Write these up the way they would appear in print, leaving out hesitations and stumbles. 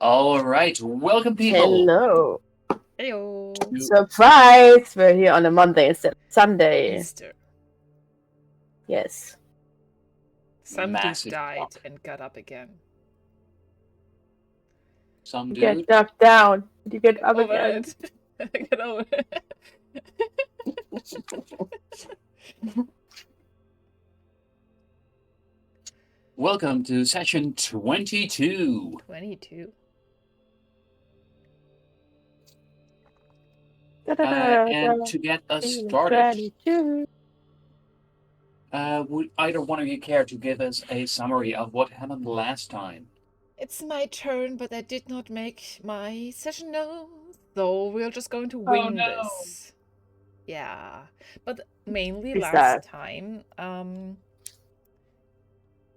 All right, welcome people. Hello. Heyo. to- Surprise! We're here on a Monday instead of Sunday. Easter. Yes. Something Massive died drop. and got up again. Some You get dude. knocked down. You get up Over again. it. Get over it. Welcome to session 22. 22. And to get us started, 22. would either one of you care to give us a summary of what happened last time? It's my turn, but I did not make my session notes, so we're just going to Oh, wing no. this. Yeah. But mainly Is last that? time,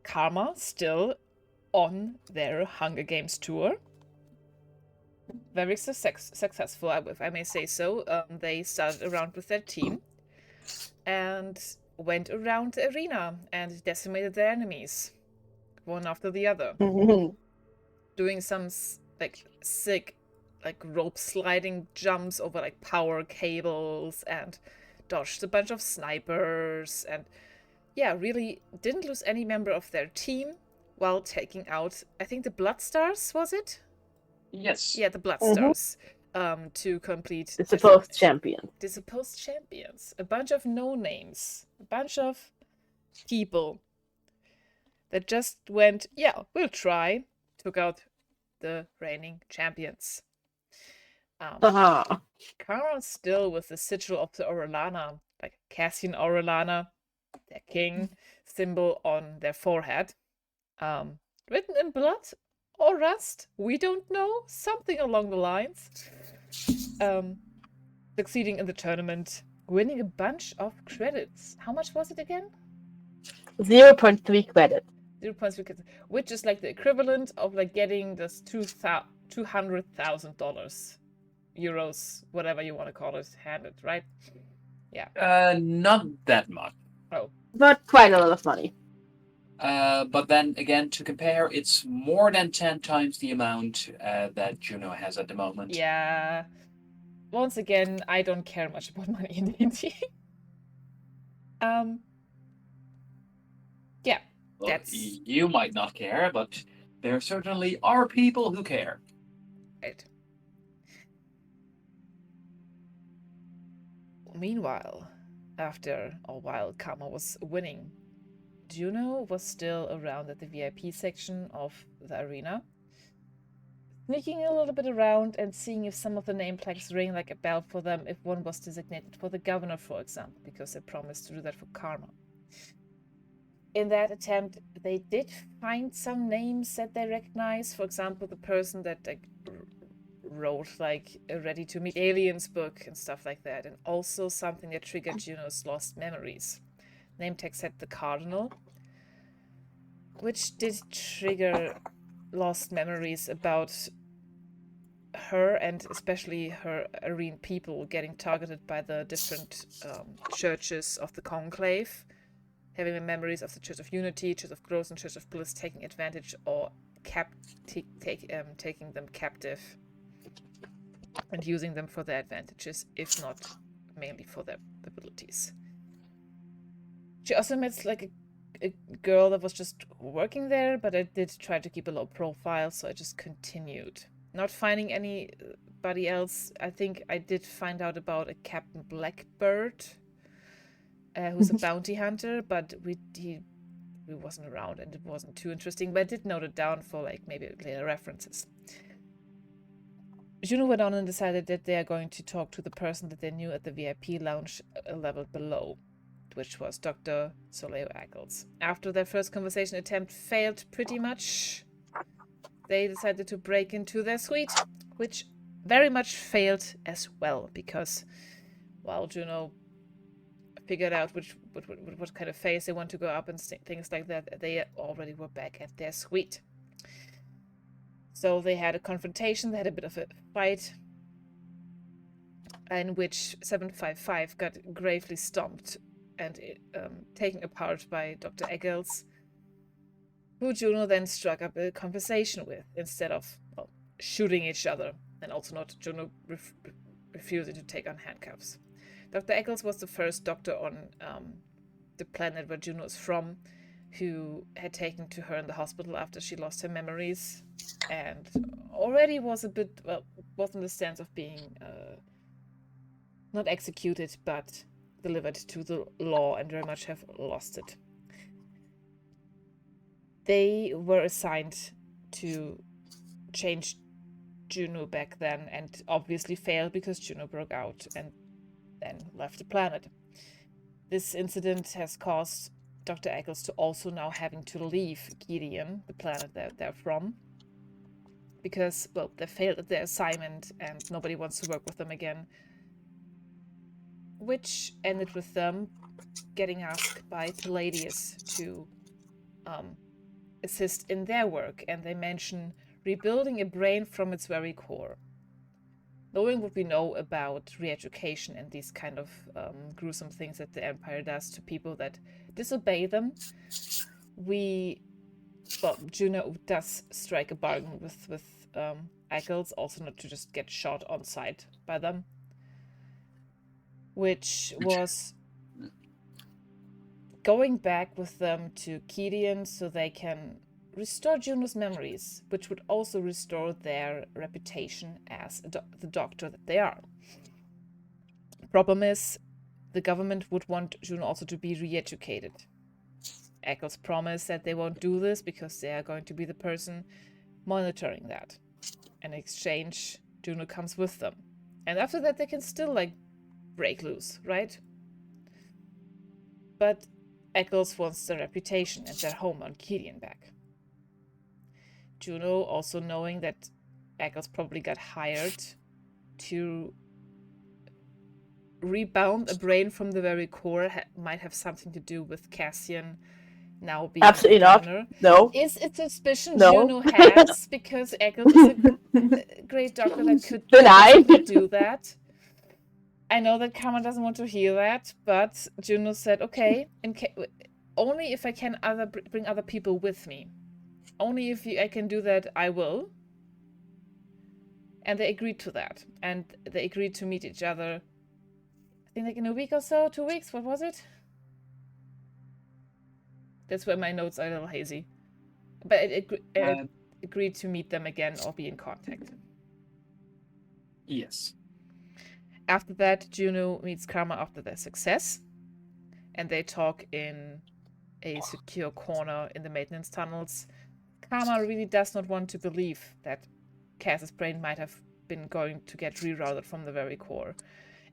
Karma still on their Hunger Games tour. Very successful, if I may say so. They started around with their team and went around the arena and decimated their enemies, one after the other, doing some like sick, like rope sliding jumps over like power cables and dodged a bunch of snipers and yeah, really didn't lose any member of their team while taking out, I think the Bloodstars, was it? Yes. Yeah, the Bloodstars. To complete The supposed champion. the supposed champions. A bunch of no-names. A bunch of people that just went, yeah, we'll try. Took out the reigning champions. Haha. Kara still with the sigil of the Aurelana, like Cassian Aurelana, their king, symbol on their forehead. Written in blood or rust, we don't know. Something along the lines. Succeeding in the tournament, winning a bunch of credits. How much was it again? 0.3 credit. 0 points, which is like the equivalent of like getting this $200,000, euros, whatever you want to call it, handed, right? Yeah. Not that much. Oh. But quite a lot of money. But then again, to compare, it's more than 10 times the amount that Juno has at the moment. Yeah. Once again, I don't care much about money in D&D. Yeah. Look, That's you might not care, but there certainly are people who care. right. Meanwhile, after a while Karma was winning, Juno was still around at the VIP section of the arena, sneaking a little bit around and seeing if some of the name plaques ring like a bell for them if one was designated for the governor, for example, because they promised to do that for Karma. In that attempt, they did find some names that they recognize. For example, the person that like wrote like a Ready to Meet Aliens book and stuff like that, and also something that triggered Juno's lost memories. Name tag said the Cardinal, which did trigger lost memories about her and especially her arena people getting targeted by the different churches of the conclave, having memories of the Church of Unity, Church of Growth, and Church of Bliss taking advantage or taking them captive and using them for their advantages, if not mainly for their abilities. She also met like a girl that was just working there, but I did try to keep a low profile, so I just continued. Not finding anybody else. I think I did find out about a Captain Blackbird, who's a bounty hunter, but he wasn't around and it wasn't too interesting, but I did note it down for like maybe later references. Juno went on and decided that they are going to talk to the person that they knew at the VIP lounge a level below, which was Dr. Soleo Ackles. After their first conversation attempt failed pretty much, they decided to break into their suite, which very much failed as well, because while Juno figured out what kind of phase they want to go up and things like that, they already were back at their suite. So they had a confrontation, they had a bit of a fight, in which 755 got gravely stomped and taken apart by Dr. Eggles, who Juno then struck up a conversation with, instead of, well, shooting each other, and also not Juno refusing to take on handcuffs. Dr. Eccles was the first doctor on the planet where Juno is from, who had taken to her in the hospital after she lost her memories, and already was a bit, well, was in the sense of being not executed, but delivered to the law, and very much have lost it. They were assigned to change Juno back then, and obviously failed because Juno broke out and then left the planet. This incident has caused Dr. Eccles to also now having to leave Gideon, the planet that they're from, because, well, they failed at their assignment and nobody wants to work with them again, which ended with them getting asked by Palladius to assist in their work, and they mention rebuilding a brain from its very core. Knowing what we know about re-education and these kind of gruesome things that the Empire does to people that disobey them, Juno does strike a bargain with Eccles, also not to just get shot on sight by them, which was going back with them to Gideon so they can restore Juno's memories, which would also restore their reputation as the doctor that they are. Problem is, the government would want Juno also to be re-educated. Eccles promised that they won't do this because they are going to be the person monitoring that. In exchange, Juno comes with them. And after that, they can still, break loose, right? But Eccles wants their reputation and their home on Gideon back. Juno, also knowing that Eccles probably got hired to rebound a brain from the very core, might have something to do with Cassian now being Absolutely not. No. Is it a suspicion No. Juno has because Eccles is a great doctor that could Denied. do that? I know that Karma doesn't want to hear that, but Juno said, okay, only if I can bring other people with me. Only if I can do that, I will. And they agreed to that. And they agreed to meet each other, I think in a week or so, 2 weeks, what was it? That's where my notes are a little hazy. But it agreed to meet them again or be in contact. Yes. After that, Juno meets Karma after their success. And they talk in a secure corner in the maintenance tunnels. Karma really does not want to believe that Cass's brain might have been going to get rerouted from the very core.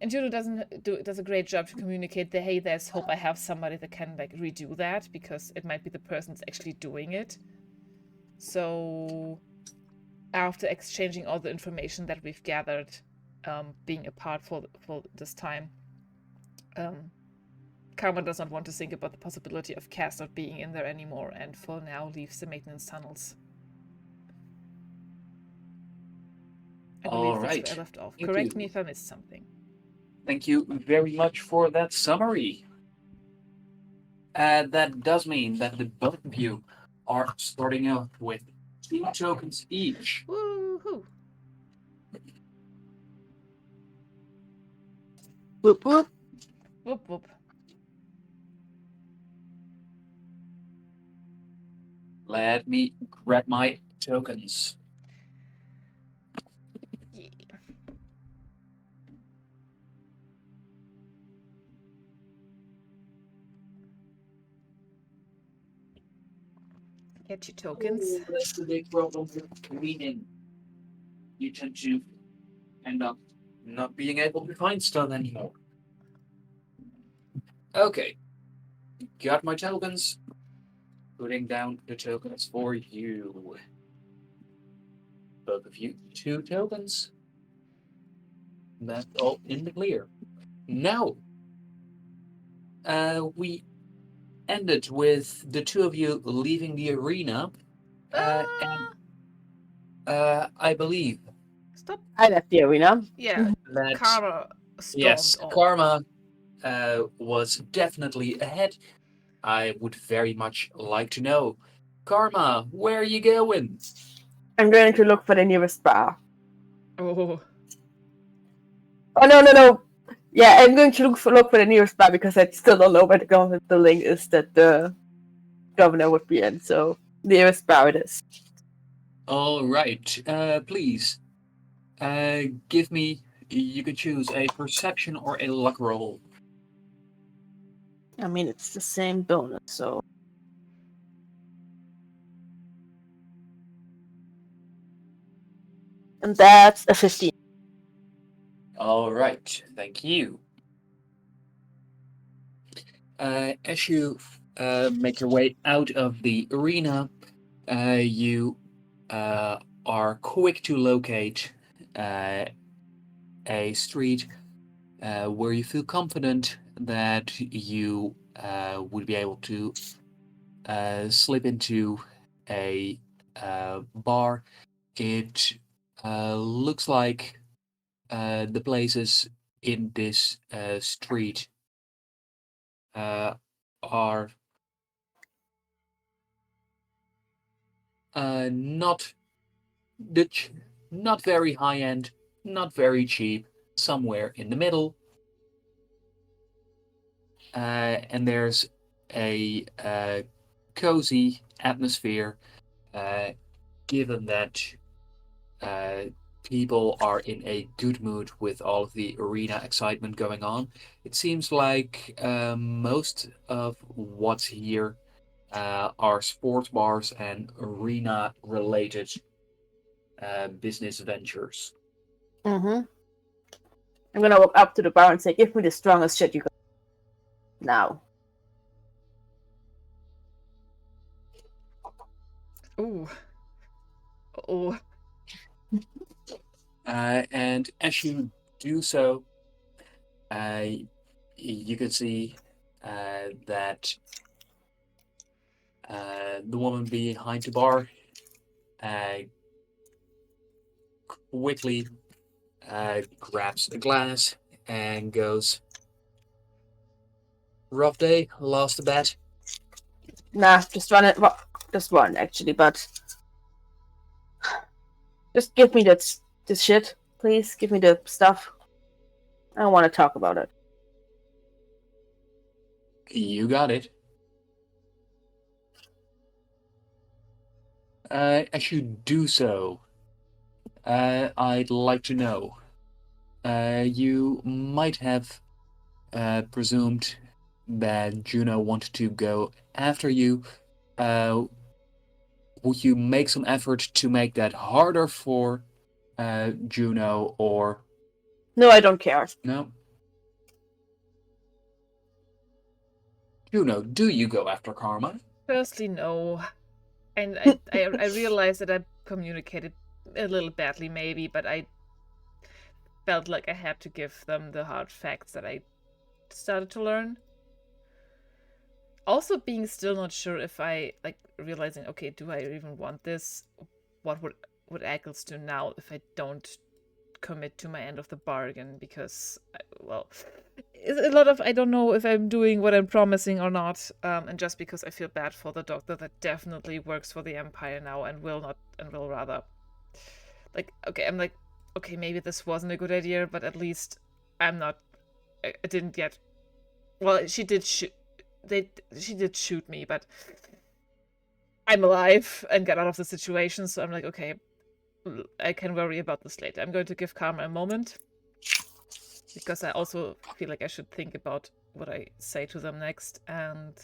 And Juno does a great job to communicate that, hey, there's hope I have somebody that can redo that, because it might be the person that's actually doing it. So after exchanging all the information that we've gathered, being apart for this time, Karma does not want to think about the possibility of Cass not being in there anymore, and for now leaves the maintenance tunnels. I believe that's where I left off. Correct me if I missed something. Thank you very much for that summary. That does mean that the both of you are starting out with 2 tokens each. Woohoo! Whoop whoop. Whoop whoop. Let me grab my tokens. Yeah. Get your tokens. Oh, that's the big problem with reading. You tend to end up not being able to find stuff anymore. Okay. Got my tokens. Putting down the tokens for you. Both of you, 2 tokens. That's all in the clear. Now, we ended with the 2 of you leaving the arena. And I believe. Stop. I left the arena. Yeah. That, Karma stormed yes, off. Karma was definitely ahead. I would very much like to know, Karma, where are you going? I'm going to look for the nearest bar. Oh. Oh, no. Yeah, I'm going to look for the nearest bar because I still don't know where the government building is that the governor would be in. So, nearest bar it is. All right. Please, give me. You can choose a perception or a luck roll. I mean, it's the same bonus, so. And that's a 15. All right. Thank you. As you make your way out of the arena, you are quick to locate a street where you feel confident that you would be able to slip into a bar. It looks like the places in this street are not not very high end, not very cheap, somewhere in the middle. And there's a cozy atmosphere, given that uh, people are in a good mood with all of the arena excitement going on. It seems like most of what's here are sports bars and arena related business ventures. Mm-hmm. I'm gonna walk up to the bar and say, "Give me the strongest shit you got now." Ooh. Oh. And as you do so, you can see that the woman behind the bar quickly grabs a glass and goes, "Rough day, lost a bet." Nah, just run it. Well, just one actually, but just give me this shit, please. Give me the stuff. I don't want to talk about it. You got it. As you do so, I'd like to know. You might have presumed that Juno wanted to go after you. Uh, would you make some effort to make that harder for Juno, or No, I don't care. no? Juno, do you go after Karma? Firstly, no. And I realized that I communicated a little badly, maybe, but I felt like I had to give them the hard facts that I started to learn. Also, being still not sure if I, like, realizing, okay, do I even want this? What would Eccles do now if I don't commit to my end of the bargain? Because, well, it's a lot of, I don't know if I'm doing what I'm promising or not. And just because I feel bad for the doctor that definitely works for the Empire now and will rather. Like, okay, I'm like, okay, maybe this wasn't a good idea, but at least I'm not, I didn't get, well, she did shoot me, but I'm alive and got out of the situation, so I'm like, okay, I can worry about this later. I'm going to give Karma a moment, because I also feel like I should think about what I say to them next, and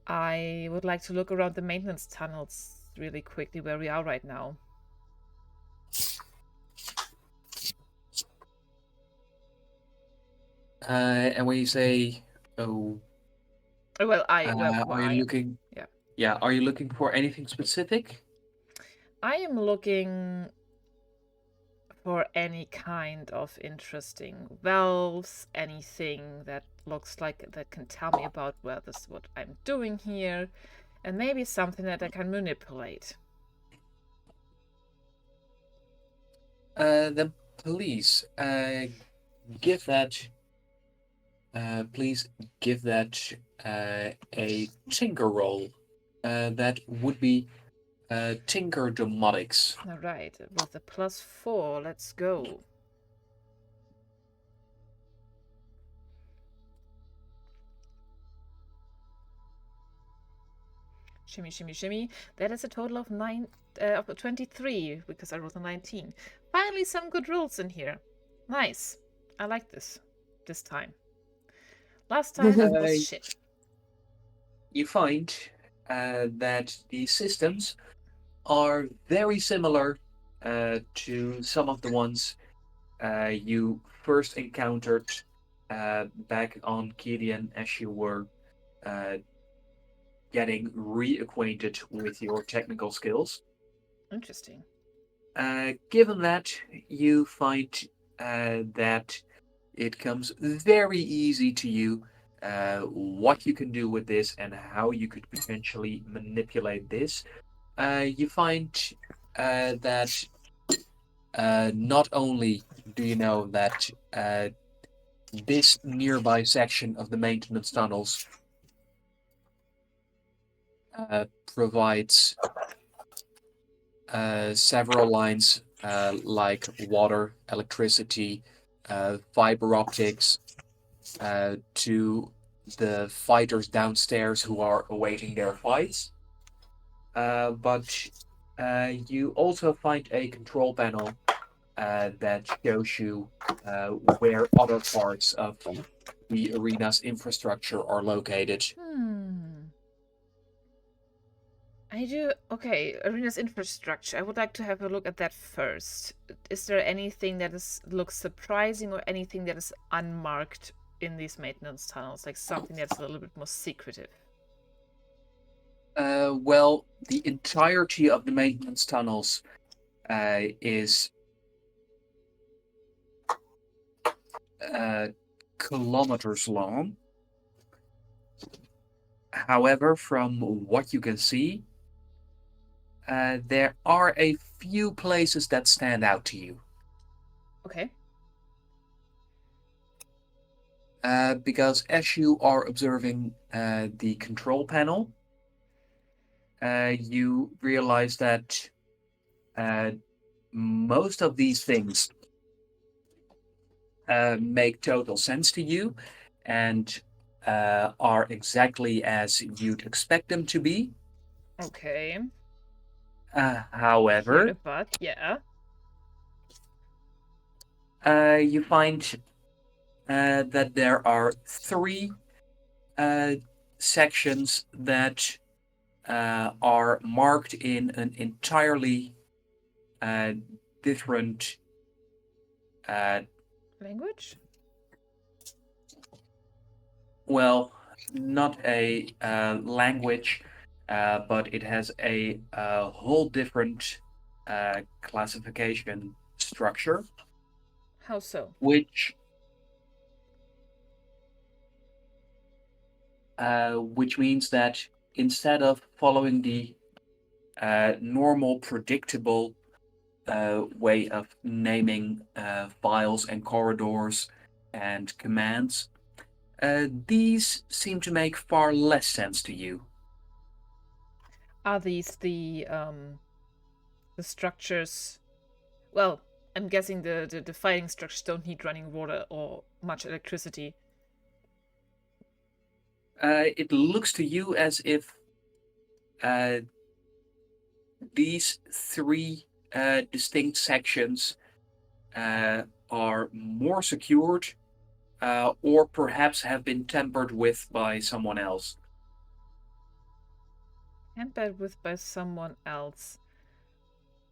I would like to look around the maintenance tunnels really quickly where we are right now. And when you say, "Oh," Well, are you looking? Yeah. Yeah, are you looking for anything specific? I am looking for any kind of interesting valves, anything that looks like that can tell me about what I'm doing here, and maybe something that I can manipulate. Then please give that. Please give that a tinker roll. That would be Tinker Domotics. All right, with the +4, let's go. Shimmy, shimmy, shimmy. That is a total of 23 because I rolled a 19. Finally, some good rolls in here. Nice. I like this time. Last time was shit. You find that these systems are very similar to some of the ones you first encountered back on Gideon as you were uh, getting reacquainted with your technical skills. Interesting. Given that, you find that it comes very easy to you what you can do with this and how you could potentially manipulate this. You find that not only do you know that this nearby section of the maintenance tunnels provides several lines like water, electricity, fiber optics to the fighters downstairs who are awaiting their fights. But you also find a control panel that shows you where other parts of the arena's infrastructure are located. Okay, arena's infrastructure. I would like to have a look at that first. Is there anything that looks surprising or anything that is unmarked in these maintenance tunnels? Like something that's a little bit more secretive? Well, the entirety of the maintenance tunnels is kilometers long. However, from what you can see, there are a few places that stand out to you. Okay. Because as you are observing the control panel, you realize that most of these things make total sense to you and are exactly as you'd expect them to be. Okay. However, But yeah. you find that there are three sections that are marked in an entirely different language? Well, not a language, but it has a whole different classification structure. How so? Which means that instead of following the normal, predictable way of naming files and corridors and commands, these seem to make far less sense to you. Are these the structures? Well, I'm guessing the fighting structures don't need running water or much electricity. It looks to you as if these three distinct sections are more secured or perhaps have been tampered with by someone else. Tampered with by someone else.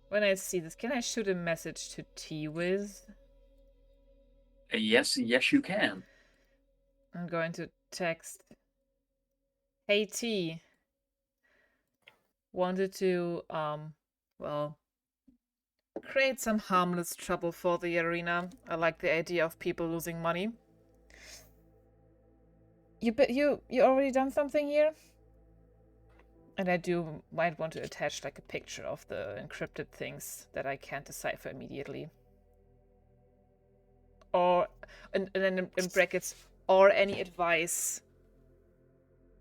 When I see this, can I shoot a message to T-Wiz? Yes, you can. I'm going to text. Hey T. Wanted to, well, create some harmless trouble for the arena. I like the idea of people losing money. You already done something here? And I might want to attach like a picture of the encrypted things that I can't decipher immediately. Or, and then in brackets, or any advice.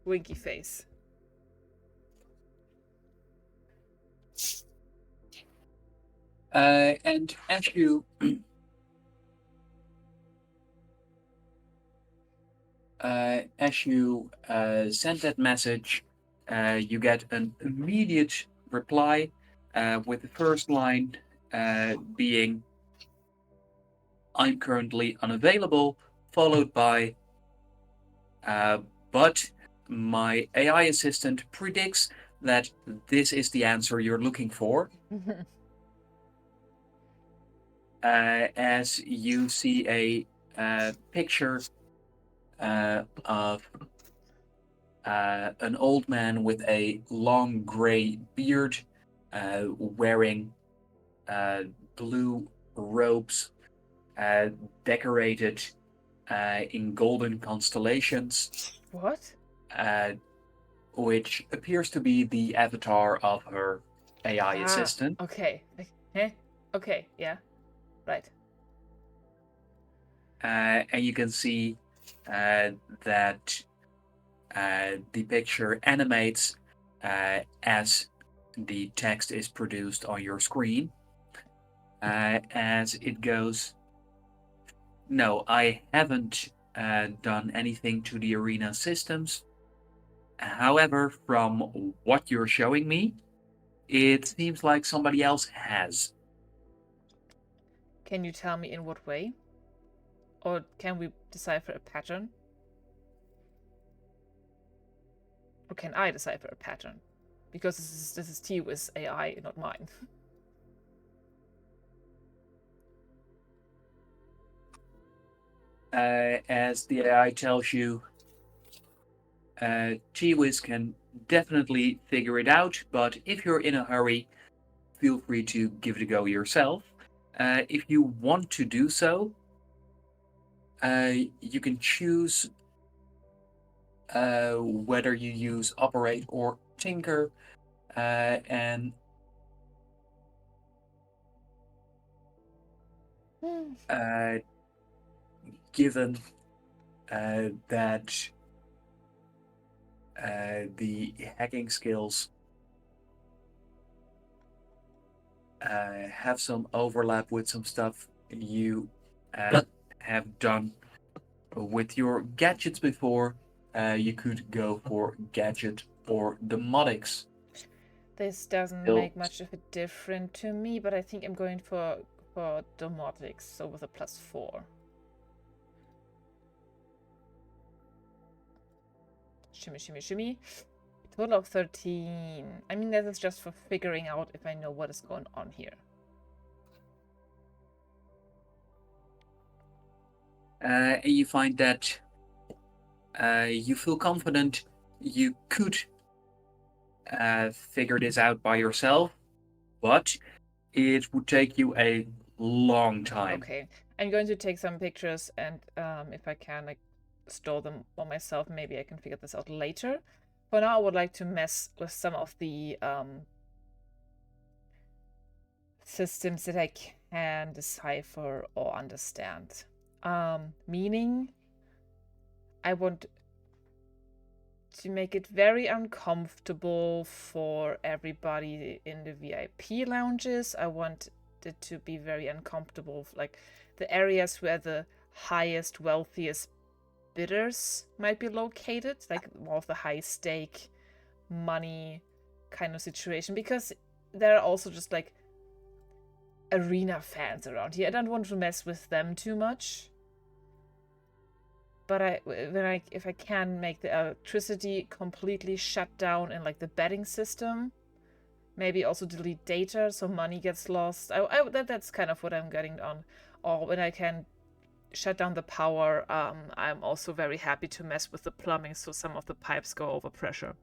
Winky face. And as you send that message, you get an immediate reply with the first line being "I'm currently unavailable," followed by "but my AI assistant predicts that this is the answer you're looking for." As you see a picture of an old man with a long gray beard, wearing blue robes, decorated in golden constellations, What? which appears to be the avatar of her AI assistant. Okay. Okay, yeah. Right. And you can see that the picture animates as the text is produced on your screen. As it goes, "No, I haven't done anything to the arena systems. However, from what you're showing me, it seems like somebody else has." Can you tell me in what way? Or can we decipher a pattern? Or can I decipher a pattern? Because this is Tiwi's AI, not mine. As the AI tells you, Tiwis can definitely figure it out, but if you're in a hurry, feel free to give it a go yourself. If you want to do so, you can choose whether you use operate or tinker, and given that the hacking skills have some overlap with some stuff you have done with your gadgets before, you could go for gadget or demotics. This doesn't make much of a difference to me, but I think I'm going for domotics, so with a +4. Shimmy, shimmy, shimmy. Total of 13. I mean, that is just for figuring out if I know what is going on here. And you find that you feel confident you could figure this out by yourself, but it would take you a long time. Okay, I'm going to take some pictures, and if I can, like, store them on myself, maybe I can figure this out later. For now, I would like to mess with some of the systems that I can decipher or understand. Meaning, I want to make it very uncomfortable for everybody in the VIP lounges. I want it to be very uncomfortable, like the areas where the highest, wealthiest bidders might be located, like more of the high stake money kind of situation, because there are also just like arena fans around here. I don't want to mess with them too much. But if I can make the electricity completely shut down in like the betting system, maybe also delete data so money gets lost. That's kind of what I'm getting on. Or when I can shut down the power, I'm also very happy to mess with the plumbing so some of the pipes go over pressure.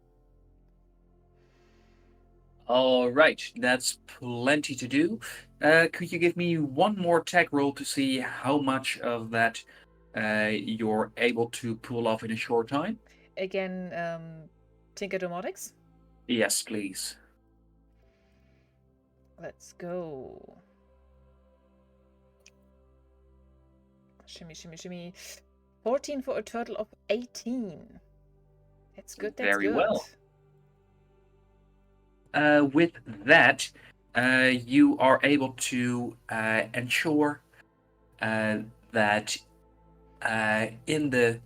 All right, that's plenty to do. Could you give me one more tech roll to see how much of that you're able to pull off in a short time? Again, Tinker Domotics? Yes, please. Let's go. Shimmy, shimmy, shimmy. 14 for a total of 18. That's good, that's Very good. well. With that, you are able to ensure that in the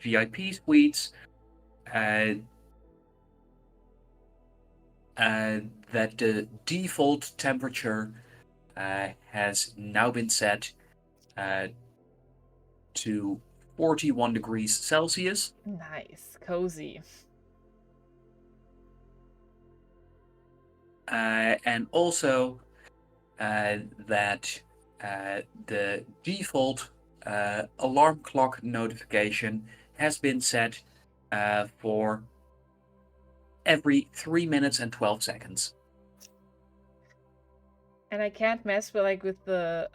VIP suites, uh, that the default temperature has now been set to 41 degrees Celsius. Nice, cozy. And also that the default alarm clock notification has been set for every 3 minutes and 12 seconds. And I can't mess with the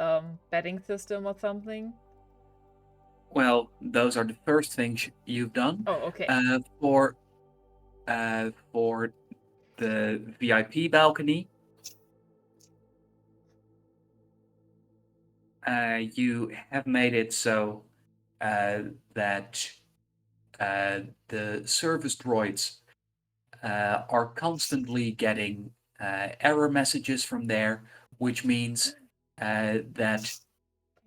betting system or something. Well, those are the first things you've done. Oh, okay. For the VIP balcony, you have made it so that the service droids are constantly getting error messages from there, which means that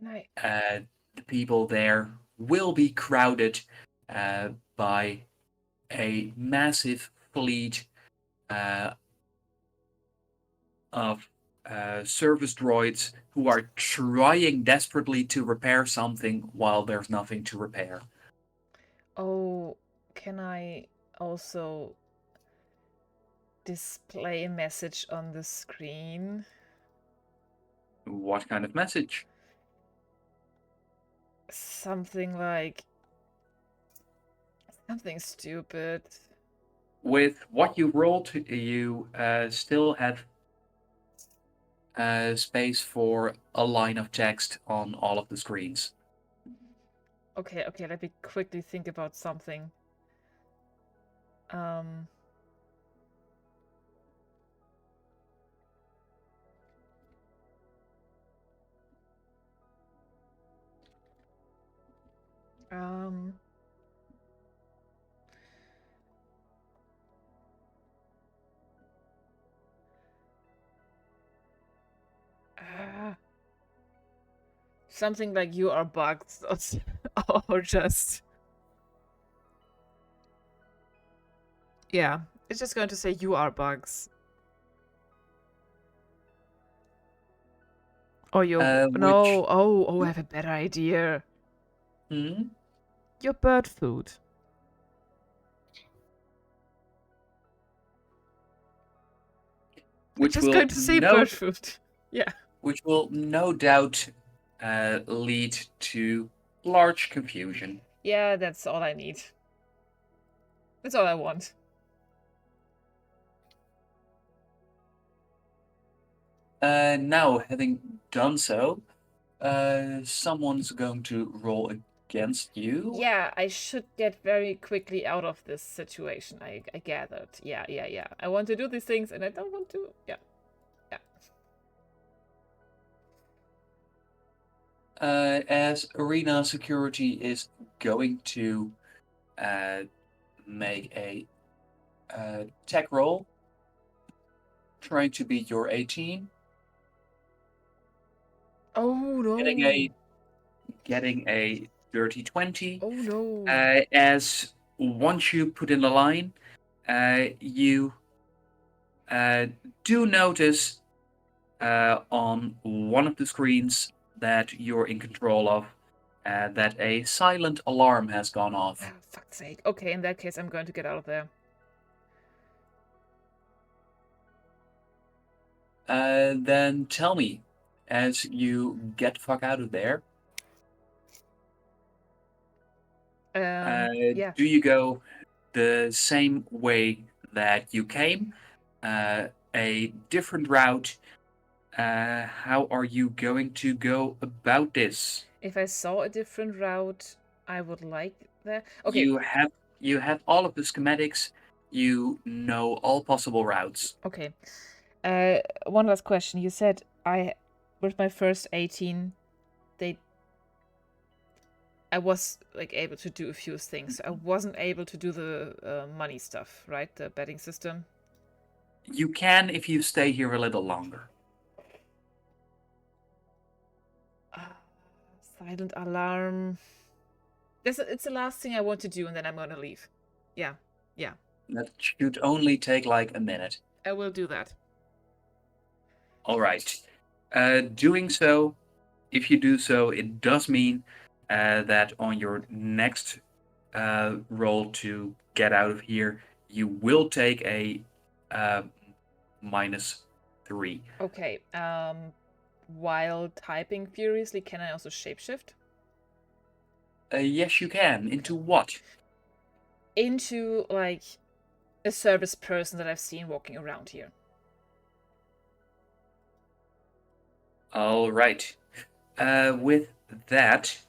Nice. the people there will be crowded by a massive fleet of service droids who are trying desperately to repair something while there's nothing to repair. Oh, can I also display a message on the screen? What kind of message? Something stupid. With what you rolled, you still have space for a line of text on all of the screens. Okay, let me quickly think about something. Um, um, ah, something like you are bugged or just. Yeah, it's just going to say you are bugs. Oh, you Which no. Oh, I have a better idea. hmm, Your bird food. It's which just will going to say bird food. Yeah. which will no doubt lead to large confusion. Yeah, that's all I need. That's all I want. Now, having done so, someone's going to roll against you. Yeah, I should get very quickly out of this situation. I gathered. Yeah. I want to do these things, and I don't want to. Yeah. As arena security is going to make a tech roll, trying to beat your 18, Oh no. getting a dirty 20. Oh no. As once you put in the line, you do notice on one of the screens that you're in control of that a silent alarm has gone off. Ah, fuck's sake. Okay, in that case, I'm going to get out of there. Then tell me, as you get the fuck out of there, Yeah. do you go the same way that you came? A different route? How are you going to go about this? If I saw a different route, I would like that. Okay. You have all of the schematics. You know all possible routes. Okay. One last question. You said with my first 18, I was able to do a few things. I wasn't able to do the money stuff, right? The betting system. You can if you stay here a little longer. Silent alarm. It's the last thing I want to do, and then I'm gonna leave. Yeah. That should only take like a minute. I will do that. All right. Doing so, if you do so, it does mean that on your next roll to get out of here, you will take a -3. Okay. While typing furiously, can I also shapeshift? Yes, you can. Into what? Into like a service person that I've seen walking around here. All right. With that,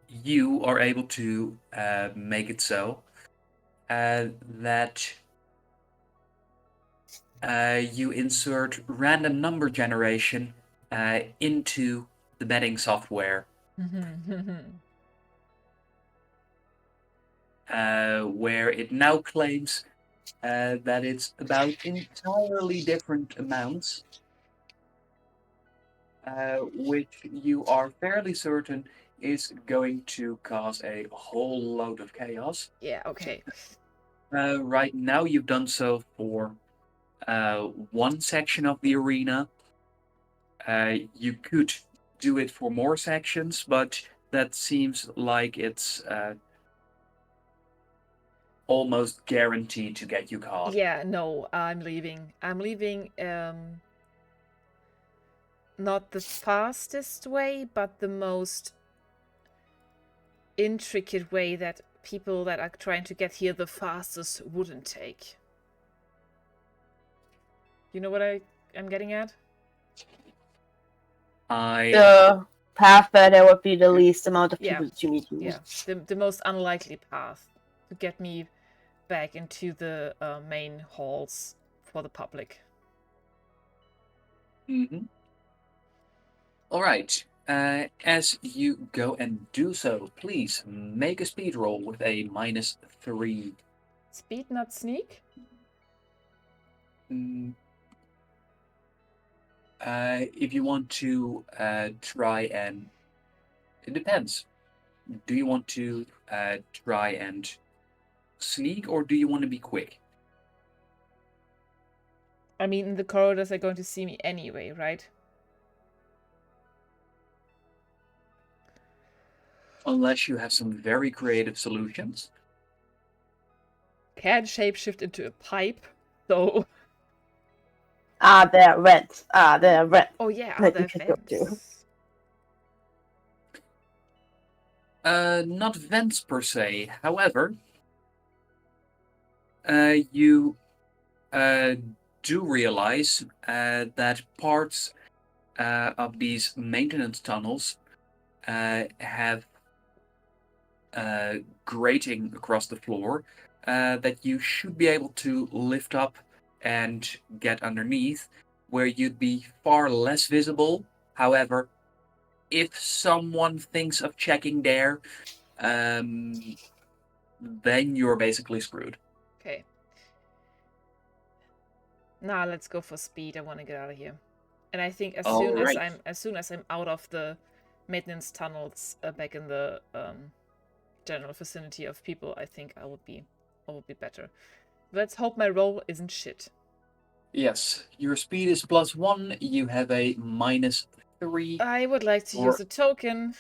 you are able to make it so that you insert random number generation into the betting software, where it now claims that it's about entirely different amounts, which you are fairly certain is going to cause a whole load of chaos. Yeah, okay. Right now, you've done so for one section of the arena. You could do it for more sections, but that seems like it's almost guaranteed to get you caught. Yeah, no, I'm leaving. I'm leaving not the fastest way, but the most intricate way that people that are trying to get here the fastest wouldn't take. You know what I'm getting at? The path that there would be the least amount of people that you need to use. Yeah, the most unlikely path to get me back into the main halls for the public. Mm-hmm. All right. As you go and do so, please make a speed roll with a -3. Speed, not sneak? If you want to try and... It depends. Do you want to try and sneak, or do you want to be quick? I mean, the corridors are going to see me anyway, right? Unless you have some very creative solutions. Can shapeshift into a pipe, so... There are vents. There are vents. Oh yeah, that there you can go to. Not vents per se. However, you do realize that parts of these maintenance tunnels have grating across the floor that you should be able to lift up and get underneath, where you'd be far less visible. However, if someone thinks of checking there, then you're basically screwed. Okay. Nah, let's go for speed. I want to get out of here. And I think as soon as I'm out of the maintenance tunnels, back in the general vicinity of people, I think I will be better. Let's hope my roll isn't shit. Yes, your speed is +1. You have a -3. I would like to use a token.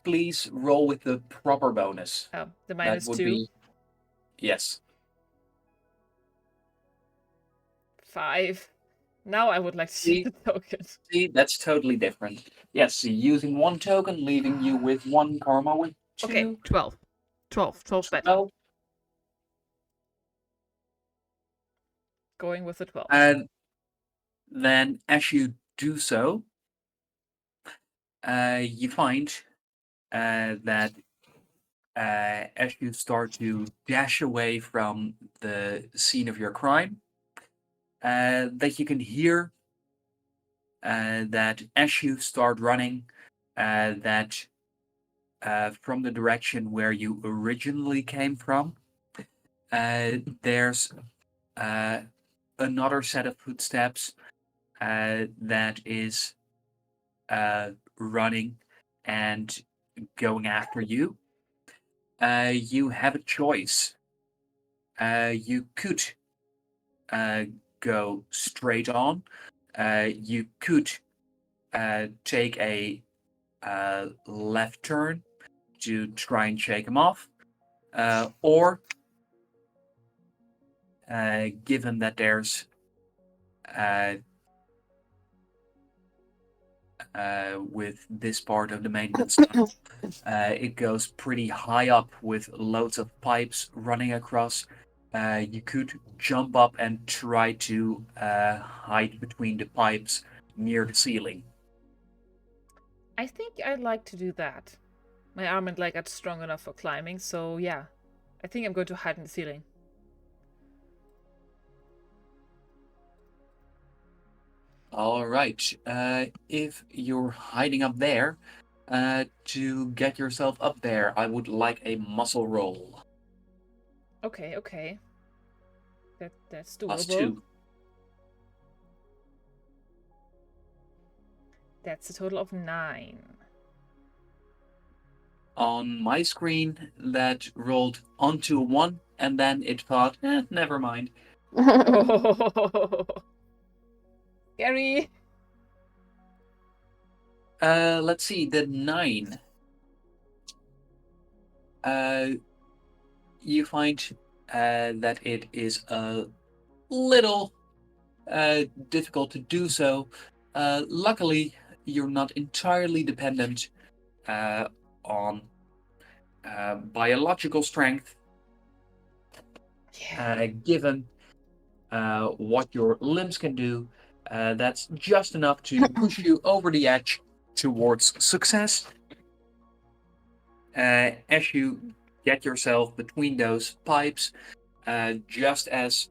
Please roll with the proper bonus. Oh, the That would -2. be... Yes. 5. Now I would like to use a token. See, that's totally different. Yes, using one token, leaving you with 1 karma with 2. Okay, 12. 12 better. 12. Going with the 12. And then as you do so, you find that as you start to dash away from the scene of your crime, that you can hear that as you start running, that from the direction where you originally came from, there's another set of footsteps that is running and going after you. You have a choice. You could go straight on. You could take a left turn to try and shake him off, or given that there's with this part of the maintenance tunnel, it goes pretty high up with loads of pipes running across. You could jump up and try to hide between the pipes near the ceiling. I think I'd like to do that. My arm and leg are strong enough for climbing, so yeah. I think I'm going to hide in the ceiling. All right. If you're hiding up there, to get yourself up there, I would like a muscle roll. Okay, okay. That's Plus doable. 2. That's a total of 9. On my screen, that rolled onto a 1, and then it thought, never mind. Oh, scary. Let's see, the 9. You find that it is a little difficult to do so. Luckily, you're not entirely dependent on biological strength, Yeah. given what your limbs can do. That's just enough to push you over the edge towards success. As you get yourself between those pipes, just as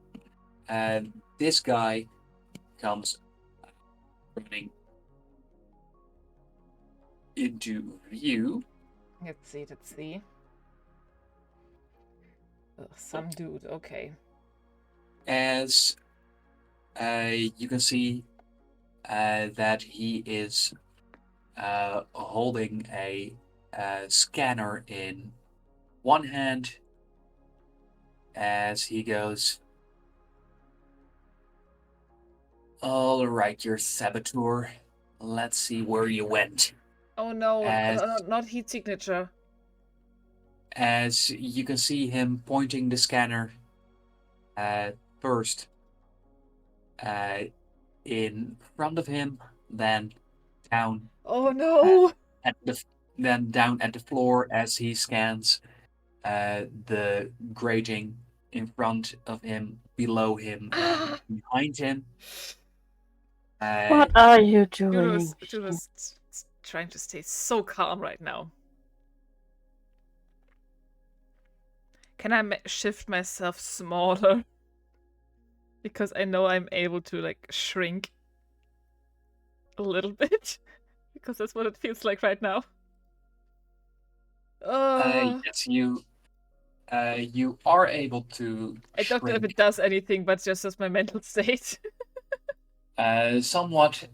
this guy comes running into view. Let's see, let's see. Ugh, some dude, okay. As you can see that he is holding a scanner in one hand as he goes, all right, you saboteur. Let's see where you went. Oh no, As, not heat signature. as you can see him pointing the scanner first in front of him, then down Oh no! at the then down at the floor as he scans the grating in front of him, below him, and behind him. What are you doing? Juno's trying to stay so calm right now. Can I shift myself smaller? Because I know I'm able to, like, shrink a little bit. Because that's what it feels like right now. Yes, you are able to I don't know if shrink it does anything, but just as my mental state. somewhat.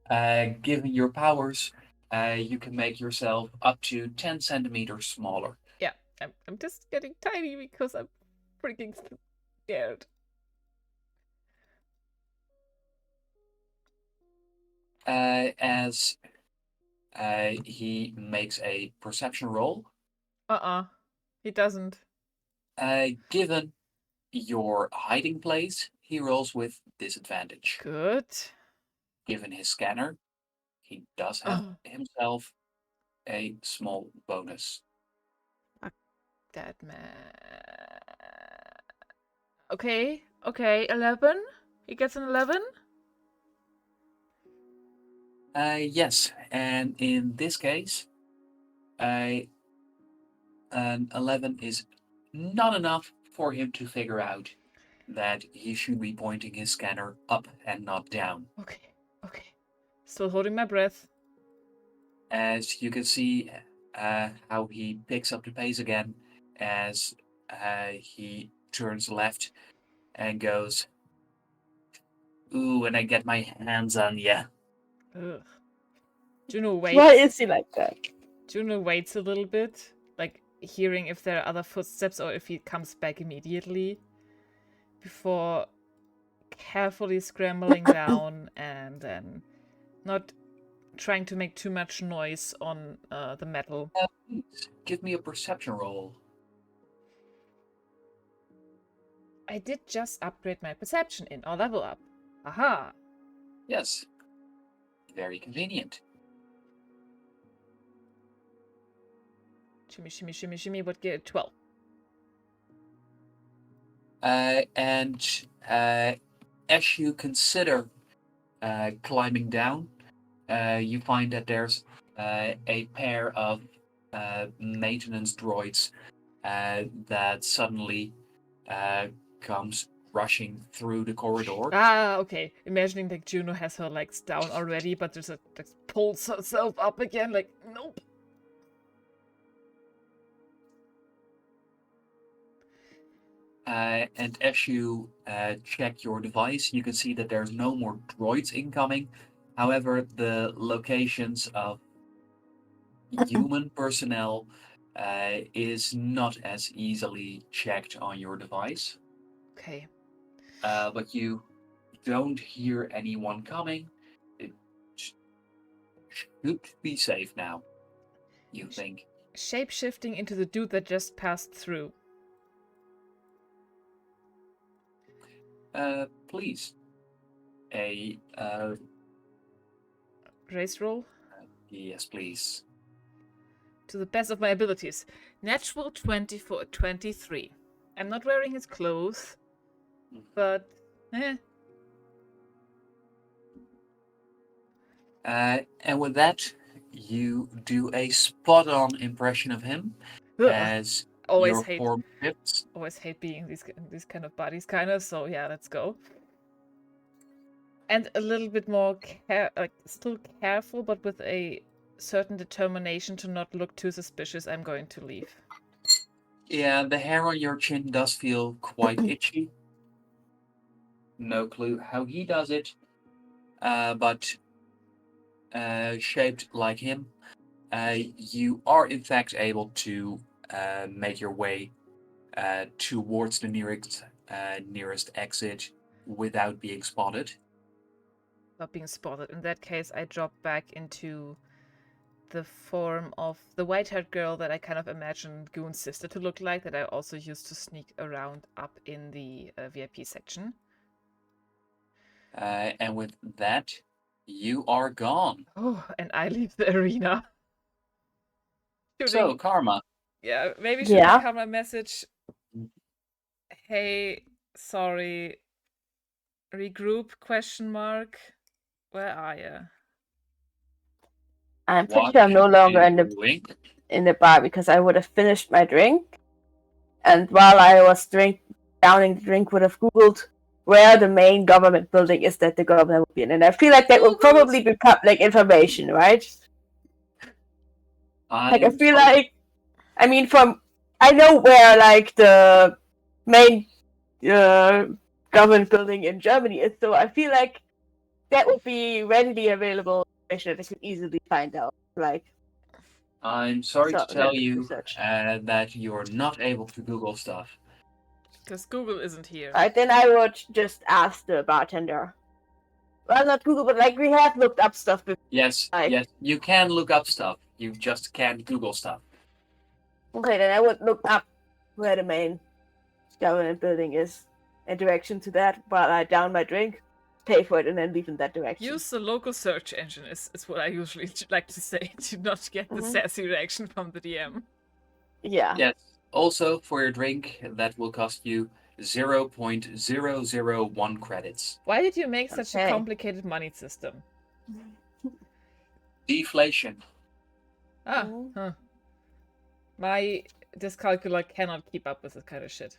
Given your powers, you can make yourself up to 10 centimeters smaller. Yeah, I'm just getting tiny because I'm freaking scared. As he makes a perception roll. He doesn't. Given your hiding place, he rolls with disadvantage. Good. Given his scanner, he does have himself a small bonus. That man. Okay, 11. He gets an 11. Yes, and in this case, an 11 is not enough for him to figure out that he should be pointing his scanner up and not down. Okay. Still holding my breath. as you can see how he picks up the pace again as he turns left and goes, "Ooh, when I get my hands on ya." Ugh. Juno waits. Why is he like that? Juno waits a little bit, like hearing if there are other footsteps or if he comes back immediately, before carefully scrambling down and then not trying to make too much noise on the metal. Please, give me a perception roll. I did just upgrade my perception in our level up. Aha! Yes. Very convenient. Shimmy, shimmy, shimmy, shimmy. What get 12? And as you consider climbing down, you find that there's a pair of maintenance droids that suddenly comes rushing through the corridor. Ah, okay. Imagining that Juno has her legs down already, but there's a like, pulls herself up again. Like, nope. And as you check your device, you can see that there's no more droids incoming. However, the locations of human personnel is not as easily checked on your device. Okay. But you don't hear anyone coming. It should be safe now, you think. Shape shifting into the dude that just passed through. Please. Race roll. Yes, please. To the best of my abilities. Natural 20 for 23. I'm not wearing his clothes, but And with that, you do a spot-on impression of him as always your hate form shifts. always hate being these kind of bodies, kind of. So yeah, let's go. And a little bit more still careful, but with a certain determination to not look too suspicious. I'm going to leave. Yeah, the hair on your chin does feel quite itchy. No clue how he does it, but shaped like him, you are in fact able to make your way towards the nearest exit without being spotted. Not being spotted. In that case, I drop back into the form of the white-haired girl that I kind of imagined Goon's sister to look like, that I also used to sneak around up in the VIP section. And with that, you are gone. Oh, and I leave the arena. So, Karma. Yeah, maybe shooting Karma a message. Hey, sorry. Regroup, question mark. Where are you? I'm pretty sure I'm no longer in the bar because I would have finished my drink. And while I was downing the drink, would have Googled where the main government building is that the governor would be in. And I feel like that will probably be public information, right? I feel like, I mean, I know where like the main government building in Germany is, so I feel like that would be readily available information that I could easily find out. Like, I'm sorry to tell you that you're not able to Google stuff. Because Google isn't here. Right, then I would just ask the bartender. Well, not Google, but like we have looked up stuff before. Yes, yes, you can look up stuff. You just can't Google stuff. Okay, then I would look up where the main government building is, in direction to that, while I down my drink, pay for it, and then leave in that direction. Use the local search engine is what I usually like to say, to not get the sassy reaction from the DM. Yeah. Yes. Also, for your drink, that will cost you 0.001 credits. Why did you make such a complicated money system? Deflation. My dyscalculia cannot keep up with this kind of shit.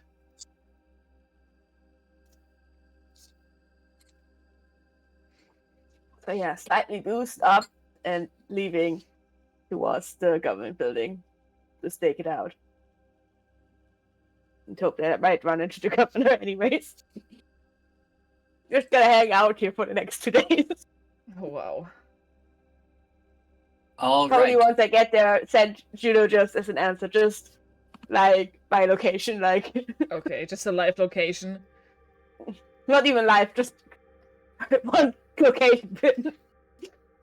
So yeah, slightly boost up and leaving towards the government building to stake it out. And hope that I might run into the governor anyways. Just gonna hang out here for the next 2 days. Oh, wow. All Probably right. once I get there, send Juno just as an answer, just like by location, like Okay, just a live location. not even live, just one location.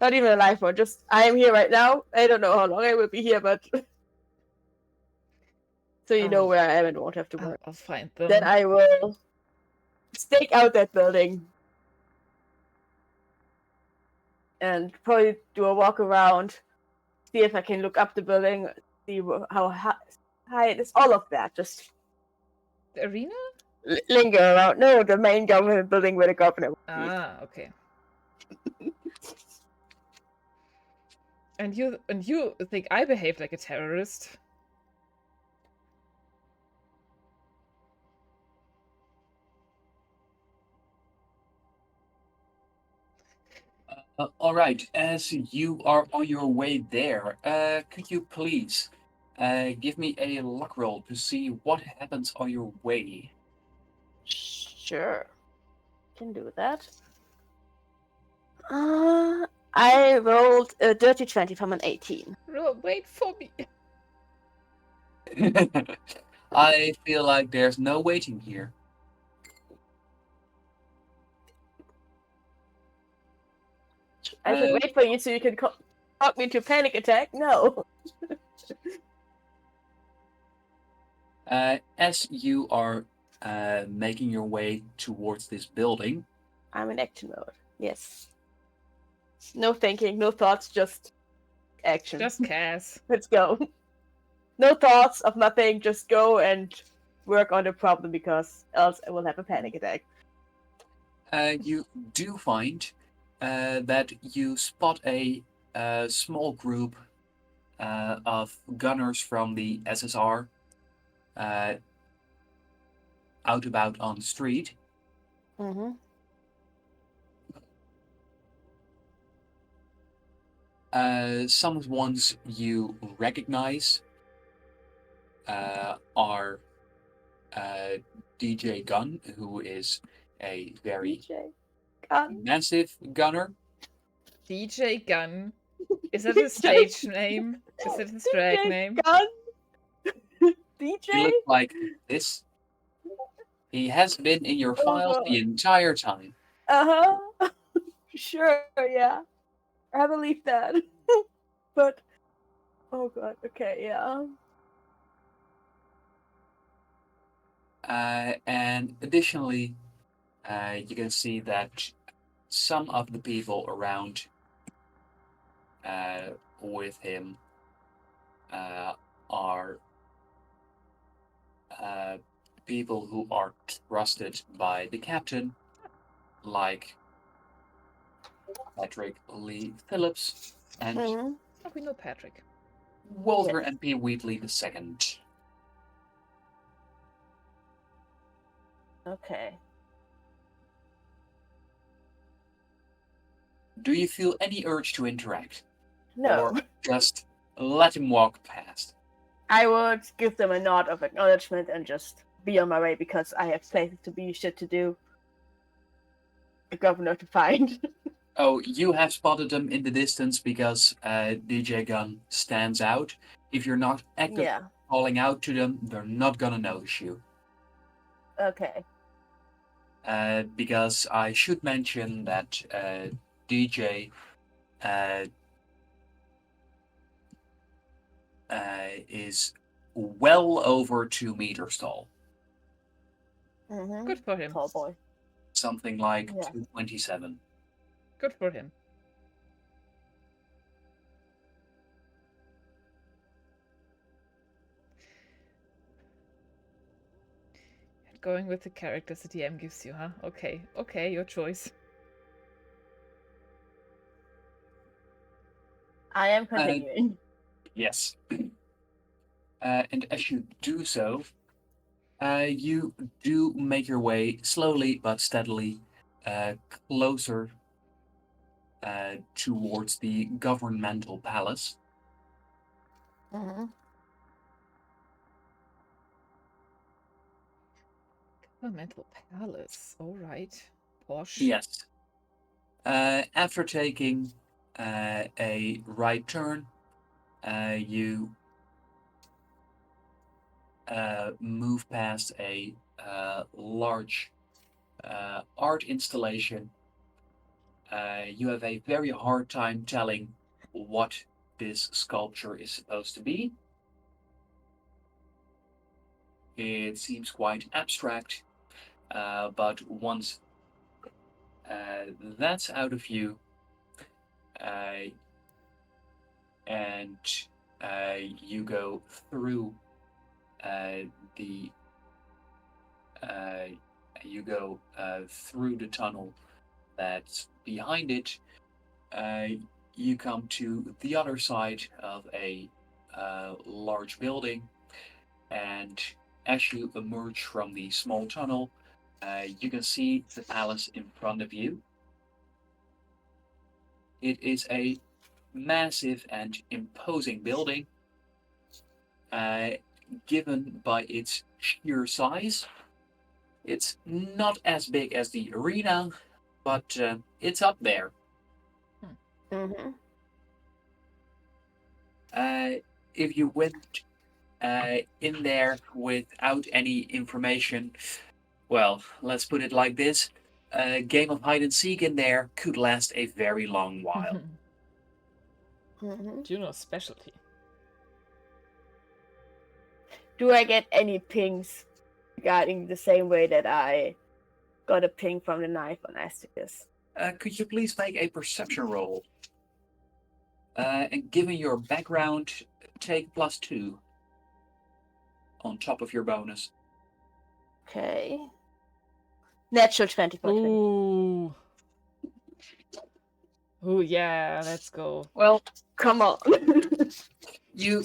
Not even a live one, just I am here right now. I don't know how long I will be here, but so you know where I am and won't have to worry. I'll find them. Then I will stake out that building and probably do a walk around, see if I can look up the building, see how high it is, all of that. Just The arena? linger around. No, the main government building where the governor would be. Ah, okay. And you think I behave like a terrorist? All right. As you are on your way there, could you please give me a luck roll to see what happens on your way? Sure. Can do that. I rolled a dirty 20 from an 18. Wait for me. I feel like there's no waiting here. I should wait for you so you can talk me to panic attack? No. As you are making your way towards this building, I'm in action mode. Yes. No thinking, no thoughts, just action. Just Cass. Let's go. No thoughts of nothing, just go and work on the problem because else I will have a panic attack. you do find that you spot a small group of gunners from the SSR out about on the street. Mm-hmm. Some ones you recognize are DJ Gun, who is a very massive gunner. DJ Gun. Is that his stage name? Is it his drag name? Gun? DJ? He looks like this. He has been in your files the entire time. Uh-huh. Sure, yeah. I believe that. But, oh god, okay, yeah. And additionally, you can see that some of the people around with him are people who are trusted by the captain, like Patrick Lee Phillips and Mm-hmm. Oh, we know Patrick. Walter M.P. Wheatley II. Okay. Do you feel any urge to interact? No. Or just let him walk past? I would give them a nod of acknowledgement and just be on my way because I have places to be, shit to do, a governor to find. Oh, you have spotted them in the distance because DJ Gun stands out. If you're not actively calling out to them, they're not gonna notice you. Okay. Because I should mention that DJ is well over 2 meters tall. Mm-hmm. Good for him. Tall boy. Something like 227. Good for him. Going with the characters the DM gives you, huh? Okay, okay, your choice. I am continuing. Yes. And as you do so, you do make your way slowly but steadily closer towards the governmental palace. Mm-hmm. Governmental palace. All right. Posh. Yes. After taking a right turn, you move past a large art installation. You have a very hard time telling what this sculpture is supposed to be. It seems quite abstract, but once that's out of view, uh, and you go through the uh, through the tunnel that's behind it, uh, you come to the other side of a large building, and as you emerge from the small tunnel, you can see the palace in front of you. It is a massive and imposing building, uh, given by its sheer size. It's not as big as the arena, but it's up there. Mm-hmm. If you went in there without any information, well, let's put it like this: a game of hide and seek in there could last a very long while. Mm-hmm. Juno's specialty. Do I get any pings regarding the same way that I got a ping from the knife on Asticus? Could you please make a perception roll? And given your background, take +2 on top of your bonus. Okay. Natural 20 for 20. Ooh. Ooh, yeah, let's go. Well, come on. You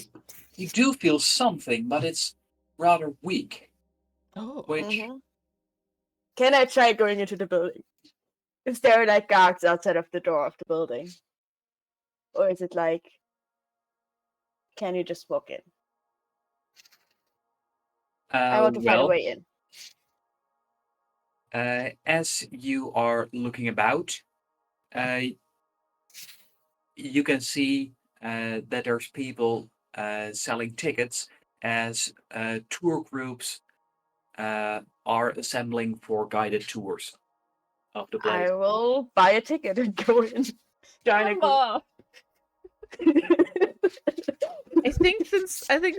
do feel something, but it's rather weak. Oh. Which Can I try going into the building? Is there like guards outside of the door of the building? Or is it like, can you just walk in? I want to find a way in. As you are looking about, you can see that there's people selling tickets as tour groups are assembling for guided tours of the place. I will buy a ticket and go in. Join a group. Mama. I think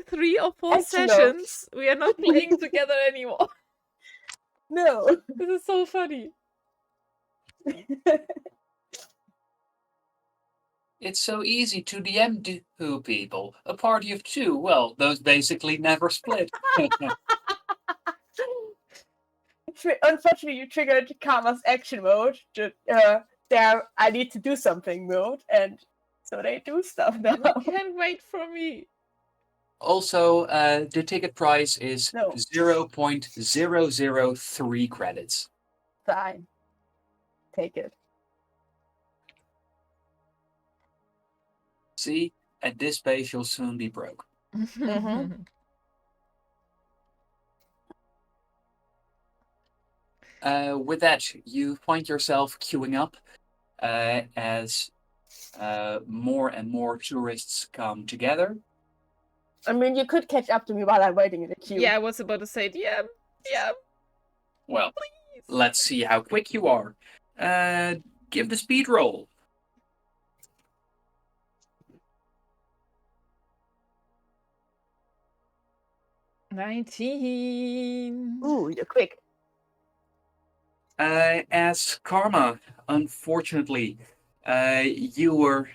3 or 4 Actually, no. sessions we are not playing together anymore. No. This is so funny. It's so easy to DM two people. A party of 2, well, those basically never split. Unfortunately, you triggered Karma's action mode. There, I need to do something mode, and so they do stuff now. You can't wait for me. Also, the ticket price is No. 0.003 credits. Fine. Take it. See, at this pace, you'll soon be broke. With that, you find yourself queuing up as more and more tourists come together. I mean, you could catch up to me while I'm waiting in the queue. Yeah, I was about to say, yeah. Well, please. Let's see how quick you are. Give the speed roll. $19. Ooh, you're quick. As Karma, unfortunately, you were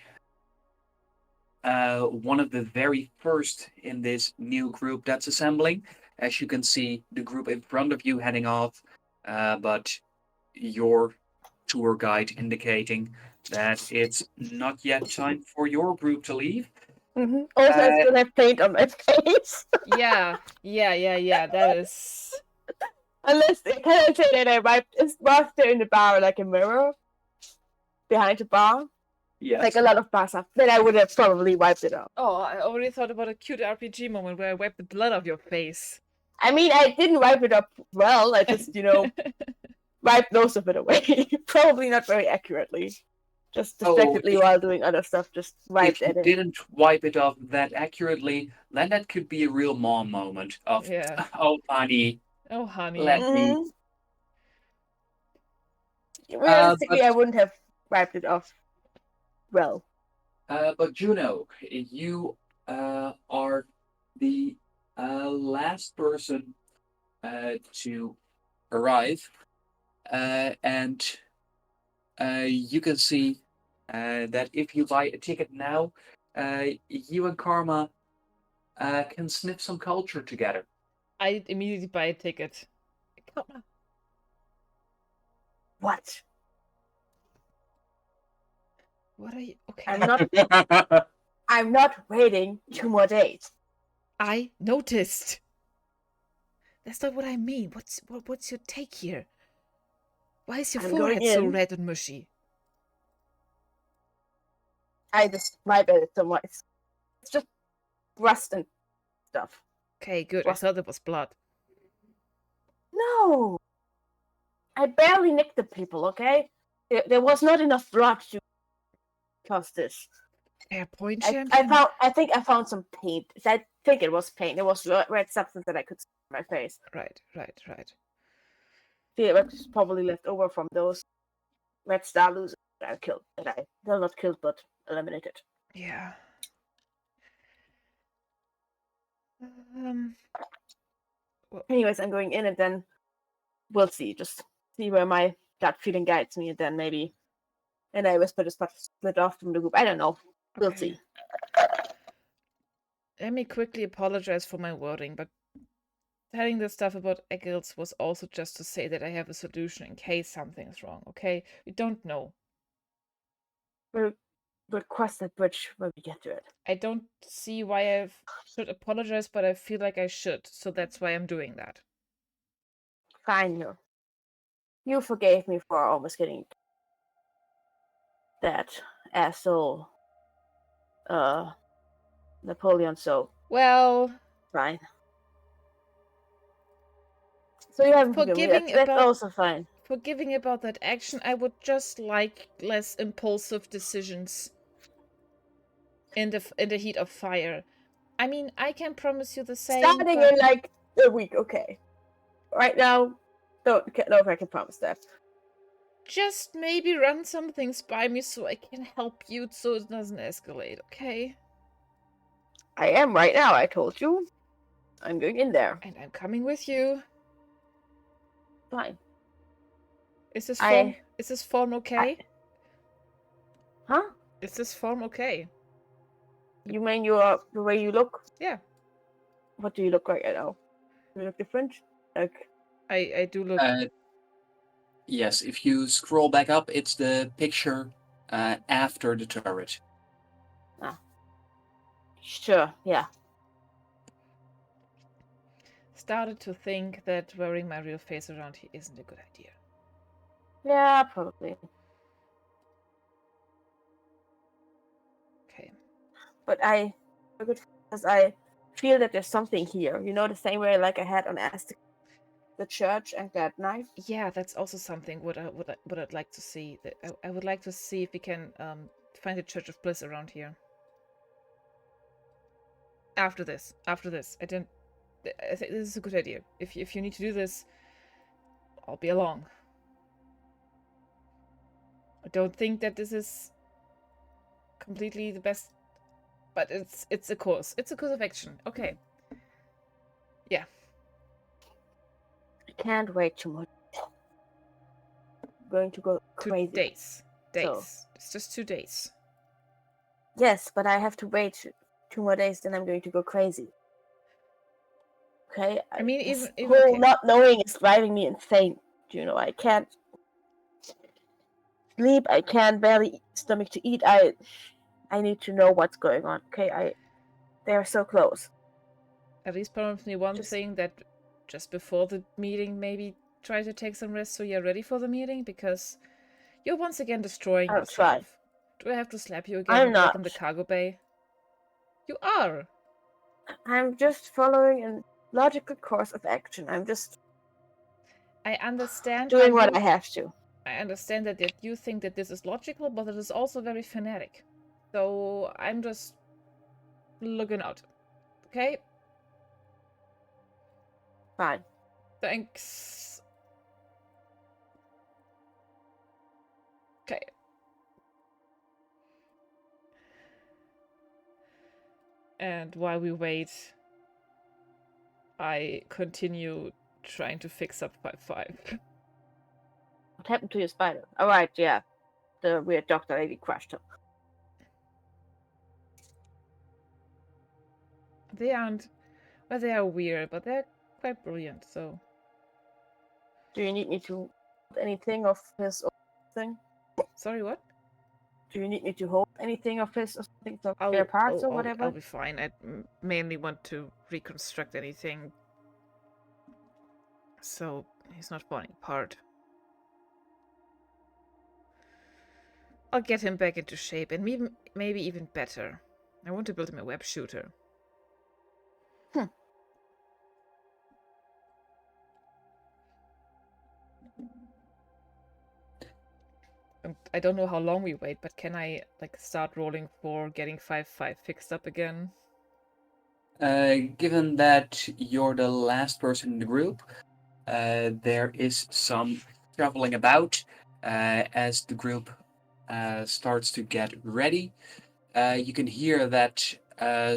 one of the very first in this new group that's assembling. As you can see, the group in front of you heading off, but your tour guide indicating that it's not yet time for your group to leave. Also, I still have paint on my face. Yeah, that is... Unless, can I say that I wiped, was there in the bar like a mirror? Behind the bar? Yes. Like a lot of bad stuff. Then I would have probably wiped it off. Oh, I already thought about a cute RPG moment where I wiped the blood off your face. I mean, I didn't wipe it up well. I just, wiped most of it away. Probably not very accurately. Just distractedly while doing other stuff. Just wiped if it. you didn't wipe it off that accurately, then that could be a real mom moment of, Yeah. oh, honey, Oh, honey. let me. Realistically, I wouldn't have wiped it off well. But Juno, you are the last person to arrive, and you can see that if you buy a ticket now, you and Karma can sniff some culture together. I immediately buy a ticket. Karma. What? What are you? Okay. I'm not waiting 2 more days. I noticed. That's not what I mean. What's your take here? Why is your forehead so red and mushy? I just wipe it so much. It's just rust and stuff. Okay, good. I thought it was blood. No! I barely nicked the people, okay? There was not enough blood to cause this. Fair point, champion. I think I found some paint. I think it was paint. It was red substance that I could see on my face. Right. See, it was probably left over from those red star losers that I killed. Well, not killed, but eliminated. Yeah. Well, anyways, I'm going in and then we'll see. Just see where my gut feeling guides me, and then maybe. And I whisper this, but split off from the group. I don't know. We'll see. Let me quickly apologize for my wording, but telling this stuff about Eggles was also just to say that I have a solution in case something's wrong, okay? We don't know. We'll cross that bridge when we get to it. I don't see why I should apologize, but I feel like I should, so that's why I'm doing that. Fine, you forgave me for almost getting that asshole Napoleon, so well, fine. So you haven't forgiven me. That's also fine. Forgiving about that action, I would just like less impulsive decisions in the heat of fire. I mean, I can promise you the same. Starting in like a week, okay. Right now, don't know if I can promise that. Just maybe run some things by me so I can help you so it doesn't escalate, okay? I am right now, I told you. I'm going in there. And I'm coming with you. Fine. Is this form okay? Huh? Is this form okay? You mean the way you look? Yeah. What do you look like right now? Do you look different? Like I do look. Yes, if you scroll back up, it's the picture after the turret. Ah. Sure, yeah. Started to think that wearing my real face around here isn't a good idea. Yeah, probably. Okay. But because I feel that there's something here. You know, the same way like I had on Aztec, the church and that knife. Yeah, that's also something what I'd like to see. I would like to see if we can find the Church of Bliss around here. After this, I think this is a good idea. If you need to do this, I'll be along. I don't think that this is completely the best, but it's a course. It's a course of action. Okay. Yeah. I can't wait too much. I'm going to go crazy. 2 days. So. It's just 2 days. Yes, but I have to wait 2 more days, then I'm going to go crazy. Okay? I mean, even whole not knowing is driving me insane. You know, I can't sleep. I can't barely stomach to eat. I need to know what's going on. Okay, they're so close. At least promise me one thing, that just before the meeting, maybe try to take some rest so you're ready for the meeting, because you're once again destroying yourself. Do I have to slap you again I'm back in not. the cargo bay? You are. I'm just following a logical course of action. I'm just I understand doing what I have to. I understand that you think that this is logical, but it is also very fanatic. So I'm just looking out. Okay? Fine. Thanks. Okay. And while we wait, I continue trying to fix up 5-5. What happened to your spider? All right, yeah. The weird doctor lady crushed him. They aren't... Well, they are weird, but they're quite brilliant, so... Do you need me to hold anything of his thing? Sorry, what? Do you need me to hold anything of his or something, so spare parts or whatever? I'll be fine. I mainly want to reconstruct anything, so he's not falling apart. I'll get him back into shape, and maybe even better. I want to build him a web shooter. And I don't know how long we wait, but can I start rolling for getting 5-5 fixed up again? Given that you're the last person in the group, there is some traveling about as the group starts to get ready. You can hear that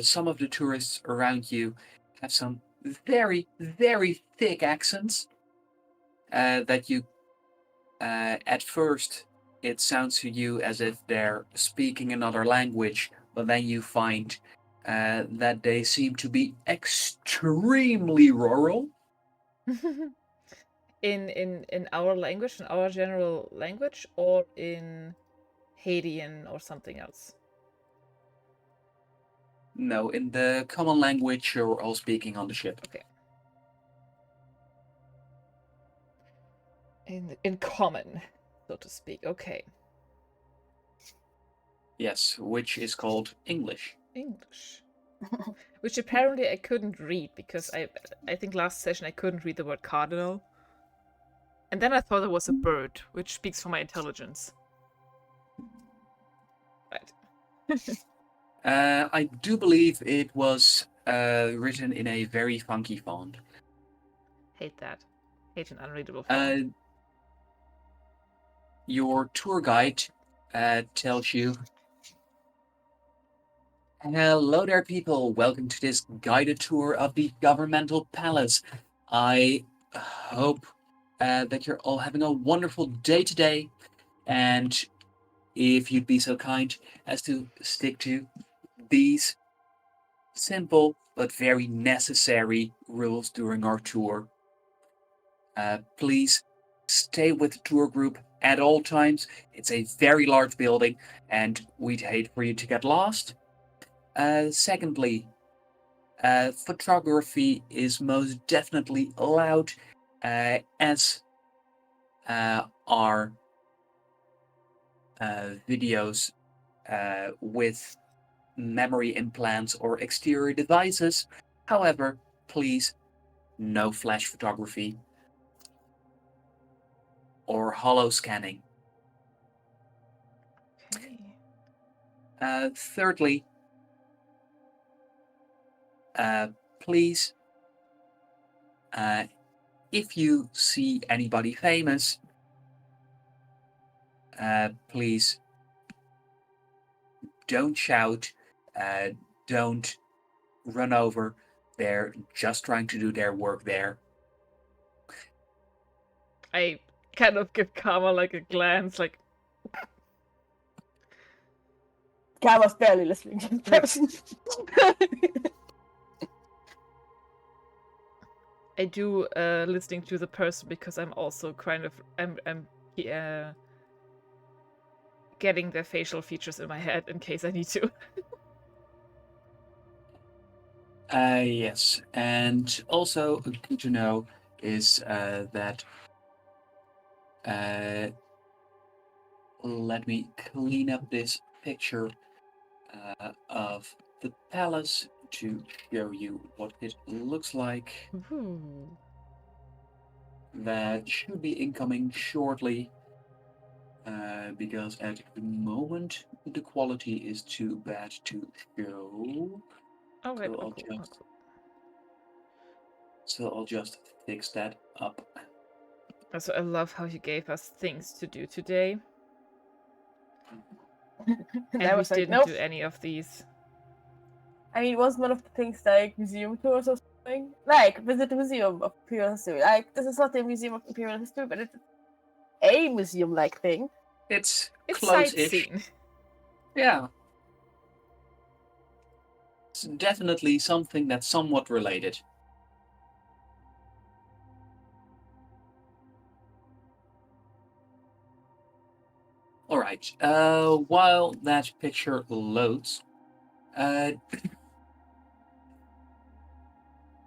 some of the tourists around you have some very, very thick accents that you, at first, it sounds to you as if they're speaking another language, but then you find that they seem to be extremely rural. in our language, in our general language, or in Haitian or something else? No, in the common language you're all speaking on the ship. Okay. In common, so to speak. Okay. Yes, which is called English. English. Which apparently I couldn't read because I think last session I couldn't read the word cardinal. And then I thought it was a bird, which speaks for my intelligence. Right. I do believe it was written in a very funky font. Hate that. Hate an unreadable font. Your tour guide tells you, "Hello there, people. Welcome to this guided tour of the governmental palace. I hope that you're all having a wonderful day today. And if you'd be so kind as to stick to these simple but very necessary rules during our tour. Please stay with the tour group at all times. It's a very large building, and we'd hate for you to get lost. Secondly, photography is most definitely allowed, as are videos with memory implants or exterior devices. However, please, no flash photography or hollow scanning. Okay. Thirdly, please, if you see anybody famous, please don't shout, don't run over. They're just trying to do their work there. I kind of give Karma like a glance, like... Karma's barely listening to the person. I do listening to the person because I'm also kind of I'm getting their facial features in my head in case I need to. Yes, and also good to know is that let me clean up this picture of the palace to show you what it looks like. Ooh. That should be incoming shortly, because at the moment the quality is too bad to show. Okay, So I'll just fix that up. Also, I love how you gave us things to do today. And we I was like, didn't nope. do any of these. I mean, it was one of the things like museum tours or something. Like, visit the Museum of Imperial History. Like, this is not the Museum of Imperial History, but it's a museum-like thing. It's close-ish. Sightseeing. Yeah. It's definitely something that's somewhat related. All right. While that picture loads,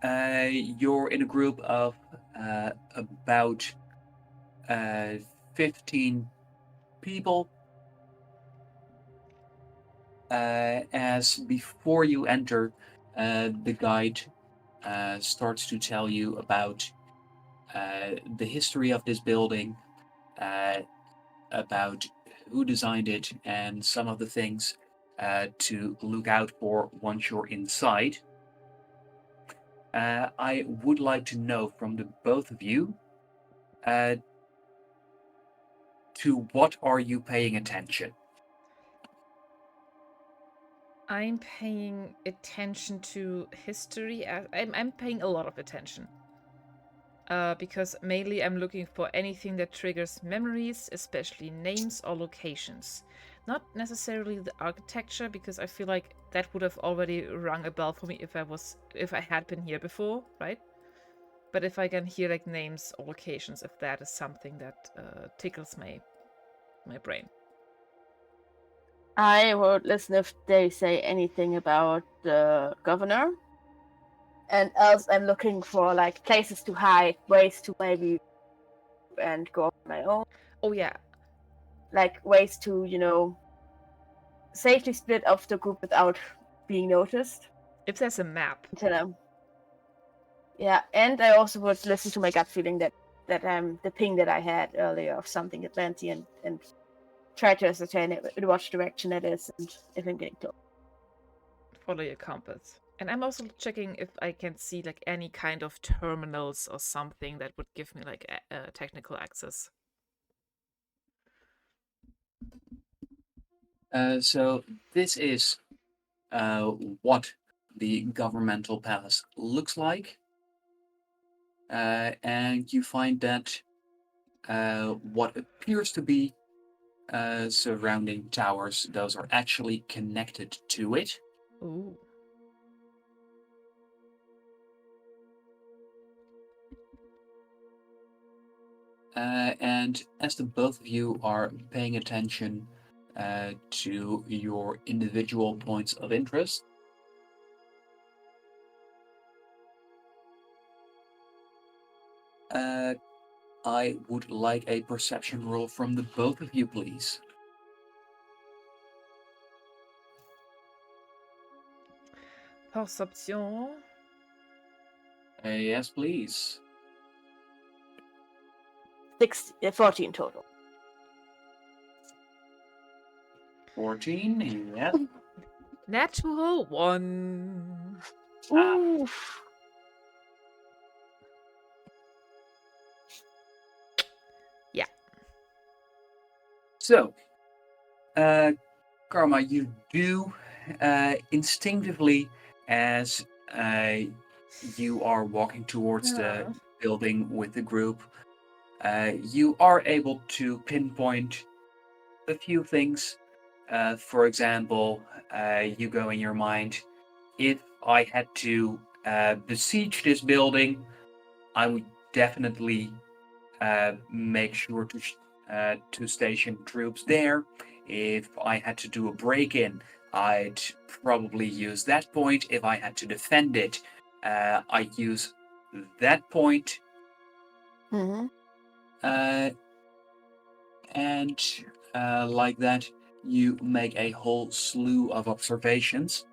you're in a group of about 15 people. As before you enter, the guide starts to tell you about the history of this building, about who designed it, and some of the things to look out for once you're inside. I would like to know from the both of you, to what are you paying attention? I'm paying attention to history. I'm paying a lot of attention. Because mainly I'm looking for anything that triggers memories, especially names or locations. Not necessarily the architecture, because I feel like that would have already rung a bell for me if I had been here before, right? But if I can hear like names or locations, if that is something that tickles my brain. I would listen if they say anything about the governor. And else I'm looking for like places to hide, ways to maybe and go on my own. Oh yeah. Like ways to, safely split off the group without being noticed. If there's a map. Yeah, and I also would listen to my gut feeling that the ping that I had earlier of something Atlantean and try to ascertain it in which direction it is and if I'm getting close. Follow your compass. And I'm also checking if I can see like any kind of terminals or something that would give me like technical access. So this is what the governmental palace looks like. And you find that what appears to be surrounding towers, those are actually connected to it. Ooh. And as the both of you are paying attention to your individual points of interest, I would like a perception roll from the both of you, please. Perception. Yes, please. 14 total. 14, yes. Natural 1. Oof. Yeah. So, Karma, you do instinctively, as you are walking towards the building with the group, you are able to pinpoint a few things. For example, you go in your mind, if I had to besiege this building, I would definitely make sure to station troops there. If I had to do a break-in, I'd probably use that point. If I had to defend it, I'd use that point. Mm-hmm. And like that, you make a whole slew of observations.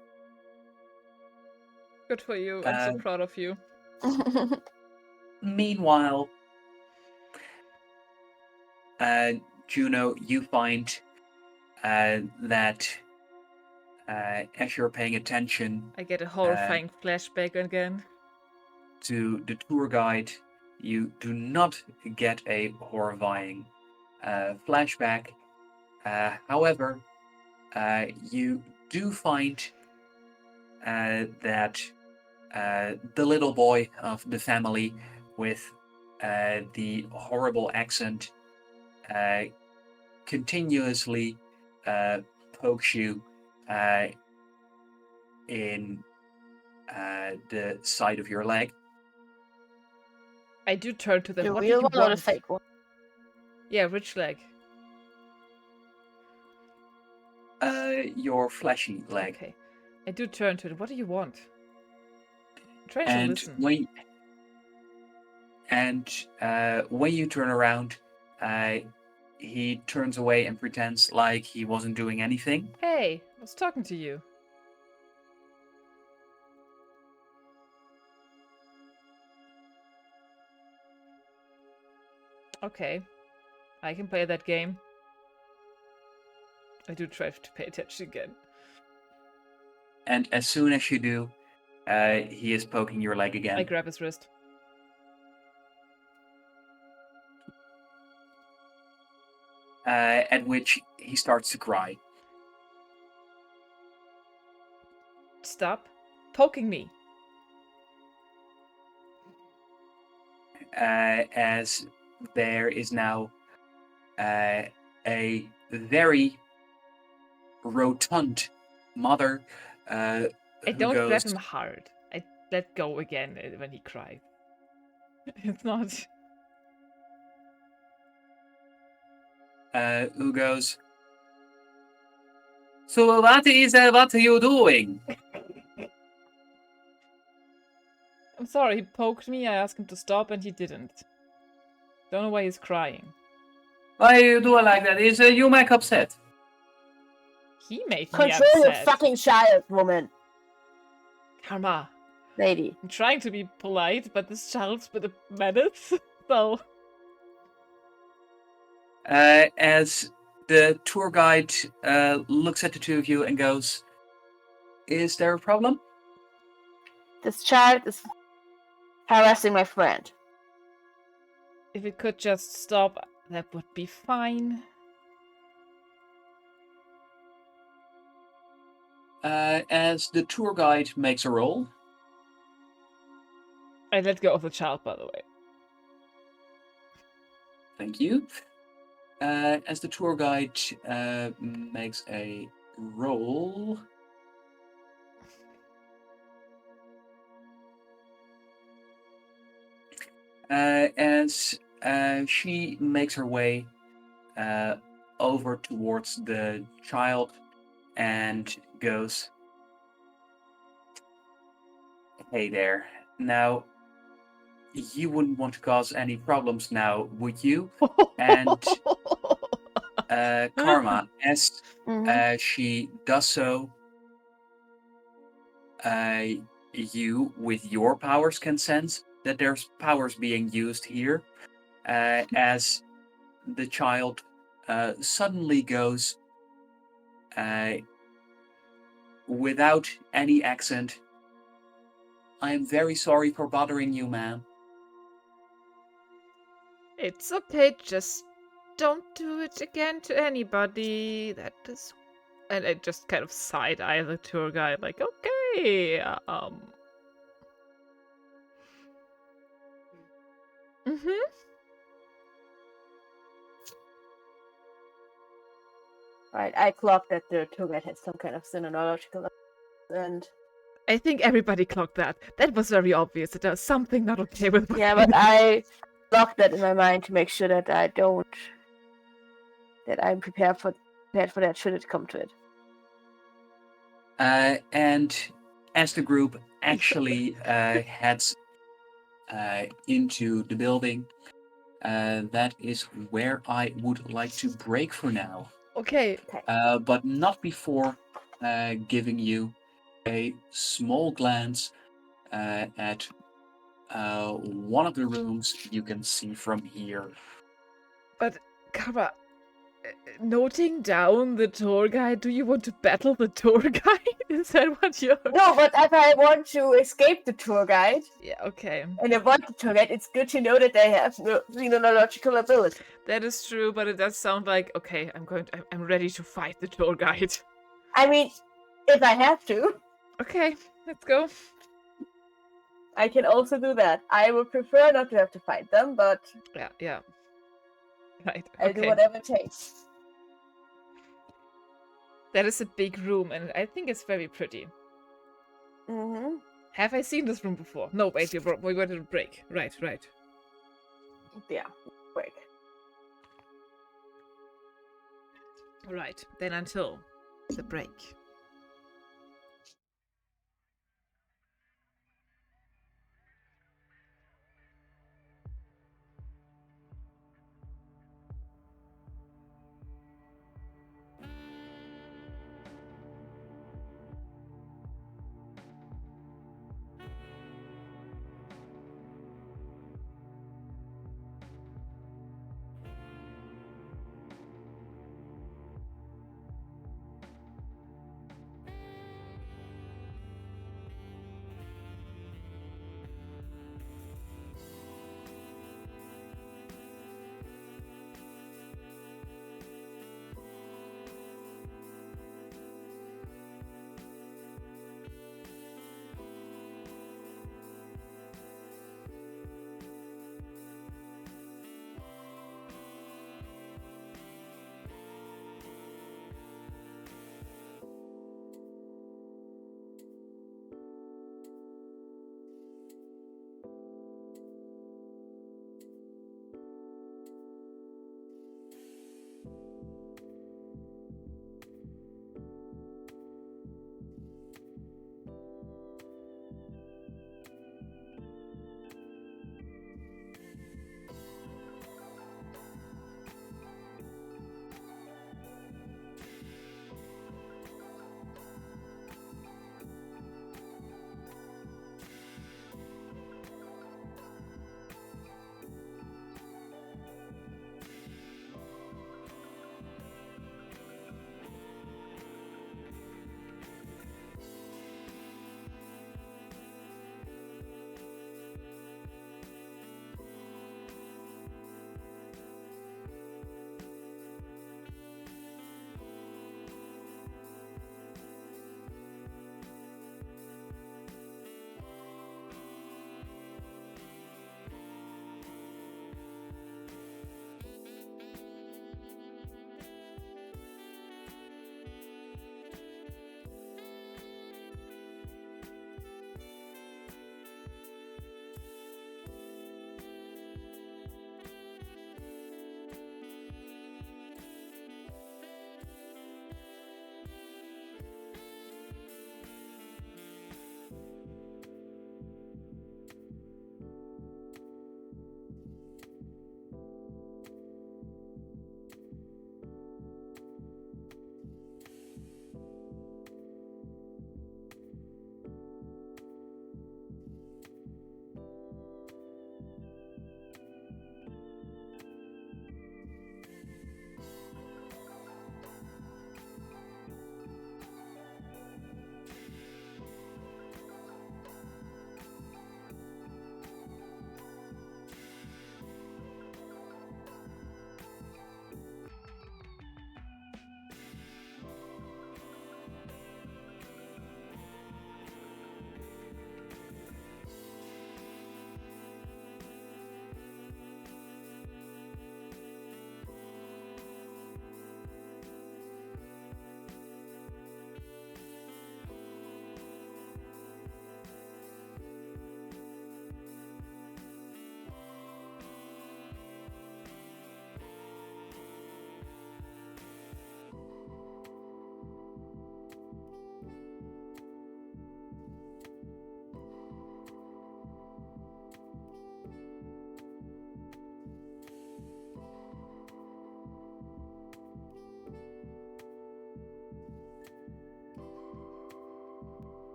Good for you. I'm so proud of you. Meanwhile, Juno, you find that as you're paying attention, I get a horrifying flashback again. To the tour guide, you do not get a horrifying flashback. However, you do find that the little boy of the family with the horrible accent continuously pokes you in the side of your leg. I do turn to them. The What do real you one or want? the fake one? Yeah, rich leg. Your fleshy leg. Okay. I do turn to it. What do you want? I'm trying to listen. When you turn around, he turns away and pretends like he wasn't doing anything. Hey, I was talking to you. Okay. I can play that game. I do try to pay attention again. And as soon as you do, he is poking your leg again. I grab his wrist. At which he starts to cry. Stop poking me. As there is now a very rotund mother I don't grab him hard. I let go again when he cried. It's not. Who goes, so what are you doing? I'm sorry, he poked me, I asked him to stop and he didn't. Don't know why he's crying. Why you do it like that? Is you make upset? He made me Control upset. your fucking child, woman. Karma. Lady. I'm trying to be polite, but this child's been a menace, so... As the tour guide looks at the two of you and goes, is there a problem? This child is harassing my friend. If it could just stop, that would be fine. As the tour guide makes a roll. I let go of the child, by the way. Thank you. As the tour guide makes a roll. As she makes her way over towards the child and goes, hey there, now you wouldn't want to cause any problems now, would you? And Karma, as she does so, you, with your powers, can sense that there's powers being used here, as the child suddenly goes, without any accent, I am very sorry for bothering you, ma'am. It's okay, just don't do it again to anybody. That is... And I just kind of side-eye the tour guide, like, okay, Right, I clocked that the tour guide has some kind of synological and... I think everybody clocked that. That was very obvious that there was something not okay with... Yeah, but I blocked that in my mind to make sure that I don't... that I'm prepared for that should it come to it. And as the group actually heads into the building, that is where I would like to break for now. Okay. But not before giving you a small glance at one of the rooms you can see from here. But, Kara, noting down the tour guide, do you want to battle the tour guide? Is that what you're... No, but if I want to escape the tour guide Yeah, okay. and avoid the tour guide, it's good to know that they have no xenological ability. That is true, but it does sound like, okay, I'm ready to fight the tour guide. I mean, if I have to, Okay, let's go. I can also do that. I would prefer not to have to fight them, but Yeah. Right, I'll do okay. whatever it takes. That is a big room, and I think it's very pretty. Mm-hmm. Have I seen this room before? No, wait, we went to break. Right. Yeah, break. Right, then until the break.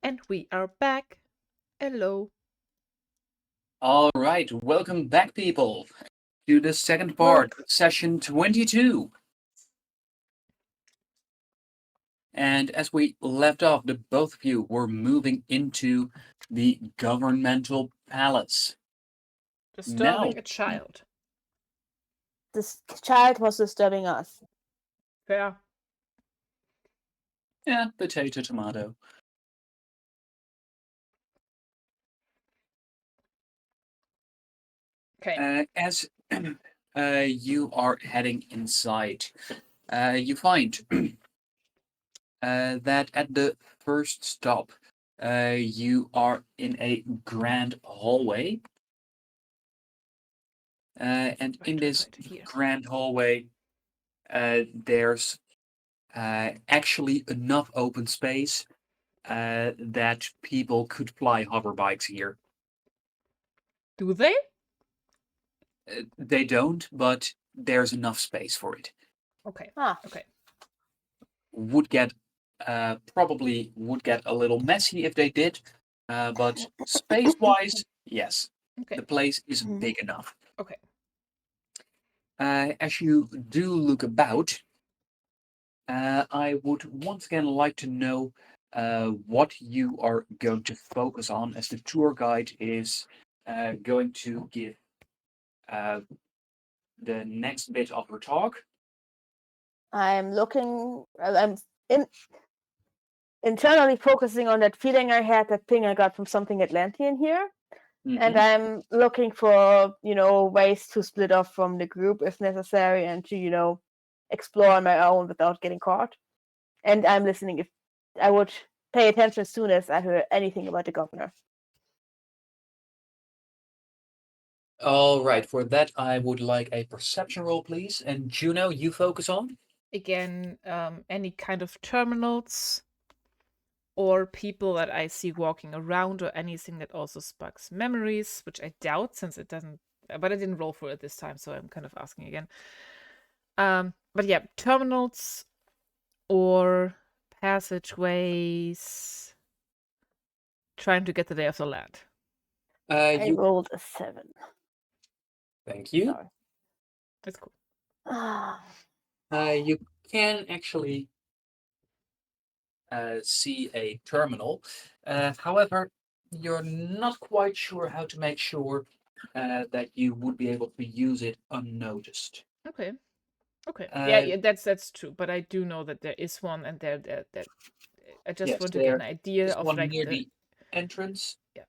And we are back. Hello. All right, welcome back, people, to the second part, session 22. And as we left off, the both of you were moving into the governmental palace. Disturbing a child. This child was disturbing us. Fair. Yeah, potato, tomato. Okay. As you are heading inside, you find that at the first stop, you are in a grand hallway. And in this grand hallway, there's actually enough open space that people could fly hover bikes here. Do they? They don't, but there's enough space for it. Okay. Okay. Would get probably would get a little messy if they did, but space-wise, yes, Okay. the place is big enough. Okay. As you do look about, I would once again like to know what you are going to focus on, as the tour guide is going to give the next bit of her talk. I'm internally focusing on that feeling I had, that ping I got from something Atlantean here. And I'm looking for, ways to split off from the group if necessary, and to, explore on my own without getting caught. And I'm listening. If I would pay attention as soon as I hear anything about the governor. All right, for that I would like a perception roll, please. And Juno, you focus on? Again, any kind of terminals or people that I see walking around, or anything that also sparks memories, which I doubt, since it doesn't, but I didn't roll for it this time, so I'm kind of asking again. But yeah, terminals or passageways, trying to get the lay of the land. I rolled a 7. Thank you. Sorry. That's cool. You can actually see a terminal. However, you're not quite sure how to make sure that you would be able to use it unnoticed. Okay. Okay. Yeah, that's true. But I do know that there is one, and that I just want to get an idea of, one like, near the entrance. Yeah.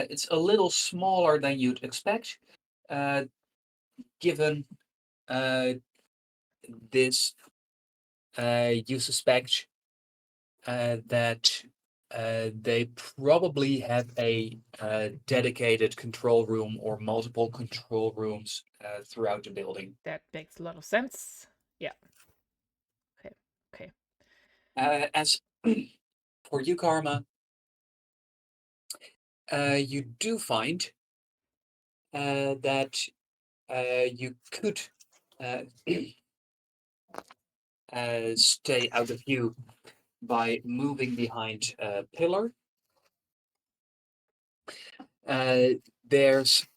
It's a little smaller than you'd expect, given this. You suspect that they probably have a dedicated control room or multiple control rooms throughout the building. That makes a lot of sense. Yeah. Okay. Okay. As for you, Karma, you do find that you could stay out of view by moving behind a pillar. There's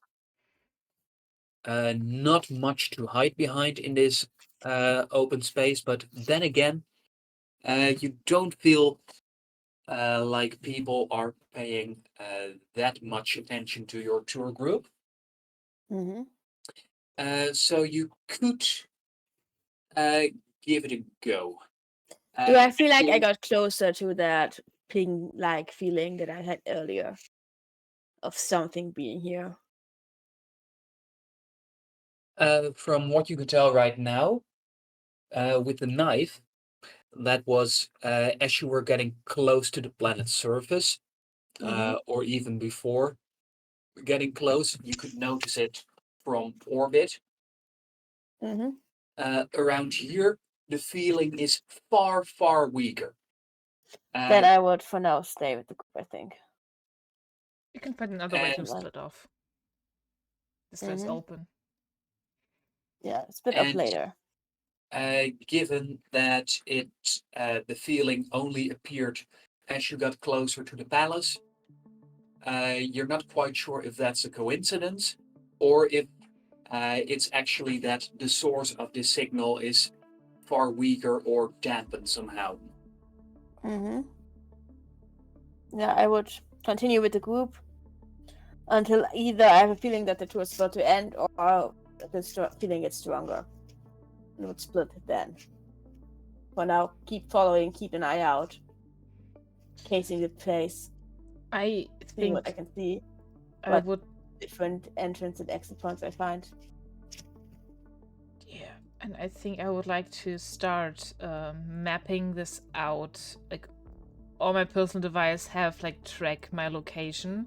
not much to hide behind in this open space, but then again, you don't feel like people are paying that much attention to your tour group. So you could give it a go. Do I feel like I got closer to that ping-like feeling that I had earlier of something being here? From what you can tell right now, with the knife, that was as you were getting close to the planet's surface, or even before getting close, you could notice it from orbit. Around here, the feeling is far, far weaker. Then I would, for now, stay with the group, I think. You can find another way to split off. This is open. Yeah, split up later. Given that the feeling only appeared as you got closer to the palace, you're not quite sure if that's a coincidence or if it's actually that the source of this signal is far weaker or dampened somehow. Mm-hmm. Yeah, I would continue with the group until either I have a feeling that the tour is about to end or the feeling gets stronger. And would split it then. For now, keep following, keep an eye out. Casing the place. I See think what I can see. I would. Different entrance and exit points I find. Yeah, and I think I would like to start mapping this out. Like, on my personal device, have like track my location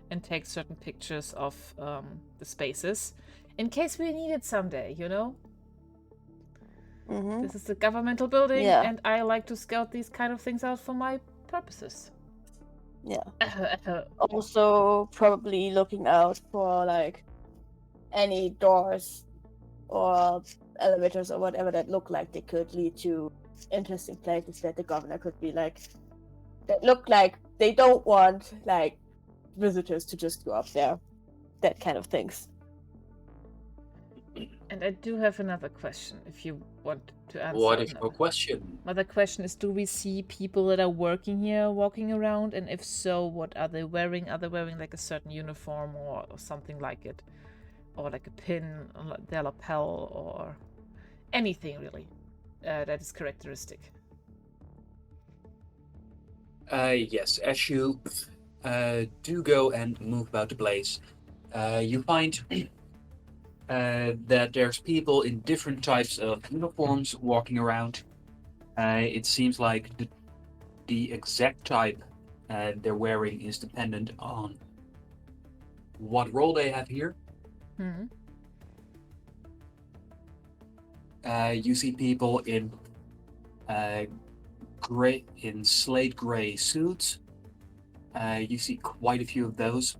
and take certain pictures of the spaces in case we need it someday. You know. Mm-hmm. This is a governmental building, Yeah. and I like to scout these kind of things out for my purposes. Yeah. Also, probably looking out for like any doors or elevators or whatever that look like they could lead to interesting places that the governor could be like, that look like they don't want like visitors to just go up there. That kind of things. And I do have another question, if you want to answer. What is your question? Another question is, do we see people that are working here walking around? And if so, what are they wearing? Are they wearing like a certain uniform or something like it? Or like a pin on their lapel or anything really that is characteristic? Yes, as you do go and move about the place, you find that there's people in different types of uniforms walking around. It seems like the exact type they're wearing is dependent on what role they have here. Hmm. You see people in slate gray suits. You see quite a few of those.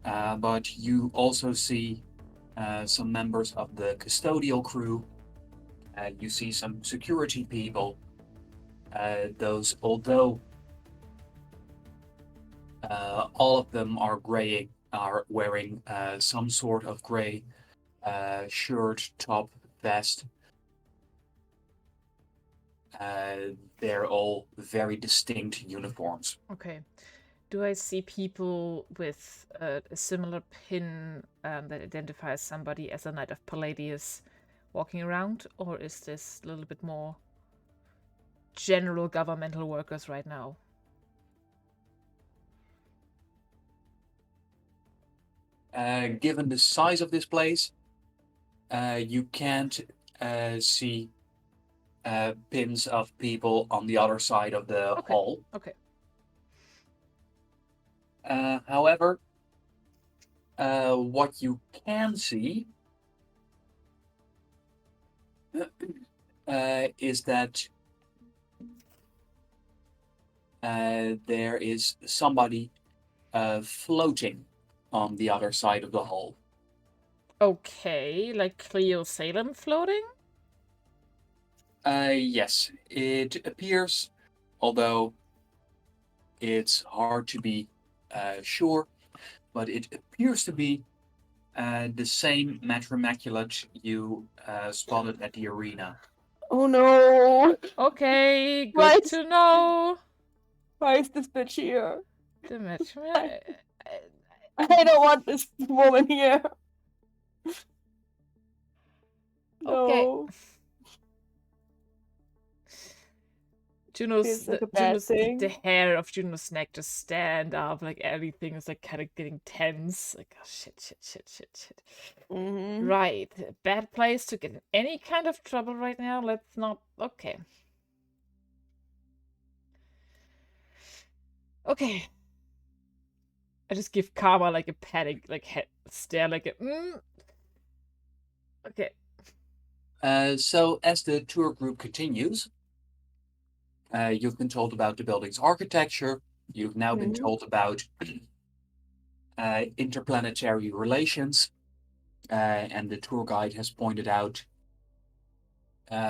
But you also see some members of the custodial crew. You see some security people. Those, although all of them are wearing some sort of gray shirt, top, vest. They're all very distinct uniforms. Okay. Do I see people with a similar pin that identifies somebody as a Knight of Palladius walking around? Or is this a little bit more general governmental workers right now? Given the size of this place, you can't see pins of people on the other side of the hall. Okay. However, what you can see is that there is somebody floating on the other side of the hall. Okay, like Cleo Salem floating? Yes, it appears, although it's hard to be sure, but it appears to be the same Matrimaculate you spotted at the arena. Oh no! Okay, good to know. Why is this bitch here? The Matrimaculate. I don't want this woman here. Okay. No. Juno's like a bad thing. the hair of Juno's neck just stand up, like everything is like kind of getting tense. Like, oh shit. Mm-hmm. Right, bad place to get in any kind of trouble right now. Let's not. Okay. Okay. I just give Karma like a panic, like head stare, like a. Okay. So as the tour group continues, you've been told about the building's architecture. You've now been told about interplanetary relations, and the tour guide has pointed out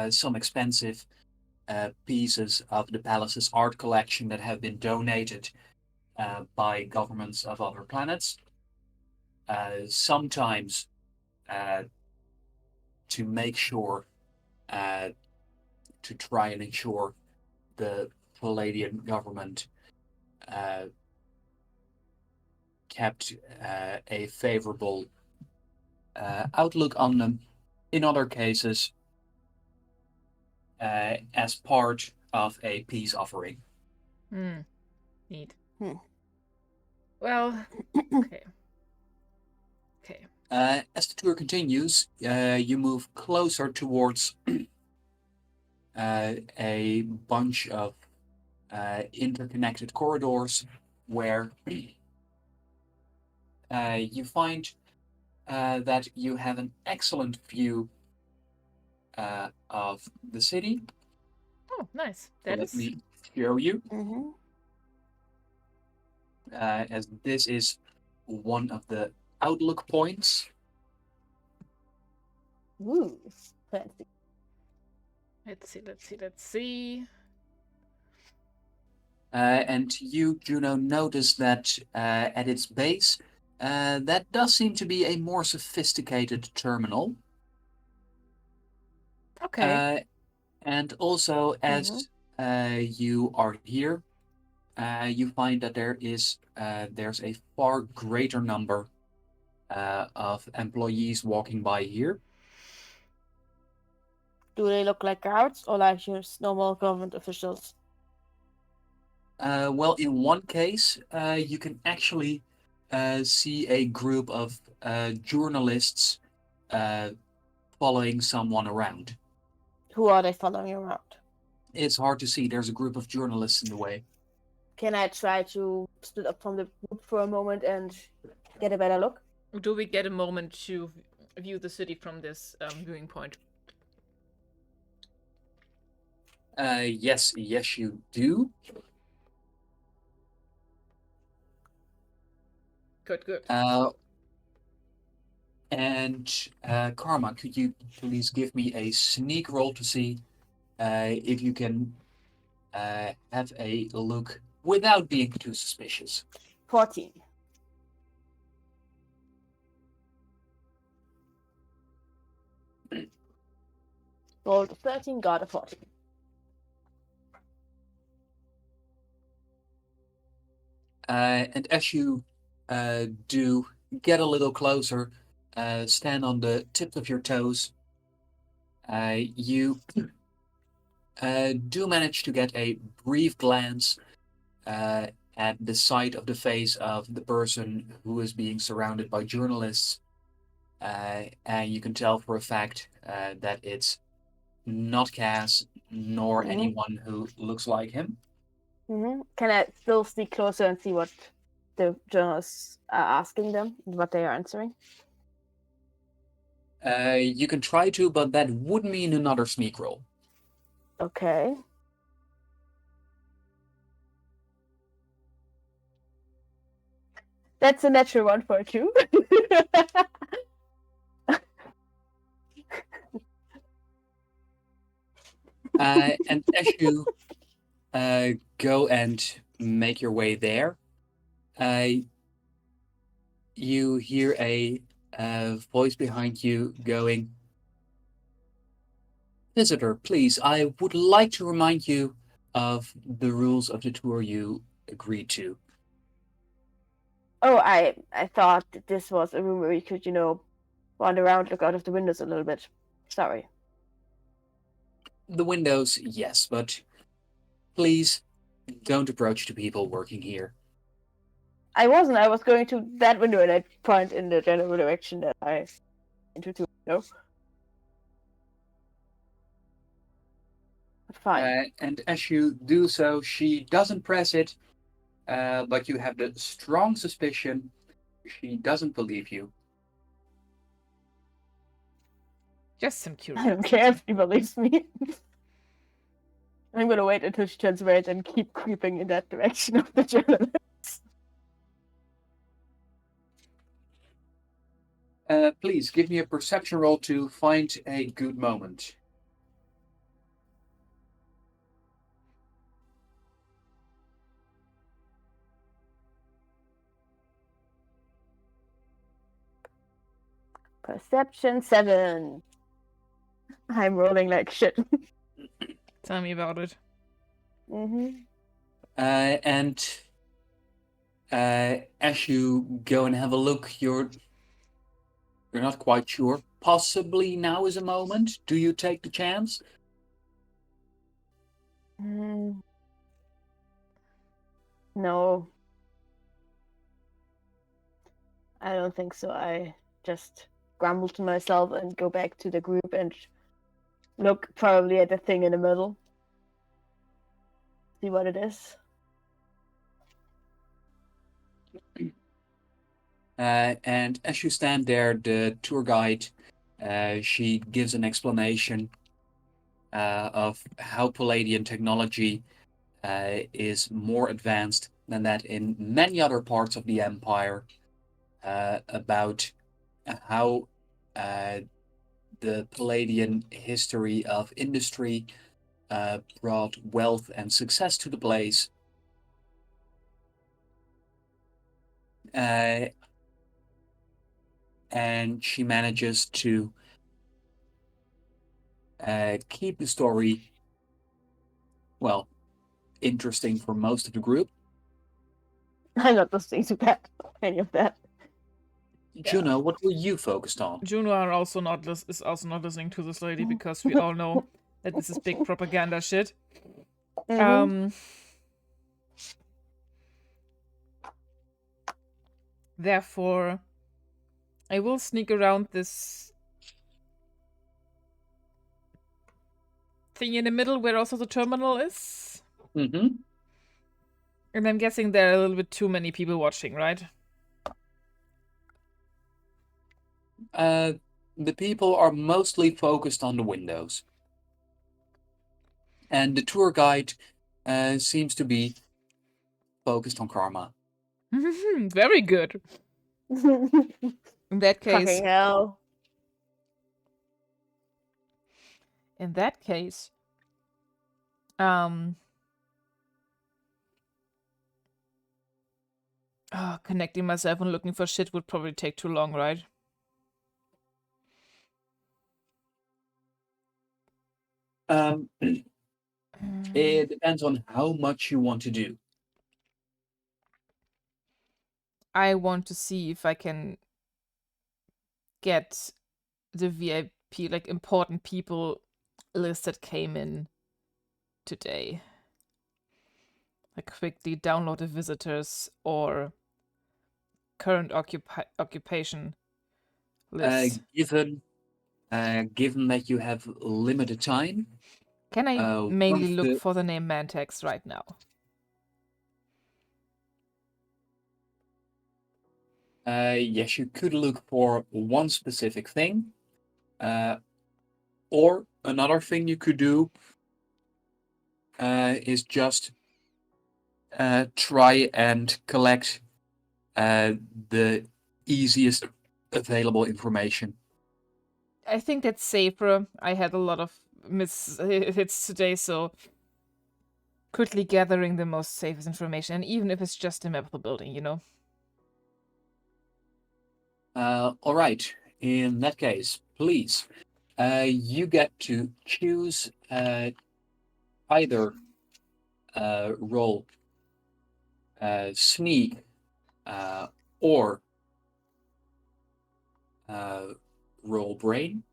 some expensive pieces of the palace's art collection that have been donated by governments of other planets. Sometimes to make sure, to try and ensure the Palladian government kept a favorable outlook on them. In other cases, as part of a peace offering. Neat. Well, okay. As the tour continues, you move closer towards a bunch of interconnected corridors where you find that you have an excellent view of the city. Oh, nice. Let me show you. Mm-hmm. As this is one of the outlook points. Ooh, fancy. Let's see. And you, Juno, notice that at its base, that does seem to be a more sophisticated terminal. Okay. And also, as you are here, you find that there's a far greater number of employees walking by here. Do they look like guards or like just normal government officials? Well, in one case, you can actually see a group of journalists following someone around. Who are they following around? It's hard to see. There's a group of journalists in the way. Can I try to split up from the group for a moment and get a better look? Do we get a moment to view the city from this viewing point? Yes, you do. Good. And Karma, could you please give me a sneak roll to see if you can have a look without being too suspicious? 14. Rolled a 13, got a 14. And as you do get a little closer, stand on the tips of your toes, you do manage to get a brief glance at the side of the face of the person who is being surrounded by journalists. And you can tell for a fact that it's not Cass nor anyone who looks like him. Can I still sneak closer and see what the journalists are asking them and what they are answering? You can try to, but that would mean another sneak roll. Okay. That's a natural one for a 2. And as you go and make your way there, you hear a voice behind you going, "Visitor, please, I would like to remind you of the rules of the tour you agreed to." Oh, I thought that this was a room where we could, wander around, look out of the windows a little bit. Sorry. The windows, yes, but please don't approach the people working here. I wasn't. I was going to that window and I point in the general direction that I into the window. But fine. And as you do so, she doesn't press it, but you have the strong suspicion she doesn't believe you. Just some curiosity. I don't care if she believes me. I'm gonna wait until she turns red and keep creeping in that direction of the journalists. Please give me a perception roll to find a good moment. Perception 7. I'm rolling like shit. Tell me about it. And as you go and have a look, you're not quite sure. Possibly now is a moment. Do you take the chance? No. I don't think so. I just grumble to myself and go back to the group and look probably at the thing in the middle. See what it is. And as you stand there, the tour guide, she gives an explanation of how Palladian technology is more advanced than that in many other parts of the empire, about how the Palladian history of industry brought wealth and success to the place. And she manages to keep the story, well, interesting for most of the group. I'm not listening to any of that. Juno, what were you focused on? Juno is also not listening to this lady because we all know that this is big propaganda shit. Therefore, I will sneak around this thing in the middle where also the terminal is. Mm-hmm. And I'm guessing there are a little bit too many people watching, right? The people are mostly focused on the windows. And the tour guide seems to be focused on karma. Very good. In that case... Fucking hell. In that case... connecting myself and looking for shit would probably take too long, right? It depends on how much you want to do. I want to see if I can get the VIP, like important people list that came in today. Like quickly download the visitors or current occupation list. Given that you have limited time, can I mainly look for the name Mantex right now? Yes, you could look for one specific thing, or another thing you could do is just try and collect the easiest available information. I think that's safer. I had a lot of hits today, so quickly gathering the most safest information, and even if it's just a map of the building, you know? All right. In that case, please, you get to choose either roll sneak or roll brain.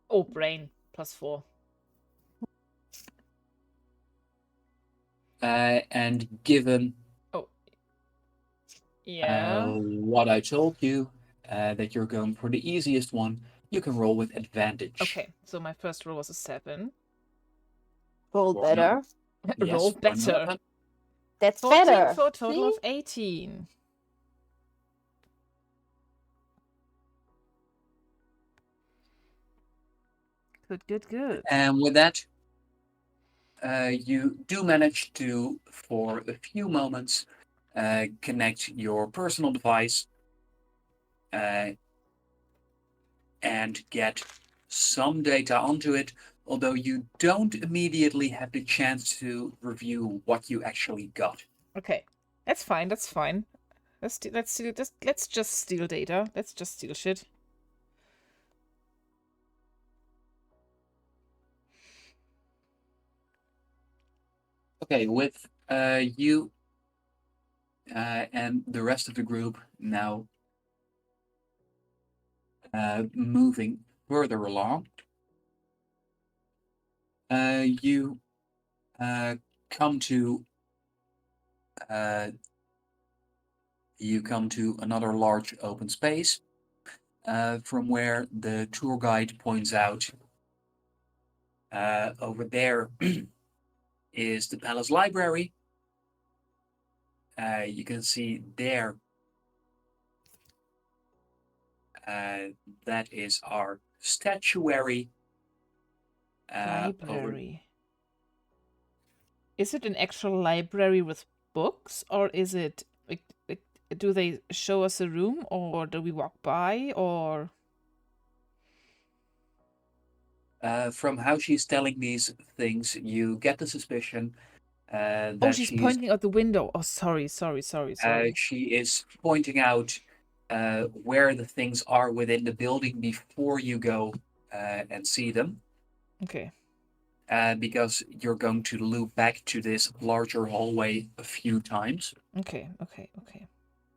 Oh, brain +4. And given what I told you, that you're going for the easiest one, you can roll with advantage. Okay, so my first roll was a 7. Roll better. Yes, roll better. That's 14 better. for a total of 18. Good. And with that, you do manage to, for a few moments, connect your personal device and get some data onto it, although you don't immediately have the chance to review what you actually got. Okay, that's fine. Let's just steal data. Let's just steal shit. Okay, with you and the rest of the group now moving further along, you come to another large open space from where the tour guide points out over there is the palace library. You can see there that is our statuary. Library. Is it an actual library with books, or is it like, do they show us a room, or do we walk by, or? From how she's telling these things, you get the suspicion that Oh, she's pointing out the window. Oh, sorry. She is pointing out where the things are within the building before you go and see them. Okay. Because you're going to loop back to this larger hallway a few times. Okay.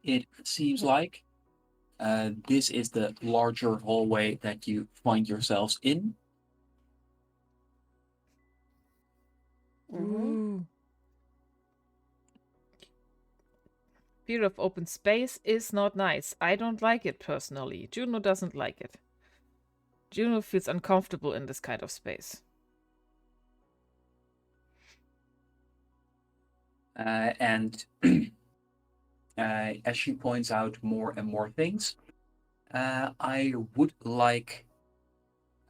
It seems like this is the larger hallway that you find yourselves in. Ooh. Fear of open space is not nice. I don't like it personally. Juno doesn't like it. Juno feels uncomfortable in this kind of space. And as she points out more and more things, I would like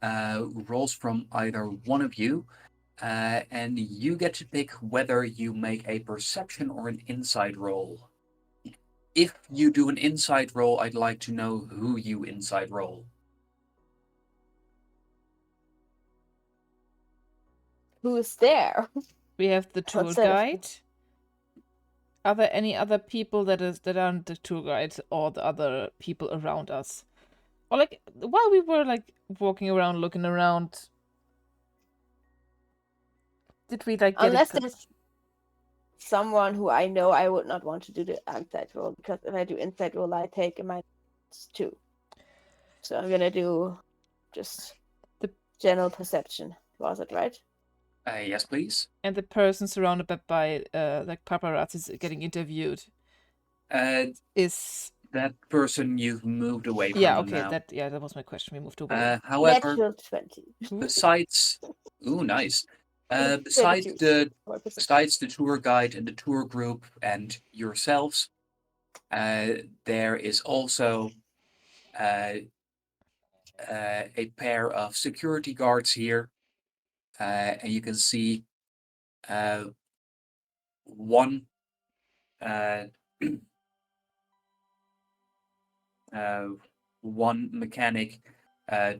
rolls from either one of you, and you get to pick whether you make a perception or an insight roll. If you do an insight roll, I'd like to know who you insight roll. Who is there? We have the tour guide. Are there any other people that aren't the tour guide or the other people around us? Or like while we were like walking around, looking around, did we like get unless there's someone who I know, I would not want to do the insight roll, because if I do insight roll, I take a -2. So I'm gonna do just the general perception. Was it right? Yes, please. And the person surrounded by like paparazzi getting interviewed is that person you've moved away from. Yeah, okay, now. that was my question. We moved away. However, Natural 20. besides, nice. Besides the tour guide and the tour group and yourselves, there is also a pair of security guards here, and you can see one one mechanic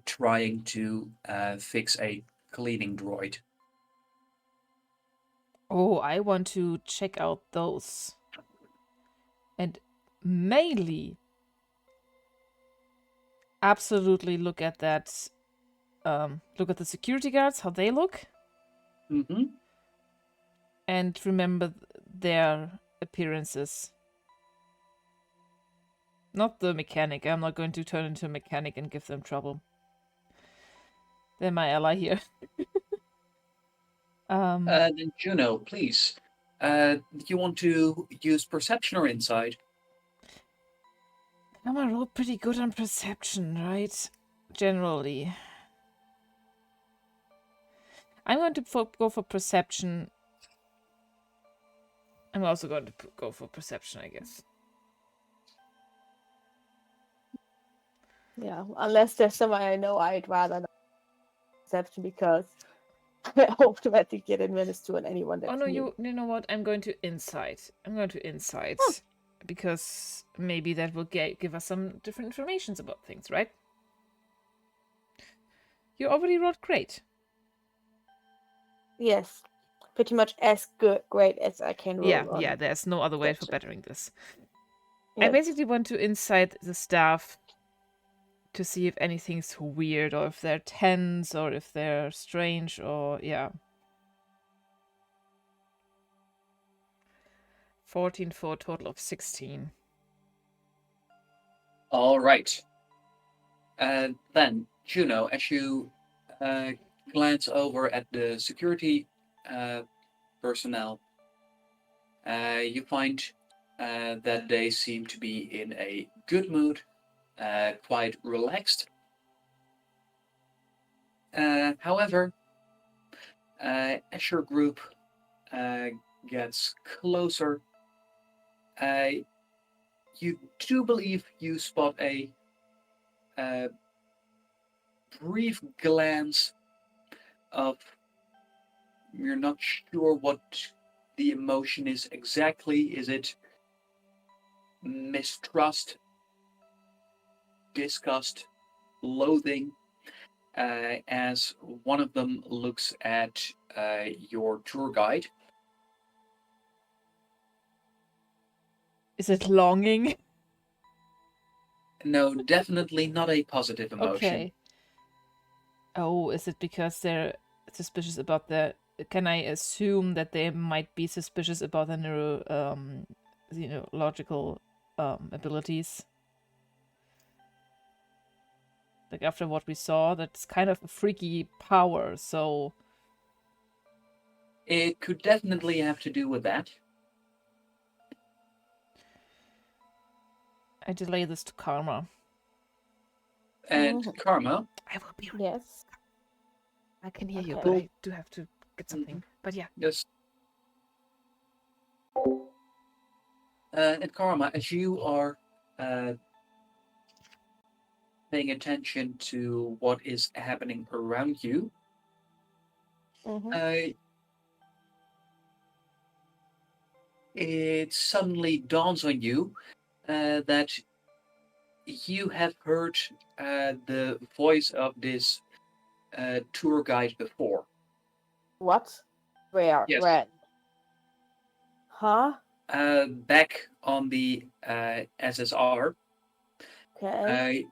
trying to fix a cleaning droid. Oh, I want to check out those. And mainly, absolutely look at that. Look at the security guards, how they look. Mm-hmm. And remember their appearances. Not the mechanic. I'm not going to turn into a mechanic and give them trouble. They're my ally here. Then Juno, please. Do you want to use perception or insight? I'm a roll pretty good on perception, right? Generally. I'm going to go for perception. I'm also going to go for perception, I guess. Yeah, unless there's someone I know, I'd rather not perception, because I automatically get -2 on anyone that's you know what? I'm going to insight. Because maybe that will give us some different information about things, right? You already rolled great. Yes, pretty much as great as I can roll. Yeah, there's no other way for bettering this. Yes. I basically want to insight the staff to see if anything's weird, or if they're tense, or if they're strange, or yeah. 14 for a total of 16. All right. Then, Juno, as you glance over at the security personnel, you find that they seem to be in a good mood, quite relaxed. However, as your group gets closer, you do believe you spot a brief glance of, you're not sure what the emotion is exactly. Is it mistrust, disgust, loathing? As one of them looks at your tour guide. Is it longing? No, definitely not a positive emotion. Okay. Oh, is it because they're suspicious about the... Can I assume that they might be suspicious about the neurological abilities? Like, after what we saw, that's kind of a freaky power, so... It could definitely have to do with that. I delay this to Karma. And Karma. I will be right. Yes. I can hear you, Okay. but I do have to get something. But yeah. Yes. And Karma, as you are paying attention to what is happening around you, it suddenly dawns on you that you have heard the voice of this tour guide before. What? Where? Yes. When? Huh? Back on the SSR. Okay.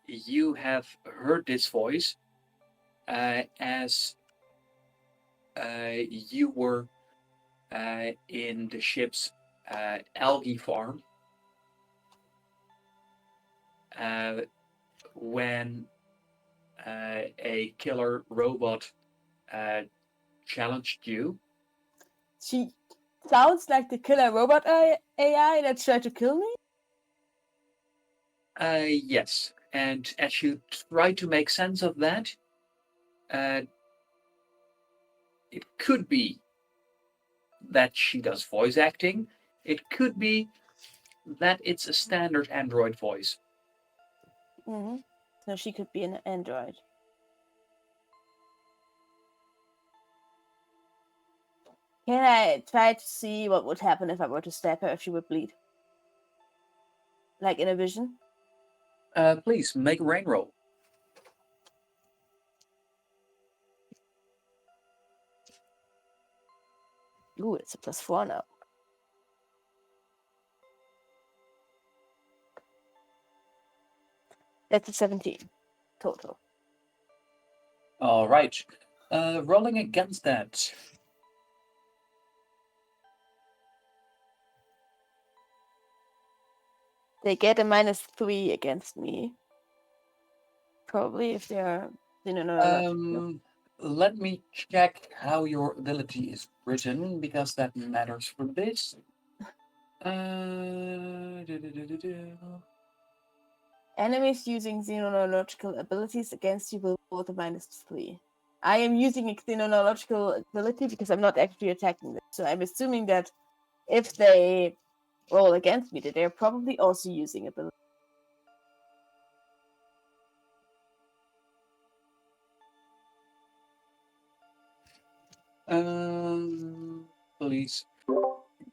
You have heard this voice as you were in the ship's algae farm when a killer robot challenged you. She sounds like the killer robot AI that tried to kill me? Yes, and as you try to make sense of that, it could be that she does voice acting. It could be that it's a standard Android voice. So she could be an android. Can I try to see what would happen if I were to stab her if she would bleed? Like in a vision? Please make a rain roll. Ooh, it's a +4 now. That's a 17 total. All right. Rolling against that. They get a -3 against me. Probably if they're let me check how your ability is written, because that matters for this. Enemies using xenological abilities against you will roll the -3. I am using a xenological ability because I'm not actually attacking them. So I'm assuming that if they roll against me, that they're probably also using ability. Please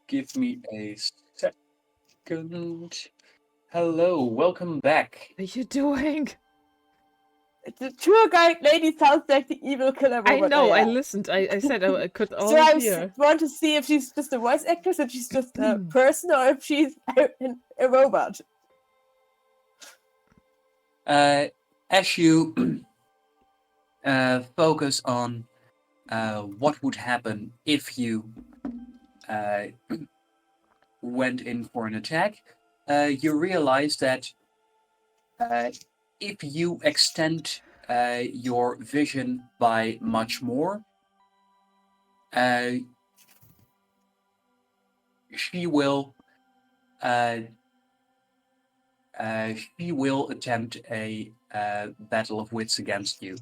give me a second. Hello, welcome back. What are you doing? The tour guide lady sounds like the evil killer robot. I know, AI. I listened. I said I could So only I hear. want to see if she's just a voice actress, if she's just a person, or if she's a robot. As you focus on what would happen if you went in for an attack, you realize that if you extend your vision by much more, she will attempt a battle of wits against you.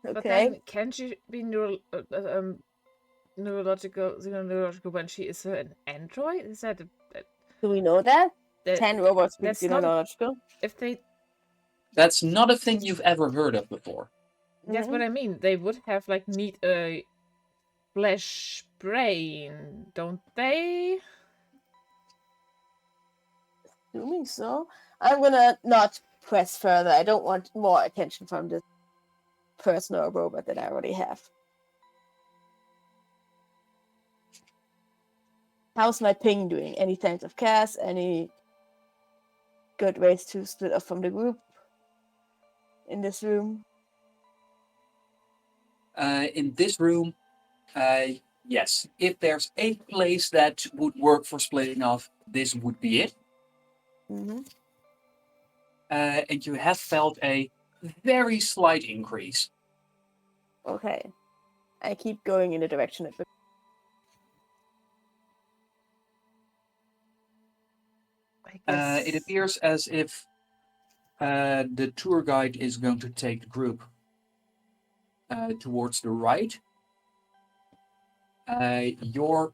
But Okay. then, can she be neurological when she is an android? Is that Do we know that? that 10 robots being that's not xenological? if they? That's not a thing you've ever heard of before. That's what I mean. They would have like need a flesh brain, don't they? Assuming so. I'm gonna not press further. I don't want more attention from this personal robot that I already have. How's my ping doing? Any signs of chaos? Any good ways to split off from the group in this room? In this room, yes, if there's a place that would work for splitting off, this would be it. Mm-hmm. And you have felt a very slight increase. Okay. I keep going in the direction of the... It appears as if the tour guide is going to take the group towards the right. Your,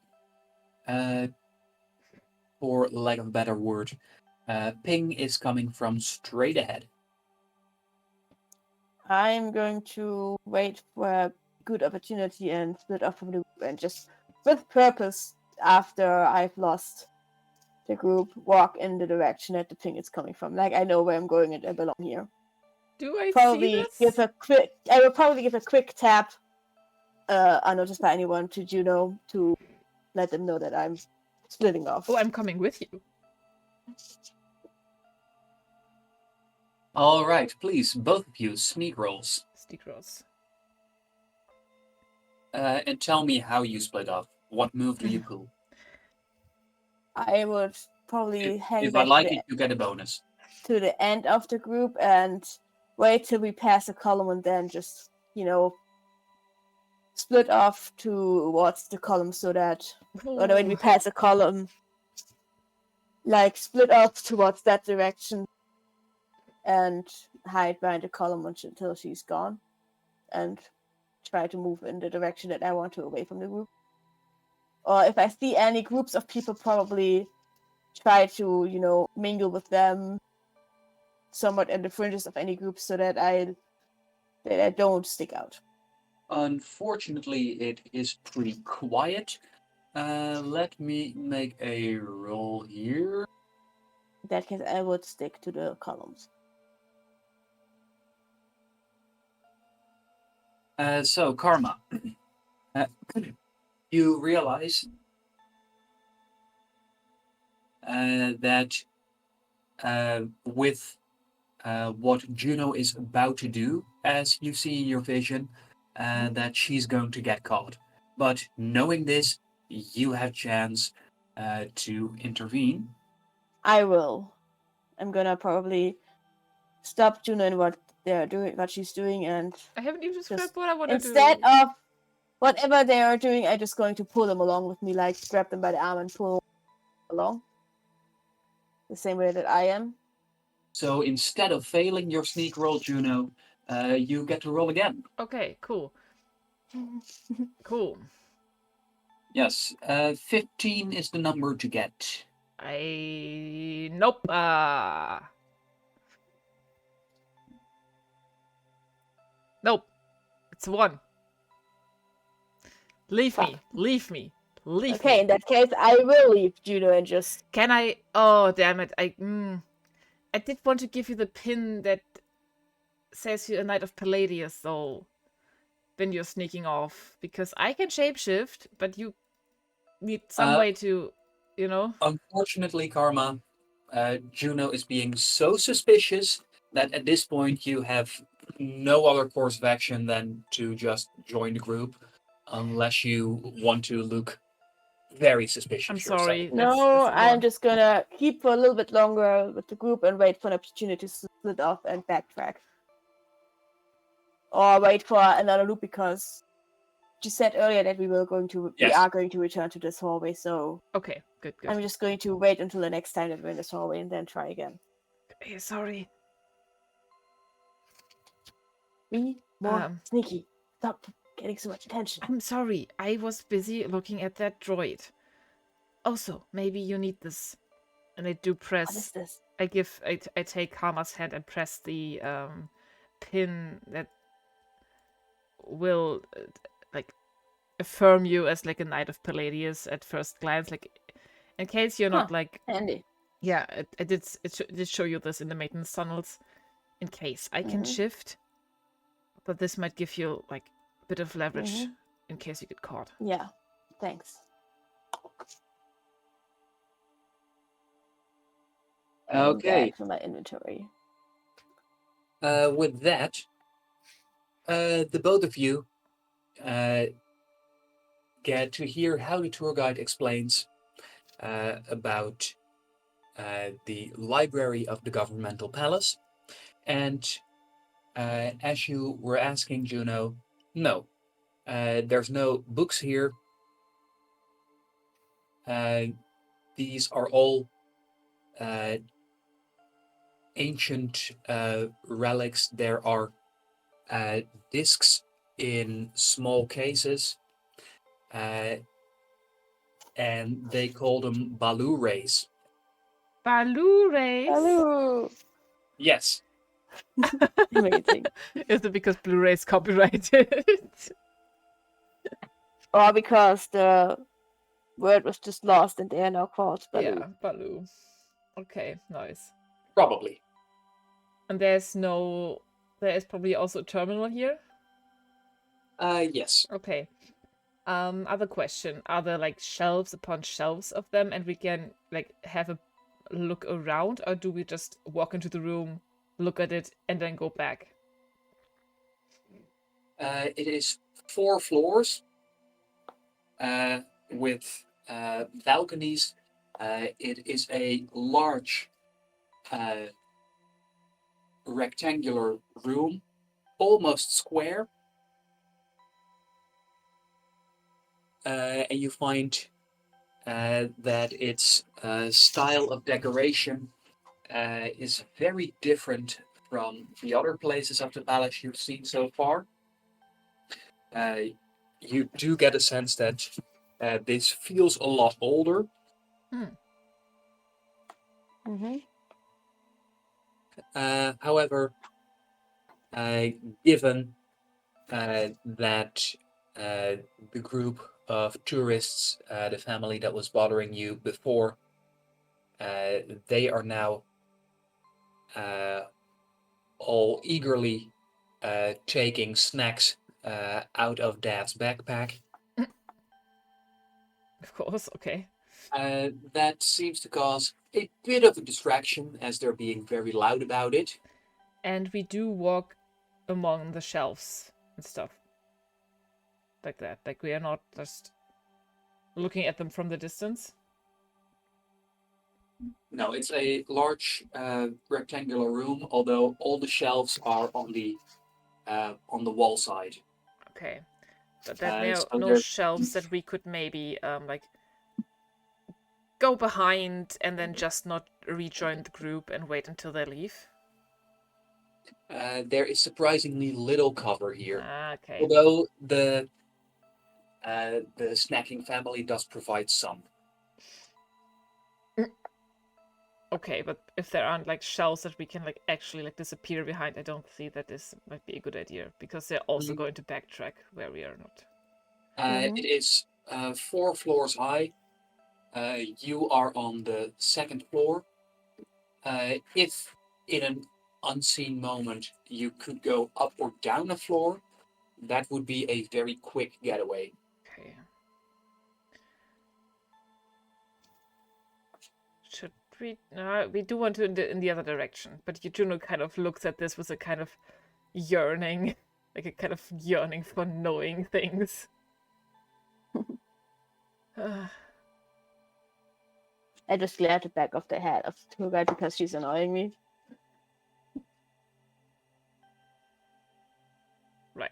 for lack of a better word, ping is coming from straight ahead. I'm going to wait for a good opportunity and split off from the group and just, with purpose, after I've lost the group, walk in the direction that the ping is coming from. Like, I know where I'm going and I belong here. Do I probably see this? I will probably give a quick tap, unnoticed by anyone, to Juno to let them know that I'm splitting off. Oh, I'm coming with you. All right, please, both of you, sneak rolls. Sneak rolls. And tell me how you split off. What move do you pull? I would probably hang if back I like it, you get a bonus. To the end of the group and wait till we pass a column and then just, split off towards the column so that, or when we pass a column, like split off towards that direction and hide behind the column until she's gone and try to move in the direction that I want to away from the group. Or if I see any groups of people, probably try to, mingle with them somewhat at the fringes of any group so that I don't stick out. Unfortunately, it is pretty quiet. Let me make a roll here. In that case, I would stick to the columns. So, Karma, you realize that with what Juno is about to do, as you see in your vision, that she's going to get caught. But knowing this, you have chance to intervene. I will. I'm gonna probably stop Juno in what they're doing, what she's doing, and I haven't even described what I want to do. Instead of whatever they are doing, I'm just going to pull them along with me, like grab them by the arm and pull along. The same way that I am. So instead of failing your sneak roll, Juno, you get to roll again. Okay, cool. Cool. Yes, 15 is the number to get. Nope. Nope. It's 1. Leave me. Leave me. Leave Okay, me. in that case, I will leave Juno and just... Can I... Oh, damn it. I did want to give you the pin that says you're a Knight of Palladius, though, when you're sneaking off. Because I can shapeshift, but you need some way to, Unfortunately, Karma, Juno is being so suspicious that at this point you have no other course of action than to just join the group, unless you want to look very suspicious I'm yourself. sorry. No, let's I'm just gonna keep for a little bit longer with the group and wait for an opportunity to split off and backtrack. Or wait for another loop because you said earlier that we are going to return to this hallway, so Okay, good. I'm just going to wait until the next time that we're in this hallway and then try again. Hey, sorry. Be more sneaky. Stop getting so much attention. I'm sorry. I was busy looking at that droid. Also, maybe you need this. And I do press. What is this? I take Karma's hand and press the pin that will affirm you as like a Knight of Palladius at first glance, like in case you're not like handy. Yeah, it did show you this in the maintenance tunnels. In case I can shift, but this might give you like a bit of leverage in case you get caught. Yeah, thanks. Okay. Back to my inventory. With that, the both of you get to hear how the tour guide explains about the library of the governmental palace. And as you were asking Juno, no, there's no books here. These are all ancient relics. There are discs in small cases, and they call them Balu rays. Balu rays? Balu! Yes. Amazing. Is it because Blu-ray's copyrighted? Or because the word was just lost and they are now called Balu. Yeah, Balu. Okay, nice. Probably. And there is probably also a terminal here? Yes. Okay. Other question. Are there like shelves upon shelves of them and we can like have a look around, or do we just walk into the room, look at it, and then go back? It is 4 floors with balconies. It is a large rectangular room, almost square. And you find that its style of decoration is very different from the other places of the palace you've seen so far. You do get a sense that this feels a lot older. However, given that the group of tourists, the family that was bothering you before, they are now all eagerly taking snacks out of Dad's backpack. Of course, okay. That seems to cause a bit of a distraction as they're being very loud about it. And we do walk among the shelves and stuff. Like that. Like we are not just looking at them from the distance. No, it's a large rectangular room, although all the shelves are on the wall side. Okay. But there so are no shelves that we could maybe like go behind and then just not rejoin the group and wait until they leave? There is surprisingly little cover here. Okay. Although the snacking family does provide some. Okay, but if there aren't like shelves that we can like actually like disappear behind, I don't see that this might be a good idea because they're also going to backtrack where we are not. It is 4 floors high. You are on the 2nd floor. If in an unseen moment you could go up or down a floor, that would be a very quick getaway. Okay. Should we? We do want to in the other direction, but Juno kind of looks at this with a kind of yearning, like a kind of yearning for knowing things. I just glare at the back of the head of the tour guide because she's annoying me. Right.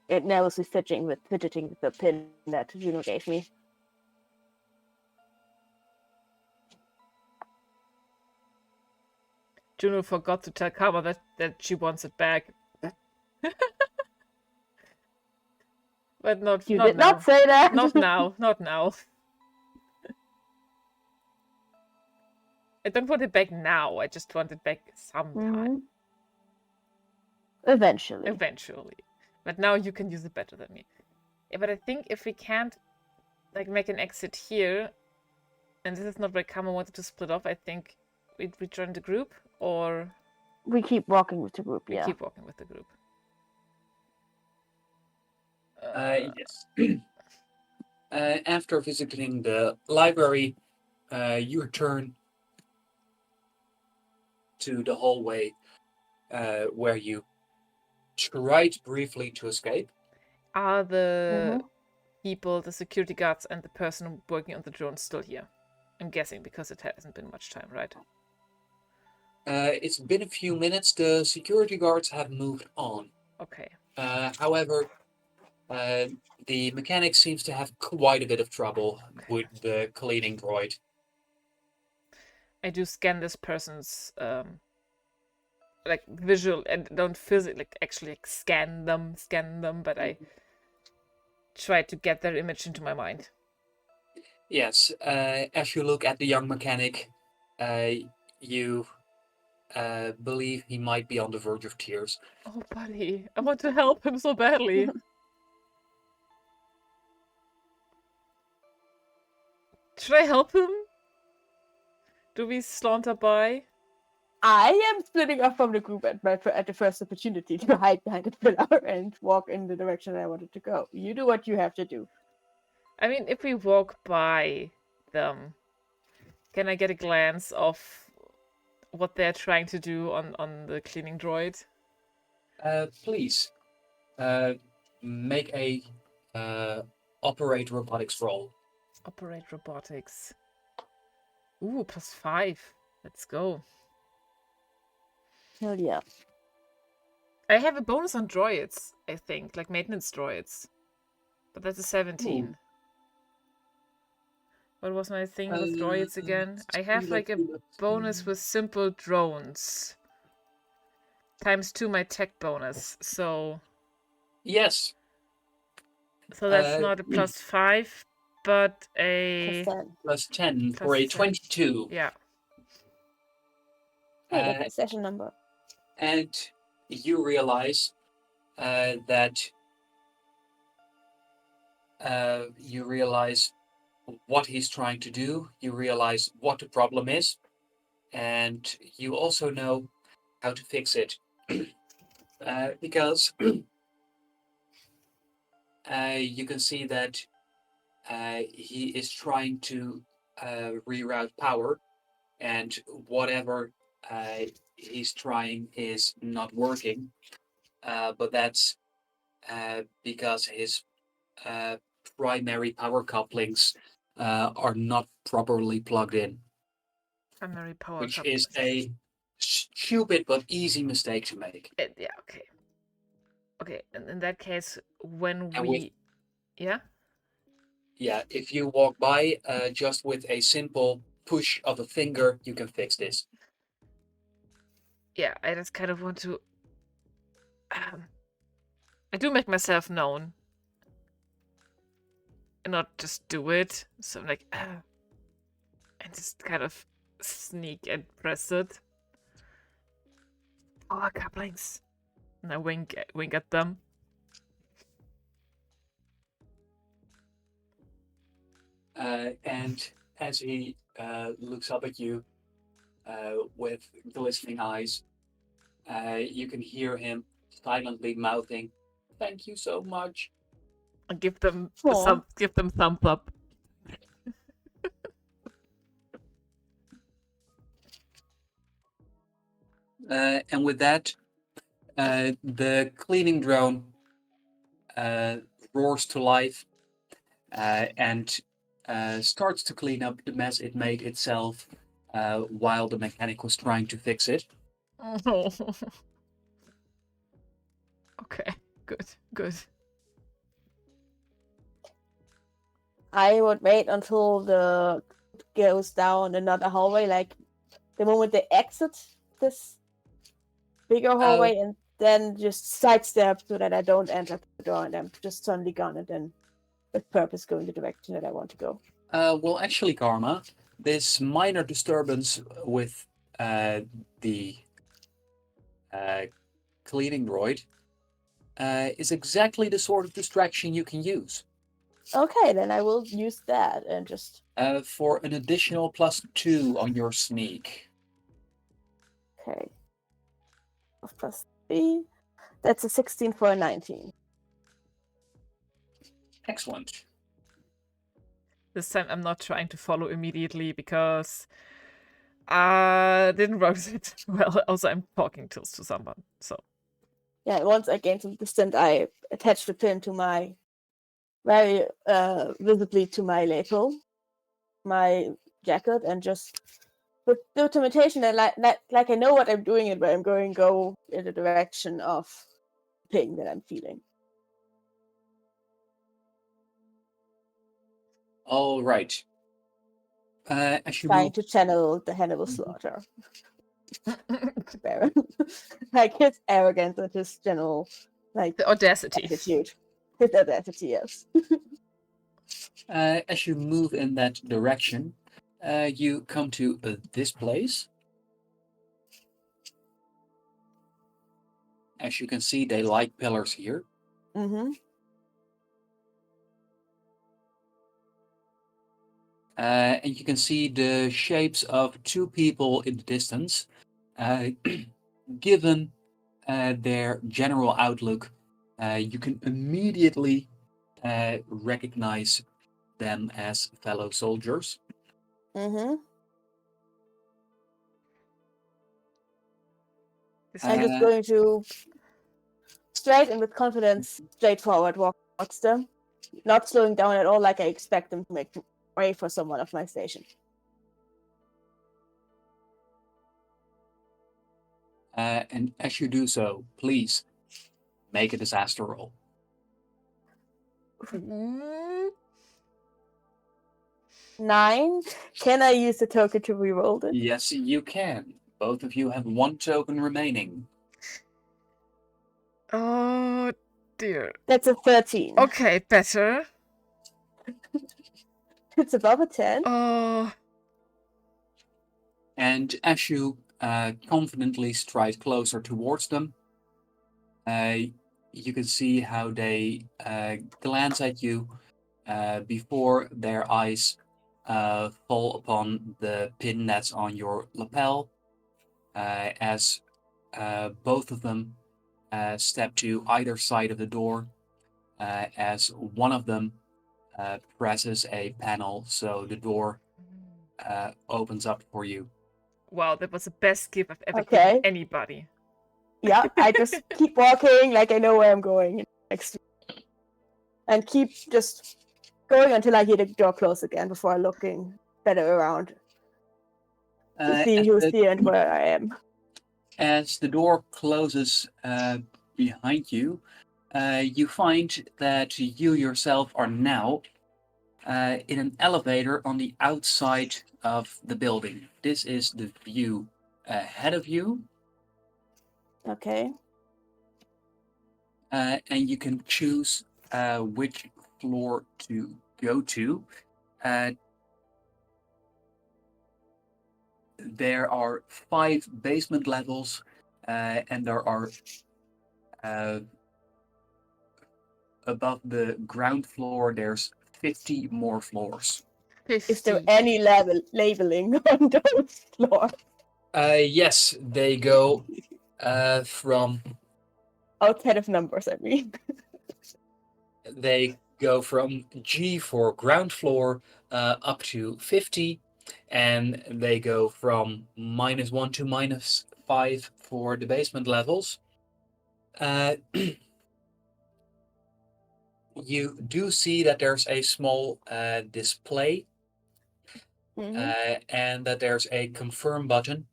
It nervously fidgeting with the pin that Juno gave me. Juno forgot to tell Kama that she wants it back. But not You not did now. not say that. Not now. Not now. I don't want it back now. I just want it back sometime. Eventually. Eventually. But now you can use it better than me. Yeah, but I think if we can't like make an exit here, and this is not where Kama wanted to split off, I think we'd rejoin the group, or we keep walking with the group. We keep walking with the group. Yes. After visiting the library, you return to the hallway where you tried briefly to escape. Are the people, the security guards, and the person working on the drone still here? I'm guessing, because it hasn't been much time, right? It's been a few minutes. The security guards have moved on. Okay. However, the mechanic seems to have quite a bit of trouble with the cleaning droid. I do scan this person's like visual, and don't physically actually scan them, but I try to get their image into my mind. Yes, as you look at the young mechanic, you believe he might be on the verge of tears. Oh, buddy, I want to help him so badly. Should I help him? Do we saunter by? I am splitting off from the group at the first opportunity to hide behind a pillar and walk in the direction I wanted to go. You do what you have to do. I mean, if we walk by them, can I get a glance of what they're trying to do on the cleaning droid? Please, make a operate robotics roll. Operate robotics. Ooh, +5. Let's go. Hell yeah. I have a bonus on droids, I think, like maintenance droids. But that's a 17. Ooh. What was my thing with droids again? I have like a bonus with simple drones. ×2 my tech bonus, so... Yes. So that's not a +5, but a... +10 for a 22. Yeah. Hey, that's the session number. And you realize that you realize what he's trying to do, you realize what the problem is, and you also know how to fix it. Because you can see that he is trying to reroute power, and whatever he's trying is not working, but that's because his primary power couplings are not properly plugged in. Primary power which couplings. is a stupid but easy mistake to make. Yeah, okay. Okay, and in that case, when we... Yeah? Yeah, if you walk by just with a simple push of a finger, you can fix this. Yeah, I just kind of want to... I do make myself known. And not just do it. So I'm like... and just kind of sneak and press it. Oh, couplings. And I wink at them. And as he looks up at you with glistening eyes, you can hear him silently mouthing, "Thank you so much." I give them thumbs up. And with that, the cleaning drone roars to life and starts to clean up the mess it made itself while the mechanic was trying to fix it. Oh. Okay, good. I would wait until the goes down another hallway, like the moment they exit this bigger hallway, and then just sidestep so that I don't enter the door and I'm just suddenly gone and then with purpose go in the direction that I want to go. Well, actually, Karma, this minor disturbance with the cleaning droid is exactly the sort of distraction you can use. Okay, then I will use that and just... For an additional +2 on your sneak. Okay. +3. That's a 16 for a 19. Excellent. This time I'm not trying to follow immediately because I didn't rouse it well. Also, I'm talking to someone, so. Yeah, once I gain some distance, I attach the pin to my... very visibly to my lapel, my jacket, and just with the determination that like I know what I'm doing and where I'm going, go in the direction of ping that I'm feeling. All right. Trying to channel the Hannibal Slaughter. Like his arrogance and his general, like, the audacity. Attitude. His audacity, yes. As you move in that direction, you come to this place. As you can see, they like pillars here. Mm-hmm. And you can see the shapes of two people in the distance. Given their general outlook, you can immediately recognize them as fellow soldiers. Mm-hmm. I'm just going to straight and with confidence, straightforward walk towards them, not slowing down at all like I expect them to make way for someone of my station. And as you do so, please make a disaster roll. 9. Can I use the token to reroll it? Yes, you can. Both of you have 1 token remaining. Oh dear. That's a 13. Okay, better. It's above a 10. Oh. And as you confidently stride closer towards them, you can see how they glance at you before their eyes fall upon the pin that's on your lapel, as both of them step to either side of the door, as one of them presses a panel so the door opens up for you. Wow, that was the best gift I've ever given anybody. Yeah, I just keep walking like I know where I'm going next, and keep just going until I hear the door close again before looking better around to see who's here and where I am. As the door closes behind you, you find that you yourself are now in an elevator on the outside of the building. This is the view ahead of you. Okay. And you can choose which floor to go to. There are 5 basement levels, and there are above the ground floor, there's 50 more floors. 50. Is there any labeling on those floors? Yes, they go from... outside of numbers, I mean. They go from G for ground floor up to 50, and they go from -1 to -5 for the basement levels. you do see that there's a small display and that there's a confirm button.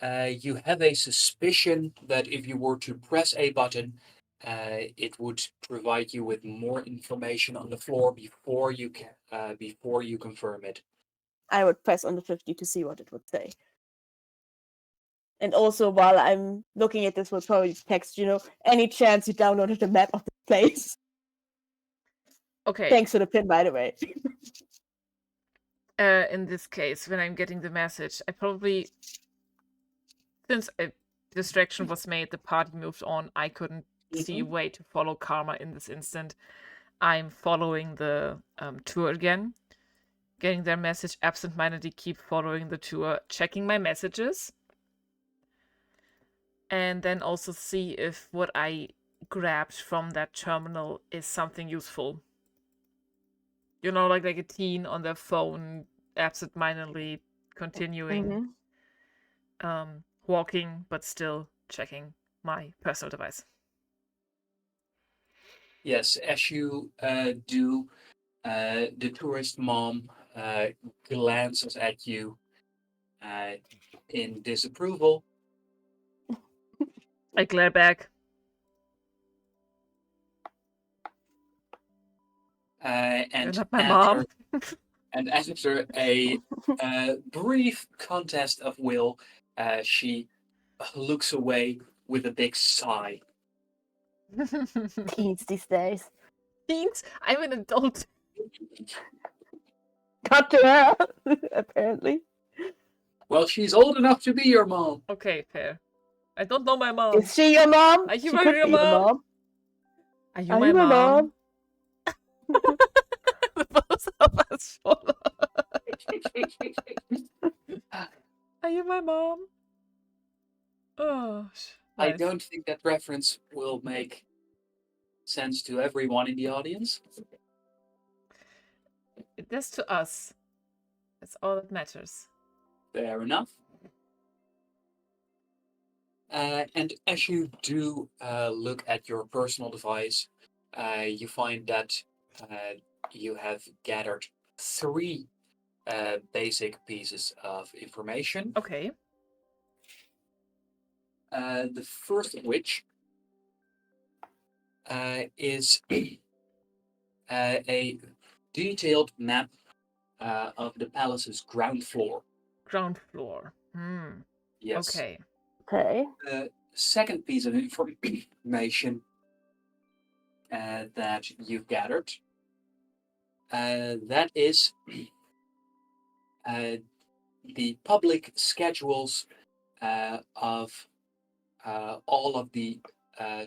You have a suspicion that if you were to press a button, it would provide you with more information on the floor before you confirm it. I would press on the 50 to see what it would say. And also, while I'm looking at this, we'll probably text, any chance you downloaded the map of the place? Okay. Thanks for the pin, by the way. In this case, when I'm getting the message, I probably, since a distraction was made, the party moved on, I couldn't see a way to follow Karma in this instant. I'm following the tour again, getting their message, absentmindedly keep following the tour, checking my messages, and then also see if what I grabbed from that terminal is something useful. Like a teen on their phone, absentmindedly continuing walking, but still checking my personal device. Yes, as you do, the tourist mom glances at you in disapproval. I glare back. And not my mom. And after a brief contest of will, she looks away with a big sigh. Teens these days. Teens? I'm an adult. Cut to her, apparently. Well, she's old enough to be your mom. Okay, fair. I don't know my mom. Is she your mom? Are you she my could real be your mom? mom. Are you my mom? Both of us follow. Are you my mom? Oh, nice. I don't think that reference will make sense to everyone in the audience. It does to us. That's all that matters. Fair enough. And as you do look at your personal device, you find that you have gathered 3 basic pieces of information. Okay. The first of which is a detailed map of the palace's ground floor. Ground floor. Yes. Okay. The second piece of information that you've gathered, that is the public schedules of all of the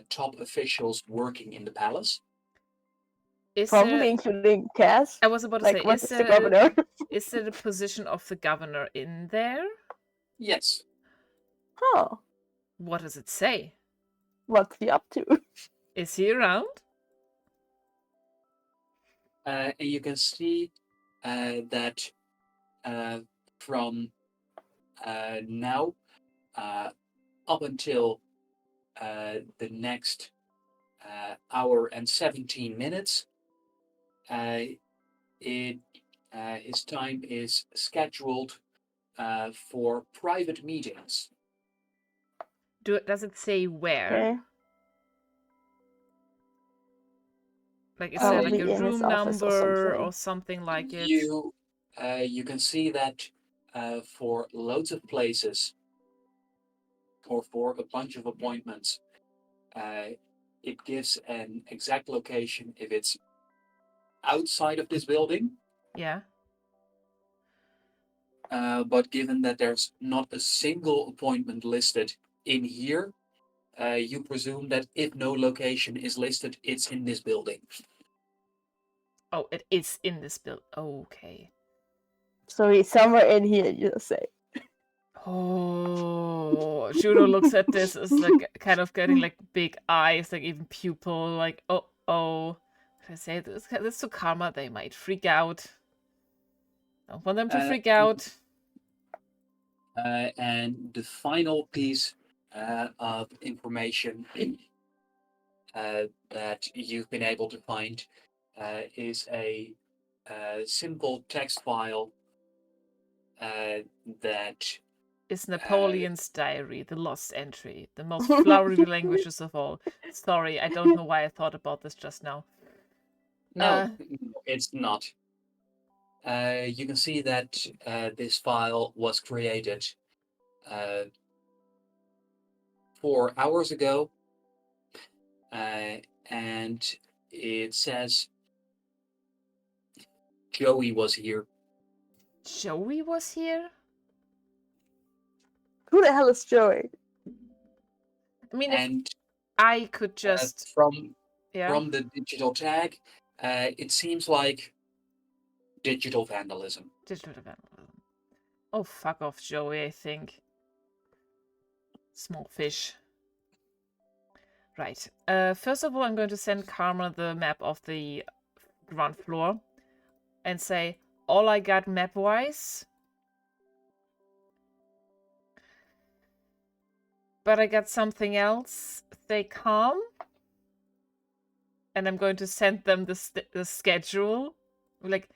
top officials working in the palace. Probably including Cass. I was about to say, is the governor? Is there the position of the governor in there? Yes. Oh. What does it say? What's he up to? Is he around? And you can see that from now up until the next hour and 17 minutes, his time is scheduled for private meetings. Does it say where? Okay. Like, is there like a room number or something like it? You can see that for loads of places or for a bunch of appointments, it gives an exact location if it's outside of this building. Yeah. But given that there's not a single appointment listed in here, you presume that if no location is listed, it's in this building. Oh, it is in this building. Okay. So he's somewhere in here, you say. Oh, Juno looks at this as like kind of getting like big eyes, like even pupil, like, oh. If I say this to Karma, they might freak out. Don't want them to freak out. And the final piece of information that you've been able to find is a simple text file that is Napoleon's diary, the lost entry, the most flowery languages of all. Sorry, I don't know why I thought about this just now. No, it's not. You can see that this file was created 4 hours ago, and it says Joey was here. Joey was here? Who the hell is Joey? I mean, And if I could just... from the digital tag, it seems like digital vandalism. Digital vandalism. Oh, fuck off, Joey, I think. Small fish. Right. First of all, I'm going to send Karma the map of the ground floor and say, all I got map-wise, but I got something else. Stay calm. And I'm going to send them the schedule. Like,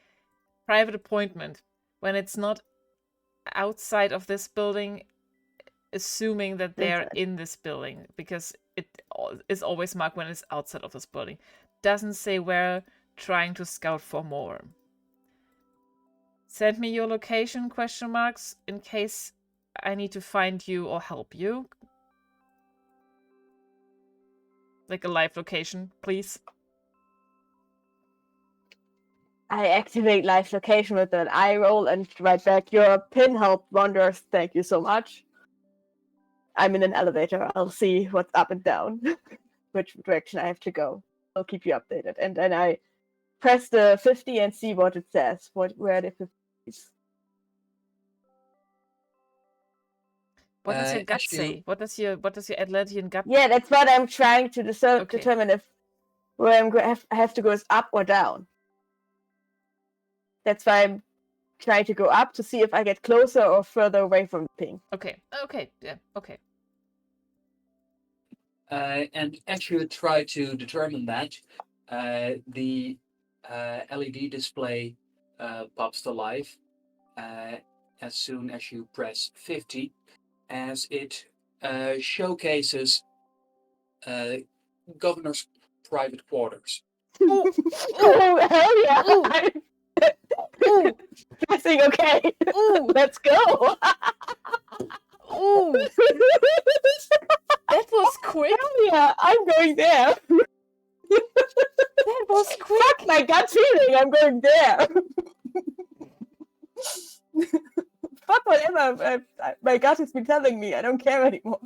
private appointment. When it's not outside of this building, assuming that they're in this building. Because it is always marked when it's outside of this building. Doesn't say where, trying to scout for more. Send me your location, question marks, in case I need to find you or help you. Like a live location, please. I activate live location with an eye roll and write back, your pin helped wonders, thank you so much. I'm in an elevator, I'll see what's up and down, which direction I have to go. I'll keep you updated. And then I press the 50 and see what it says, where the 50 is. What does your gut say? What does your Atlantean gut? Yeah, that's what I'm trying to determine if where I have to go is up or down. That's why I'm trying to go up to see if I get closer or further away from the ping. Okay. Yeah. Okay. And as you try to determine that, the LED display pops to life as soon as you press 50, as it showcases Governor's private quarters. Oh, hell yeah! I'm pressing okay. Let's go! Ooh! That was quick! Hell yeah, I'm going there! That was quick! Fuck my gut feeling, I'm going there! Fuck whatever my gut has been telling me, I don't care anymore.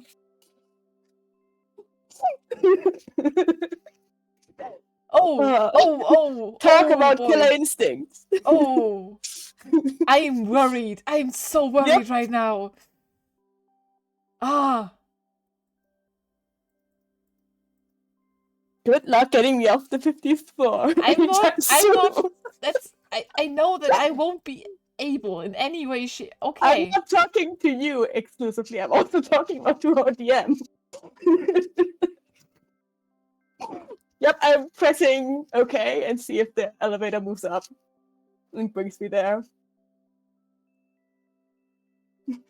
Talk about boy. Killer instincts. Oh, I'm worried. I'm so worried right now. Good luck getting me off the 50th floor. I'm not. I know that I won't be able in any way. Okay. I'm not talking to you exclusively. I'm also talking about to our DM. Yep, I'm pressing OK and see if the elevator moves up and brings me there.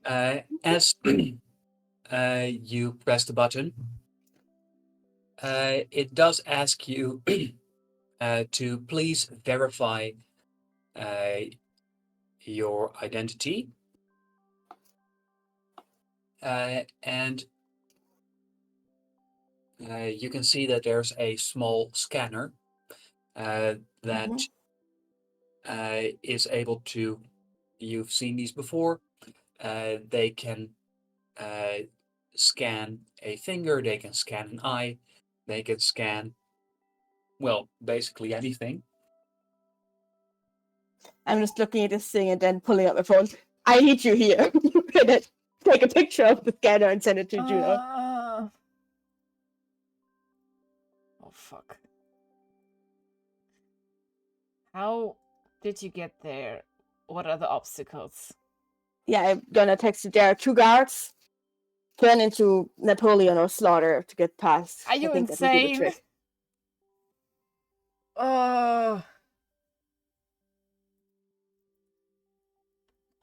As you press the button, it does ask you to please verify your identity. And you can see that there's a small scanner that is able to, you've seen these before, they can scan a finger, they can scan an eye, they can scan, well, basically anything. I'm just looking at this thing and then pulling up my phone. I need you here. Take a picture of the scanner and send it to Juno. Oh, fuck. How did you get there? What are the obstacles? Yeah, I'm gonna text you. There are 2 guards. Turn into Napoleon or Slaughter to get past. Are you insane?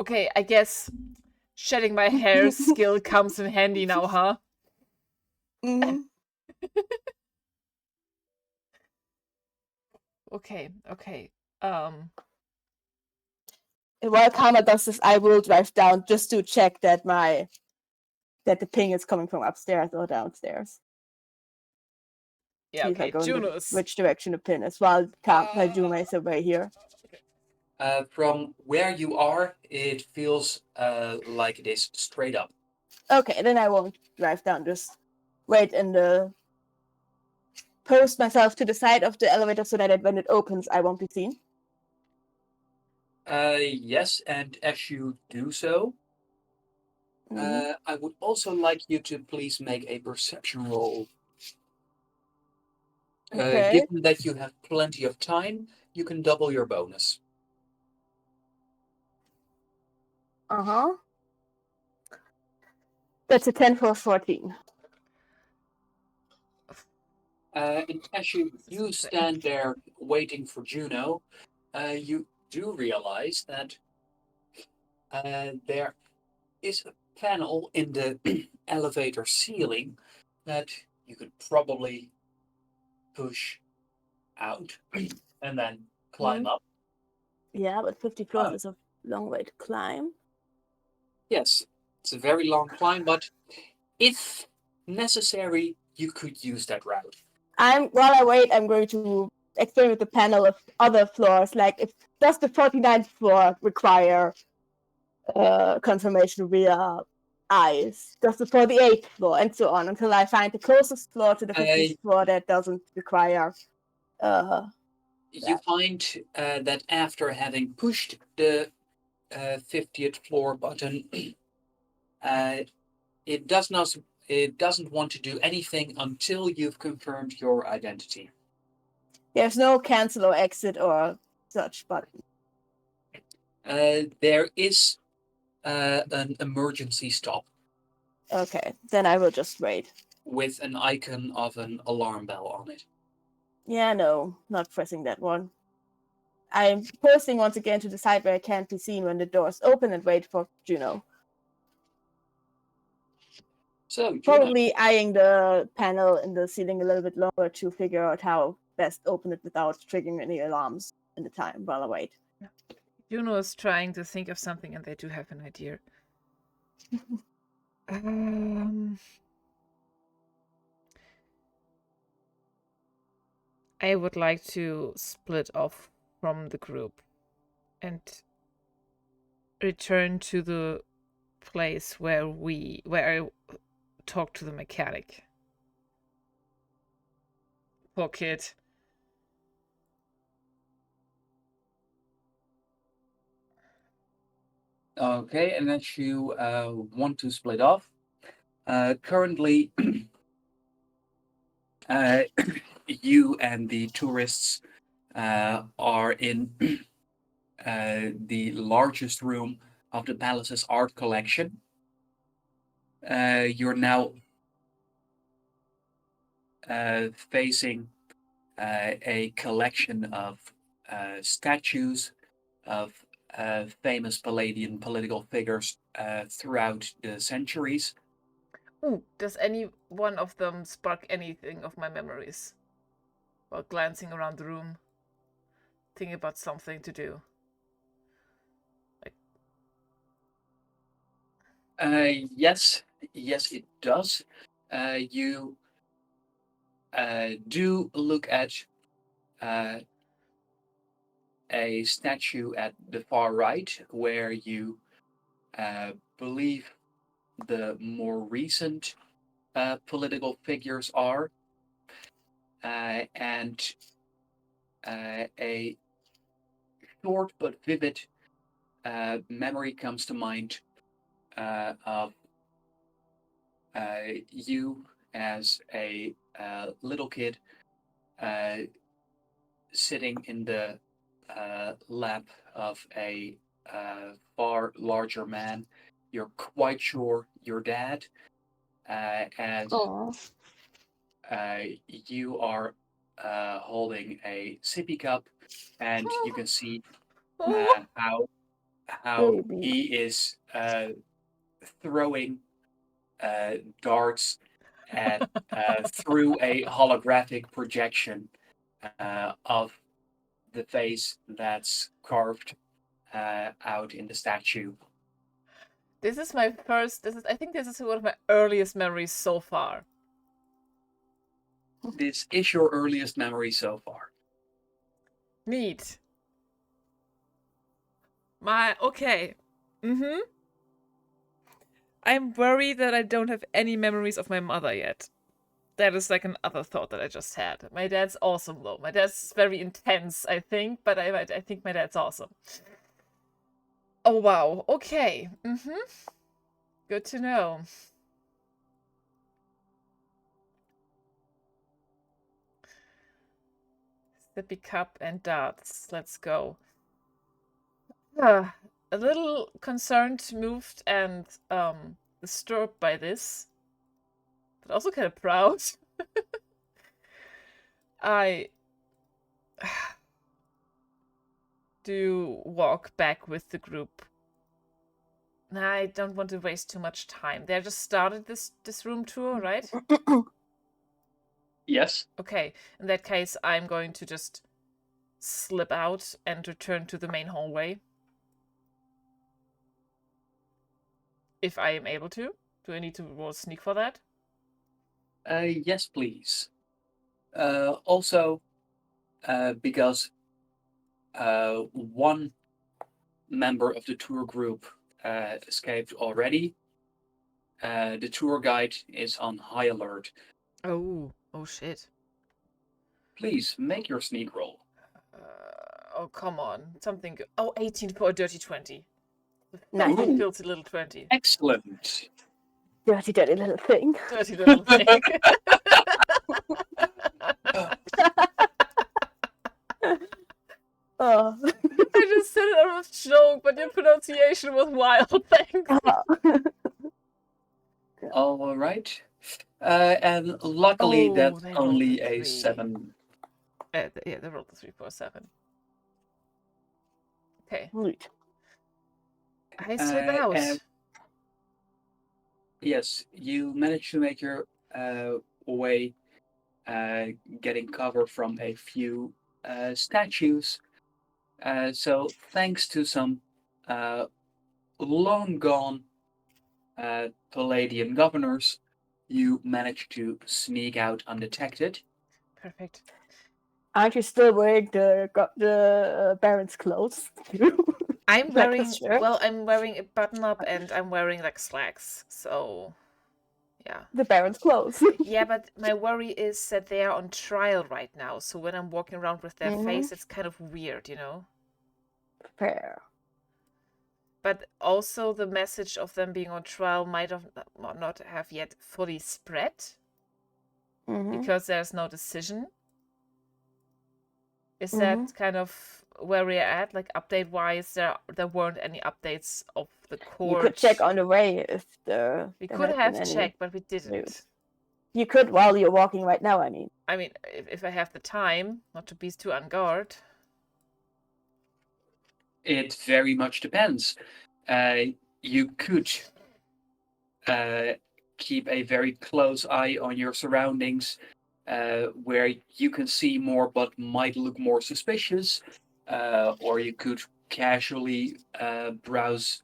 Okay, I guess shedding my hair skill comes in handy now, huh? Mm-hmm. Okay. While Karma does this, I will drive down just to check that the ping is coming from upstairs or downstairs. Yeah, See okay, if I go in Juno's. which direction the pin is, while Juno is over here. From where you are, it feels like it is straight up. Okay, then I won't drive down. Just wait and post myself to the side of the elevator so that when it opens, I won't be seen. Yes, and as you do so, I would also like you to please make a perception roll. Okay. Given that you have plenty of time, you can double your bonus. That's a 10 for 14. And as you stand there waiting for Juno, you do realize that there is a panel in the elevator ceiling that you could probably push out and then climb up. Yeah, but 50 floors is a long way to climb. Yes, it's a very long climb, but if necessary, you could use that route. While I wait, I'm going to experiment the panel of other floors. Like, does the 49th floor require confirmation via eyes? Does the 48th floor, and so on, until I find the closest floor to the 50th floor that doesn't require. You find that after having pushed the 50th floor button, it doesn't want to do anything until you've confirmed your identity. There's no cancel or exit or such button. There is an emergency stop. Okay, then I will just wait. With an icon of an alarm bell on it. Yeah, no, not pressing that one. I'm posting once again to the side where I can't be seen when the doors open and wait for Juno. So, Juno. Probably eyeing the panel in the ceiling a little bit longer to figure out how best open it without triggering any alarms in the time while I wait. Juno is trying to think of something and they do have an idea. I would like to split off from the group and return to the place where I talked to the mechanic. Poor kid. Okay, and as you want to split off, currently you and the tourists are in the largest room of the palace's art collection. You're now facing a collection of statues of famous Palladian political figures throughout the centuries. Ooh, does any one of them spark anything of my memories? While glancing around the room, thinking about something to do. Yes, it does. You do look at a statue at the far right where you believe the more recent political figures are, and a short but vivid memory comes to mind of you as a little kid sitting in the lap of a far larger man. You're quite sure your dad, as you are holding a sippy cup, and you can see how how he is throwing darts at through a holographic projection of the face that's carved out in the statue. This is my first. I think this is one of my earliest memories so far. This is your earliest memory so far. Neat. Okay. Mm-hmm. I'm worried that I don't have any memories of my mother yet. That is like another thought that I just had. My dad's awesome though. My dad's very intense, I think, but I think my dad's awesome. Oh wow. Okay. Mm-hmm. Good to know. Sippy cup and darts. Let's go. A little concerned, moved, and disturbed by this, but also kind of proud. I do walk back with the group. I don't want to waste too much time. They just started this room tour, right? Yes. Okay. In that case, I'm going to just slip out and return to the main hallway. If I am able to. Do I need to roll sneak for that? Yes, please. Also, because one member of the tour group escaped already, the tour guide is on high alert. Oh shit. Please make your sneak roll. Oh, come on. Something good. Oh, 18 for a dirty 20. Nice. Filthy little 20. Excellent. Dirty little thing. Dirty little thing. Oh. I just said it out of joke, but your pronunciation was wild. Thanks. All right. And luckily, that's they only rolled a a 3. 7. Yeah, they rolled a 3 for a 7. Okay. Neat. I slip out. Yes, you managed to make your way, getting cover from a few statues. So thanks to some long gone Palladian governors, you managed to sneak out undetected. Perfect. Aren't you still wearing the Baron's clothes? I'm Like wearing his shirt? I'm wearing a button up and I'm wearing like slacks. So yeah. The Baron's clothes. Yeah, but my worry is that they are on trial right now. So when I'm walking around with their face, it's kind of weird, you know? Fair. But also the message of them being on trial might have not have yet fully spread because there's no decision. Is that kind of where we're at? Like update wise, there weren't any updates of the court. You could check on the way if we could have checked, but we didn't. News. You could while you're walking right now. I mean, if I have the time, not to be too on guard. It very much depends. You could keep a very close eye on your surroundings, where you can see more but might look more suspicious, or you could casually browse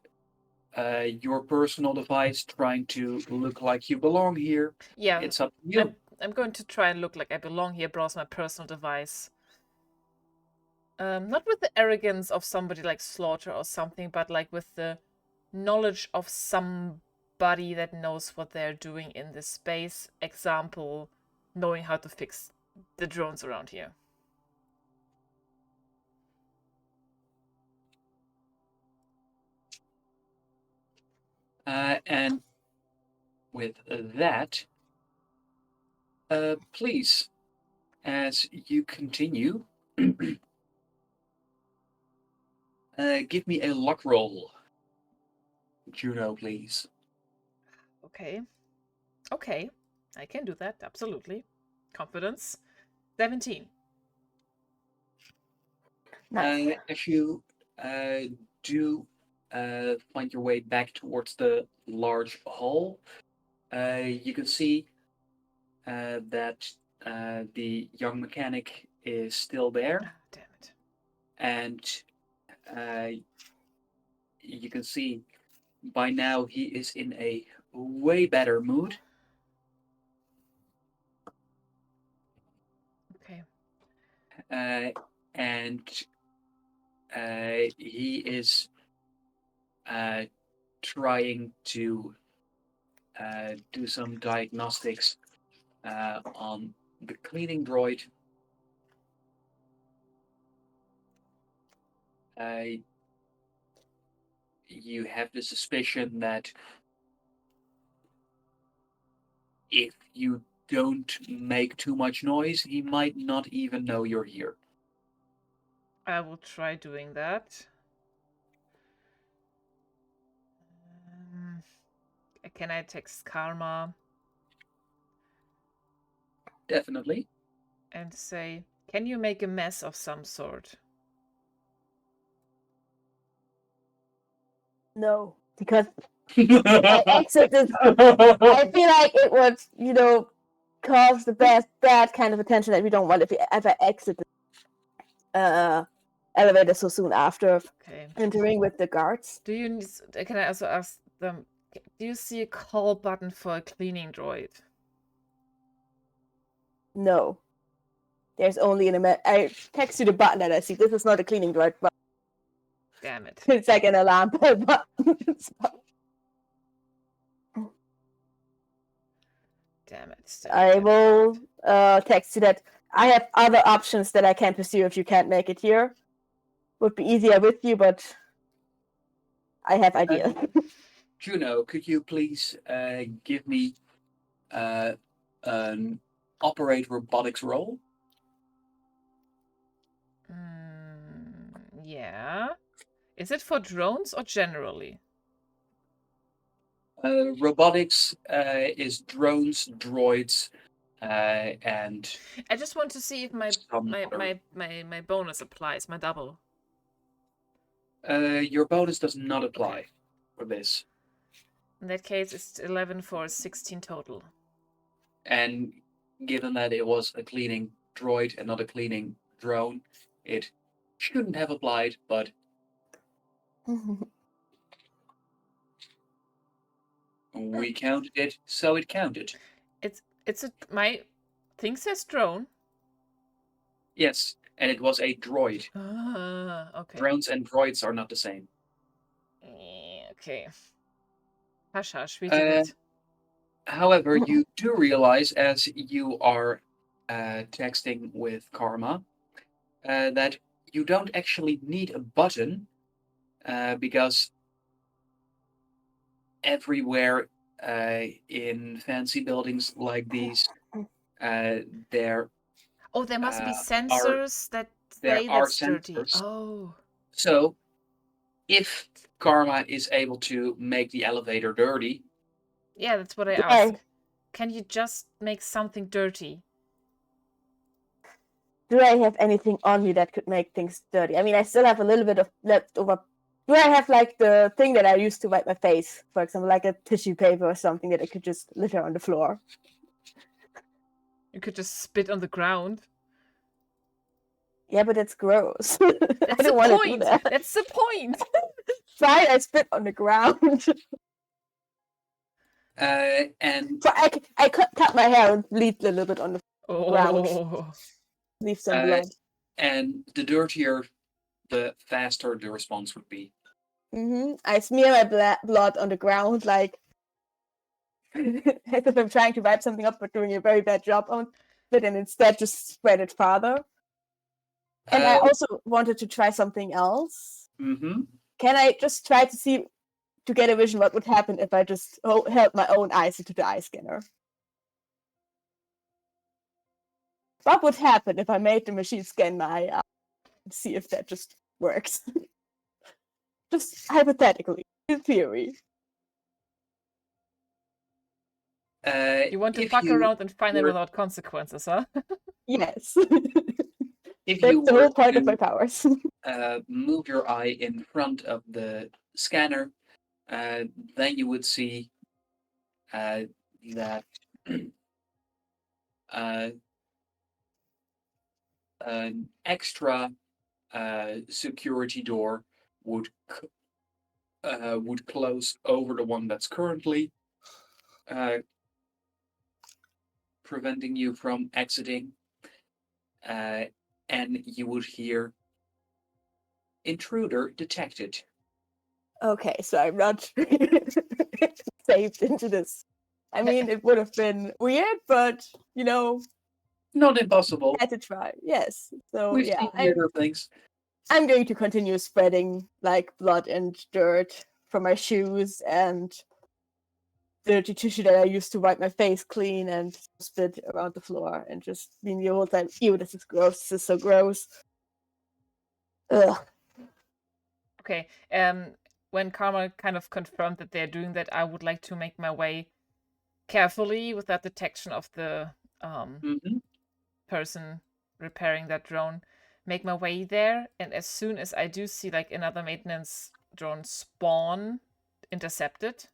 your personal device, trying to look like you belong here. Yeah, it's up to you. I'm going to try and look like I belong here, browse my personal device. Not with the arrogance of somebody like Slaughter or something, but like with the knowledge of somebody that knows what they're doing in this space. Example, knowing how to fix the drones around here. And with that, please, as you continue, give me a luck roll. Juno, please. Okay, I can do that, absolutely. Confidence. 17. Nice. As you do find your way back towards the large hall, you can see that the young mechanic is still there, Ah, damn it. and you can see by now he is in a way better mood. Okay. And he is trying to do some diagnostics on the cleaning droid. You have the suspicion that if you don't make too much noise, he might not even know you're here. I will try doing that. Can I text Karma Definitely. and say, can you make a mess of some sort? No, because I exited. I feel like it would, cause the bad kind of attention that we don't want if I exit the elevator so soon after entering with the guards. Can I also ask them, do you see a call button for a cleaning droid? No. There's only I text you the button that I see. This is not a cleaning droid button. Damn it. It's like an alarm bell button. Damn it. I will text you that I have other options that I can pursue if you can't make it here. Would be easier with you, but I have ideas. Juno, could you please give me an operate robotics roll? Yeah. Is it for drones or generally? Robotics is drones, droids, and I just want to see if my bonus applies, my double. Your bonus does not apply for this. In that case, it's 11 for 16 total. And given that it was a cleaning droid and not a cleaning drone, it shouldn't have applied, but we counted it, so it counted. My thing says drone. Yes, and it was a droid. Okay. Drones and droids are not the same. Okay. Hush, hush, we did it. However, you do realize as you are texting with Karma that you don't actually need a button because everywhere in fancy buildings like these, there must be sensors that say that's dirty. Oh. So, if Karma is able to make the elevator dirty... Yeah, that's what I asked. Can you just make something dirty? Do I have anything on me that could make things dirty? I mean, I still have a little bit of leftover. Do I have like the thing that I used to wipe my face, for example, like a tissue paper or something that I could just litter on the floor? You could just spit on the ground. Yeah, but it's gross. That's I don't want to do that. That's the point. Fine, I spit on the ground. And so I cut my hair and leave a little bit on the ground. Leave some blood. And the dirtier, the faster the response would be. I smear my blood on the ground, like as if I'm trying to wipe something up, but doing a very bad job on it, and instead just spread it farther. And I also wanted to try something else. Mm-hmm. Can I just try to get a vision what would happen if I just held my own eyes into the eye scanner? What would happen if I made the machine scan my eye and see if that just works? Just hypothetically, in theory. You want to fuck around and find it without consequences, huh? Yes. If That's you the whole point of my powers. Move your eye in front of the scanner, then you would see that an extra security door would close over the one that's currently preventing you from exiting, and you would hear intruder detected. Okay, so I'm not saved into this. I mean, it would have been weird, but not impossible. Had to try. Yes. So We've yeah, seen weirder things. I'm going to continue spreading like blood and dirt from my shoes and dirty tissue that I used to wipe my face clean and spit around the floor and just being the whole time, ew, this is gross, this is so gross. Ugh. Okay. When Karma kind of confirmed that they're doing that, I would like to make my way carefully without detection of the person repairing that drone. Make my way there, and as soon as I do see like another maintenance drone spawn, intercept it.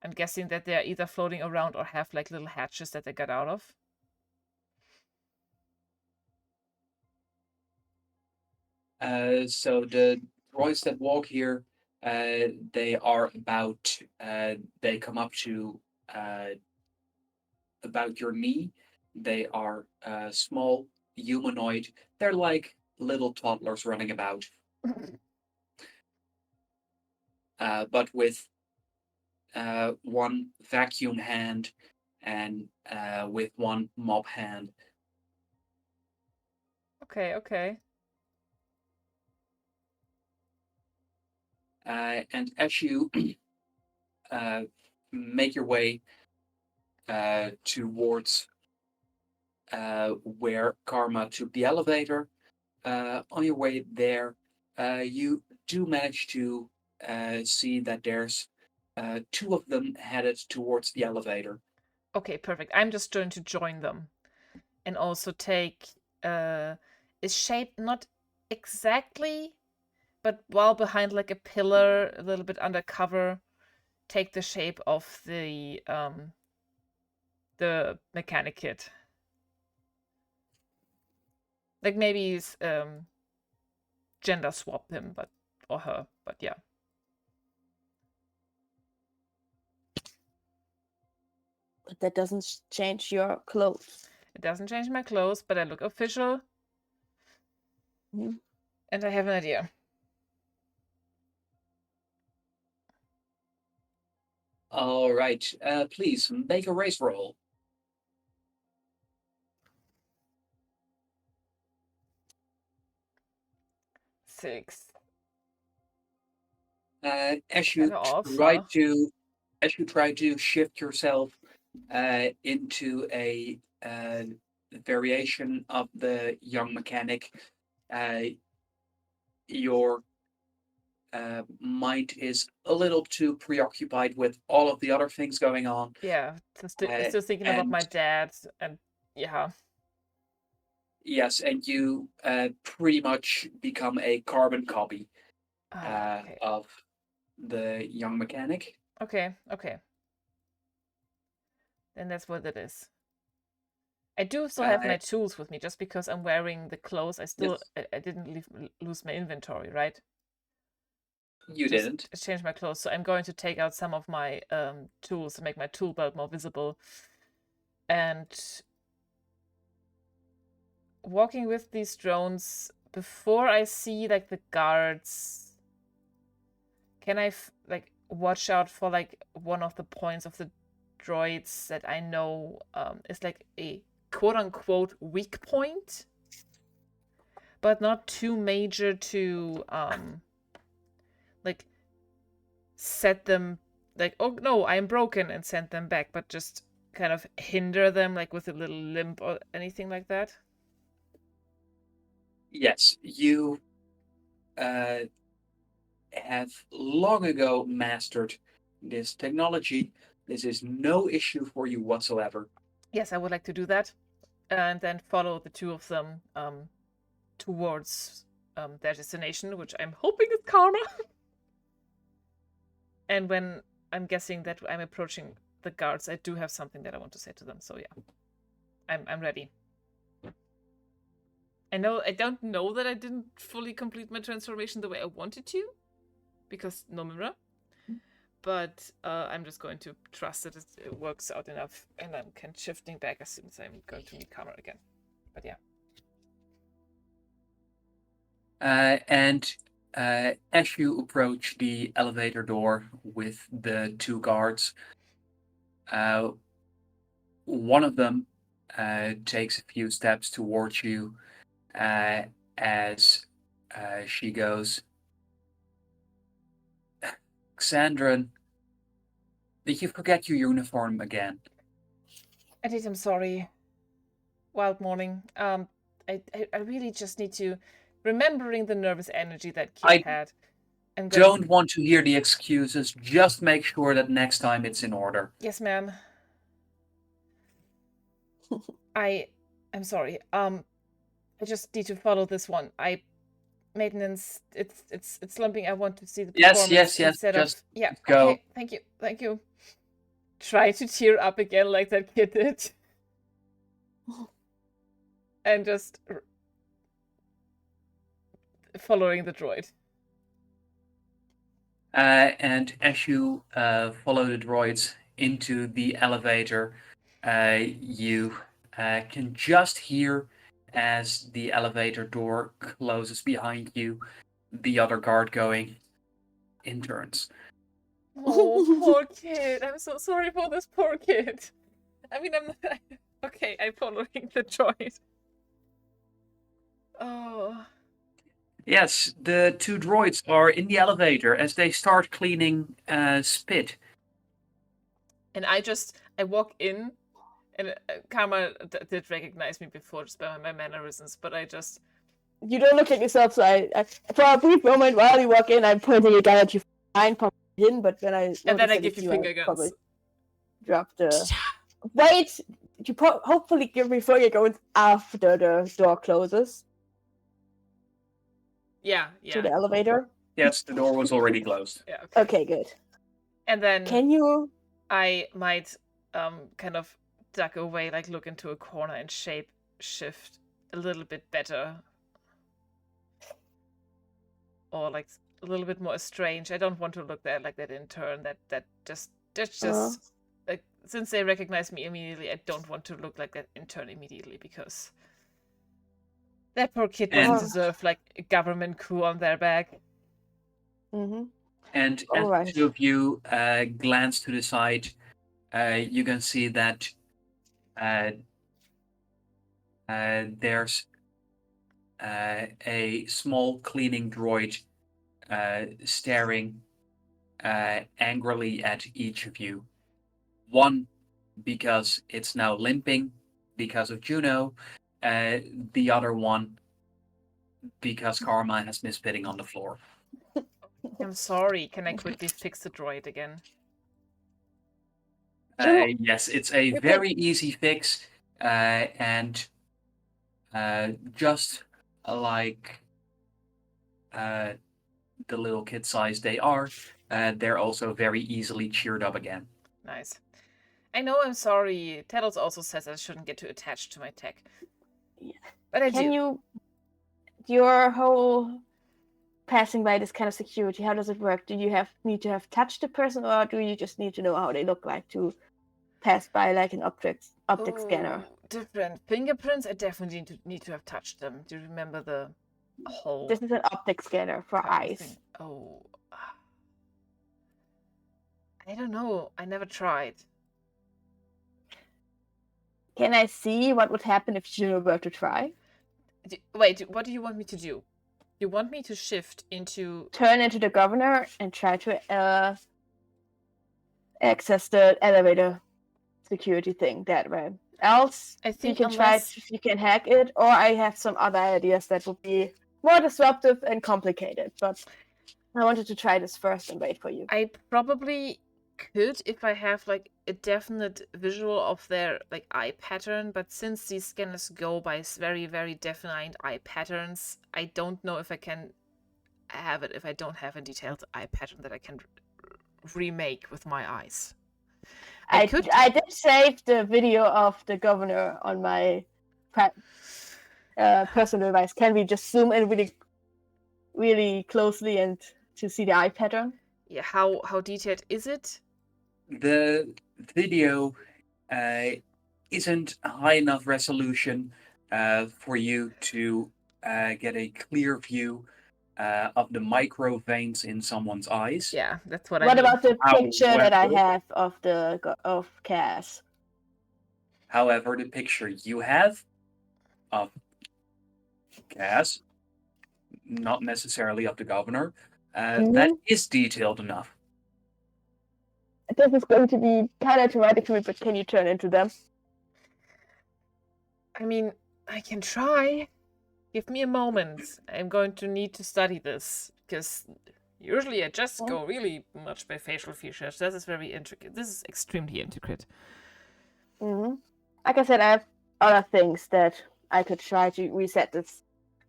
I'm guessing that they're either floating around or have like little hatches that they got out of. So the droids that walk here, they are about, they come up to about your knee. They are small, humanoid. They're like little toddlers running about. But with one vacuum hand and with one mop hand. Okay. And as you make your way towards where Karma took the elevator, on your way there, you do manage to see that there's two of them headed towards the elevator. Okay, perfect. I'm just going to join them and also take is shaped not exactly, but while behind like a pillar, a little bit undercover, take the shape of the mechanic kit. Like maybe he's gender swap him, or her, but yeah. But that doesn't change your clothes. It doesn't change my clothes, but I look official. And I have an idea. All right, please make a race roll. Six. As you try to shift yourself into a variation of the young mechanic, your mind is a little too preoccupied with all of the other things going on. Yeah, still thinking about my dad, and yeah. Yes, and you pretty much become a carbon copy Okay. of the young mechanic. Okay. Then that's what it is. I do still have my tools with me, just because I'm wearing the clothes. I still I didn't lose my inventory, right? You didn't. Change my clothes, so I'm going to take out some of my tools to make my tool belt more visible. And walking with these drones, before I see like the guards, can I like watch out for like one of the points of the droids that I know is like a quote-unquote weak point, but not too major to like set them like, oh no, I'm broken, and send them back, but just kind of hinder them like with a little limp or anything like that? Yes, you have long ago mastered this technology. This is no issue for you whatsoever. Yes, I would like to do that, and then follow the two of them towards their destination, which I'm hoping is Karma. And when I'm guessing that I'm approaching the guards, I do have something that I want to say to them. So yeah, I'm ready. I don't know that I didn't fully complete my transformation the way I wanted to, because no mirror. But I'm just going to trust that it works out enough, and I'm kind of shifting back as soon as I'm going to meet Karma again. But yeah. And as you approach the elevator door with the two guards, one of them takes a few steps towards you as she goes, Xandran, did you forget your uniform again? I'm sorry. Wild morning. I really just need to... Remembering the nervous energy that kid had. Don't want to hear the excuses. Just make sure that next time it's in order. Yes, ma'am. I'm sorry. I just need to follow this one. Maintenance. It's slumping. I want to see the performance. Yes. Instead just of yeah. go. Okay. Thank you. Try to tear up again like that kid did, and just following the droid. And as you follow the droids into the elevator, you can just hear as the elevator door closes behind you, the other guard going, interns. Oh, poor kid. I'm so sorry for this poor kid. I mean, okay, I'm following the droid. Oh. Yes, the two droids are in the elevator as they start cleaning spit. And I walk in, and Karma did recognize me before just by my mannerisms, but I just... You don't look at yourself, so I for a brief moment while you walk in, I'm pointing a gun at you fine, probably in, but when I... And then I give you finger guns. Drop the... Wait! You hopefully give me finger guns after the door closes. Yeah. To the elevator? Yes, the door was already closed. Yeah. Okay, good. And then... Can you... I might kind of duck away, like look into a corner and shape shift a little bit better. Or like a little bit more strange. I don't want to look there like that intern. That's just like, since they recognize me immediately, I don't want to look like that intern immediately, because that poor kid doesn't deserve like a government coup on their back. Mm-hmm. And as the two of you glance to the side, you can see that there's a small cleaning droid staring angrily at each of you. One, because it's now limping because of Juno. The other one, because Karma has been spitting on the floor. I'm sorry. Can I quickly fix the droid again? Yes, it's a very easy fix, and just like the little kid size they are, they're also very easily cheered up again. Nice. I know I'm sorry. Tattles also says I shouldn't get too attached to my tech. Yeah. But I Can you... Your whole passing by this kind of security, how does it work? Do you need to have touched the person, or do you just need to know how they look like to pass by like an optic scanner? Different. Fingerprints, I definitely need to have touched them. Do you remember the whole... This is an optic scanner for eyes. Thing? Oh. I don't know. I never tried. Can I see what would happen if you were to try? Wait, what do you want me to do? You want me to shift into... Turn into the governor and try to access the elevator security thing that way. Else, I think you can you can hack it, or I have some other ideas that would be more disruptive and complicated. But I wanted to try this first and wait for you. I probably could if I have like a definite visual of their like eye pattern, but since these scanners go by very, very definite eye patterns, I don't know if I can have it if I don't have a detailed eye pattern that I can remake with my eyes. I did save the video of the governor on my personal device. Can we just zoom in really, really closely and to see the eye pattern? Yeah, how detailed is it? The video isn't high enough resolution for you to get a clear view of the micro veins in someone's eyes. Yeah, that's what I What mean. about the picture that I have of Cass? However, the picture you have of Cass, not necessarily of the governor, that is detailed enough. This is going to be kind of traumatic for me, but can you turn into them? I mean, I can try. Give me a moment. I'm going to need to study this, because usually I just go really much by facial features. This is very intricate. This is extremely intricate. Like I said, I have other things that I could try to reset this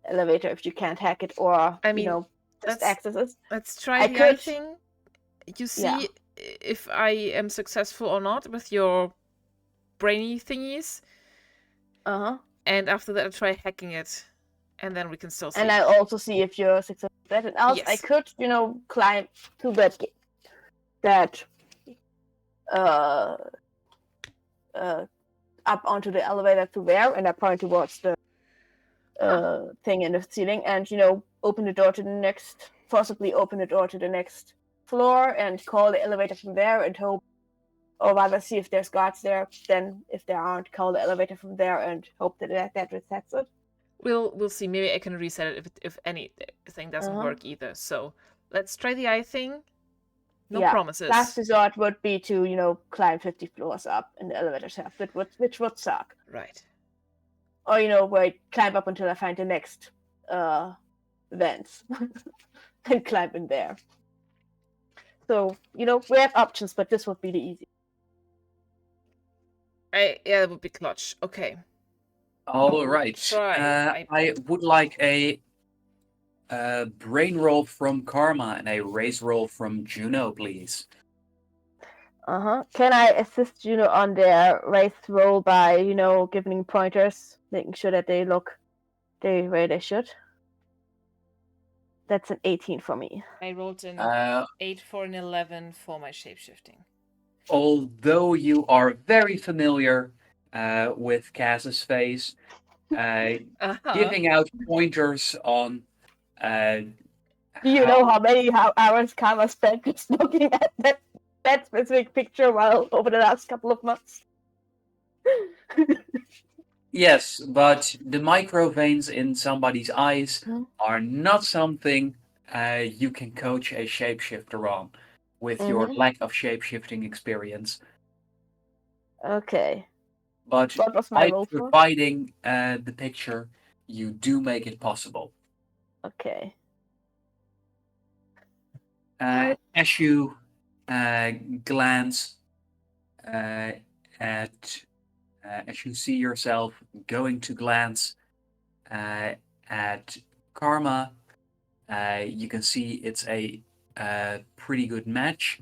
elevator if you can't hack it, or just access it. Let's try the eye thing. You see if I am successful or not with your brainy thingies. And after that, I try hacking it, and then we can still see. And I also see if you're successful with that. And else I could, climb to that up onto the elevator to there, and I point towards the thing in the ceiling, and open the door to the next, possibly open the door to the next floor, and call the elevator from there, and hope, or rather see if there's guards there. Then, if there aren't, call the elevator from there and hope that resets it. We'll see. Maybe I can reset it if anything doesn't work either. So let's try the eye thing. No promises. Last resort would be to climb 50 floors up in the elevator shaft, which would suck. Right. Or where I climb up until I find the next vents and climb in there. So we have options, but this would be the easy. That would be clutch. Okay. All right. I would like a brain roll from Karma and a raise roll from Juno, please. Can I assist Juno on their race roll by, giving pointers, making sure that they look the way they should? That's an 18 for me. I rolled an 8 for an 11 for my shapeshifting. Although you are very familiar with Cass's face, giving out pointers on... Do you know how many hours Karma spent just looking at that specific picture over the last couple of months? Yes, but the microveins in somebody's eyes are not something you can coach a shapeshifter on with your lack of shapeshifting experience. Okay. But by providing the picture, you do make it possible. Okay. As you glance as you see yourself going to glance at Karma, you can see it's a pretty good match.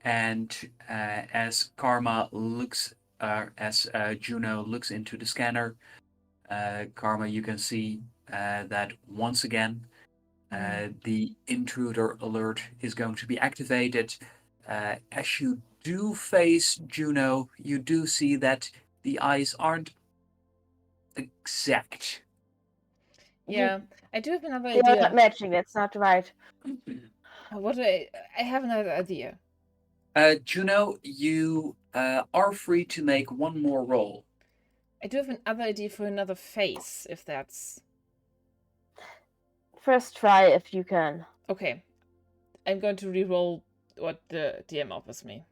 And as Karma looks, as Juno looks into the scanner, Karma, you can see that once again, the intruder alert is going to be activated. As you do face Juno, you do see that the eyes aren't exact. Yeah, I do have another idea. They're not matching, that's not right. I have another idea. Juno, you are free to make one more roll. I do have another idea for another face, if that's... First try if you can. Okay. I'm going to re-roll what the DM offers me.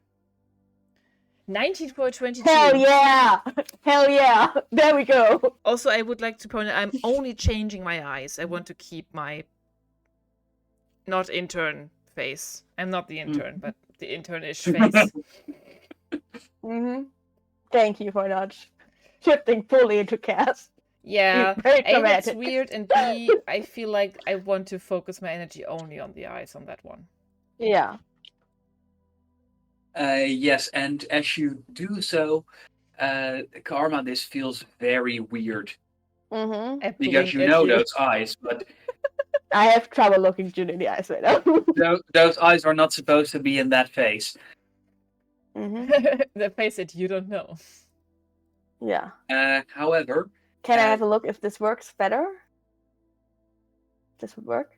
19 for a 22. Hell yeah! Hell yeah! There we go! Also, I would like to point out I'm only changing my eyes. I want to keep my... not intern face. I'm not the intern, but the internish face. Thank you for not shifting fully into Cass. Yeah, A, that's weird, and B, I feel like I want to focus my energy only on the eyes on that one. Yeah. Yes, and as you do so, Karma, this feels very weird. Mm-hmm. Because you know those eyes, but I have trouble looking Juno in the eyes right now. those eyes are not supposed to be in that face. Mm-hmm. The face that you don't know. Yeah. However, Can I have a look if this works better? This would work.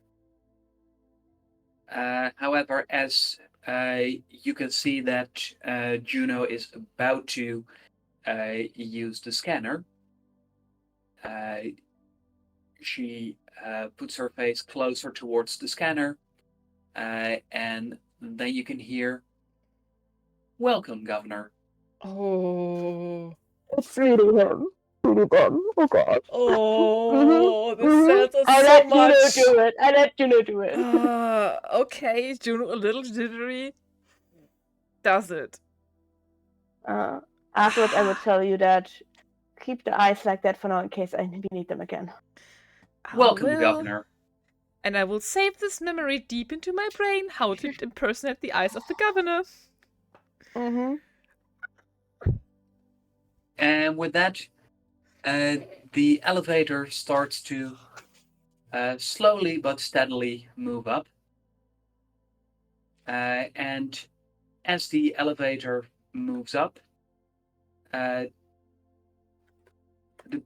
however, as you can see that Juno is about to use the scanner, she puts her face closer towards the scanner, and then you can hear, "Welcome, Governor." Oh. It's really him. Really them. Oh god. Oh, this sounds I'll so let much. Juno do it. I let Juno do it. Okay, Juno a little jittery. Does it? Afterwards, I will tell you that keep the eyes like that for now in case we need them again. Welcome, Governor. And I will save this memory deep into my brain how to impersonate the eyes of the governor. Mm-hmm. And with that, the elevator starts to slowly but steadily move up. And as the elevator moves up,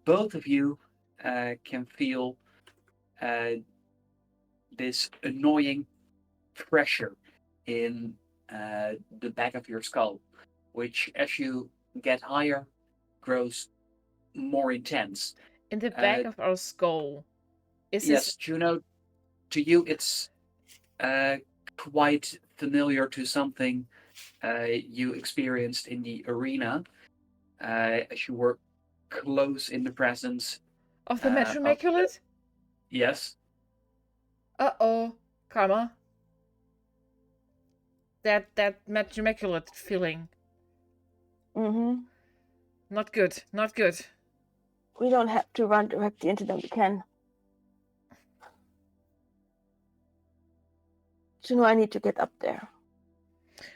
both of you can feel this annoying pressure in the back of your skull, which, as you get higher, grows more intense. In the back of our skull. Yes, Juno, to you it's quite familiar to something you experienced in the arena as you were close in the presence of the Metromaculate? Yes. Uh-oh, Karma. That Metromaculate feeling. Mm-hmm. Not good, not good. We don't have to run directly into them, we can. Juno, I need to get up there.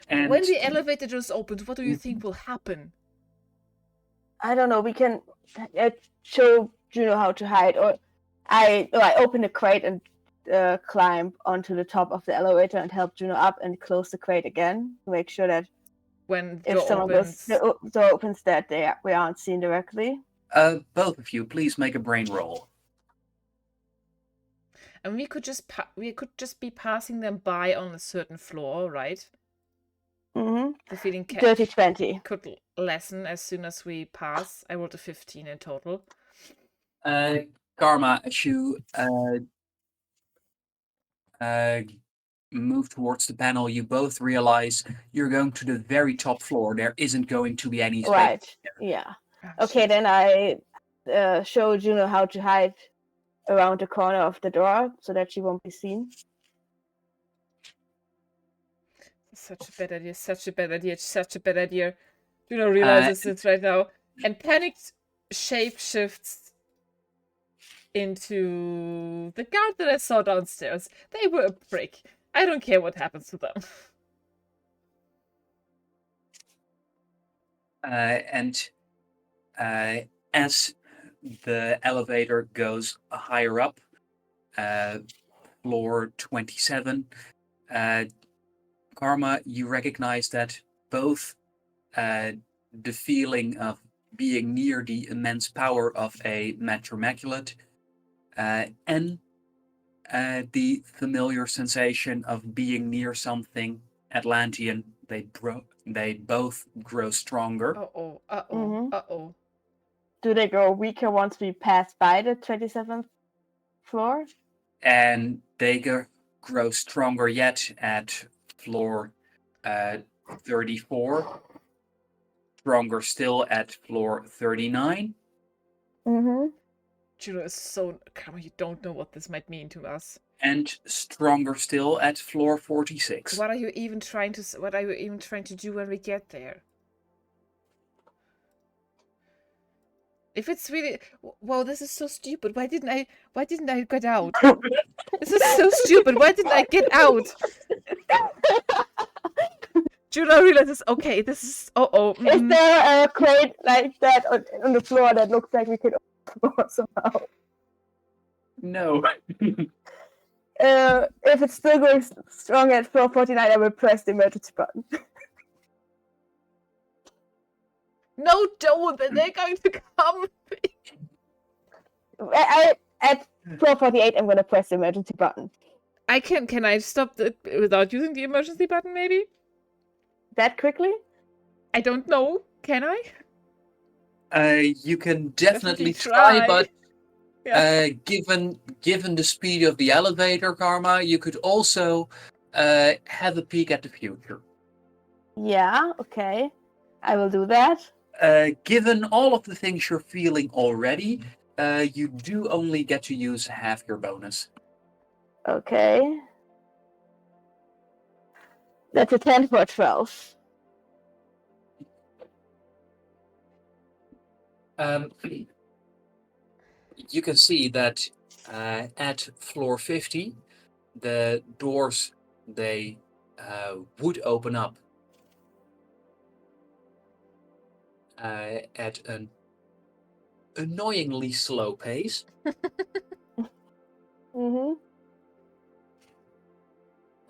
And when the elevator doors open, what do you think will happen? I don't know. We can show Juno how to hide, or I open the crate and climb onto the top of the elevator and help Juno up and close the crate again to make sure that when if someone the door opens, that we aren't seen directly. Both of you, please make a brain roll. And we could just be passing them by on a certain floor, right? Mm-hmm. The feeling dirty 20 could lessen as soon as we pass. I rolled a 15 in total. Karma, as you move towards the panel, you both realize you're going to the very top floor. There isn't going to be any space. Right. Yeah. Okay, then I show Juno how to hide around the corner of the door so that she won't be seen. Such a bad idea, such a bad idea, such a bad idea. Juno realizes it right now and panicked shapeshifts into the guard that I saw downstairs. They were a prick. I don't care what happens to them. And as the elevator goes higher up, floor 27, Karma, you recognize that both the feeling of being near the immense power of a Metromaculate and the familiar sensation of being near something Atlantean, they both grow stronger. Uh-oh, uh-oh, uh-oh. Do they grow weaker once we pass by the 27th floor? And they grow stronger yet at floor 34. Stronger still at floor 39. Mm-hmm. Juno is so... Come on, you don't know what this might mean to us. And stronger still at floor 46. What are you even trying to do when we get there? If it's really... Whoa, this is so stupid. Why didn't I get out? This is so stupid. Why didn't I get out? Juno realizes, okay, this is... Is there a crate like that on the floor that looks like we can open the door somehow? No. If it's still going strong at floor 49, I will press the emergency button. No, don't! They're going to come! At floor 48, I'm going to press the emergency button. Can I stop without using the emergency button, maybe? That quickly? I don't know. Can I? You can definitely try, but Yeah. given the speed of the elevator, Karma, you could also have a peek at the future. Yeah, okay. I will do that. Given all of the things you're feeling already, you do only get to use half your bonus. Okay. That's a 10 for 12. You can see that at floor 50, the doors, they would open up at an annoyingly slow pace. Mm-hmm.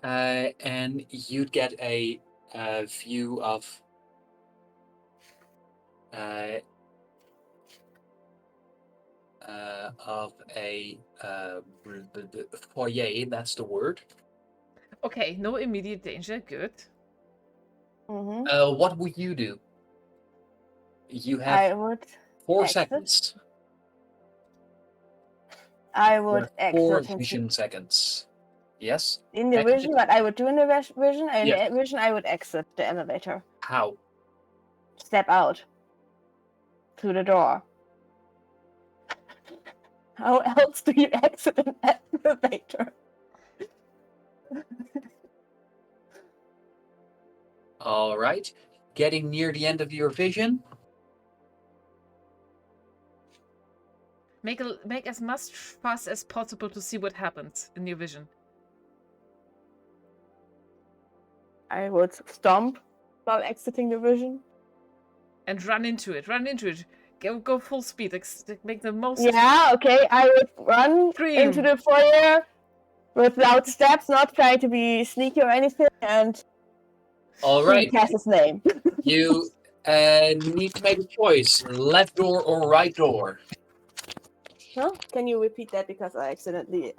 And you'd get a view of a foyer. That's the word. Okay, no immediate danger. Good. Mm-hmm. What would you do? You have I would 4 exit. seconds. I would Four exit. vision seconds. Yes? In the vision, what I would do in the vision? In Yes. the vision, I would exit the elevator. How? Step out. Through the door. How else do you exit an elevator? All right. Getting near the end of your vision. Make as much fuss as possible to see what happens in your vision. I would stomp while exiting the vision. And run into it. Run into it. Go full speed. Make the most. Yeah, okay. I would run into the foyer with loud steps, not trying to be sneaky or anything, and all right. cast his name. You need to make a choice: left door or right door. Huh? Can you repeat that because I accidentally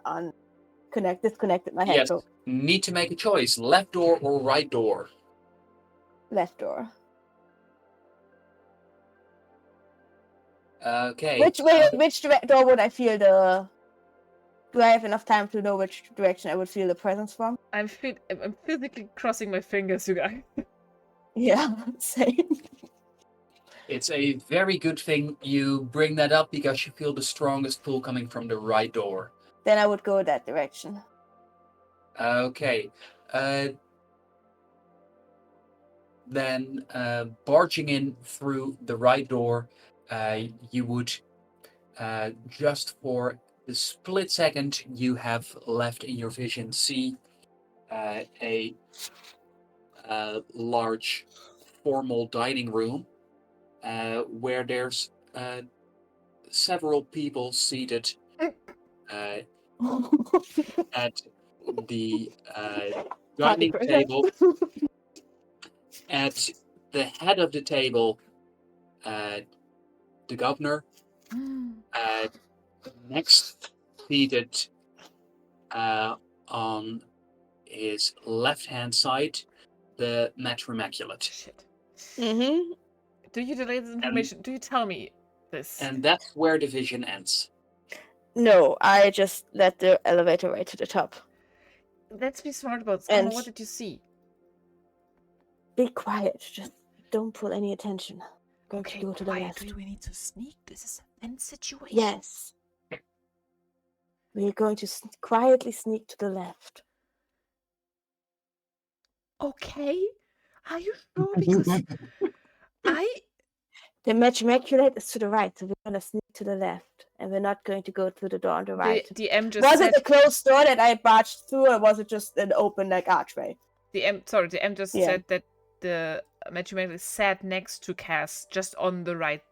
disconnected my Yes. headphone? Need to make a choice: left door or right door. Left door. Okay. Which door would I feel the? Do I have enough time to know which direction I would feel the presence from? I'm physically crossing my fingers, you guys. Yeah, same. It's a very good thing you bring that up because you feel the strongest pull coming from the right door. Then I would go that direction. Okay. Then barging in through the right door, you would just for the split second you have left in your vision see a large formal dining room where there's several people seated at the dining table. At the head of the table, the governor. Next, seated on his left-hand side, the Maître Immaculate. Shit. Mm-hmm. Do you delay this information? Do you tell me this? And that's where the vision ends. No, I just let the elevator right to the top. Let's be smart about this. And what did you see? Be quiet. Just don't pull any attention. Okay, go to the left. Do we need to sneak? This is a tense situation. Yes. We're going to quietly sneak to the left. Okay. Are you sure? Because The Immaculate is to the right, so we're going to sneak to the left. And we're not going to go through the door on the right. The DM just was said... it a closed door that I barged through, or was it just an open, archway? The DM just said that the magic magnet sat next to Cass, just on the right,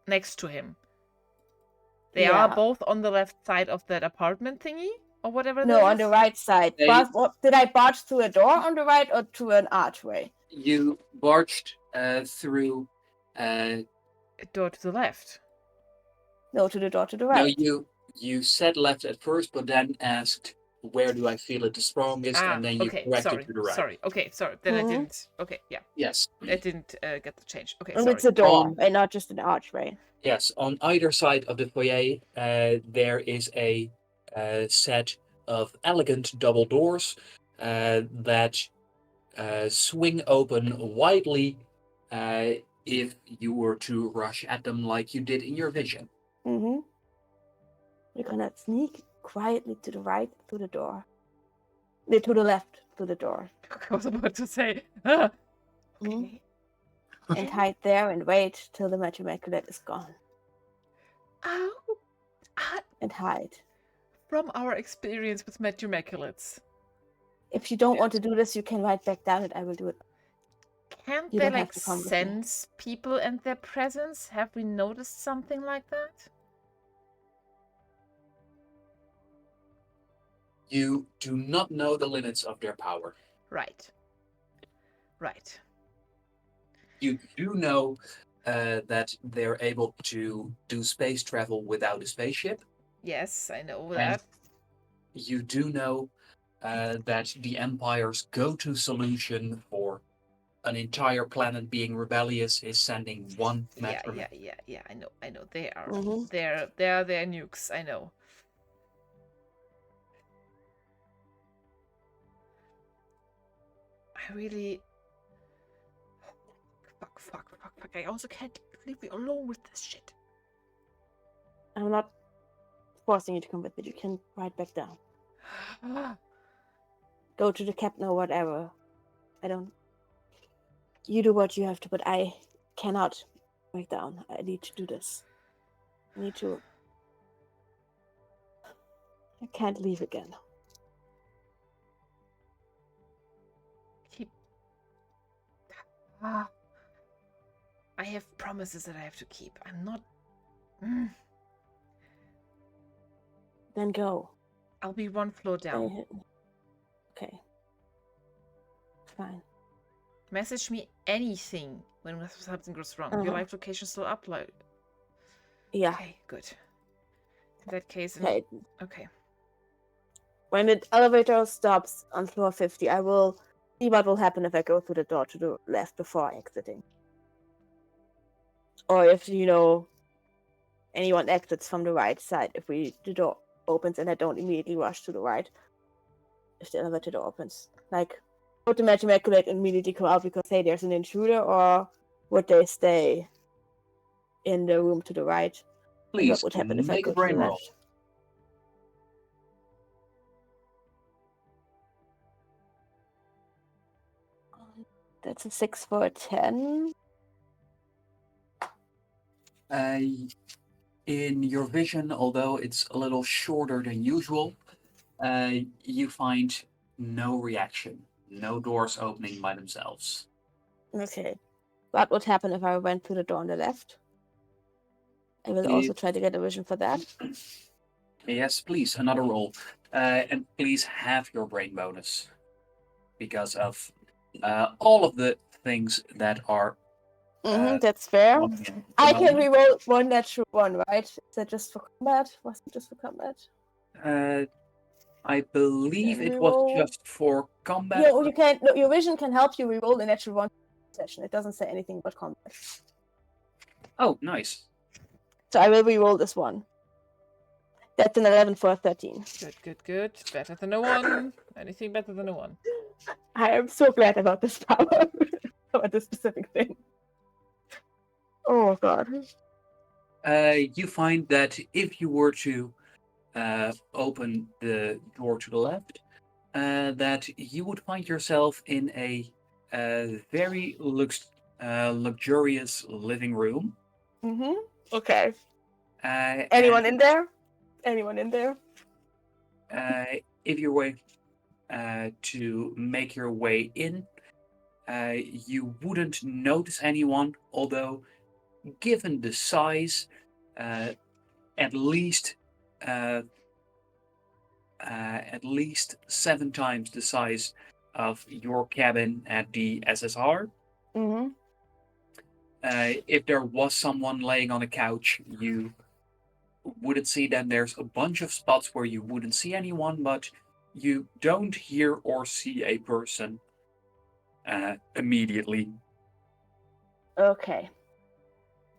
next to him. They are both on the left side of that apartment thingy, or whatever. No, on the right side. Did I barge through a door on the right or through an archway? You barged through. A door to the left. No, to the door to the right. No, you said left at first, but then asked, "Where do I feel it the strongest?" And then you corrected to the right. Sorry. Okay, sorry. Then I didn't. Okay, yeah. Yes. I didn't get the change. Okay, and sorry. It's a door and not just an archway. Yes, on either side of the foyer, there is a set of elegant double doors that swing open widely if you were to rush at them like you did in your vision. Mm-hmm. You're gonna sneak quietly to the right through the door. To the left through the door. I was about to say. Okay. And hide there and wait till the magic magnet is gone. Oh. And hide. From our experience with magic magnets. If you don't want to do this, you can write back down and I will do it. Can't they like sense people and their presence? Have we noticed something like that? You do not know the limits of their power. Right. You do know that they're able to do space travel without a spaceship. Yes, I know that. You do know that the Empire's go-to solution for an entire planet being rebellious is sending one metro. Yeah. I know. They are. They're their nukes. I know. I really. Fuck. I also can't leave me alone with this shit. I'm not forcing you to come with me. You can ride back down. Go to the captain or whatever. You do what you have to, but I cannot break down. I need to do this. I can't leave again. I have promises that I have to keep. I'm not... Then go. I'll be one floor down. Okay. Fine. Message me anything when something goes wrong. Your live location still upload. Yeah. Okay, good. In that case... Okay. When the elevator stops on floor 50, I will see what will happen if I go through the door to the left before exiting. Or if, anyone exits from the right side, if the door opens and I don't immediately rush to the right. If the elevator door opens. Like, would the magic magnet immediately come out because, hey, there's an intruder, or would they stay in the room to the right? Please, what would happen if I go to the left? That's a 6 for a 10. In your vision, although it's a little shorter than usual, you find no reaction. No doors opening by themselves. Okay. What would happen if I went through the door on the left? I will also try to get a vision for that. Yes, please, another roll. And please have your brain bonus. Because of all of the things that are... that's fair. I can reroll one natural one, right? Is that just for combat? Was it just for combat? I believe it was just for combat. No, you can't. No, your vision can help you reroll the natural one session. It doesn't say anything about combat. Oh, nice. So I will reroll this one. That's an 11 for a 13. Good. Better than a 1. Anything better than a 1. I am so glad about this power. About this specific thing. Oh, God. You find that if you were to open the door to the left, that you would find yourself in a very luxurious living room. Okay. Anyone in there? If you're way to make your way in, You wouldn't notice anyone, although given the size, at least 7 times the size of your cabin at the SSR. Mm-hmm. If there was someone laying on a couch, you wouldn't see them. There's a bunch of spots where you wouldn't see anyone, but you don't hear or see a person immediately. Okay.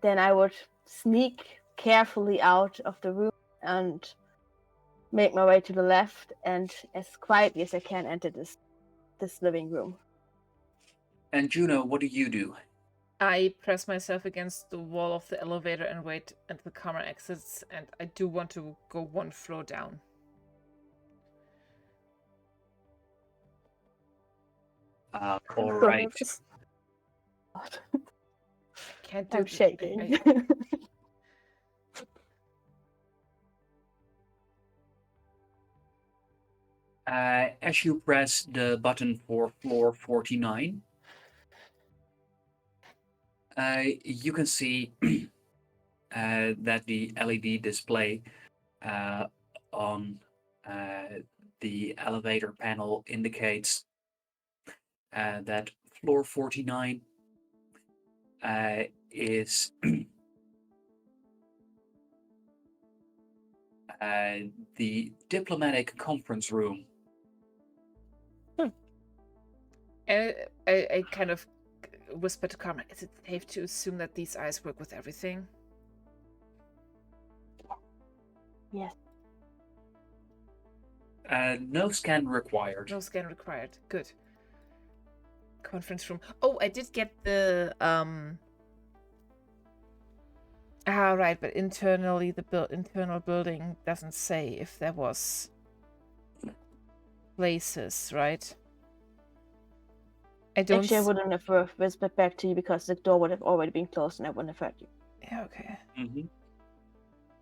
Then I would sneak carefully out of the room and make my way to the left and as quietly as I can enter this living room. And Juno, what do you do? I press myself against the wall of the elevator and wait until the camera exits, and I do want to go one floor down. All right. Can't do I'm shaking. As you press the button for floor 49, you can see that the LED display on the elevator panel indicates that floor 49 is the diplomatic conference room. And I kind of whisper to Carmen, is it safe to assume that these eyes work with everything? Yes. No scan required. No scan required. Good. Conference room. Oh, I did get the right, but internally the internal building doesn't say if there was places, right? Actually, I wouldn't have whispered back to you because the door would have already been closed and I wouldn't have heard you. Yeah, okay. Mm-hmm.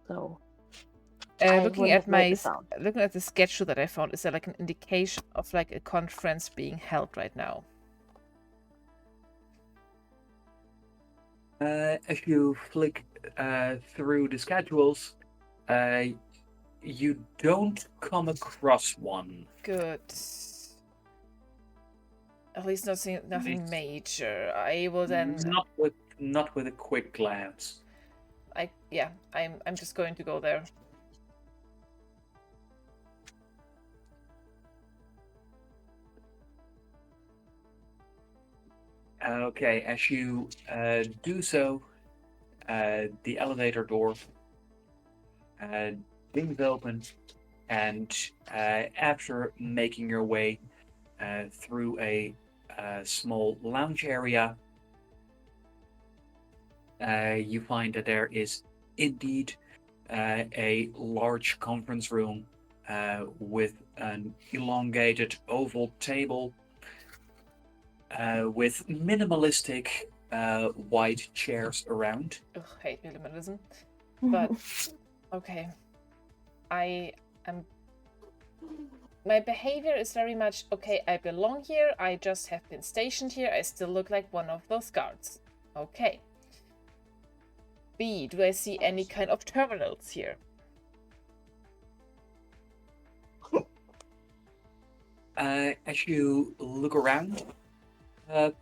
So, looking at the schedule that I found, is there like an indication of like a conference being held right now? As you flick through the schedules, you don't come across one. Good. At least nothing major. I will then. Not with a quick glance. I'm just going to go there. Okay, as you do so, the elevator door dings open, and after making your way through a small lounge area, you find that there is indeed a large conference room with an elongated oval table with minimalistic white chairs around. Ugh, hate minimalism. But okay. My behavior is very much, okay, I belong here, I just have been stationed here, I still look like one of those guards. Okay. B, do I see any kind of terminals here? As you look around,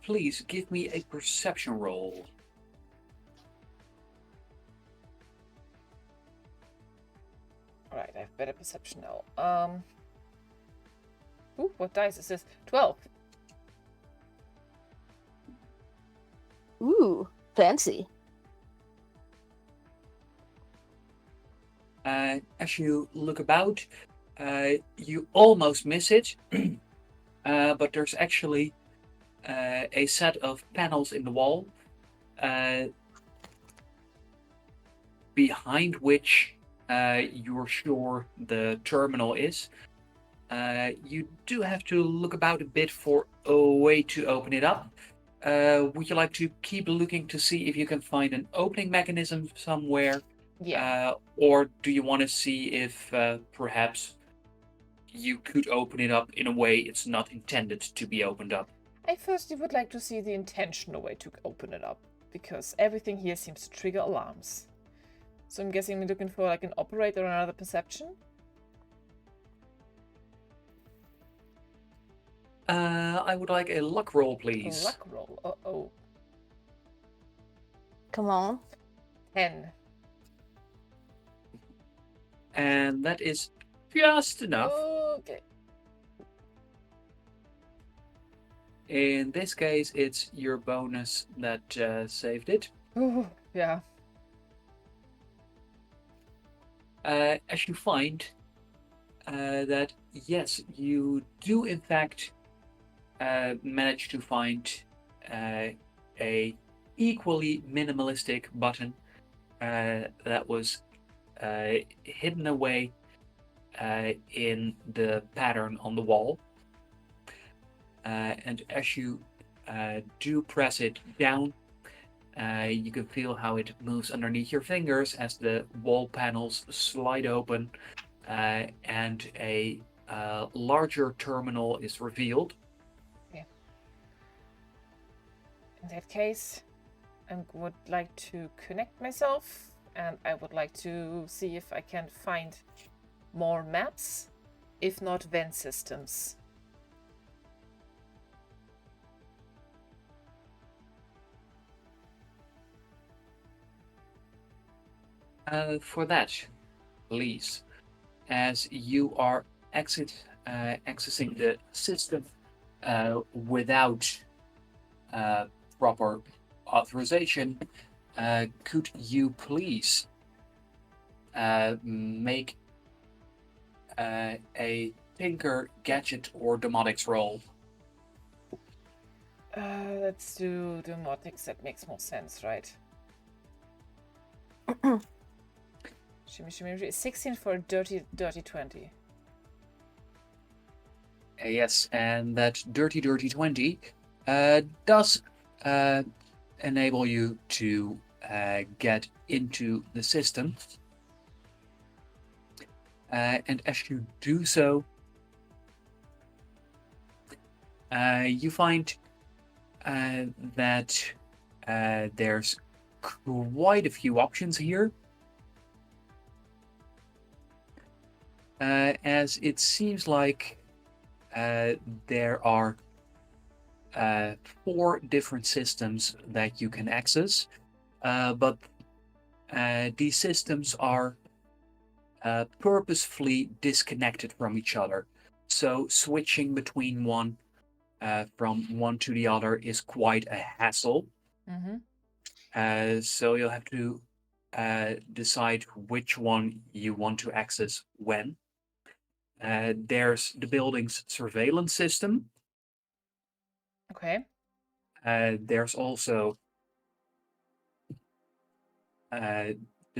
please give me a perception roll. Alright, I have better perception now. Ooh, what dice is this? 12. Ooh, fancy. As you look about, you almost miss it, but there's actually a set of panels in the wall behind which you're sure the terminal is. You do have to look about a bit for a way to open it up. Would you like to keep looking to see if you can find an opening mechanism somewhere? Yeah. Or do you want to see if perhaps you could open it up in a way it's not intended to be opened up? I firstly would like to see the intentional way to open it up, because everything here seems to trigger alarms. So I'm guessing we're looking for like an operator or another perception? I would like a luck roll, please. Luck roll. Uh-oh. Come on. 10. And that is just enough. Okay. In this case, it's your bonus that saved it. Oh, yeah. As you find that, yes, you do in fact manage to find a equally minimalistic button that was hidden away in the pattern on the wall. And as you do press it down, you can feel how it moves underneath your fingers as the wall panels slide open and a larger terminal is revealed. Okay. In that case, I would like to connect myself, and I would like to see if I can find more maps, if not vent systems. For that, please, as you are accessing the system without proper authorization, could you please make a Tinker, Gadget, or Domotics roll? Let's do domotics. That makes more sense, right? Shimmy, shimmy, shimmy. 16 for a dirty 20. Yes, and that dirty 20 does enable you to get into the system. And as you do so, you find that there's quite a few options here. As it seems like there are 4 different systems that you can access, but these systems are purposefully disconnected from each other. So switching between one from one to the other is quite a hassle. So you'll have to decide which one you want to access when. There's the building's surveillance system. Okay. There's also the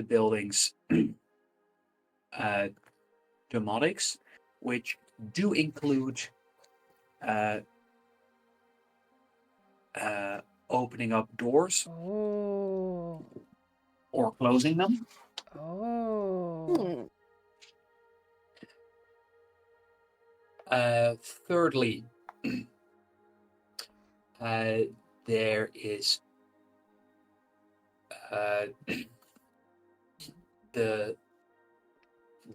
building's domotics, which do include opening up doors Oh. or closing them. Oh. Thirdly, there is the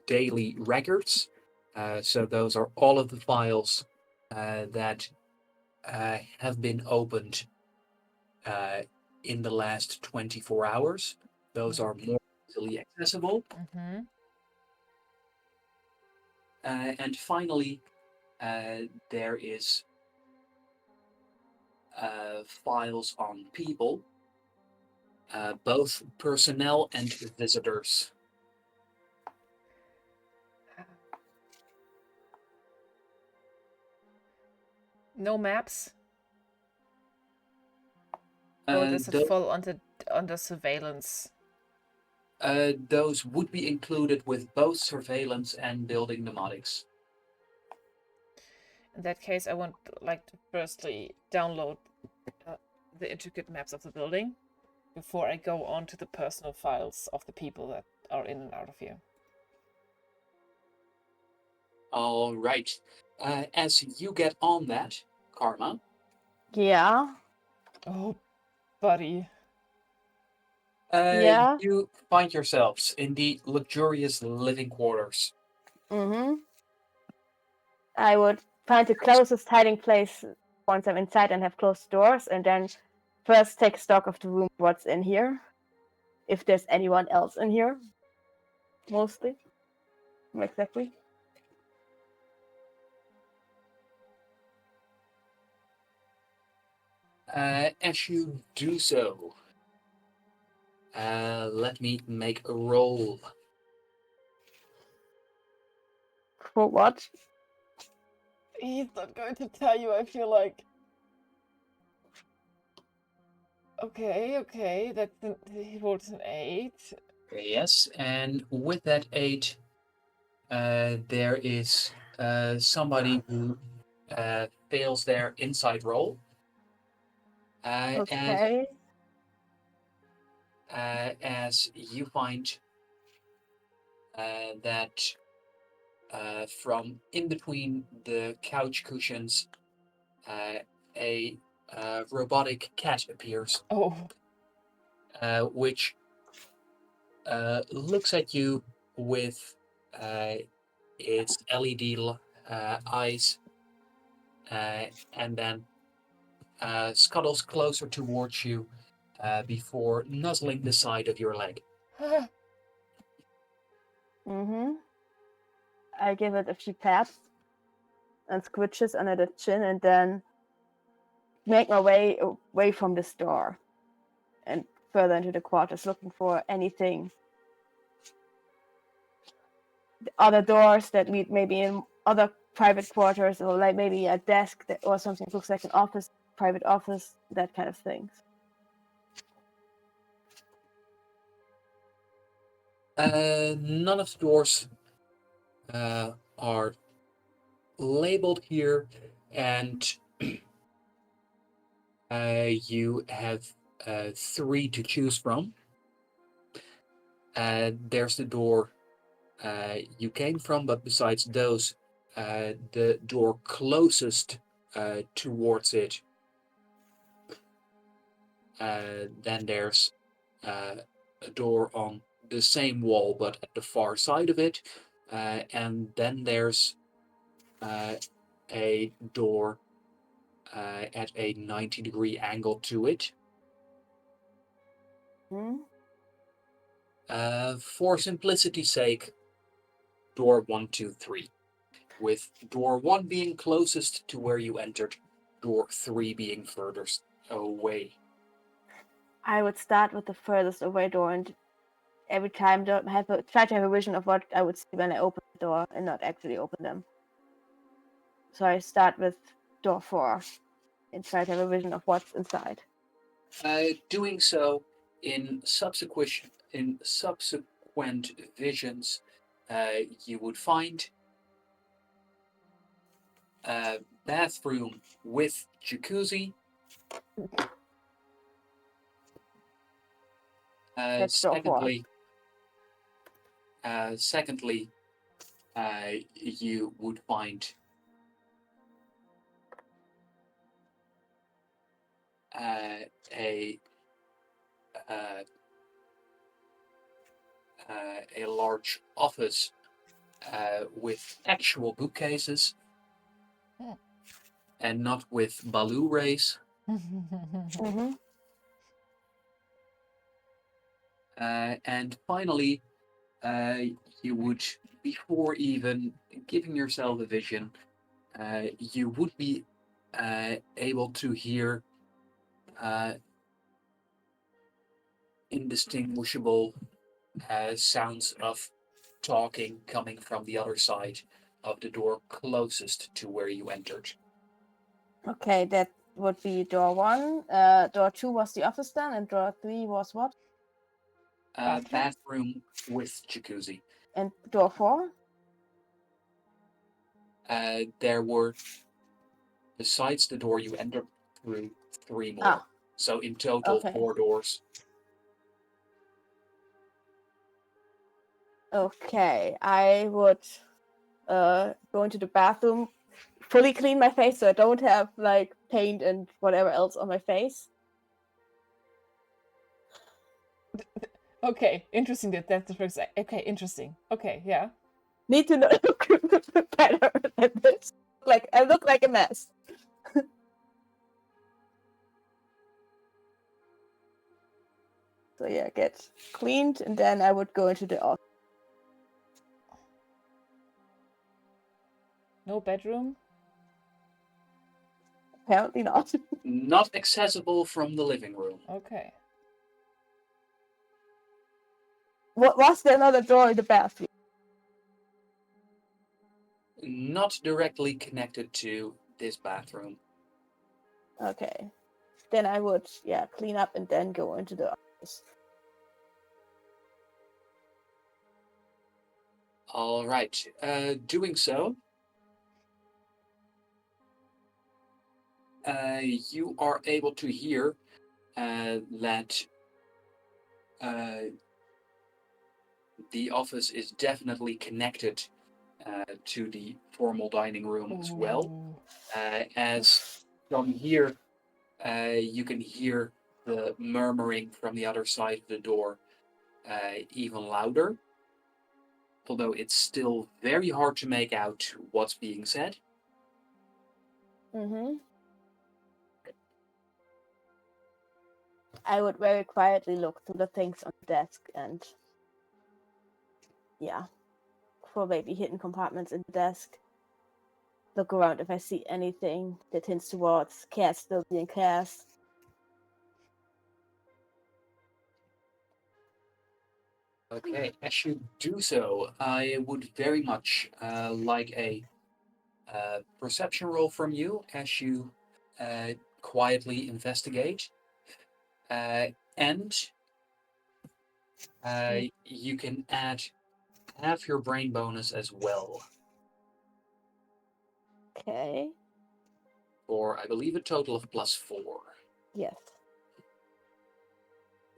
daily records. So those are all of the files that have been opened in the last 24 hours. Those are more easily accessible. And finally, there is files on people, both personnel and visitors. No maps? Or does it fall under surveillance? Those would be included with both surveillance and building domotics. In that case, I would like to firstly download the intricate maps of the building before I go on to the personal files of the people that are in and out of here. All right. As you get on that, Karma, Yeah. Oh, buddy. Yeah. You find yourselves in the luxurious living quarters. Mm-hmm. I would find the closest hiding place once I'm inside and have closed doors, and then first take stock of the room, what's in here, if there's anyone else in here, mostly. Exactly. As you do so, let me make a roll. For what? He's not going to tell you, I feel like. Okay, he rolled an 8. Yes, and with that 8, there is somebody who fails their inside roll. Okay. As you find that from in between the couch cushions, a robotic cat appears, Oh. which looks at you with its LED eyes, and then scuttles closer towards you before nuzzling the side of your leg. Mm-hmm. I give it a few pats and squishes under the chin, and then make my way away from this door and further into the quarters, looking for anything. Other doors that lead maybe in other private quarters, or like maybe a desk that, or something that looks like an office, private office, that kind of things. None of the doors are labeled here, and you have 3 to choose from. There's the door you came from, but besides those, the door closest towards it. Then there's a door on the same wall, but at the far side of it. And then there's a door at a 90-degree angle to it. For simplicity's sake, door 1, 2, 3. With door 1 being closest to where you entered, door 3 being furthest away. I would start with the furthest away door, and every time try to have a vision of what I would see when I open the door and not actually open them. So I start with door 4 and try to have a vision of what's inside. Doing so in subsequent visions, you would find a bathroom with jacuzzi. That's door 4. Secondly, you would find a large office with actual bookcases and not with Baloo rays. Mm-hmm. And finally, you would, before even giving yourself a vision, you would be able to hear indistinguishable sounds of talking coming from the other side of the door closest to where you entered. Okay, that would be door 1. Door 2 was the office then, and door 3 was what? Bathroom with jacuzzi. And door 4? There were, besides the door you entered through, 3 more. So in total, Okay. 4 doors. Okay, I would go into the bathroom fully clean my face so I don't have like paint and whatever else on my face. Okay, interesting that's the first. Okay, interesting. Okay, yeah. Need to look better than this. Like I look like a mess. So yeah, get cleaned, and then I would go into the office. No bedroom? Apparently not. Not accessible from the living room. Okay. What was there another door in the bathroom? Not directly connected to this bathroom. Okay. Then I would, clean up and then go into the office. All right. Doing so, you are able to hear that the office is definitely connected to the formal dining room as well. As from here, you can hear the murmuring from the other side of the door even louder, although it's still very hard to make out what's being said. Mm-hmm. I would very quietly look through the things on the desk and, for maybe hidden compartments in the desk. Look around if I see anything that hints towards cats still being cast. Okay, as you do so, I would very much like a perception roll from you as you quietly investigate. And you can add half your brain bonus as well, Okay. for I believe a total of +4. Yes.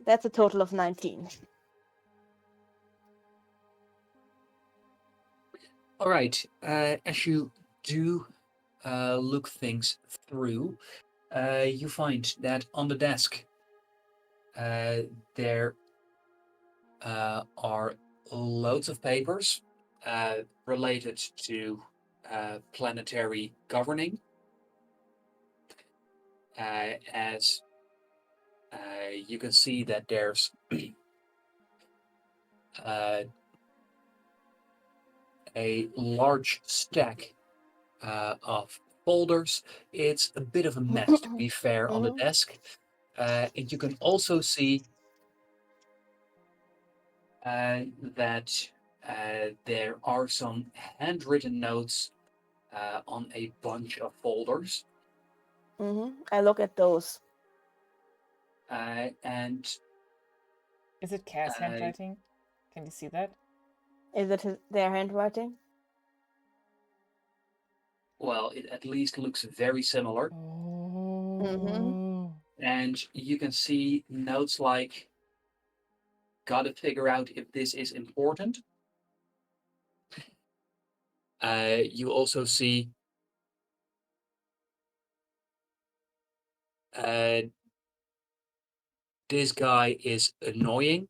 That's a total of 19. All right, as you do look things through, you find that on the desk there are loads of papers related to planetary governing, as you can see that there's a large stack of folders. It's a bit of a mess, to be fair, on the desk. And you can also see that there are some handwritten notes on a bunch of folders. I look at those. And Is it Cass handwriting? Can you see that? Is it their handwriting? well, it at least looks very similar. Oh. And you can see notes like, gotta figure out if this is important. You also see this guy is annoying.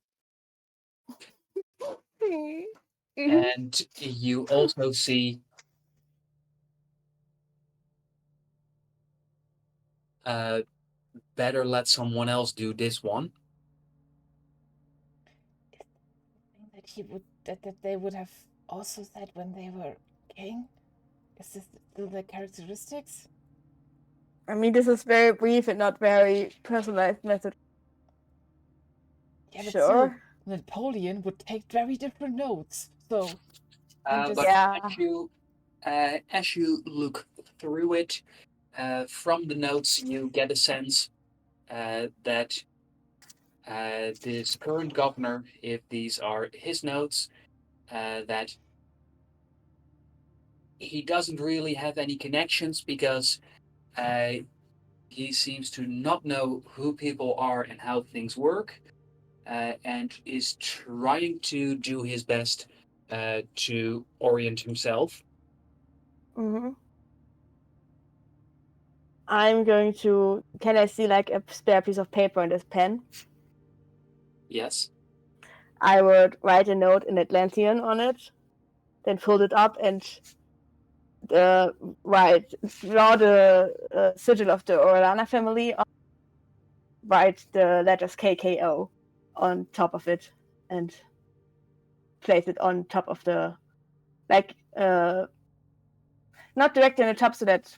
And you also see better let someone else do this one. That he would that they would have also said when they were king? Is this still the characteristics? I mean, this is very brief and not very personalized message. Yeah, but Sure. still, Napoleon would take very different notes. So, But as you look through it, from the notes, you get a sense that this current governor, if these are his notes, that he doesn't really have any connections because he seems to not know who people are and how things work, and is trying to do his best to orient himself. I'm going to. Can I see like a spare piece of paper and a pen? Yes. I would write a note in Atlantean on it, then fold it up and draw the sigil of the Orlana family. Write the letters KKO on top of it and place it on top of the not directly on the top so that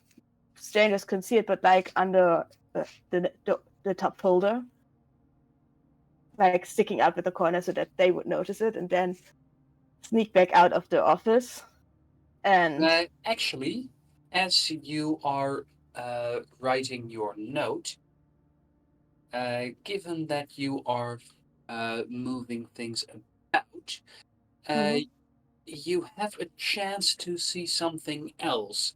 strangers can see it, but like under the top folder, like sticking out with the corner so that they would notice it, and then sneak back out of the office. And actually, as you are writing your note, given that you are moving things about, you have a chance to see something else.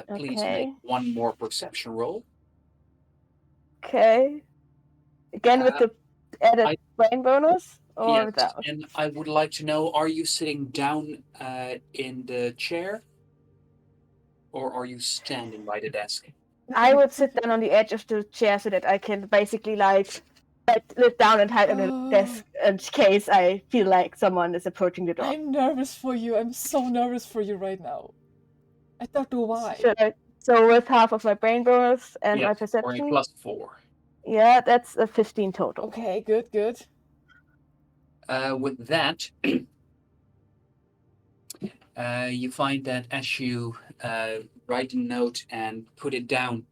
Please make okay, one more perception roll. okay. Again with the added I, brain bonus or yes, without? and I would like to know: are you sitting down in the chair, or are you standing by the desk? I would sit down on the edge of the chair so that I can basically like lift down and hide under the desk in case I feel like someone is approaching the door. I'm nervous for you. I'm so nervous for you right now. I don't know why. So with half of my brain bonus and my Or a perception, +4. yeah, that's a 15 total. Okay, good, good. With that, you find that as you write a note and put it down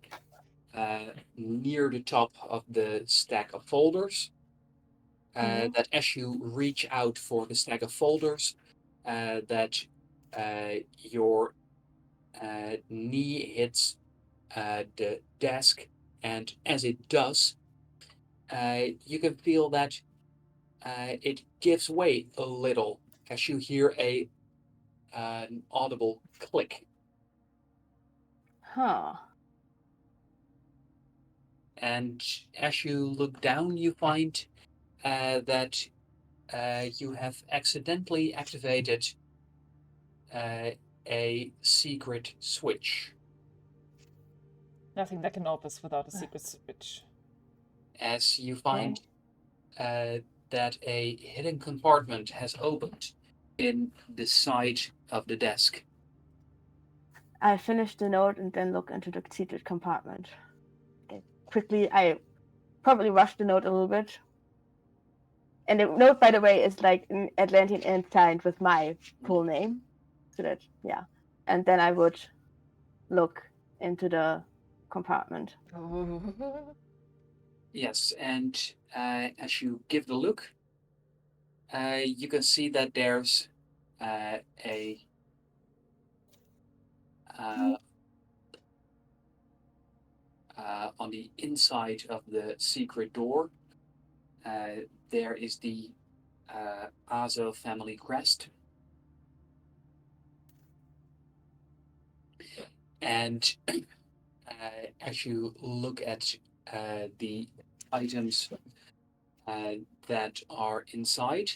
near the top of the stack of folders, that as you reach out for the stack of folders, that your knee hits the desk, and as it does, you can feel that it gives way a little as you hear an audible click. Huh. And as you look down, you find that you have accidentally activated a secret switch. Nothing that can open us without a secret switch. As you find that a hidden compartment has opened in the side of the desk. I finish the note and then look into the secret compartment. Okay. Quickly, I probably rush the note a little bit. And the note, by the way, is like in Atlantean and signed with my full name. So that, yeah. And then I would look into the compartment. Yes, and as you give the look, you can see that there's a on the inside of the secret door, there is the Azo family crest. And as you look at the items that are inside,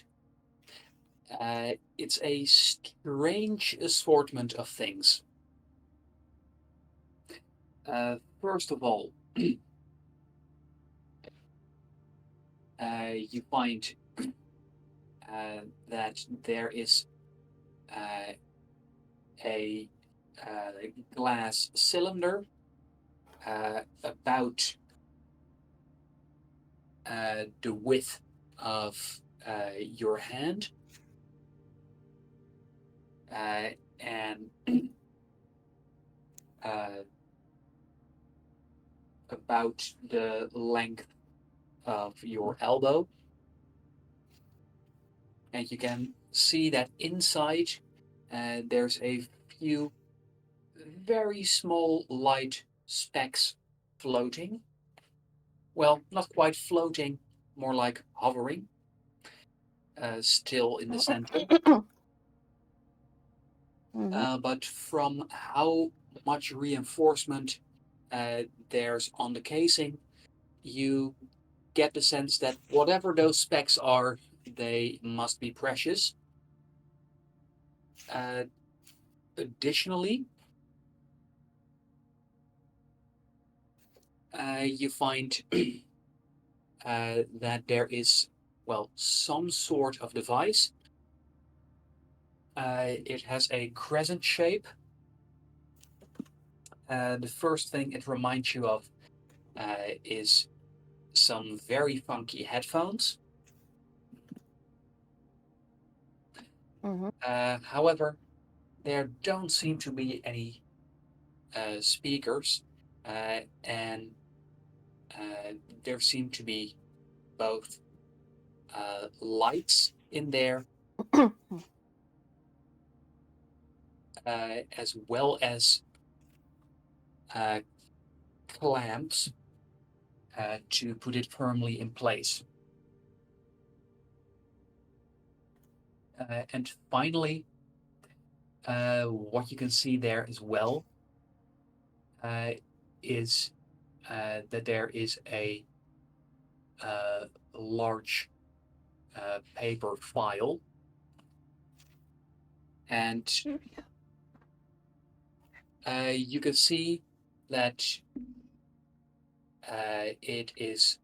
it's a strange assortment of things. First of all, you find that there is a glass cylinder about the width of your hand, and about the length of your elbow. And you can see that inside there's a few very small light specks floating. Well, not quite floating, more like hovering, still in the center. But from how much reinforcement there's on the casing, you get the sense that whatever those specks are, they must be precious. Additionally, you find that there is, well, some sort of device. It has a crescent shape. The first thing it reminds you of is some very funky headphones. However, there don't seem to be any speakers, and there seem to be both lights in there as well as clamps to put it firmly in place. And finally, what you can see there as well is that there is a large paper file, and you can see that it is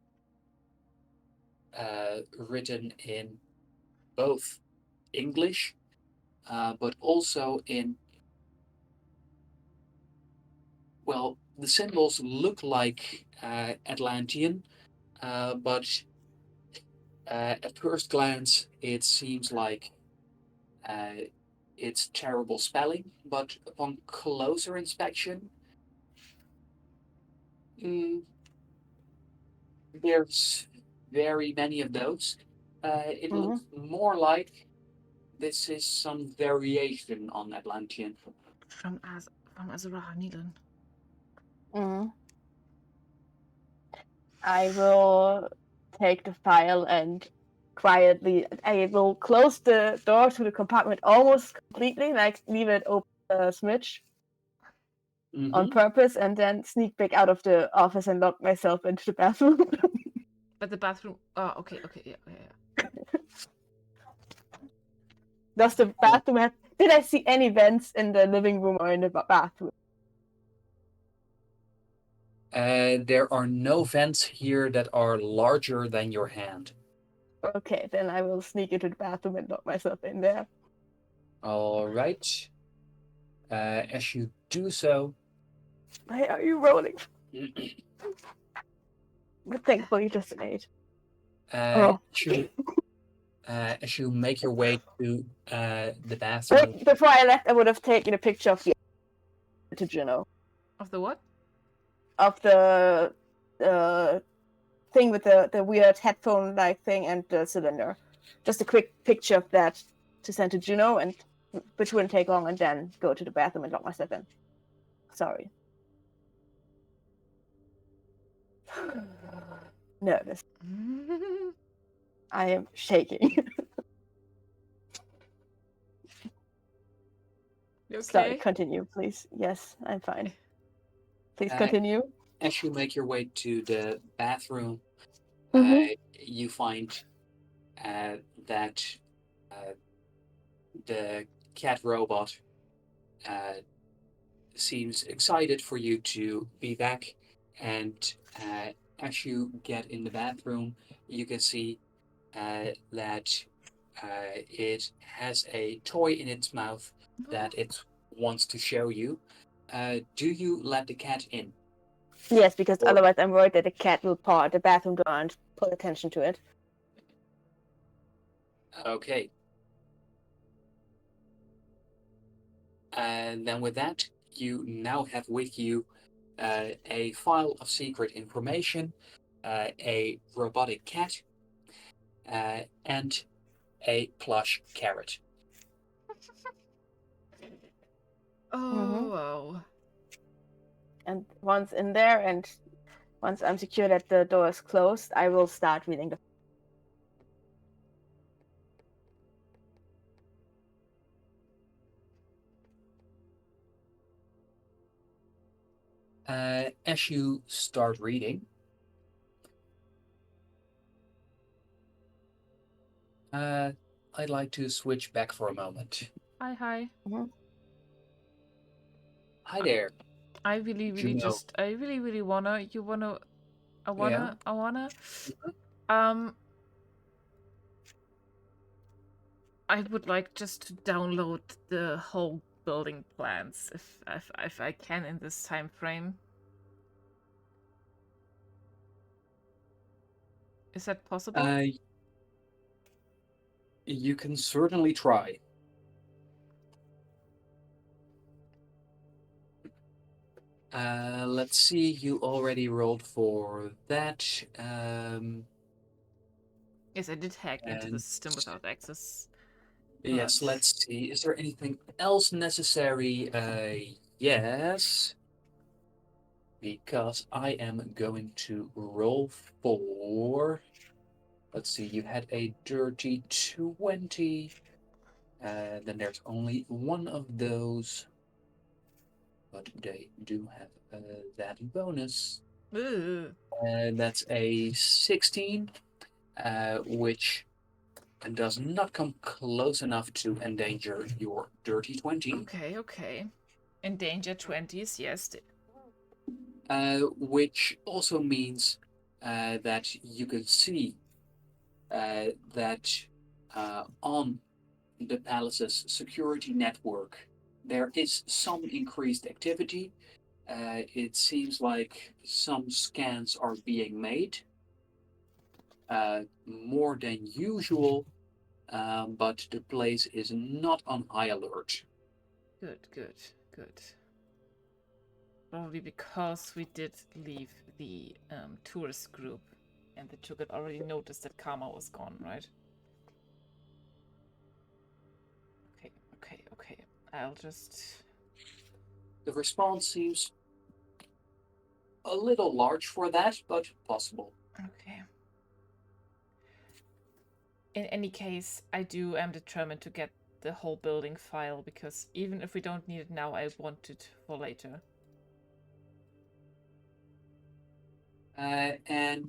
written in both English, but also in, well, the symbols look like Atlantean, but at first glance it seems like it's terrible spelling, but upon closer inspection, there's very many of those. It looks more like this is some variation on Atlantean. From Azurahanilin. I will take the file and quietly, I will close the door to the compartment almost completely, like leave it open a smidge on purpose, and then sneak back out of the office and lock myself into the bathroom. But the bathroom. Oh, okay, yeah. Does the bathroom have? Did I see any vents in the living room or in the bathroom? There are no vents here that are larger than your hand. Okay, then I will sneak into the bathroom and lock myself in there. All right. As you do so, why are you rolling? But thankfully, just an 8. As you make your way to the bathroom. Before I left, I would have taken a picture of the to Juno. Of the what? Of the thing with the weird headphone-like thing and the cylinder. Just a quick picture of that to send to Juno, and which wouldn't take long, and then go to the bathroom and lock myself in. Sorry. Nervous. I am shaking. You okay? Sorry, continue, please. Yes, I'm fine. Please continue. As you make your way to the bathroom, you find that the cat robot seems excited for you to be back, and as you get in the bathroom, you can see that it has a toy in its mouth that it wants to show you. Do you let the cat in? Yes, because otherwise I'm worried that the cat will paw at the bathroom door and pull attention to it. Okay. And then with that, you now have with you a file of secret information, a robotic cat, and a plush carrot. Oh, wow. And once in there, and once I'm secure that the door is closed, I will start reading the. As you start reading, I'd like to switch back for a moment. Hi. Hi there. I really Juno. wanna. I Yeah. wanna. Um, I would like just to download the whole building plans if I can in this time frame. Is that possible? You can certainly try. Let's see. You already rolled for that. Yes, I did hack into the And system without access, yes, but let's see. Is there anything else necessary? Yes. Because I am going to roll for. Let's see, you had a dirty 20. Then there's only one of those, but they do have that bonus. ugh. That's a 16, which does not come close enough to endanger your dirty 20. Okay. Endanger 20s, yes. Which also means that you can see that on the palace's security network there is some increased activity. It seems like some scans are being made, more than usual, but the place is not on high alert. Good. Probably because we did leave the tourist group and the took had already noticed that Karma was gone, right? Okay. I'll just... The response seems a little large for that, but possible. Okay. In any case, I am determined to get the whole building file, because even if we don't need it now, I want it for later. And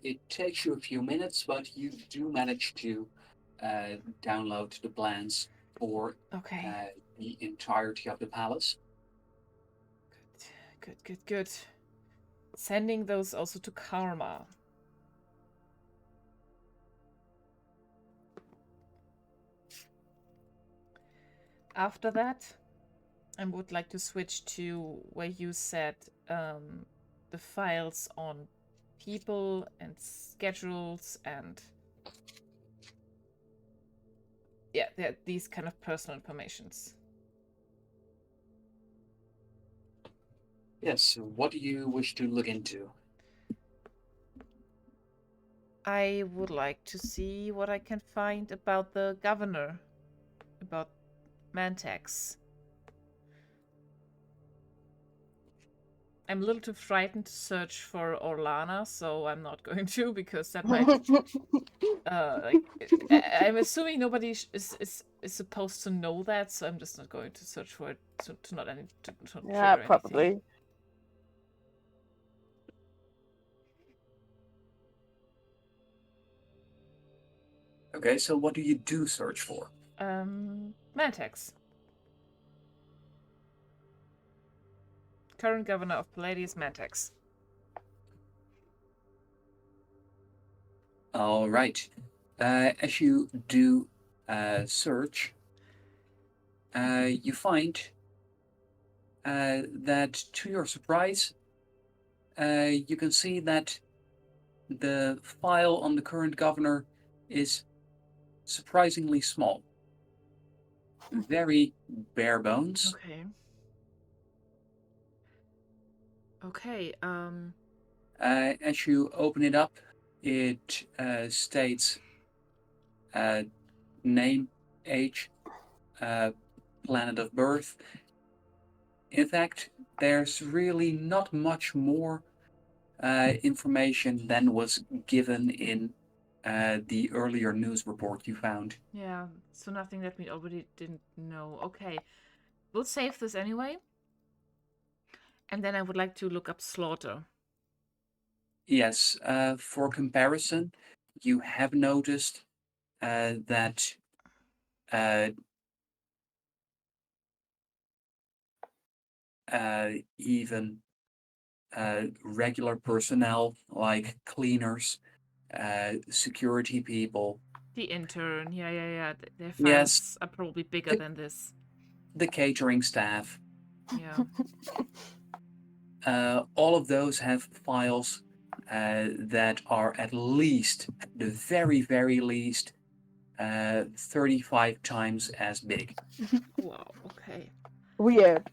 it takes you a few minutes, but you do manage to download the plans for the entirety of the palace. Good. Sending those also to Karma. After that, I would like to switch to where you said the files on people and schedules and these kind of personal informations. Yes, what do you wish to look into? I would like to see what I can find about the governor, about Mantex. I'm a little too frightened to search for Orlana, so I'm not going to, because that might... I'm assuming nobody is supposed to know that, so I'm just not going to search for it to not trigger probably. anything. Okay, so what do you do search for? Mantex. Current governor of Palladius, Mantex. All right. As you do search, you find that, to your surprise, you can see that the file on the current governor is surprisingly small. Very bare bones. Okay. As you open it up, it states name, age, planet of birth. In fact, there's really not much more information than was given in the earlier news report you found. Yeah, so nothing that we already didn't know. Okay, we'll save this anyway. And then I would like to look up Slaughter. Yes, for comparison, you have noticed that even regular personnel like cleaners, security people. The intern, yeah. Their files Yes, are probably bigger the, than this. the catering staff. Yeah. All of those have files that are at least, at the very, very least, 35 times as big. Wow, okay. Weird.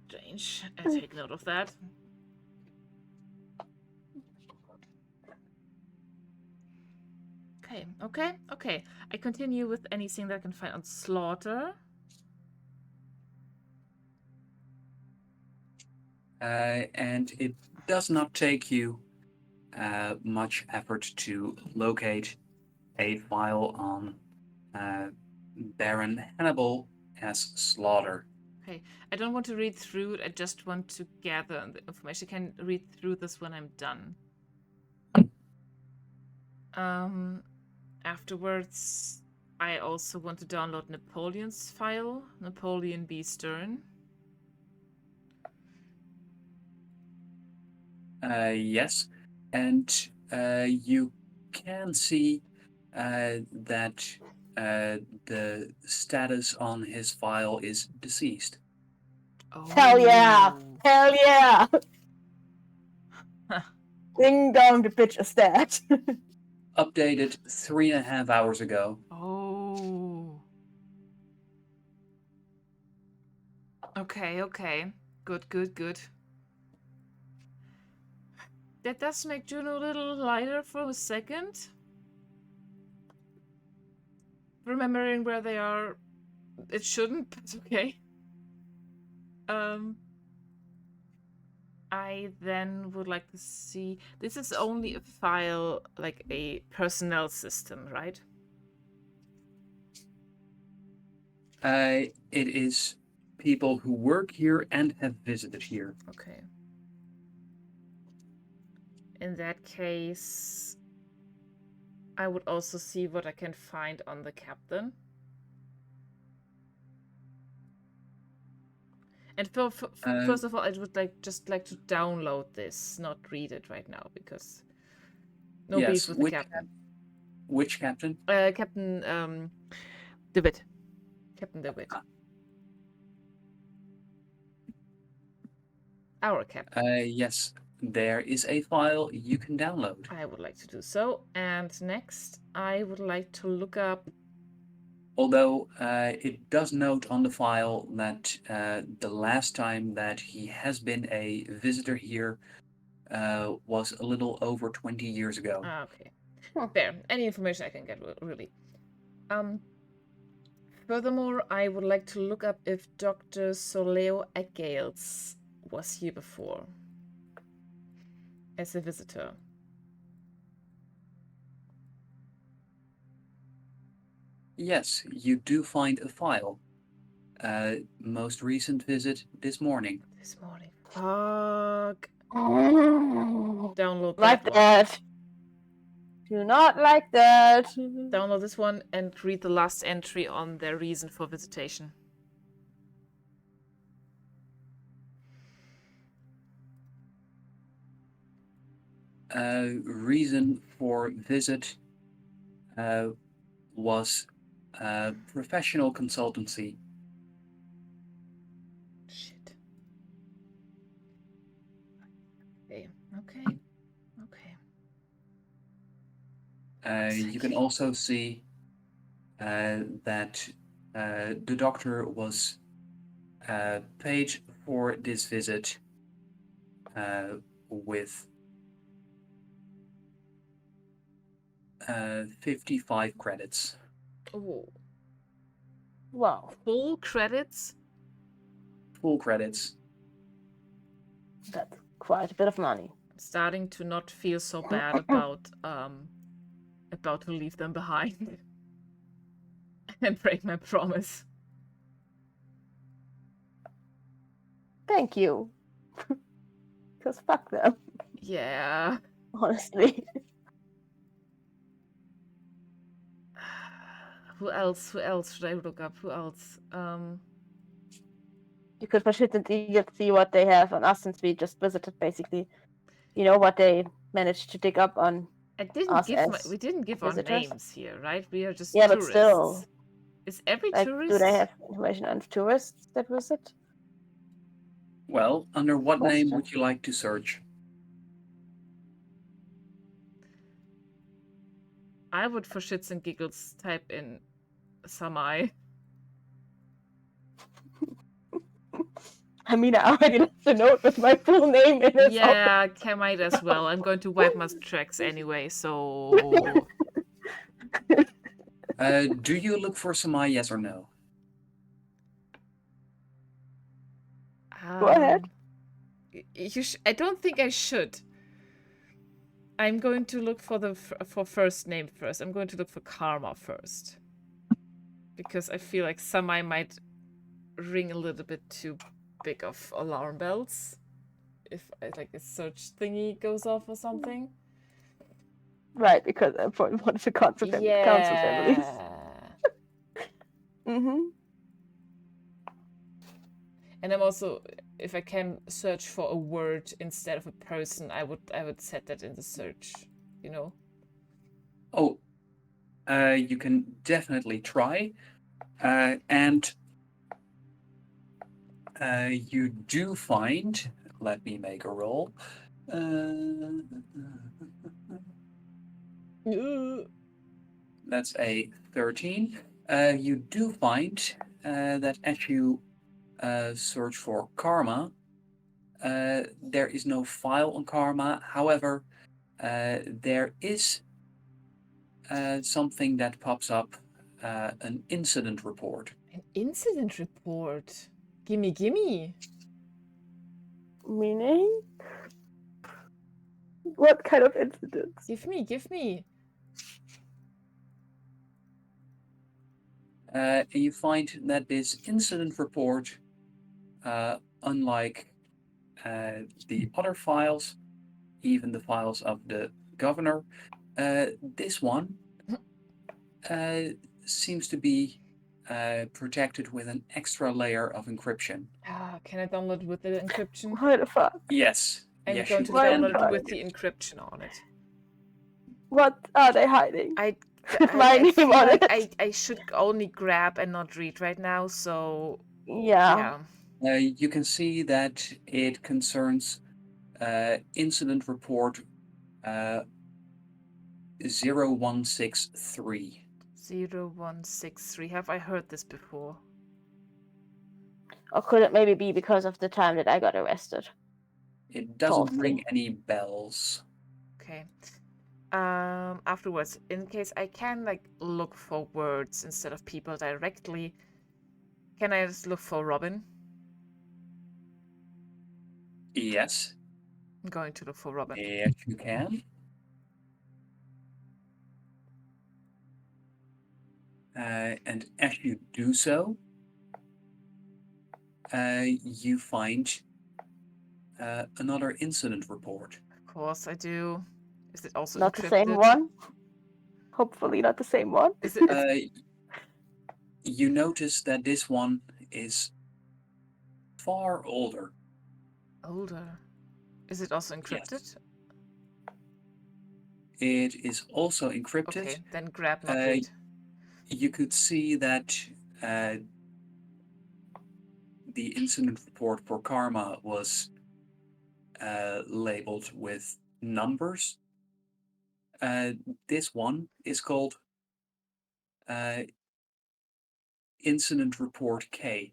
Strange. I take note of that. Okay. I continue with anything that I can find on slaughter. And it does not take you much effort to locate a file on Baron Hannibal as Slaughter. Okay, I don't want to read through it. I just want to gather the information. I can read through this when I'm done. Afterwards, I also want to download Napoleon's file, Napoleon B. Stern. Yes, and you can see that the status on his file is deceased. Oh. Hell yeah! Hell yeah! Ding dong, the bitch is dead. Updated 3.5 hours ago. Oh. Okay. Good. That does make Juno a little lighter for a second. Remembering where they are, it shouldn't, but okay. I then would like to see. This is only a file, like a personnel system, right? It is people who work here and have visited here. Okay. In that case, I would also see what I can find on the captain. And first of all, I would just like to download this, not read it right now, because no beef with the captain. Which captain? Captain DeWitt. Captain DeWitt. Our captain. Yes, there is a file you can download. I would like to do so. And next, I would like to look up. Although it does note on the file that the last time that he has been a visitor here was a little over 20 years ago. Okay. Fair. Any information I can get, really. Furthermore, I would like to look up if Dr. Soleo Agales was here before as a visitor. Yes, you do find a file. Most recent visit this morning. This morning. Fuck. Download like that. Do not like that. Download this one and read the last entry on their reason for visitation. Reason for visit was professional consultancy. Shit. Okay. You can also see that the doctor was paid for this visit with 55 credits. Oh. Wow. Full credits? Full credits. That's quite a bit of money. I'm starting to not feel so bad about to leave them behind and break my promise. Thank you. Because fuck them. Yeah. Honestly. Who else should I look up? Who else? You could for shit and giggles see what they have on us since we just visited, basically. You know what they managed to dig up on us as we didn't give our visitors. names here, right? We are just Yeah, tourists. but still. Is every Like, tourist? do they have information on tourists that visit? Well, under what name would you like to search? I would, for shits and giggles, type in Samai. I mean, I already left a note with my full name in it. Yeah, I might as well. I'm going to wipe my tracks anyway, so... Do you look for Samai, yes or no? Go ahead. I don't think I should. I'm going to look for first name first. I'm going to look for Karma first. Because I feel like Samai might ring a little bit too big of alarm bells. If like a search thingy goes off or something. Right, because I'm for one of the council families. And I'm also, if I can search for a word instead of a person, I would set that in the search, you know. Oh, you can definitely try, and you do find. Let me make a roll. That's a 13. You do find that as you search for karma, there is no file on karma. However, there is something that pops up, an incident report. An incident report? Gimme. Meaning? What kind of incidents? Give me. You find that this incident report, unlike the other files, even the files of the governor, this one seems to be protected with an extra layer of encryption. Can I download with the encryption? What the fuck? Yes. I'm yes, going you to can. download it with the encryption on it. What are they hiding? My name on it. I should only grab and not read right now, so Yeah. You can see that it concerns incident report 0163. 0163. Have I heard this before? Or could it maybe be because of the time that I got arrested? It doesn't ring any bells. Okay. Afterwards, in case I can like look for words instead of people directly, can I just look for Robin? Yes. I'm going to look for Robin. Yes, you can. And as you do so, you find another incident report. Of course I do. Is it also not encrypted? The same one? Hopefully not the same one. Is it? You notice that this one is far older. Older? Is it also encrypted? Yes. It is also encrypted. Okay, then grab not read. You could see that the incident report for Karma was labeled with numbers. This one is called Incident Report K.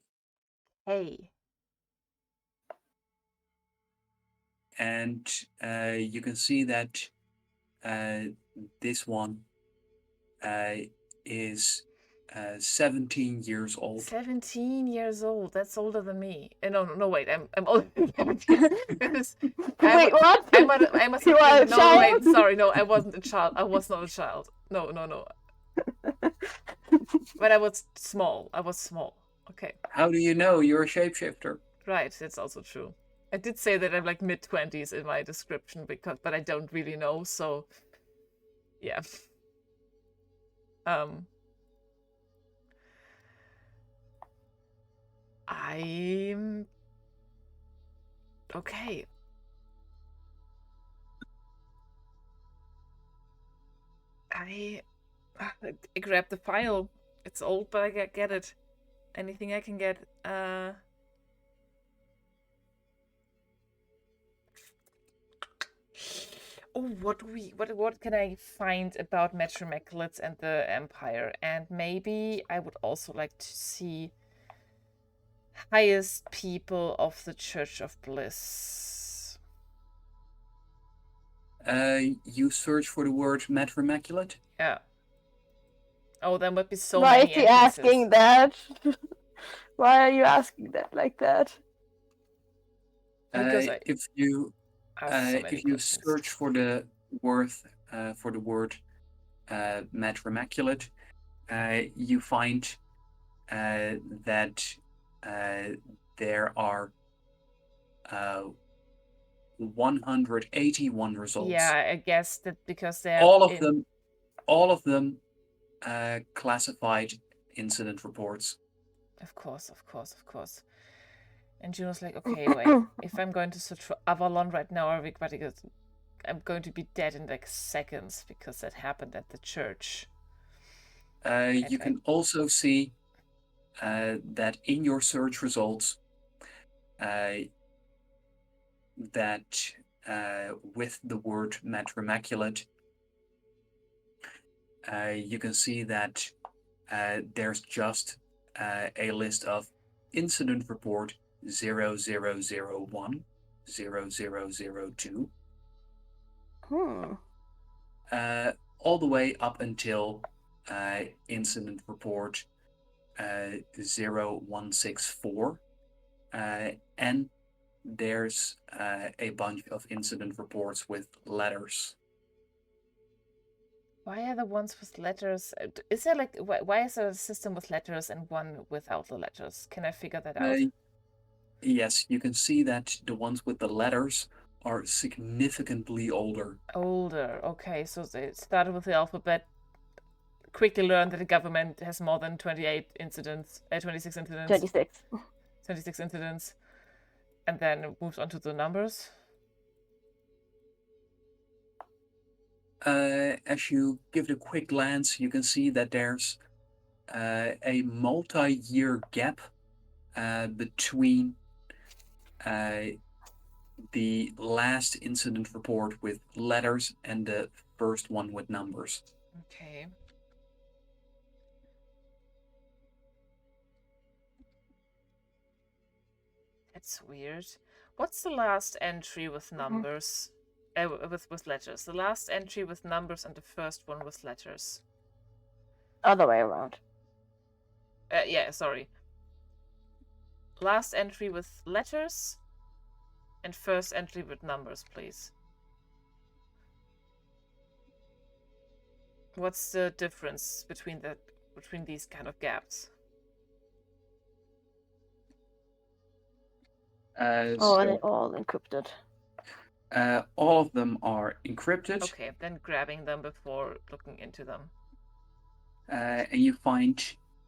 Hey. And you can see that this one is 17 years old. 17 years old. That's older than me. No, wait. I'm older than 17. Wait, what? I must have been, no, wait. Sorry, no, I wasn't a child. I was not a child. No. But I was small. Okay. How do you know you're a shapeshifter? Right, that's also true. I did say that I'm like mid-20s in my description, but I don't really know, so yeah. I'm okay. I grab the file. It's old, but I get it. Anything I can get. Oh, what can I find about Metromechelids and the Empire? And maybe I would also like to see highest people of the Church of Bliss. You search for the word Metromaculate? Yeah. Oh, there would be so Why many is he entrances. asking that? Why are you asking that like that? Because if you questions. search for the word Metromaculate, you find that there are 181 results. Yeah, I guess that because they're all of them classified incident reports. Of course. And Juno's like, okay, wait. If I'm going to search for Avalon right now, everybody goes, I'm going to be dead in like seconds because that happened at the church. You can also see that in your search results, that with the word Metromaculate, you can see that there's just a list of incident report 0001, 0002, all the way up until incident report 0164, and there's a bunch of incident reports with letters. Why are the ones with letters? Is there like why is there a system with letters and one without the letters? Can I figure that out? Yes, you can see that the ones with the letters are significantly older. Older, okay. So they started with the alphabet, quickly learned that the government has more than 26 incidents. 26 incidents, and then moves on to the numbers. As you give it a quick glance, you can see that there's a multi-year gap between the last incident report with letters and the first one with numbers. Okay. That's weird. What's the last entry with numbers? With letters. The last entry with numbers and the first one with letters. Other way around. Yeah, sorry. Last entry with letters and first entry with numbers, please. What's the difference between these kind of gaps? They're all encrypted. All of them are encrypted. Okay, then grabbing them before looking into them. And you find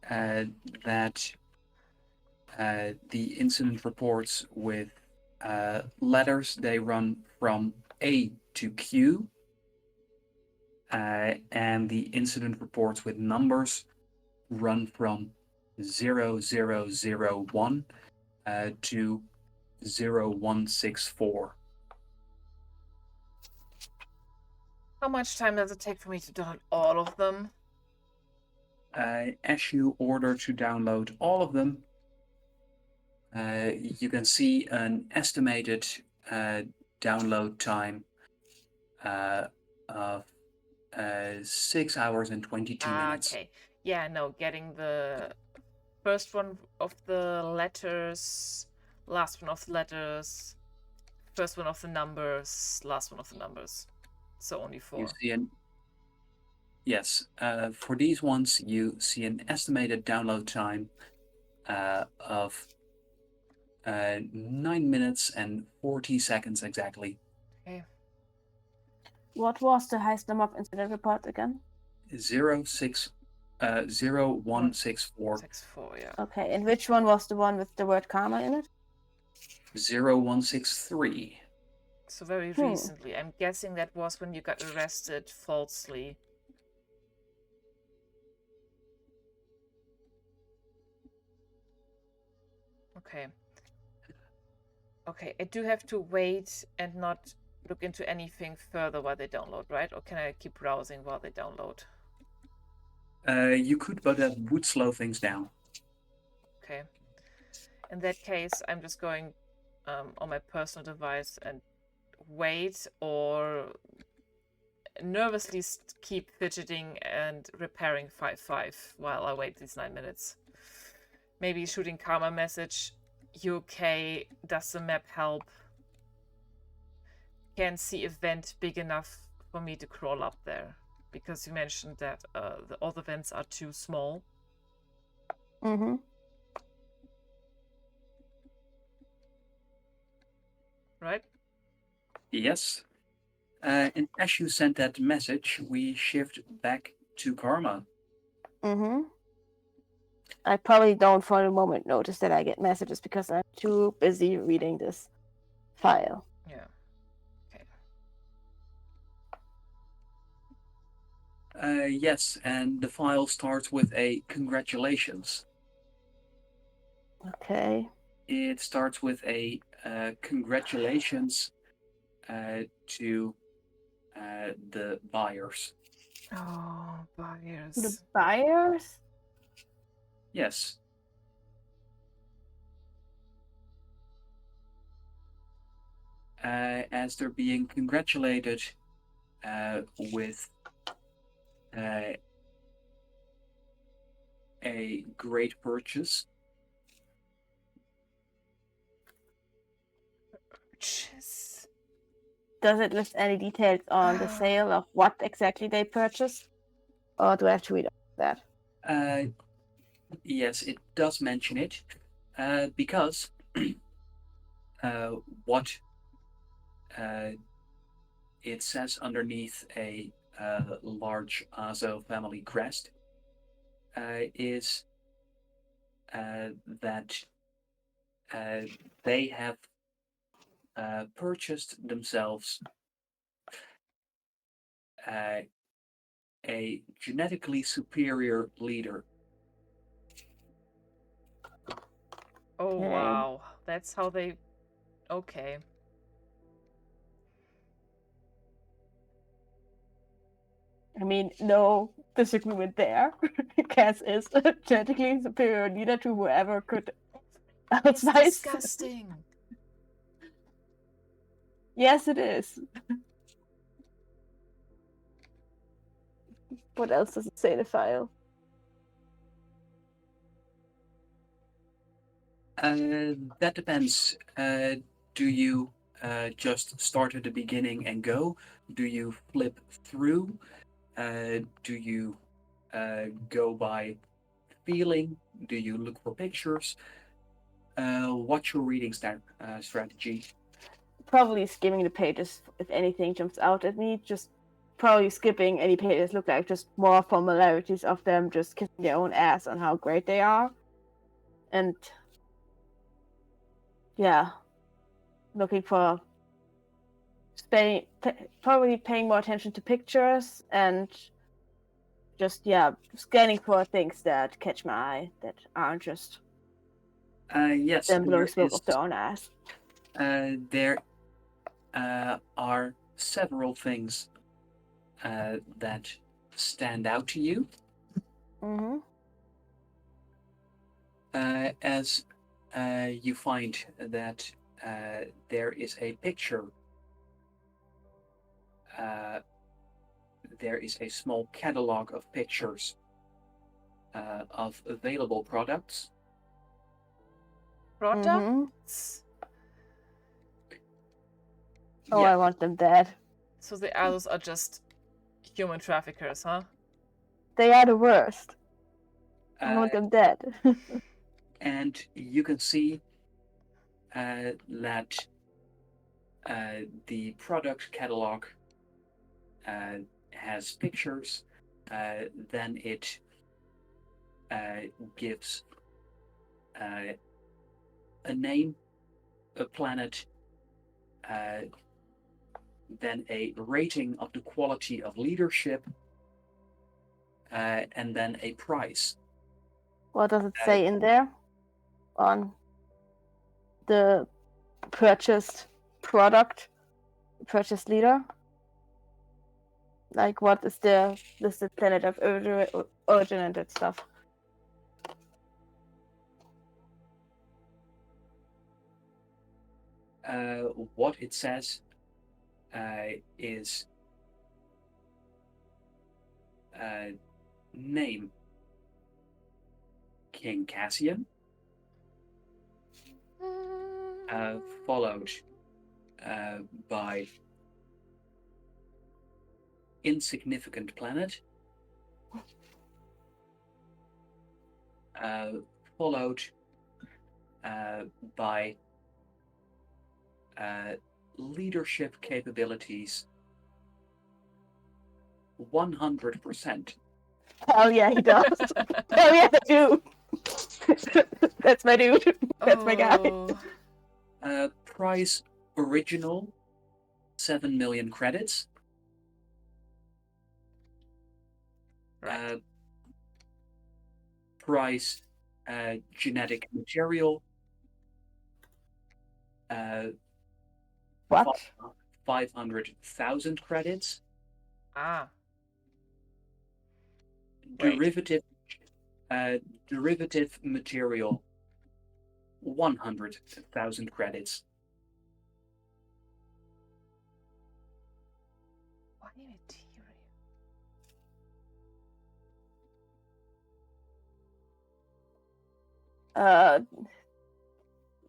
that the incident reports with letters, they run from A to Q, and the incident reports with numbers run from 0001 to 0164. How much time does it take for me to download all of them? As you order to download all of them, you can see an estimated download time of 6 hours and 22 minutes. Okay. Yeah, no, getting the first one of the letters, last one of the letters, first one of the numbers, last one of the numbers. So only 4. You see yes, for these ones, you see an estimated download time of 9 minutes and 40 seconds exactly. Okay. What was the highest number of incident reports again? 064. 0164. 64, yeah. Okay, and which one was the one with the word karma in it? 0163. So very recently. I'm guessing that was when you got arrested falsely. Okay. Okay, I do have to wait and not look into anything further while they download, right? Or can I keep browsing while they download? You could, but that would slow things down. Okay. In that case, I'm just going on my personal device and wait, or nervously keep fidgeting and repairing 5.5 while I wait these 9 minutes. Maybe shooting karma message. You okay? Does the map help? Can see a vent big enough for me to crawl up there? Because you mentioned that all the vents are too small. Mm-hmm. Right? Yes. And as you sent that message, we shift back to karma. Mm-hmm. I probably don't for the moment notice that I get messages because I'm too busy reading this file. Yeah. Okay. Yes, and the file starts with a congratulations. Okay. It starts with a congratulations to the buyers. Oh, buyers. The buyers? Yes. As they're being congratulated with a great purchase. Does it list any details on the sale of what exactly they purchased? Or do I have to read that? Yes, it does mention it because what it says underneath a large Azo family crest is that they have purchased themselves a genetically superior leader. Oh, Okay. wow. That's how they... Okay. I mean, no disagreement there. Cass is a genetically superior leader to whoever could outside. Disgusting. Yes, it is. What else does it say in the file? That depends. Do you just start at the beginning and go? Do you flip through? Do you go by feeling? Do you look for pictures? What's your reading strategy? Probably skimming the pages if anything jumps out at me. Just probably skipping any pages look like just more formalities of them just kissing their own ass on how great they are. And yeah, looking for probably paying more attention to pictures and just scanning for things that catch my eye that aren't just Yes, them blowing smoke up their own ass. There are several things that stand out to you. Mm-hmm. As you find that there is a picture, there is a small catalog of pictures of available products. Products? Oh, yeah. I want them dead. So the others are just human traffickers, huh? They are the worst. I want them dead. And you can see that the product catalog has pictures, then it gives a name, a planet, then a rating of the quality of leadership, and then a price. What does it say in there on the purchased product, purchased leader? Like, what is the listed planet of origin and that stuff? What it says is name King Cassian, followed by insignificant planet, followed by leadership capabilities 100%. Hell yeah, he does. Hell yeah, I do. That's my dude. That's my guy. Price original 7 million credits. Right. Price genetic material. What? 500,000 credits. Wait. Derivative material 100,000 credits.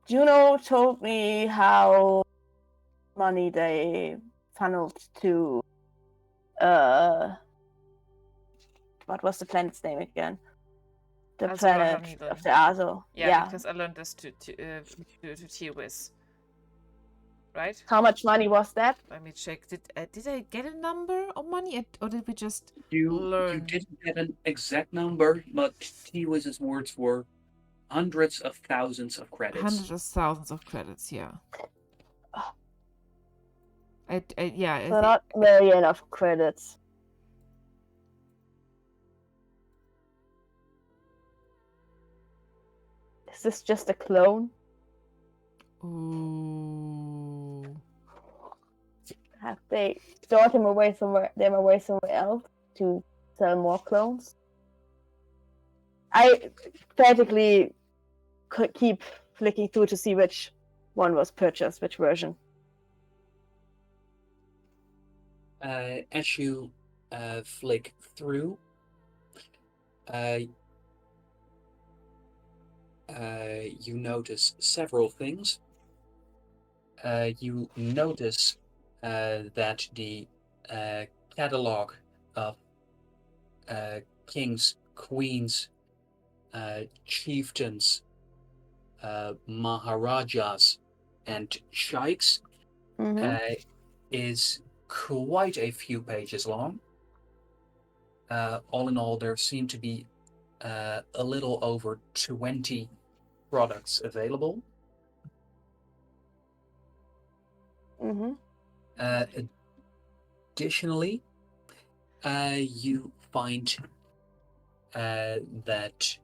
Juno told me how money they funneled to what was the planet's name again? The planet of the Azo. Yeah, because I learned this to Tiwis. Right? How much money was that? Let me check. Did I get a number of money, or did we just learn? You didn't get an exact number, but Tiwis' words were hundreds of thousands of credits. Hundreds of thousands of credits, yeah. Yeah. So not million of credits. Is this just a clone? Ooh. Have they stored them away somewhere else to sell more clones? I practically could keep flicking through to see which one was purchased, which version. As you flick through, you notice several things. You notice that the catalog of kings, queens, chieftains, maharajas, and sheikhs is quite a few pages long. All in all, there seem to be a little over 20 products available. Additionally, you find that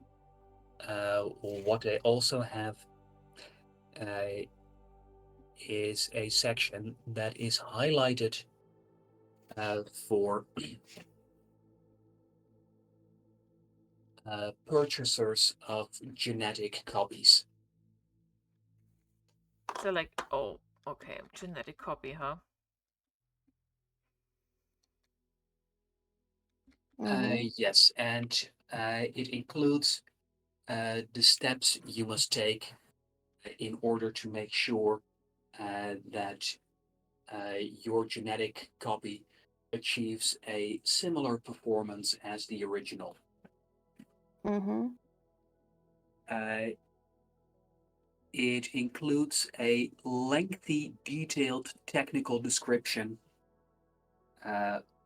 what they also have is a section that is highlighted for purchasers of genetic copies. So like, oh, okay, genetic copy, huh? Yes, and it includes the steps you must take in order to make sure that your genetic copy achieves a similar performance as the original. It includes a lengthy, detailed technical description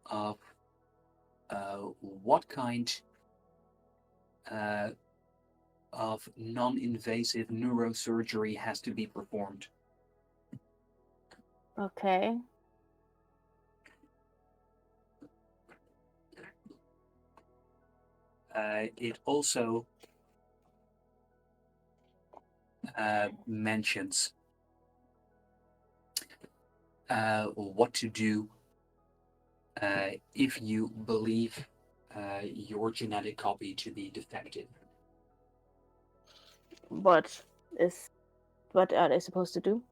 of what kind of non-invasive neurosurgery has to be performed. Okay. It also mentions what to do if you believe your genetic copy to be defective. What are they supposed to do?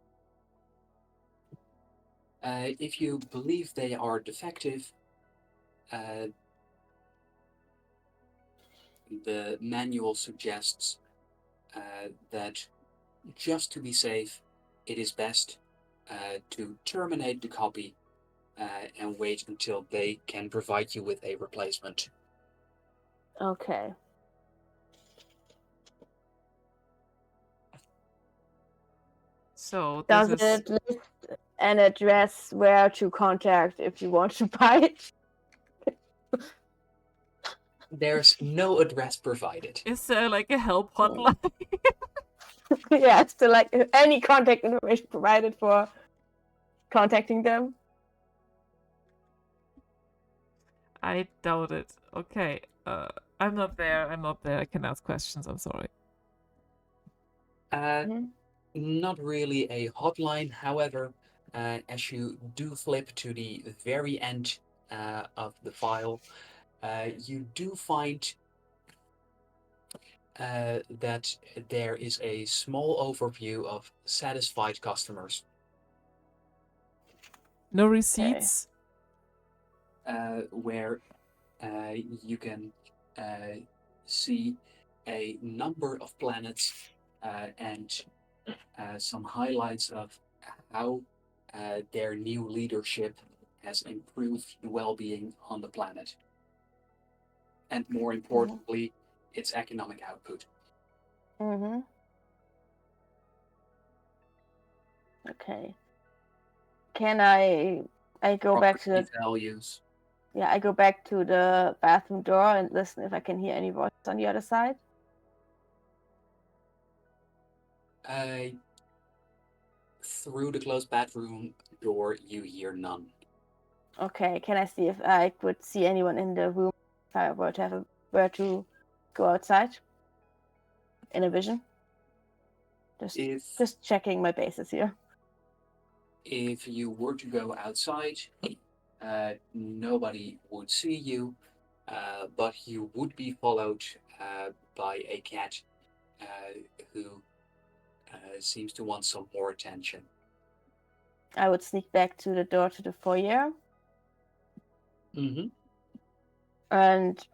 If you believe they are defective, the manual suggests that just to be safe, it is best to terminate the copy and wait until they can provide you with a replacement. Okay. So does it list an address where to contact if you want to buy it? There's no address provided. Is there like a help hotline? Yeah, so like any contact information provided for contacting them? I doubt it. Okay. I'm not there. I can ask questions. I'm sorry. Not really a hotline, however, as you do flip to the very end of the file, you do find that there is a small overview of satisfied customers. No receipts? Where you can see a number of planets and some highlights of how their new leadership has improved the well-being on the planet. And more importantly, its economic output. Mm-hmm. Okay. Can I go back to the values? Yeah, I go back to the bathroom door and listen if I can hear any voices on the other side. Through the closed bathroom door, you hear none. Okay, can I see if I could see anyone in the room if I were to go outside in a vision? Just checking my bases here. If you were to go outside, nobody would see you, but you would be followed by a cat who seems to want some more attention. I would sneak back to the door to the foyer. Mm-hmm. And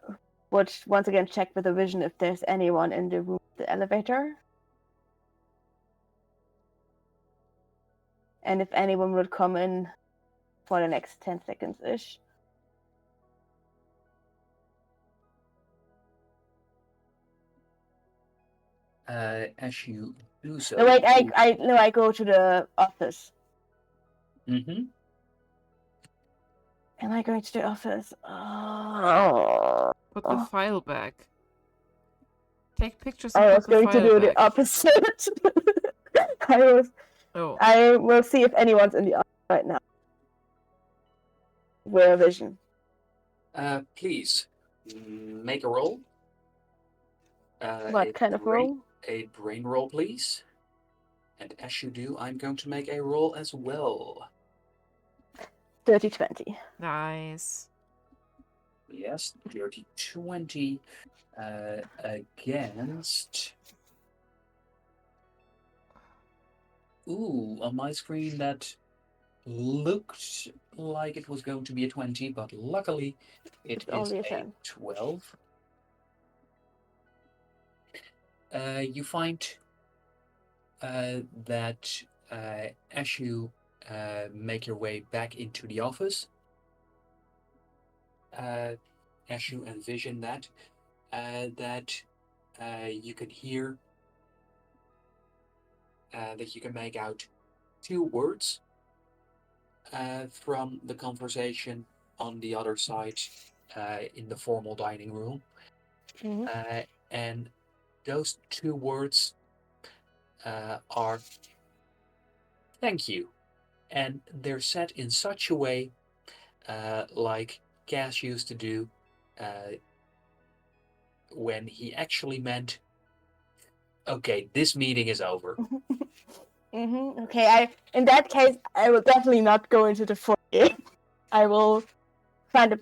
would once again check with the vision if there's anyone in the room with the elevator. And if anyone would come in for the next 10 seconds-ish. As you do so... No, wait, I go to the office. Mm-hmm. Am I going to the office? Put the file back. Take pictures and put the file back. I was going to do the opposite. I will see if anyone's in the office right now. With a vision. Please, make a roll. What kind of roll? A brain roll, please. And as you do, I'm going to make a roll as well. 30-20. Nice. Yes, 30-20 against... Ooh, on my screen that looked like it was going to be a 20, but luckily it is only a 12. You find that as you make your way back into the office, as you envision that, you can hear, that you can make out 2 words from the conversation on the other side in the formal dining room. and those two words are "thank you," and they're said in such a way like Cass used to do when he actually meant, "Okay, this meeting is over." Okay, in that case, I will definitely not go into the foyer. I will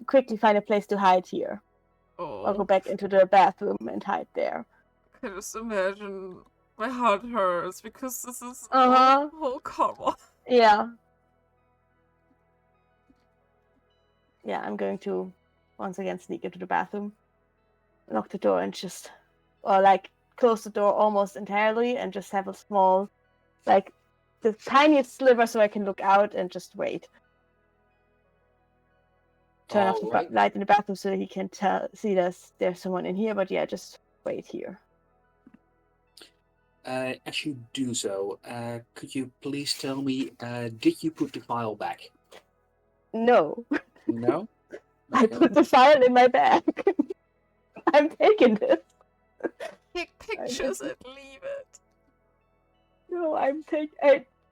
quickly find a place to hide here. I'll go back into the bathroom and hide there. I can just imagine my heart hurts because this is whole karma. Yeah. Yeah, I'm going to once again sneak into the bathroom, lock the door, and just, or like close the door almost entirely, and just have a small, like the tiniest sliver so I can look out and just wait. Turn off the light in the bathroom so he can see there's someone in here, but yeah, just wait here. As you do so, could you please tell me, did you put the file back? No. No? I put the file in my bag. I'm taking this. Take pictures and leave it. No, I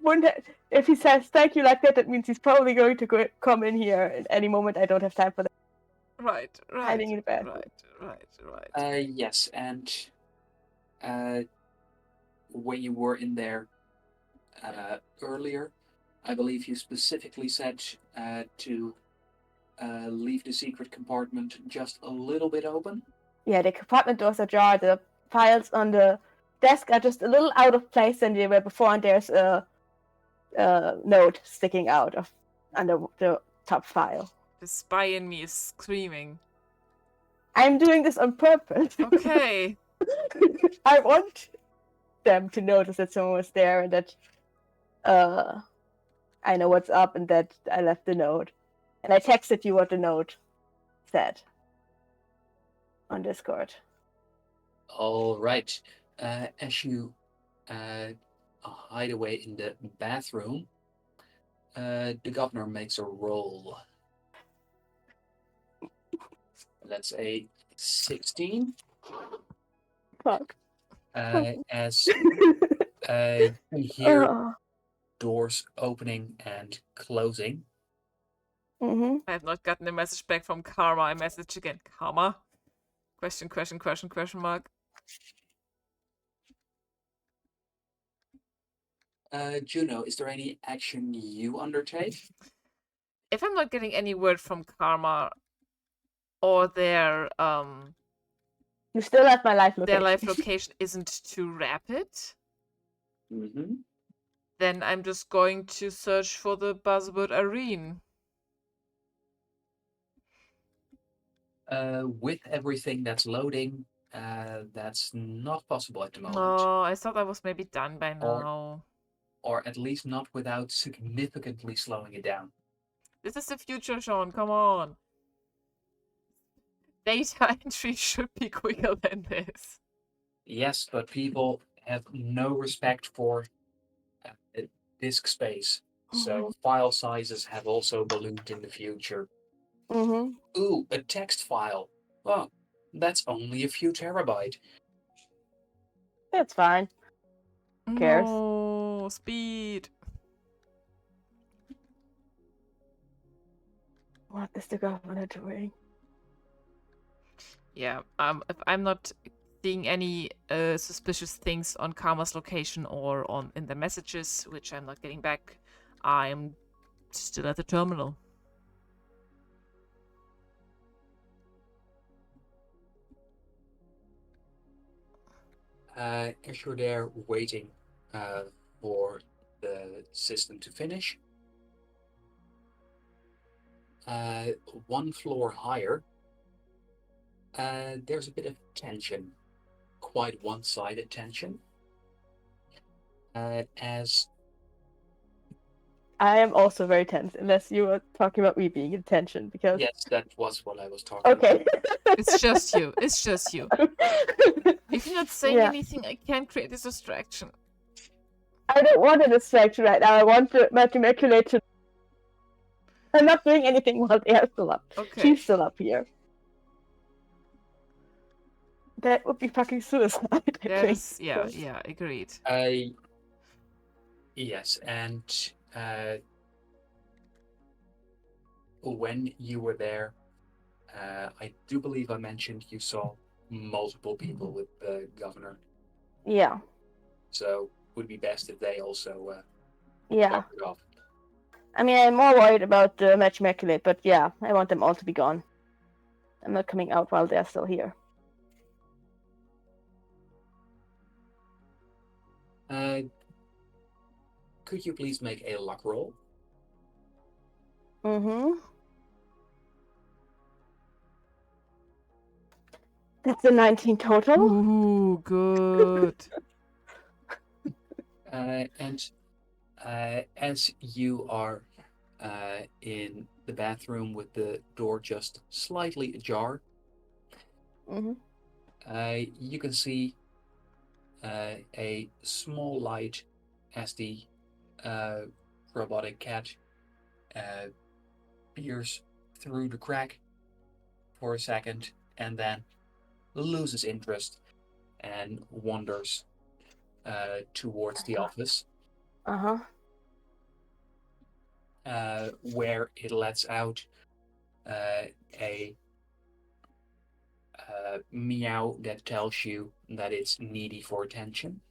wouldn't. If he says thank you like that, that means he's probably going to come in here at any moment. I don't have time for that. Right. Hiding in the bed. Right. Yes, and when you were in there earlier, I believe you specifically said to leave the secret compartment just a little bit open. Yeah, the compartment doors are ajar. The files on the desk are just a little out of place than they were before, and there's a note sticking out of under the top file. The spy in me is screaming. I'm doing this on purpose. Okay. I want them to notice that someone was there and that I know what's up and that I left the note. And I texted you what the note said on Discord. All right. As you hide away in the bathroom, the governor makes a roll. That's a 16. Fuck. As you hear doors opening and closing. Mm-hmm. I have not gotten a message back from Karma. I message again. Karma? Question mark. Juno, is there any action you undertake? If I'm not getting any word from Karma or their you still have my life location. Their life location isn't too rapid. Mm-hmm. Then I'm just going to search for the buzzword arena. With everything that's loading, that's not possible at the moment. Oh, I thought that was maybe done by now. Or at least not without significantly slowing it down. This is the future, Sean. Come on. Data entry should be quicker than this. Yes, but people have no respect for disk space. So file sizes have also ballooned in the future. Mm-hmm. Ooh, a text file. Oh, that's only a few terabyte. That's fine. Who cares? No, speed. What is the governor doing? Yeah, if I'm not seeing any suspicious things on Karma's location or in the messages, which I'm not getting back, I'm still at the terminal. As you're there waiting for the system to finish, one floor higher, there's a bit of tension, quite one-sided tension, as I am also very tense, unless you were talking about me being in tension, because... Yes, that was what I was talking about. Okay. It's just you. It's just you. If you're not saying anything, I can't create this distraction. I don't want a distraction right now. I want to matriculate to... I'm not doing anything while they are still up. Okay. She's still up here. That would be fucking suicide, I That think. is, yeah, agreed. Yes, and when you were there, I do believe I mentioned you saw multiple people with the governor. Yeah. So would be best if they also Yeah. fucked it off. I mean, I'm more worried about the match immaculate, but yeah, I want them all to be gone. I'm not coming out while they're still here. Could you please make a luck roll? Mm-hmm. That's a 19 total. Ooh, good. And as you are in the bathroom with the door just slightly ajar, Mm-hmm. you can see a small light as the robotic cat peers through the crack for a second and then loses interest and wanders towards the office. Uh-huh. Where it lets out a meow that tells you that it's needy for attention.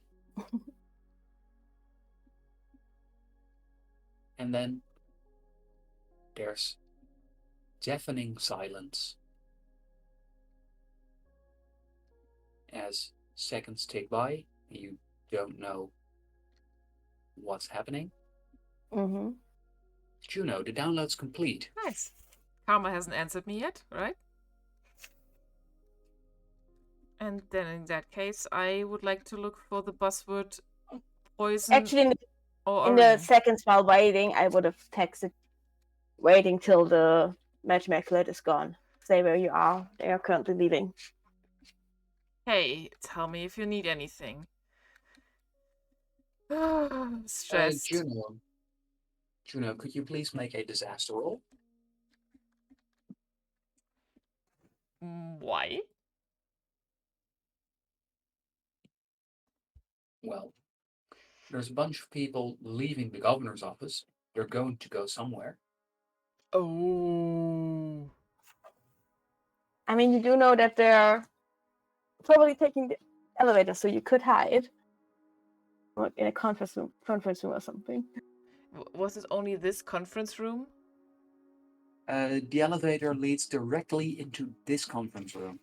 And then there's deafening silence as seconds tick by. You don't know what's happening. Mm-hmm. Juno, the download's complete. Nice. Karma hasn't answered me yet, right? And then in that case, I would like to look for the buzzword poison. Actually, or in the seconds while waiting, I would have texted waiting till the match immaculate is gone. Say where you are. They are currently leaving. Hey, tell me if you need anything. Stressed. Juno, could you please make a disaster roll? Why? Well, there's a bunch of people leaving the governor's office. They're going to go somewhere. Oh. I mean, you do know that they're probably taking the elevator, so you could hide. Or in a conference room or something. Was it only this conference room? The elevator leads directly into this conference room.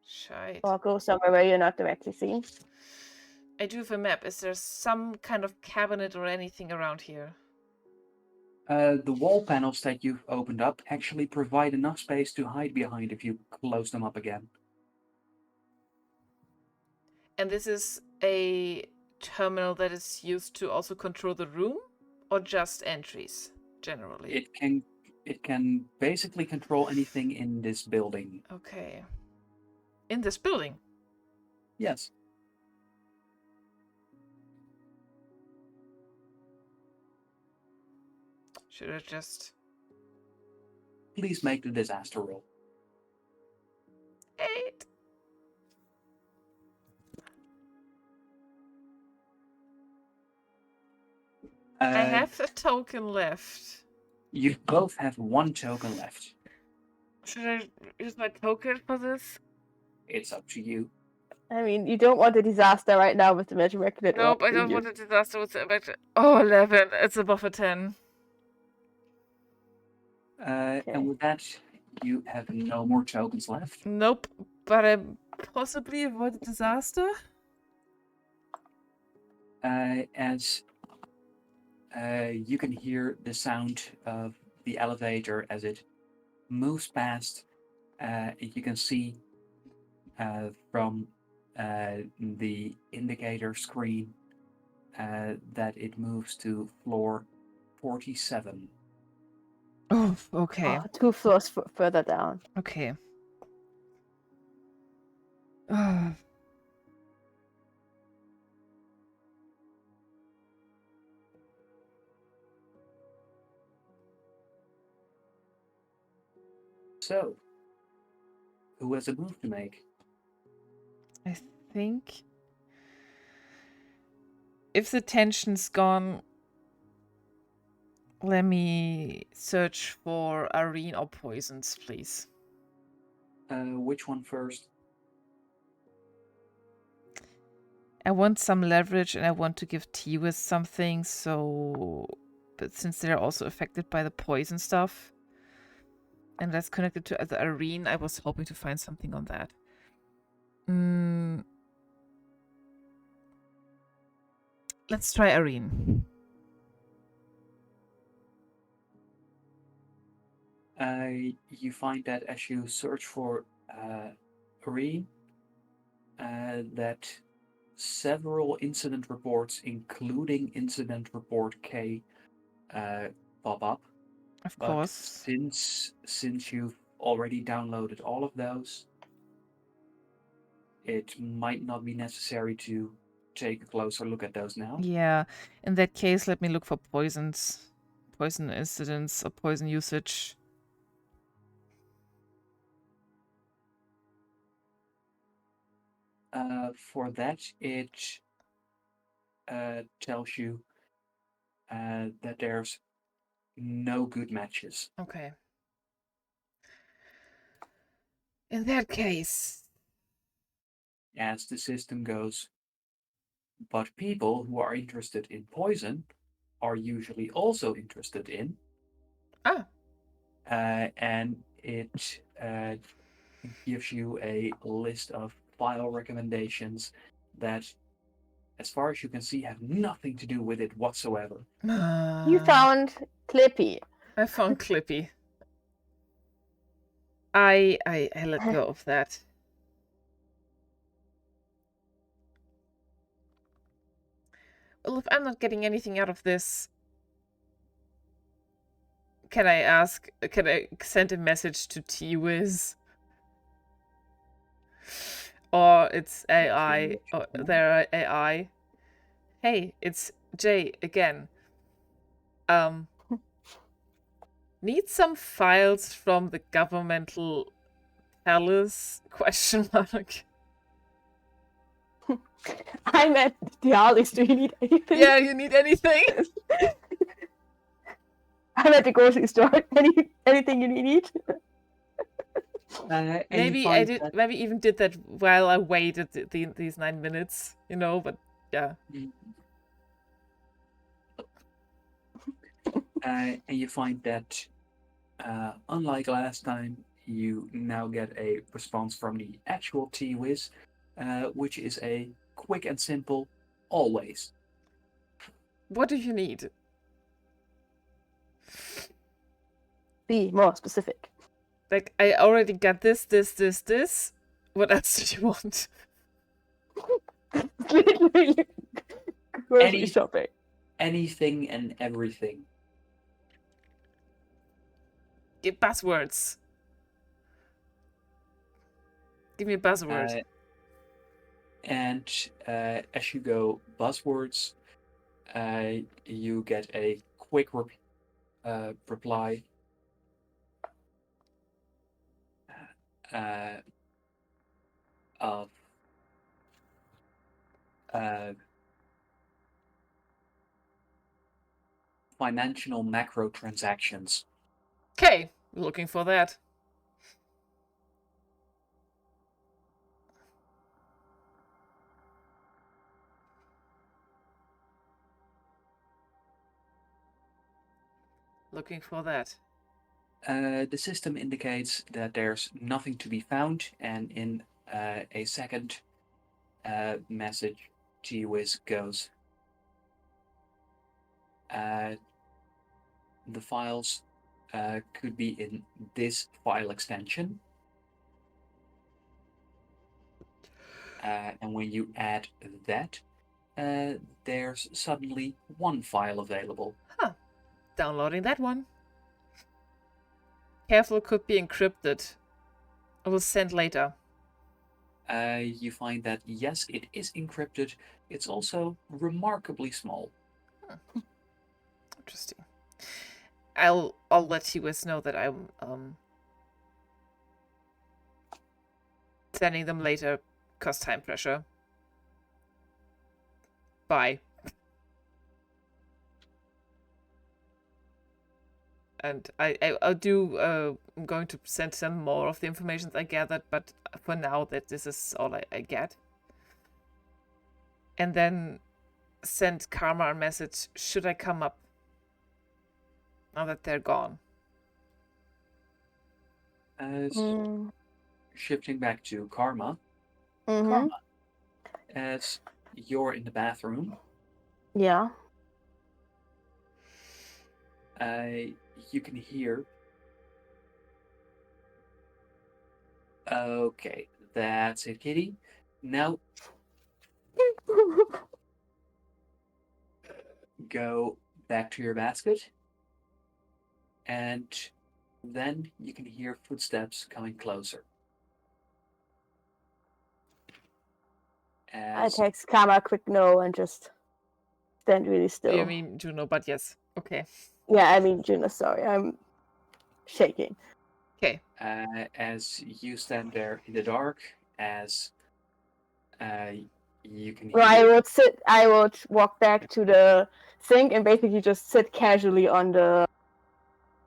Shite. Or go somewhere where you're not directly seen. I do have a map. Is there some kind of cabinet or anything around here? The wall panels that you've opened up actually provide enough space to hide behind if you close them up again. And this is a terminal that is used to also control the room, or just entries generally? It can basically control anything in this building. Okay. In this building? Yes. Should I just... Please make the disaster roll. 8. I have a token left. You both have one token left. Should I use my token for this? It's up to you. I mean, you don't want a disaster right now with the match immaculate. Nope, I don't want a disaster with the effect. Oh, 11. It's above a 10. Okay. And with that, you have no more tokens left. Nope, but I possibly avoid a disaster? As you can hear the sound of the elevator as it moves past. You can see from the indicator screen that it moves to floor 47. Oh, okay. 2 floors further down. Okay. So, who has a move to make? I think if the tension's gone, let me search for Irene or poisons, please. Which one first? I want some leverage and I want to give T-Wiz something, but since they're also affected by the poison stuff, and that's connected to the Irene, I was hoping to find something on that. Let's try Irene. You find that as you search for Irene, that several incident reports, including incident report K, pop up. Of But course. since you've already downloaded all of those, it might not be necessary to take a closer look at those now. Yeah. In that case, let me look for poison incidents or poison usage. For that, it tells you that there's no good matches. Okay. In that case, as the system goes, but people who are interested in poison are usually also interested in. And it gives you a list of file recommendations that, as far as you can see, have nothing to do with it whatsoever. You found Clippy. I found Clippy. I let go of that. Well, if I'm not getting anything out of this, can I send a message to T-Wiz? Or it's AI, or their AI. Hey, it's Jay again. Need some files from the governmental palace? Question mark. I'm at the Alice. Do you need anything? Yeah, you need anything? I'm at the grocery store. Anything you need? Maybe I did. Maybe even did that while I waited these 9 minutes. But yeah. And you find that, unlike last time, you now get a response from the actual T-Wiz, which is a quick and simple, always. What do you need? Be more specific. Like, I already got this. What else do you want? Literally grocery shopping. Anything and everything. Give buzzwords. Give me a buzzword. And as you go buzzwords, you get a quick reply. Of financial macro transactions. Okay, looking for that. Looking for that. The system indicates that there's nothing to be found, and in a second message, T-Wiz goes, the files could be in this file extension. And when you add that, there's suddenly one file available. Huh. Downloading that one. Careful, could be encrypted. I will send later. You find that, yes, it is encrypted. It's also remarkably small. Interesting. I'll let T-Wiz know that I'm Sending them later, cause time pressure. Bye. And I'll do. I'm going to send some more of the information I gathered, but for now, that this is all I get. And then send Karma a message. Should I come up? Now that they're gone. Shifting back to Karma. Mm-hmm. Karma, as you're in the bathroom, Yeah. you can hear. Okay, that's it, Kitty. Now go back to your basket, and then you can hear footsteps coming closer. I text Karma a quick no and just stand really still. You mean Juno, but yes. Okay. Yeah, I mean Juno, sorry. I'm shaking. Okay. As you stand there in the dark, as you can hear... Well, I would walk back to the sink and basically just sit casually on the...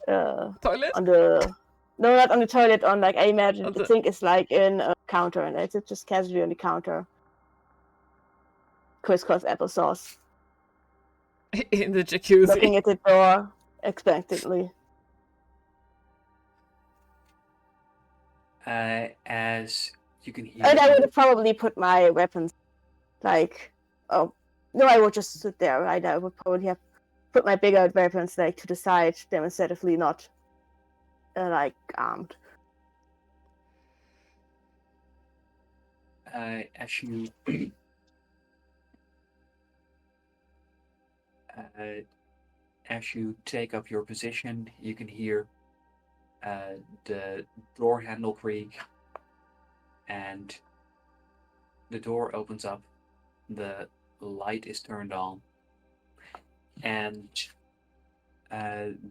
toilet? No, not on the toilet, on like, I imagine the sink is like in a counter and I sit just casually on the counter. Crisscross applesauce. In the jacuzzi. Looking at the door expectantly. As you can hear... And I would probably put my weapons, like... Oh, no, I would just sit there, right? I would probably have put my bigger weapons, like, to the side, demonstratively not, like, armed. As you... as you take up your position, you can hear the door handle creak, and the door opens up, the light is turned on, and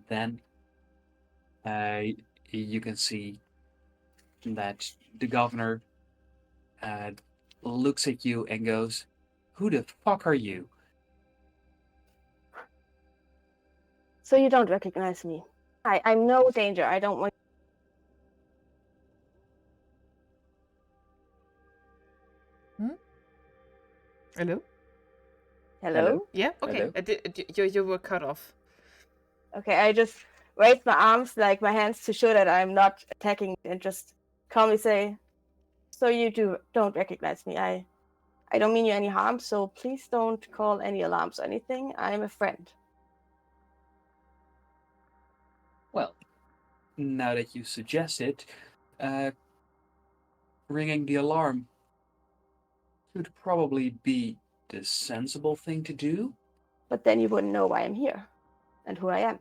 then you can see that the governor looks at you and goes, "Who the fuck are you?" So you don't recognize me. I'm no danger. I don't want... Hello? Hello? Yeah, okay. Hello? You were cut off. Okay, I just raise my arms, like my hands, to show that I'm not attacking, and just calmly say, so you don't recognize me. I don't mean you any harm, so please don't call any alarms or anything. I'm a friend. Well, now that you suggest it, ringing the alarm should probably be the sensible thing to do. But then you wouldn't know why I'm here and who I am.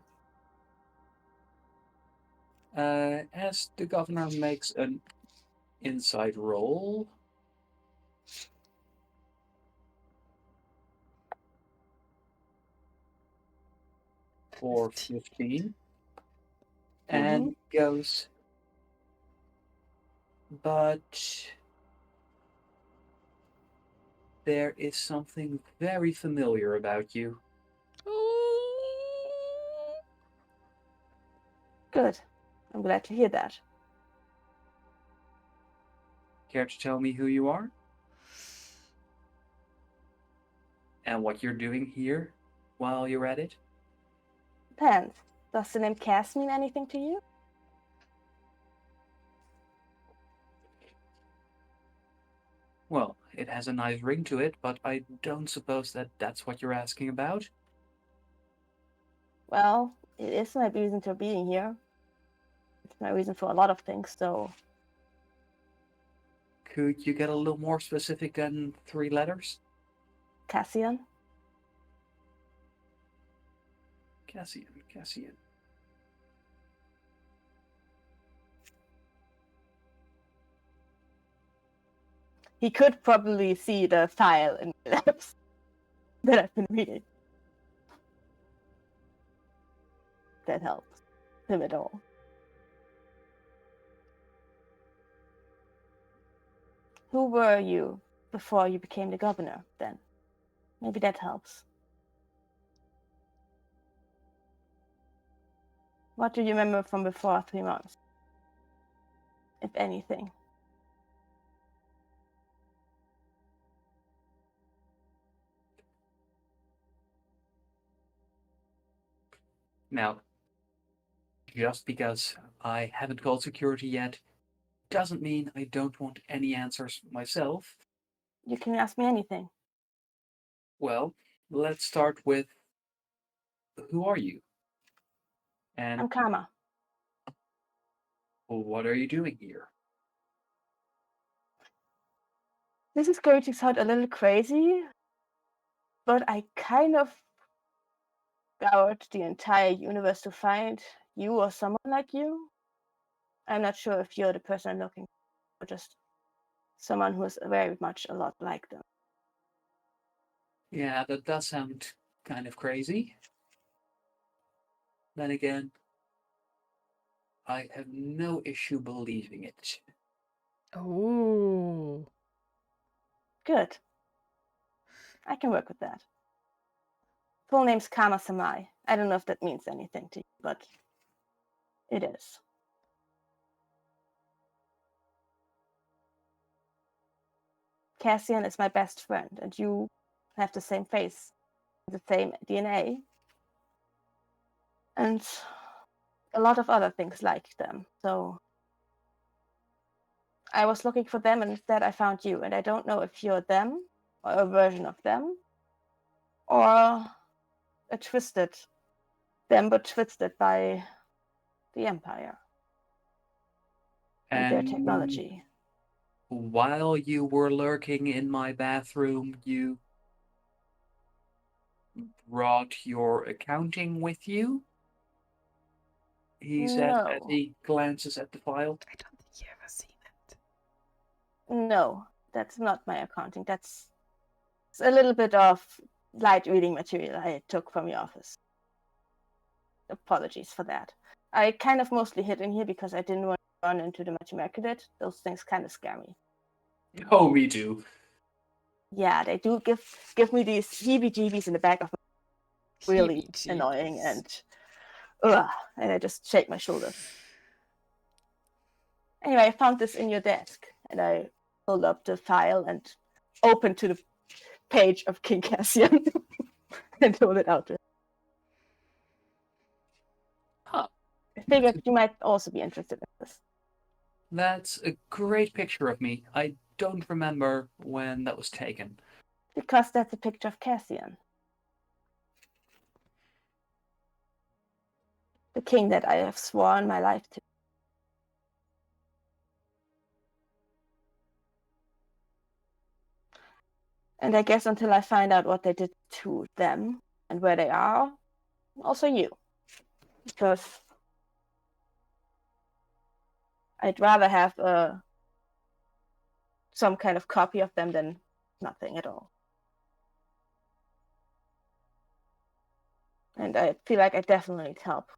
As the governor makes an inside roll. For 15. And goes, but there is something very familiar about you. Good. I'm glad to hear that. Care to tell me who you are? And what you're doing here while you're at it? Depends. Does the name Cass mean anything to you? Well, it has a nice ring to it, but I don't suppose that that's what you're asking about. Well, it is my reason for being here. It's my reason for a lot of things, so... Could you get a little more specific than 3 letters? Cassian? Cassian. He could probably see the file in the labs that I've been reading. That helps him at all. Who were you before you became the governor, then? Maybe that helps. What do you remember from before 3 months? If anything. Now, just because I haven't called security yet, doesn't mean I don't want any answers myself. You can ask me anything. Well, let's start with who are you? I'm And Karma. what are you doing here? This is going to sound a little crazy, but I kind of scoured the entire universe to find you or someone like you. I'm not sure if you're the person I'm looking for, just someone who's very much a lot like them. Yeah, that does sound kind of crazy. Then again, I have no issue believing it. Oh. Good. I can work with that. Full name's Kama Samai. I don't know if that means anything to you, but it is. Cassian is my best friend, and you have the same face, the same DNA, and a lot of other things like them. So I was looking for them, and instead I found you, and I don't know if you're them, or a version of them, or a twisted them, but twisted by the Empire and their technology. While you were lurking in my bathroom, you brought your accounting with you? He says as No. he glances at the file. I don't think you ever seen it. No, that's not my accounting. That's a little bit of light reading material I took from your office. Apologies for that. I kind of mostly hid in here because I didn't want to run into the Machimercadet. Those things kind of scare me. Oh, me too. Yeah, they do give me these heebie-jeebies in the back of my really annoying, and I just shake my shoulders. Anyway, I found this in your desk, and I pulled up the file and opened to the page of King Cassian and told it out to him. Huh. I figured you might also be interested in this. That's a great picture of me. I don't remember when that was taken. Because that's a picture of Cassian. The king that I have sworn my life to. And I guess until I find out what they did to them and where they are, also you. Because I'd rather have some kind of copy of them than nothing at all. And I feel like I definitely need help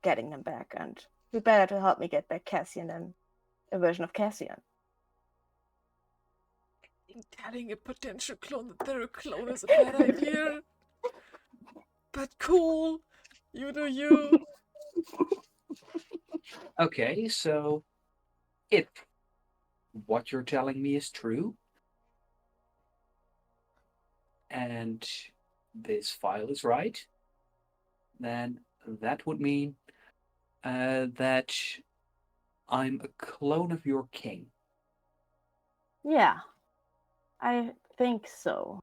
getting them back, and you're better to help me get back Cassian than a version of Cassian. Telling a potential clone that they're a clone is a bad idea. But cool. You do you. Okay, so if what you're telling me is true, and this file is right, then that would mean that I'm a clone of your king. Yeah, I think so.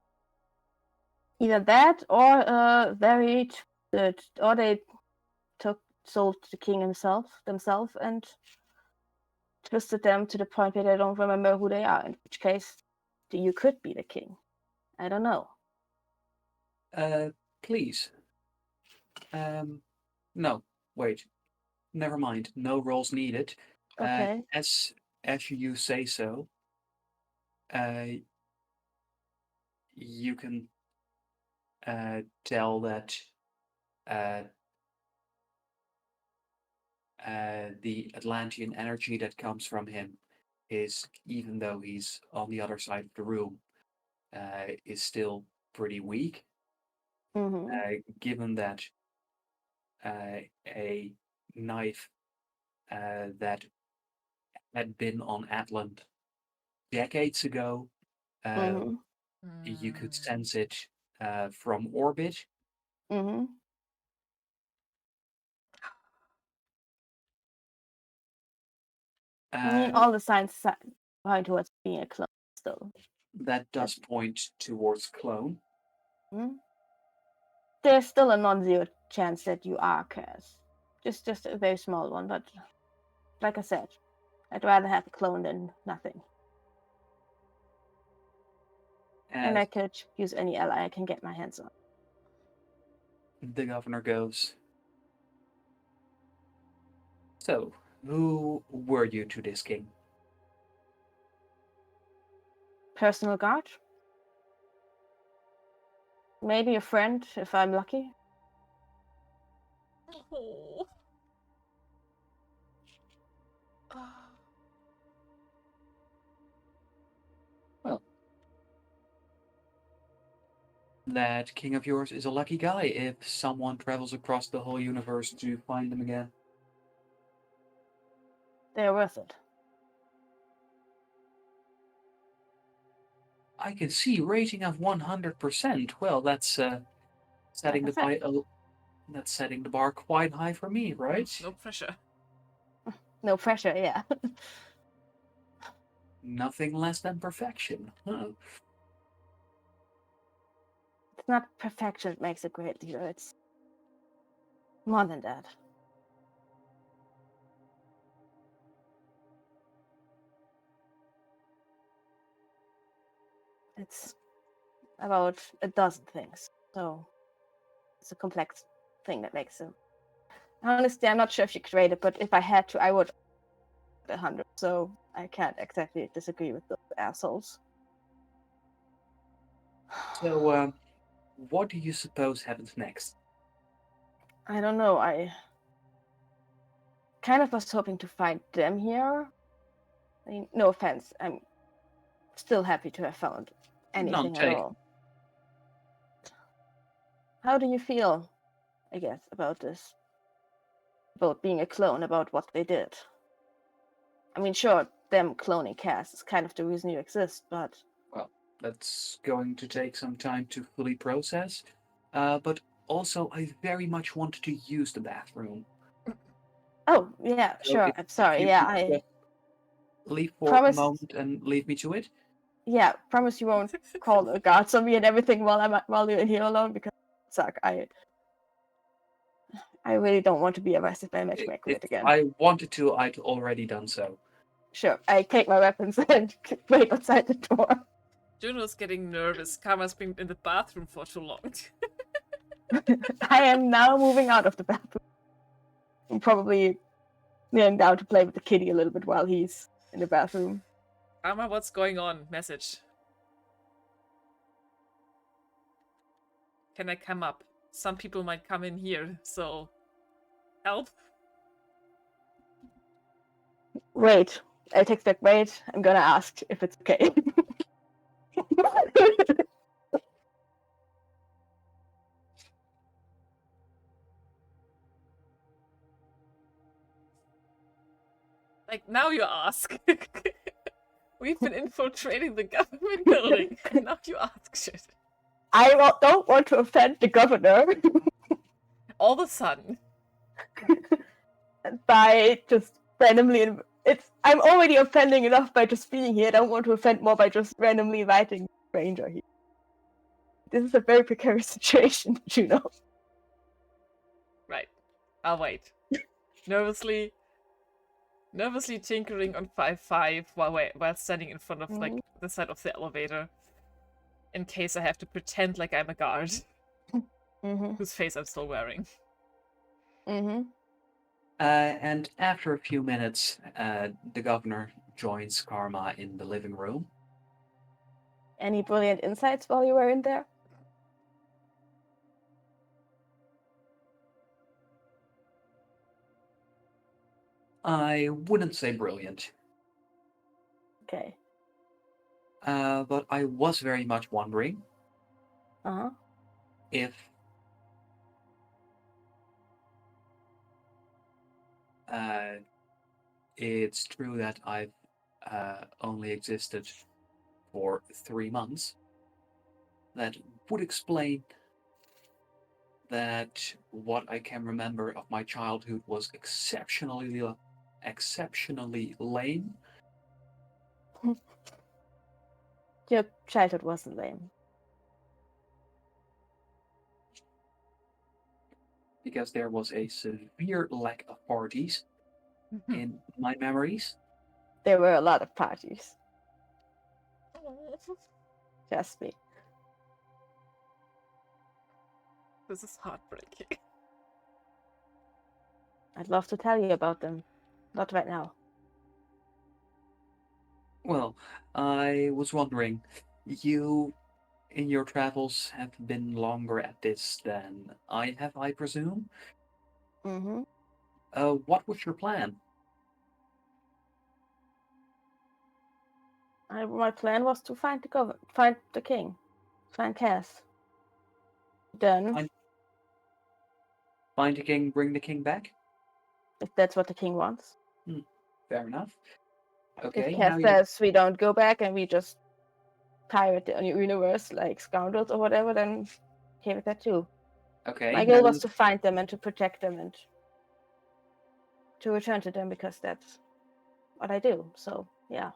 Either that or very twisted, or they sold the king themselves and twisted them to the point where they don't remember who they are, in which case you could be the king. I don't know. Please. No, wait. Never mind. No roles needed. Okay. As you say so, you can tell that the Atlantean energy that comes from him even though he's on the other side of the room, is still pretty weak. Given that a knife that had been on Atlant decades ago, you could sense it from orbit. All the signs point towards being a clone still. That does point towards clone. There's still a non-zero chance that you are Cass. Just a very small one, but like I said, I'd rather have a clone than nothing. And I could use any ally I can get my hands on. The governor goes, "So, who were you to this king?" Personal guard? Maybe a friend, if I'm lucky. Oh. Well, that king of yours is a lucky guy if someone travels across the whole universe to find them again. They're worth it. I can see rating of 100%. Well, that's setting that's setting the bar quite high for me, right? No pressure. No pressure, yeah. Nothing less than perfection. Huh. It's not perfection that makes a great leader. It's more than that. It's about a dozen things. So it's a complex thing that makes them. Honestly, I'm not sure if you create it, but if I had to, I would 100. So I can't exactly disagree with those assholes. So, what do you suppose happens next? I don't know. I kind of was hoping to find them here. I mean, no offense. I'm still happy to have found anything at all. How do you feel, I guess, about this? About being a clone, about what they did? I mean, sure, them cloning Cass is kind of the reason you exist, but... Well, that's going to take some time to fully process. But also, I very much want to use the bathroom. Oh, yeah, So sure. I'm sorry. Yeah, I... Leave for a moment and leave me to it? Yeah, promise you won't call the guards on me and everything while you're in here alone, because suck. I really don't want to be arrested by a matchmaker again. I wanted to, I'd already done so. Sure, I take my weapons and wait outside the door. Juno's getting nervous. Karma's been in the bathroom for too long. I am now moving out of the bathroom. I'm probably kneeling down to play with the kitty a little bit while he's in the bathroom. Karma, what's going on? Message. Can I come up? Some people might come in here, so... Help? Wait. I text back, wait. I'm gonna ask if it's okay. Like, now you ask. We've been infiltrating the government building. Now you ask shit. I don't want to offend the governor. All of a sudden. By just randomly... I'm already offending enough by just being here. I don't want to offend more by just randomly inviting a stranger here. This is a very precarious situation, Juno. Right. I'll wait. Nervously tinkering on 5-5 while standing in front of like the side of the elevator. In case I have to pretend like I'm a guard. Whose face I'm still wearing. And after a few minutes, the governor joins Karma in the living room. Any brilliant insights while you were in there? I wouldn't say brilliant. Okay. But I was very much wondering if it's true that I've only existed for 3 months. That would explain that what I can remember of my childhood was exceptionally lame. Your childhood wasn't lame. Because there was a severe lack of parties in my memories. There were a lot of parties. Trust me. This is heartbreaking. I'd love to tell you about them. Not right now. Well, I was wondering, you in your travels have been longer at this than I have, I presume? Mm-hmm. What was your plan? My plan was to find the king, find Cass. Then, Find the king, bring the king back? if that's what the king wants. Fair enough. If Okay, Cass says we don't go back and we just pirate the universe like scoundrels or whatever, then okay with that too. Okay. My goal was to find them and to protect them and to return to them because that's what I do. So yeah.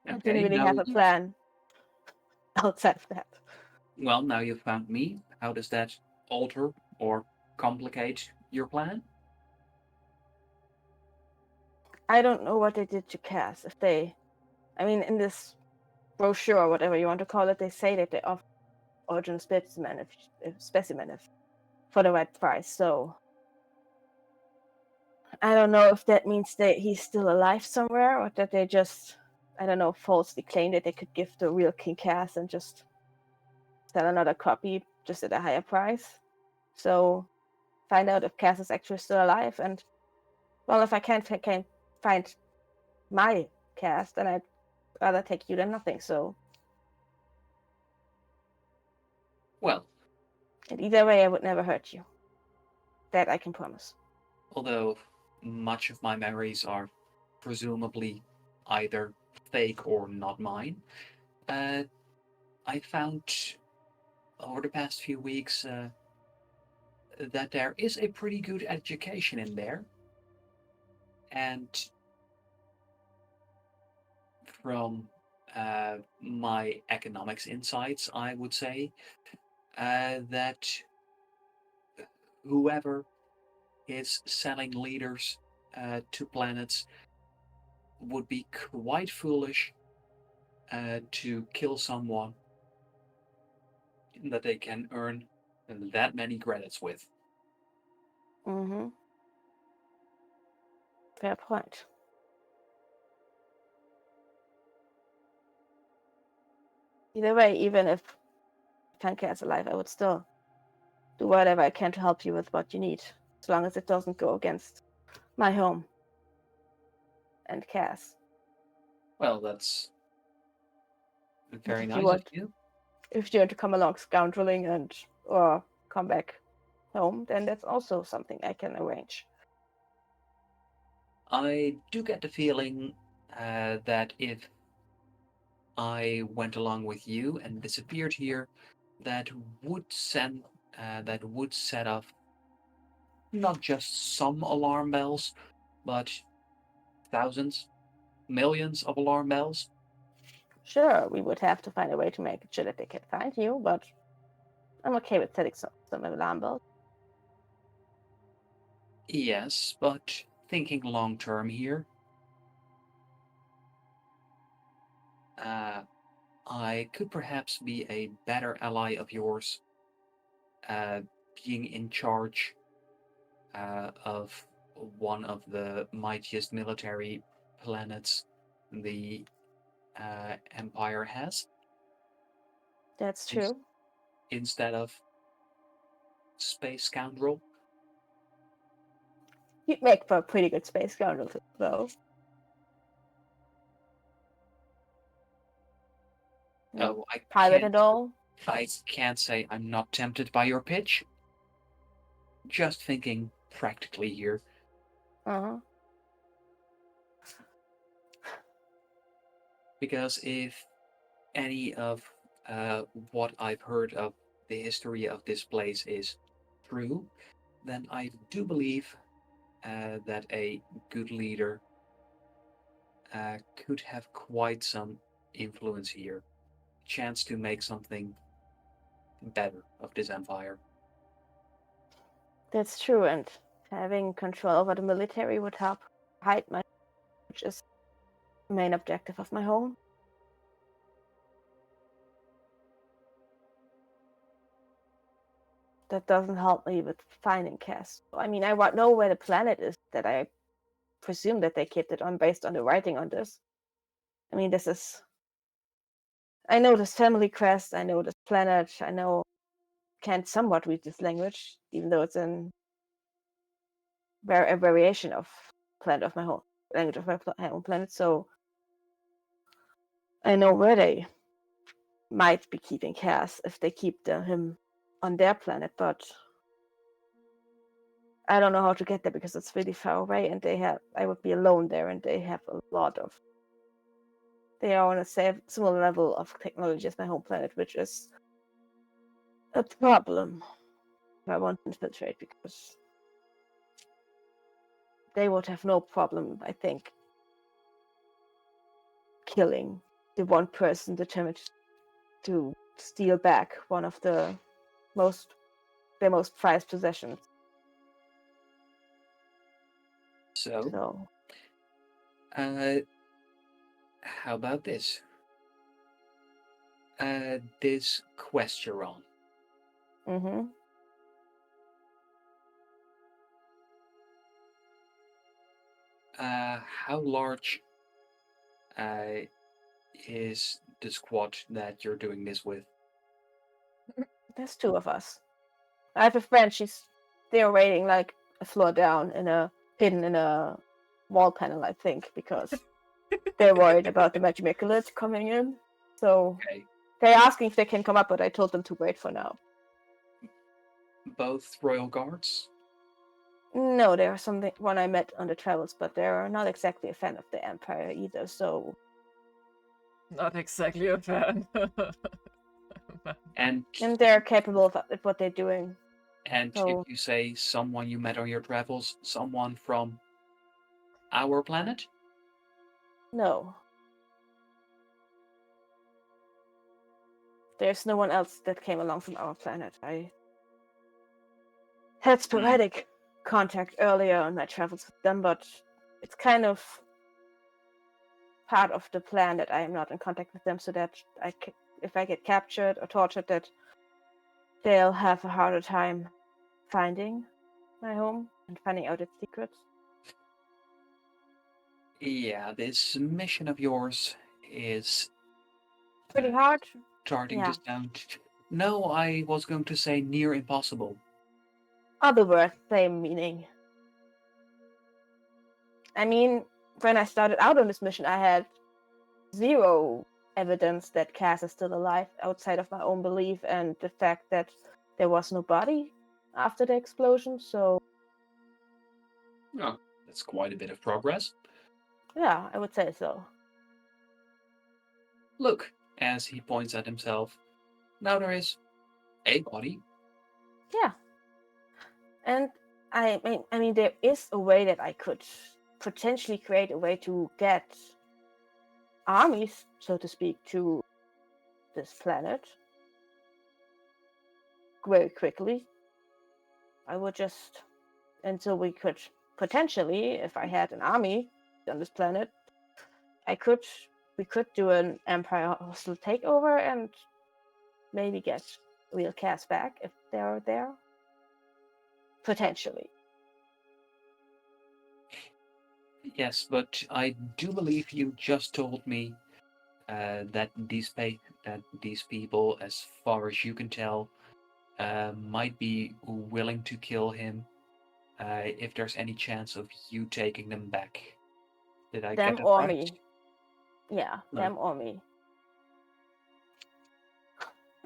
Okay, I didn't really have a plan outside of that. Well, now you've found me. How does that alter or complicate your plan? I don't know what they did to Cass. In this brochure or whatever you want to call it, they say that they offer original specimen if for the right price. So I don't know if that means that he's still alive somewhere or that they just, I don't know, falsely claim that they could give the real King Cass and just sell another copy just at a higher price. So find out if Cass is actually still alive. And well, if I can't find my Cass, then I'd rather take you than nothing. So Well, and either way, I would never hurt you. That I can promise. although much of my memories are presumably either fake or not mine, I found over the past few weeks that there is a pretty good education in there. And from my economics insights, I would say that whoever is selling leaders to planets would be quite foolish to kill someone that they can earn that many credits with. Mm-hmm. Fair point. Either way, even if Fanka is alive, I would still do whatever I can to help you with what you need, as long as it doesn't go against my home and Cass. Well, that's very If nice you of want, you. if you want to come along scoundreling or come back home, then that's also something I can arrange. I do get the feeling that if I went along with you and disappeared here, that would set off not just some alarm bells, but thousands, millions of alarm bells. Sure, we would have to find a way to make sure that they can find you, but I'm okay with setting some alarm bells. Yes, but thinking long term here, I could perhaps be a better ally of yours, uh, being in charge of one of the mightiest military planets the Empire has. That's true. Instead of space scoundrel. You'd make for a pretty good space scoundrel, though. Oh, pilot and all. I can't say I'm not tempted by your pitch. Just thinking practically here. Uh-huh. Because if any of what I've heard of the history of this place is true, then I do believe that a good leader could have quite some influence here. Chance to make something better of this empire. That's true, and having control over the military would help hide my, which is the main objective of my home. That doesn't help me with finding Cass. I mean, I know where the planet is that I presume that they kept it on based on the writing on this. I mean, I know this family crest, I know this planet, I know can somewhat read this language, even though it's a variation of planet of my home language of my home planet. So I know where they might be keeping Cass if they keep him on their planet, but I don't know how to get there because it's really far away, and I would be alone there, and they have a lot of. They are on a similar level of technology as my home planet, which is a problem if I want to infiltrate, because they would have no problem, I think, killing the one person determined to steal back one of their most prized possessions. So, how about this? This quest you're on. Mm-hmm. How large is the squad that you're doing this with? There's two of us. I have a friend. They're waiting like a floor down hidden in a wall panel, I think, because they're worried about the Magimiculates coming in. So they're asking if they can come up, but I told them to wait for now. Both royal guards? No, there are one I met on the travels, but they're not exactly a fan of the Empire either, so... Not exactly a fan. And they're capable of what they're doing. And so... if you say someone you met on your travels, someone from our planet? No. There's no one else that came along from our planet. I had sporadic contact earlier on my travels with them, but it's kind of part of the plan that I am not in contact with them, so that if I get captured or tortured, that they'll have a harder time finding my home and finding out its secrets. Yeah, this mission of yours is pretty hard. Charting this down. No, I was going to say near impossible. Other words, same meaning. I mean, when I started out on this mission, I had zero evidence that Cass is still alive outside of my own belief and the fact that there was no body after the explosion, so... Oh, that's quite a bit of progress. Yeah, I would say so. Look, as he points at himself, now there is a body. Yeah. And I mean, there is a way that I could potentially create a way to get armies, so to speak, to this planet very quickly. I would just, until we could potentially, if I had an army on this planet, we could do an Empire hostile takeover and maybe get real Cass back if they're there. Potentially. Yes, but I do believe you just told me that these people, as far as you can tell, might be willing to kill him if there's any chance of you taking them back. Did I get that right? Me. Yeah, them or me.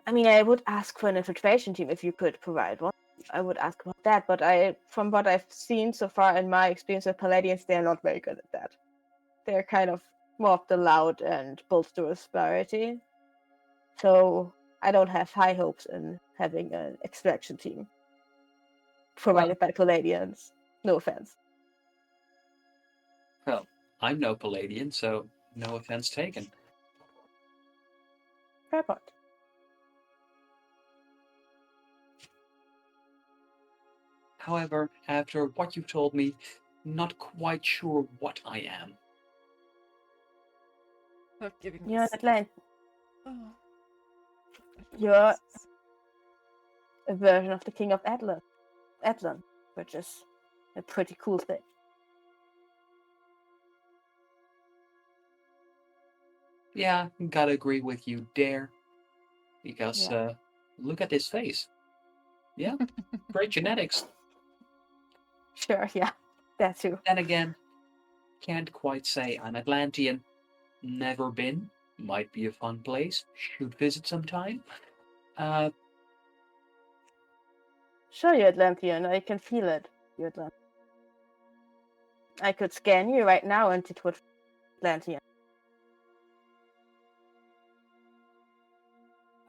I mean, I would ask for an infiltration team if you could provide one. I would ask about that, but from what I've seen so far in my experience with Palladians, they're not very good at that. They're kind of more of the loud and boisterous variety. So I don't have high hopes in having an extraction team provided by Palladians. No offense. Well, I'm no Palladian, so no offense taken. Fair point. However, after what you've told me, not quite sure what I am. Not giving You're an this. Atlantean. Oh. You're a version of the King of Atlan, which is a pretty cool thing. Yeah, gotta agree with you there. Because look at his face. Yeah, great genetics. Sure, yeah, that too. Then again, can't quite say I'm Atlantean. Never been. Might be a fun place. Should visit sometime. Sure, you're Atlantean. I can feel it. You're Atlantean. I could scan you right now and it would Atlantean.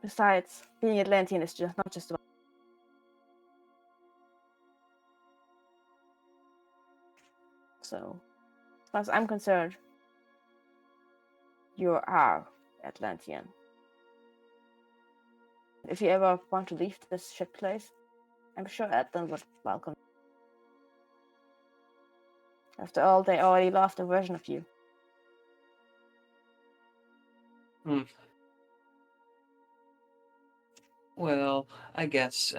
Besides, being Atlantean is just not just about. So, as far as I'm concerned, you are Atlantean. If you ever want to leave this ship place, I'm sure Atlan would welcome. After all, they already lost a version of you. Well, I guess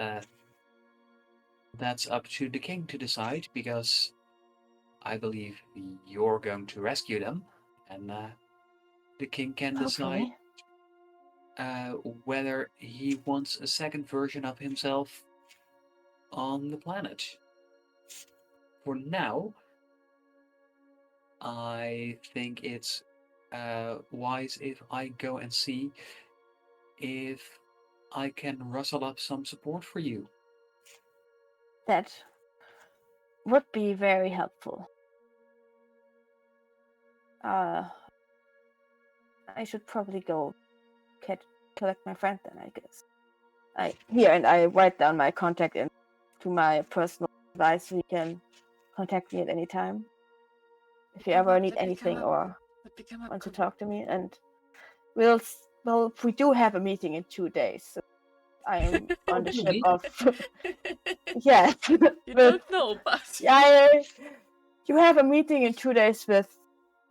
that's up to the king to decide, because I believe you're going to rescue them, and the king can decide whether he wants a second version of himself on the planet. For now, I think it's wise if I go and see if I can rustle up some support for you. That would be very helpful. I should probably go collect my friend then, I guess. I write down my contact to my personal device so you can contact me at any time. If you ever need anything or want to talk to me, and we do have a meeting in 2 days. So I am on the ship of yes. You don't know, but you have a meeting in 2 days with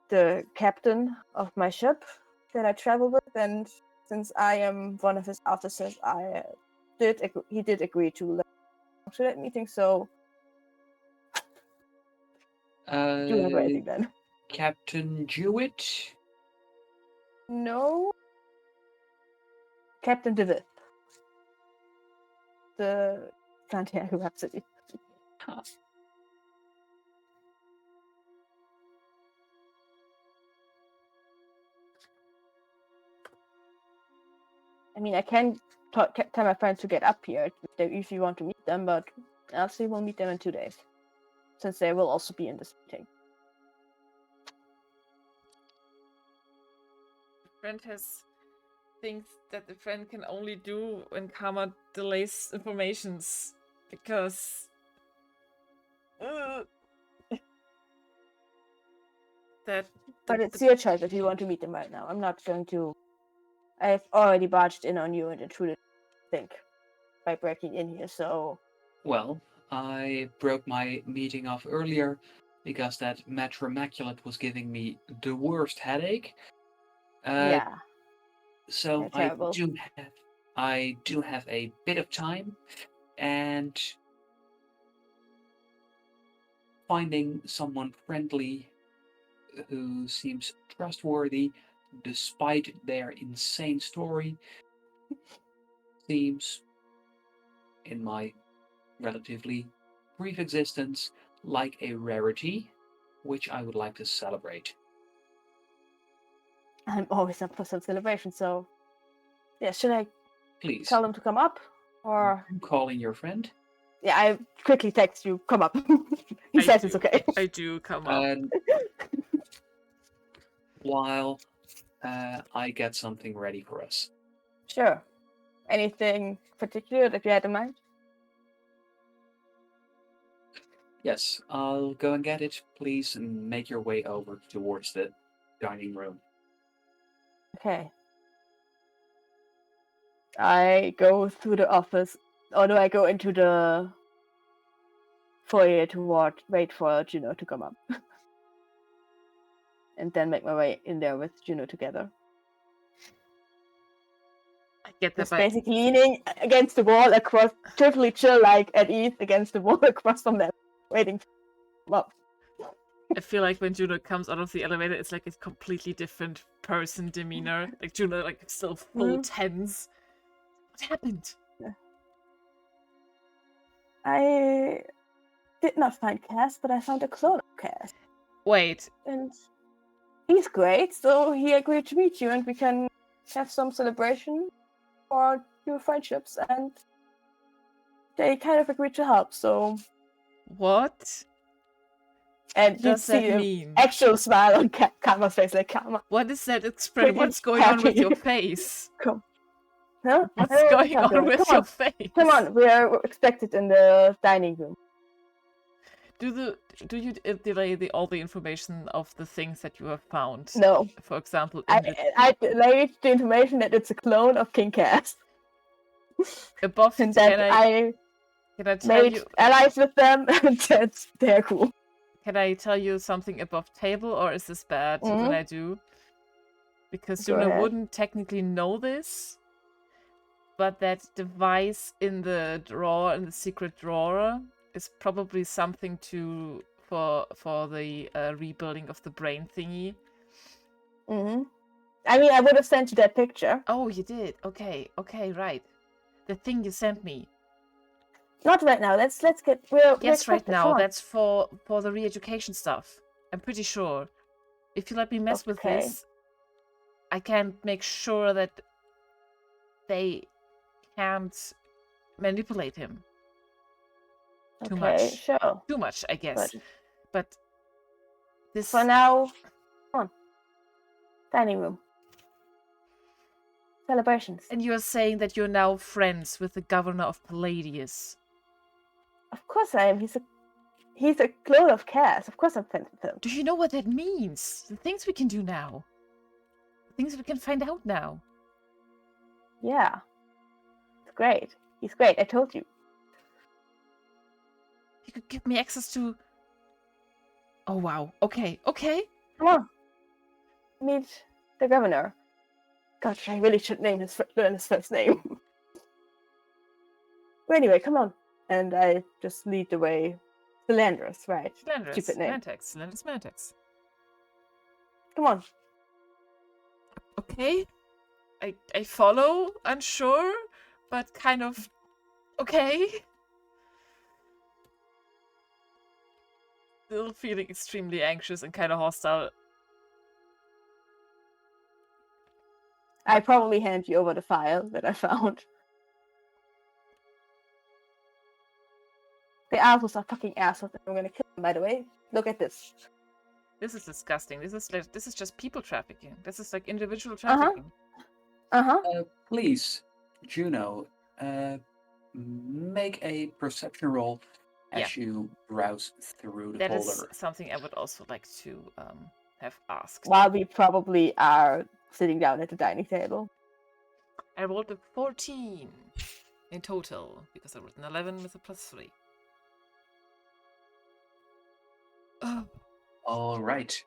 the captain of my ship that I travel with, and since I am one of his officers, he did agree to that meeting. So do you have anything then? Captain Jewett? No. Captain DeWitt. The Santiago Rhapsody. Huh. I mean, I can tell my friends to get up here if you want to meet them, but else we will meet them in 2 days, since they will also be in this meeting. Friend has things that the friend can only do when Karma delays informations, because but it's your choice if you want to meet them right now. I'm not going to. I've already barged in on you and intruded, I think, by breaking in here. So. Well, I broke my meeting off earlier because that Metro Immaculate was giving me the worst headache. Yeah. So I do have a bit of time, and finding someone friendly who seems trustworthy despite their insane story seems, in my relatively brief existence, like a rarity, which I would like to celebrate. I'm always up for some celebration, so yeah, should I Please. tell them to come up, or I'm calling your friend. yeah, I quickly text you, come up. He says it's okay. I do come up. While I get something ready for us. Sure. Anything particular that you had in mind? Yes, I'll go and get it. Please make your way over towards the dining room. Okay. I go through the office, or do I go into the foyer to wait for Juno to come up? And then make my way in there with Juno together. I get that. Just basically leaning against the wall across, totally chill, like at ease against the wall across from them, waiting for them up. I feel like when Juno comes out of the elevator, it's like a completely different person demeanor. Like Juno, like still full tense. What happened? I did not find Cass, but I found a clone of Cass. Wait. And he's great, so he agreed to meet you, and we can have some celebration for your friendships, and they kind of agreed to help, so... What? And you does see that an mean? actual smile on Karma's face, like, Karma. What is that expression? What's going on with your face? Come. Huh? What's going on with your face? Come on, we are expected in the dining room. Do you delay all the information of the things that you have found? No. For example, I delayed the information that it's a clone of King Cass. Above, and that I tell made you allies with them, and that they're cool. Can I tell you something above table, or is this bad when I do? Because Juno wouldn't technically know this, but that device in the drawer, in the secret drawer, is probably something for the rebuilding of the brain thingy. I mean, I would have sent you that picture. Oh, you did. Okay, right. The thing you sent me. Not right now. Let's get. Yes, right now. That's for the re-education stuff. I'm pretty sure. If you let me mess with this, I can make sure that they can't manipulate him. Too much. Sure. Too much, I guess. But this... For now, come on. Dining room. Celebrations. And you're saying that you're now friends with the governor of Palladius. Of course I am. He's a clone of Cass. Of course I'm friends with him. Do you know what that means? The things we can do now. The things we can find out now. Yeah. It's great. He's great. I told you. You could give me access to... Oh, wow. Okay. Come on. Meet the governor. Gosh, I really should learn his first name. But anyway, come on. And I just lead the way. Philandrus, right? Stupid name. Philandrus Mantex. Come on. Okay. I follow, unsure, but kind of okay. Still feeling extremely anxious and kind of hostile. I probably hand you over the file that I found. The assholes are fucking assholes, and I'm gonna kill them, by the way. Look at this. This is disgusting. This is just people trafficking. This is like individual trafficking. Please, Juno, make a perception roll as you browse through the folder. That is something I would also like to have asked. While we probably are sitting down at the dining table. I rolled a 14 in total, because I rolled an 11 with a +3. All right.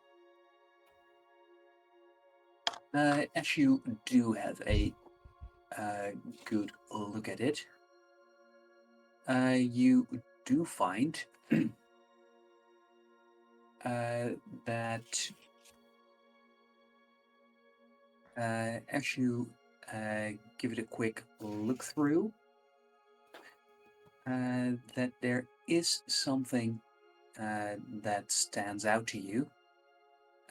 As you do have a good look at it, you do find that as you give it a quick look through, that there is something that stands out to you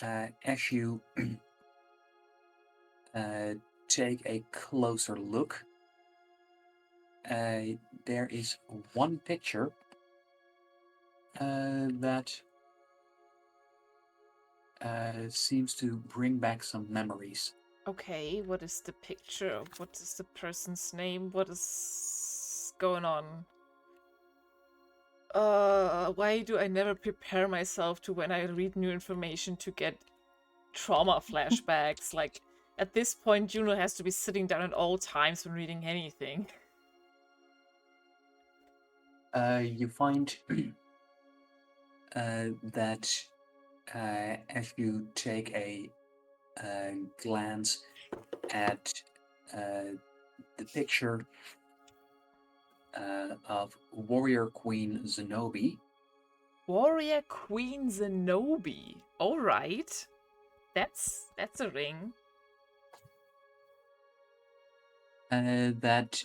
as you take a closer look. there is one picture that seems to bring back some memories. Okay, what is the picture? What is the person's name? What is going on? Why do I never prepare myself to when I read new information to get trauma flashbacks? Like, at this point, Juno has to be sitting down at all times when reading anything. You find that as you take a glance at the picture of Warrior Queen Zenobi. Warrior Queen Zenobi. All right, that's a ring. That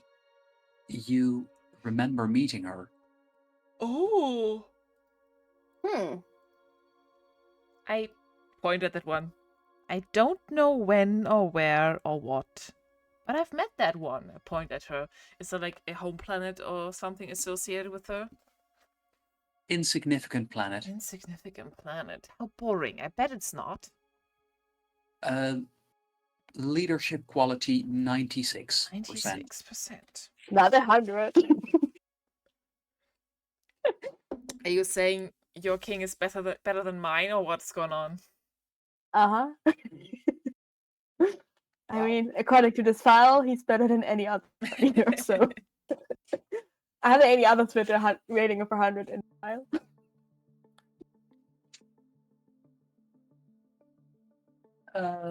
you remember meeting her. Oh. I point at that one. I don't know when or where or what, but I've met that one. I point at her. Is there like a home planet or something associated with her? Insignificant planet. Insignificant planet. How boring. I bet it's not. Leadership quality 96%. 96%. not 100. Are you saying your king is better than mine, or what's going on? I mean, according to this file, he's better than any other leader, so. Are there any others with a rating of 100 in the file?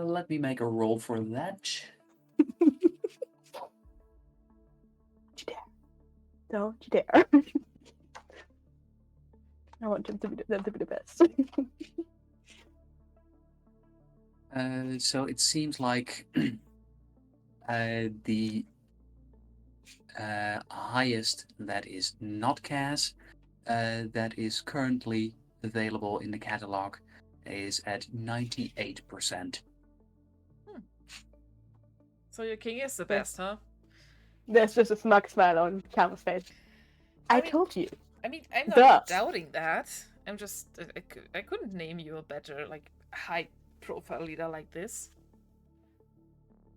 Let me make a roll for that. Don't you dare. I want them to be the best. So it seems like the highest that is not Cas, that is currently available in the catalog, is at 98%. So your king is the best, huh? There's just a smug smile on Camel's face. I told you. I mean, I'm not doubting that. I'm just, I couldn't name you a better, like, high-profile leader like this.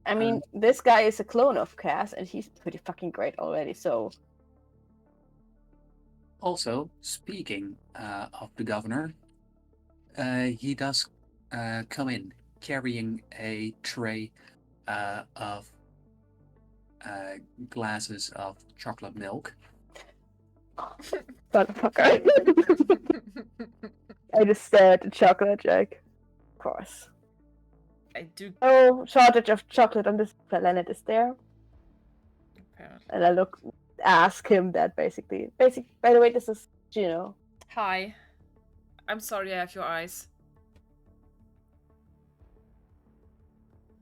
I mean, this guy is a clone of Cass, and he's pretty fucking great already, so... Also, speaking of the governor, he does come in carrying a tray of glasses of chocolate milk. Motherfucker. I just stare at the chocolate, Jack. Of course. I do. Oh, shortage of chocolate on this planet is there. Apparently. And I ask him that basically. By the way, this is Juno. Hi. I'm sorry I have your eyes.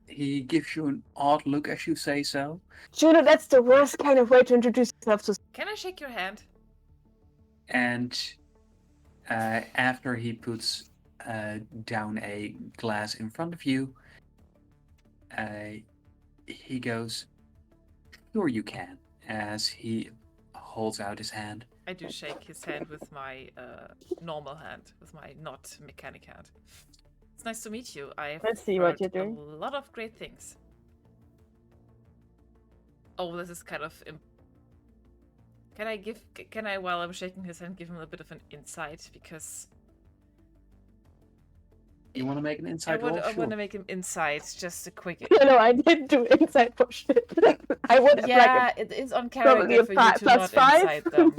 He gives you an odd look as you say so. Juno, that's the worst kind of way to introduce yourself to. Can I shake your hand? And after he puts down a glass in front of you, he goes, "Sure you can," as he holds out his hand. I do shake his hand with my normal hand, with my not mechanic hand. It's nice to meet you. I've Let's see heard what you're doing. a lot of great things. Oh, this is kind of... Can I, while I'm shaking his hand, give him a bit of an insight? Because... You want to make an insight roll? I want to make him insight, just a quick... No, I didn't do insight for shit. I would have yeah, it is on character for you to not insight them.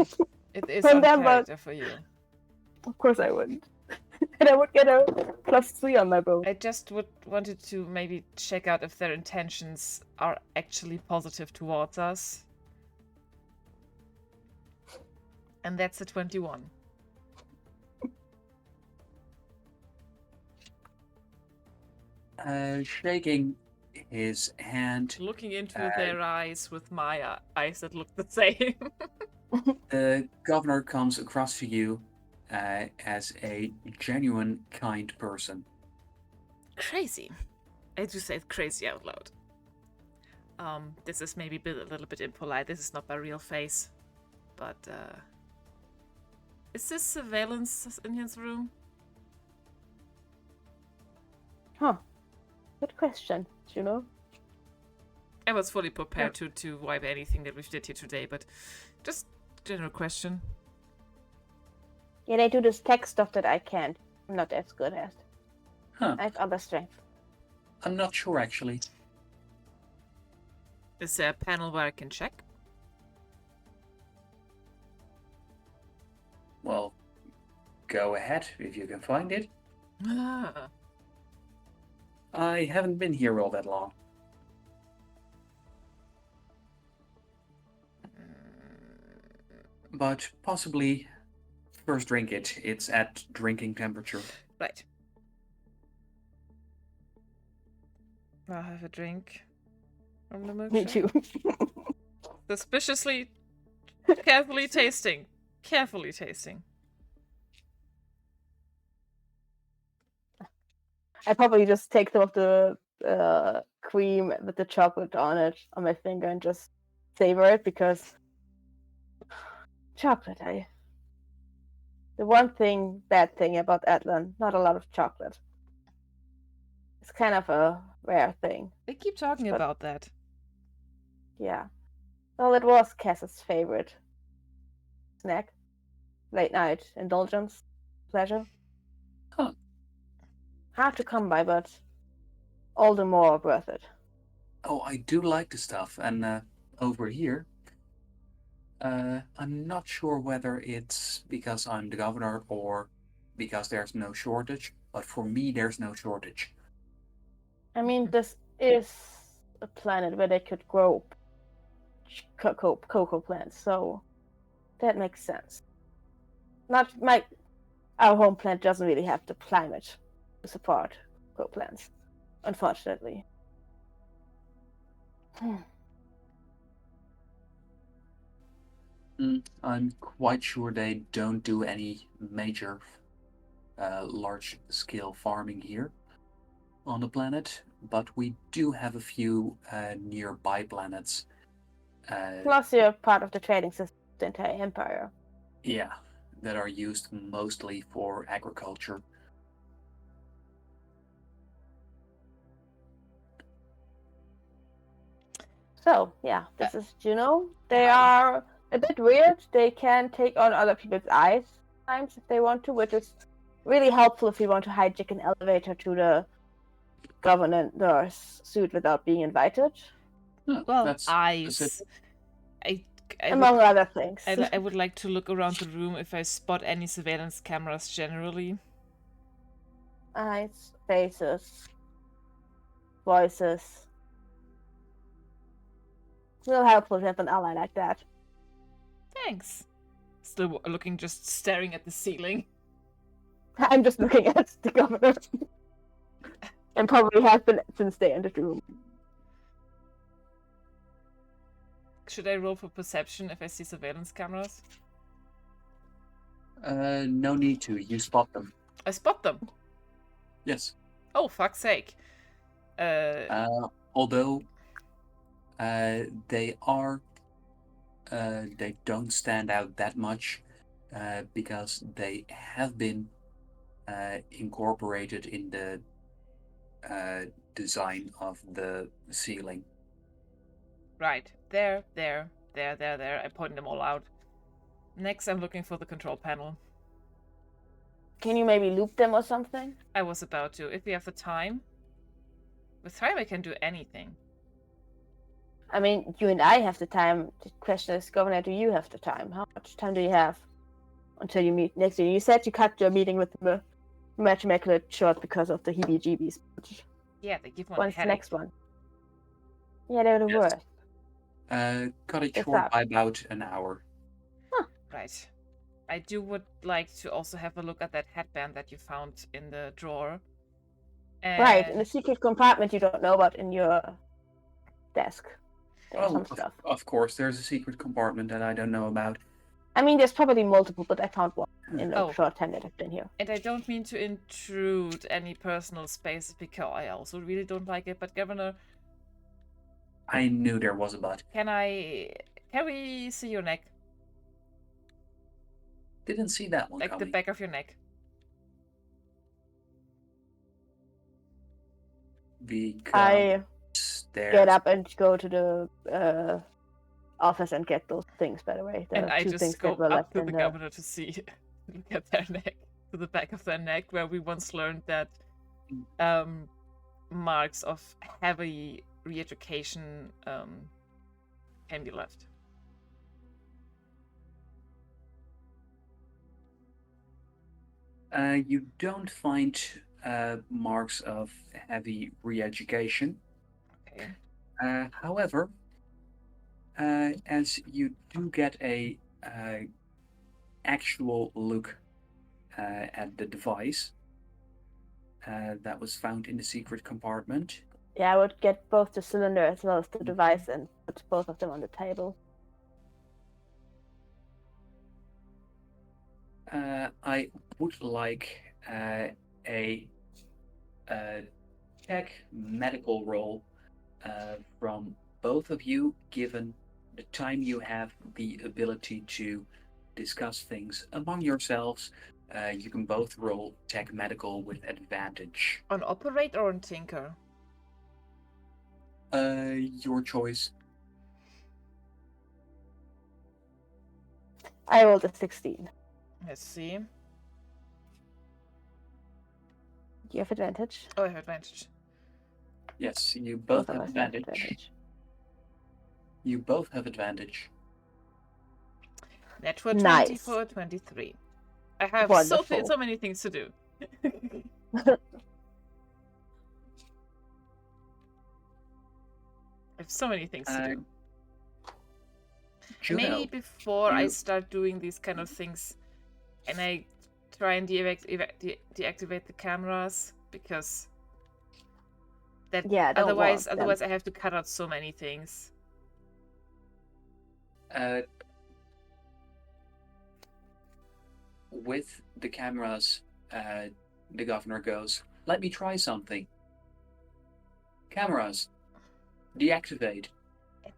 It is on character for you. Of course I wouldn't. And I would get a +3 on my bow. I just wanted to maybe check out if their intentions are actually positive towards us. And that's a 21. Shaking his hand. Looking into their eyes with my eyes that look the same. The governor comes across to you as a genuine, kind person. Crazy. I do say it crazy out loud. This is maybe a little bit impolite. This is not my real face. But, is this surveillance in his room? Huh. Good question, Juno. I was fully prepared to wipe anything that we did here today, but just general question. Yeah, they do this tech stuff that I can't. I'm not as good at. Huh. I have other strengths. I'm not sure, actually. Is there a panel where I can check? Well, go ahead if you can find it. Ah. I haven't been here all that long. But possibly first drink it. It's at drinking temperature. Right. I'll have a drink from the milkshake. Me too. Suspiciously, carefully tasting. Carefully tasting. I probably just take some of the cream with the chocolate on it on my finger and just savor it because chocolate. The one bad thing about Atlan, not a lot of chocolate. It's kind of a rare thing. They keep talking about that. Yeah. Well, it was Cass's favorite snack. Late night indulgence. Pleasure. Huh. Hard to come by, but all the more worth it. Oh, I do like the stuff. And over here, I'm not sure whether it's because I'm the governor or because there's no shortage, but for me, there's no shortage. I mean, this is a planet where they could grow cocoa plants, so that makes sense. Our home planet doesn't really have the climate to support cocoa plants, unfortunately. I'm quite sure they don't do any major large-scale farming here on the planet, but we do have a few nearby planets. Plus, you're part of the trading system of the entire empire. Yeah, that are used mostly for agriculture. So, yeah, this is Juno. They are a bit weird. They can take on other people's eyes sometimes if they want to, which is really helpful if you want to hijack an elevator to the governor's suite without being invited. Well, that's eyes. specific. Among other things. I would like to look around the room if I spot any surveillance cameras generally. Eyes, faces, voices. It's real helpful to have an ally like that. Thanks. Still looking, just staring at the ceiling. I'm just looking at the governor. And probably have been since they entered the room. Should I roll for perception if I see surveillance cameras? No need to. You spot them. I spot them. Yes. Oh, fuck's sake. Although they don't stand out that much because they have been incorporated in the design of the ceiling. Right. There. I point them all out. Next, I'm looking for the control panel. Can you maybe loop them or something? I was about to. If we have the time. With time, I can do anything. I mean, you and I have the time. The question is, Governor, do you have the time? How much time do you have until you meet next year? You said you cut your meeting with the matchmaker short because of the heebie-jeebies. Yeah, they give one When's a the next one? Yeah, they're the worst. Cut it It's short up. by about an hour. Right. I would like to also have a look at that headband that you found in the drawer. Right, in the secret compartment you don't know about in your desk. There's some stuff. Of course, there's a secret compartment that I don't know about. I mean, there's probably multiple, but I found one in the short time that I've been here. And I don't mean to intrude any personal space because I also really don't like it, but Governor... I knew there was a but. Can we see your neck? Didn't see that one Like coming. the back of your neck. Because I there's... get up and go to the office and get those things, by the way. The And I two just things go that were up left to in the governor to see, look at their neck, to the back of their neck, where we once learned that marks of heavy re-education can be left. You don't find marks of heavy re-education. Okay. However, as you do get a actual look at the device that was found in the secret compartment. Yeah, I would get both the cylinder as well as the device and put both of them on the table. I would like a check medical roll from both of you, given the time you have the ability to discuss things among yourselves. You can both roll tech medical with advantage. On operate or on tinker? Your choice. I rolled a 16. Let's see. Do you have advantage? Oh, I have advantage. Yes, you both of have us advantage. You both have advantage. Net for Nice. 24, 23. I have Wonderful. so many things to do. I have so many things to do. Juno, Maybe before I start doing these kind of things, and I try and deactivate the cameras, because that otherwise I have to cut out so many things. With the cameras, the governor goes, "Let me try something. Cameras, deactivate.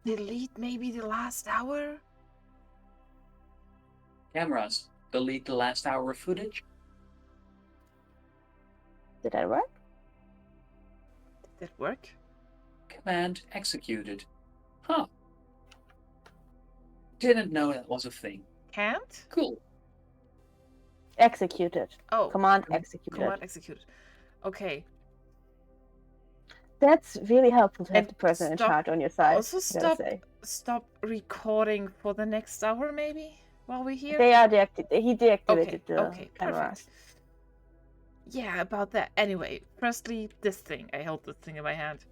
Delete maybe the last hour? Cameras, delete the last hour of footage." Did that work? Did that work? Command executed. Huh. Didn't know that was a thing. Can't? Cool. Executed. Oh. Command executed. Command executed. Okay. That's really helpful to have And the person in charge on your side. Also stop recording for the next hour maybe while we're here. They are he deactivated the cameras. perfect. Yeah, about that. Anyway, firstly, this thing. I held this thing in my hand.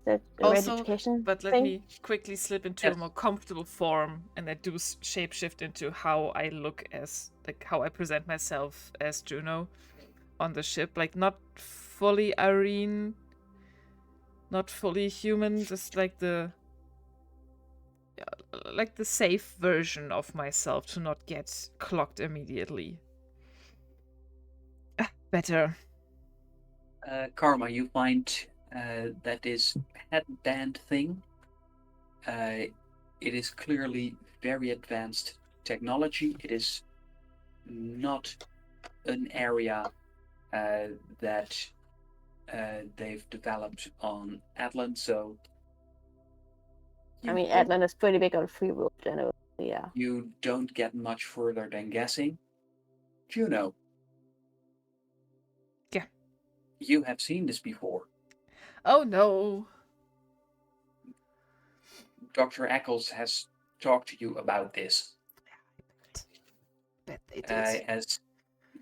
The education but let me quickly slip into a more comfortable form, and I do shapeshift into how I look as, like, how I present myself as Juno on the ship. Like, not fully Irene, not fully human, just like the safe version of myself to not get clocked immediately. Better. Karma, you find that this headband thing, it is clearly very advanced technology. It is not an area that they've developed on Atlant, so... I mean, Atlant is pretty big on free will, generally, yeah. You don't get much further than guessing. Juno. Yeah. You have seen this before. Oh no. Dr. Eccles has talked to you about this. Bet they did. As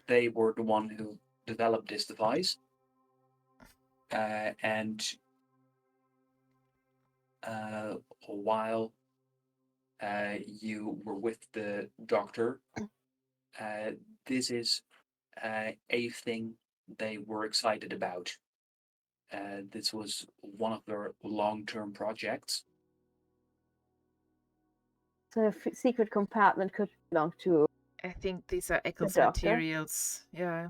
they were the one who developed this device. And while you were with the doctor, this is a thing they were excited about. This was one of their long-term projects. So the secret compartment could belong to... I think these are Eccles materials. Yeah.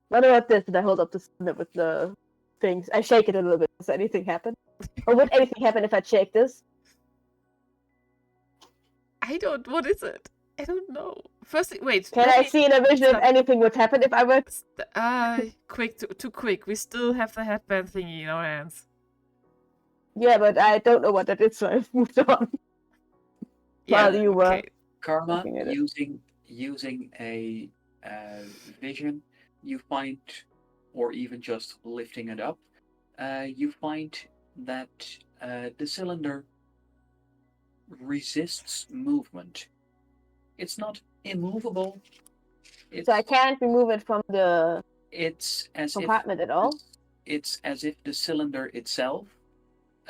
What about this? Did I hold up the cylinder with the things. I shake it a little bit. Does anything happen? Or would anything happen if I shake this? What is it? I don't know. First, wait. Can I see in a vision if anything would happen if I were... Too quick. We still have the headband thingy in our hands. Yeah, but I don't know what that is, so I've moved on. Yeah, While you were... Karma, using a vision, you find, or even just lifting it up, you find that the cylinder resists movement. It's not immovable. So I can't remove it from the compartment at all? It's as if the cylinder itself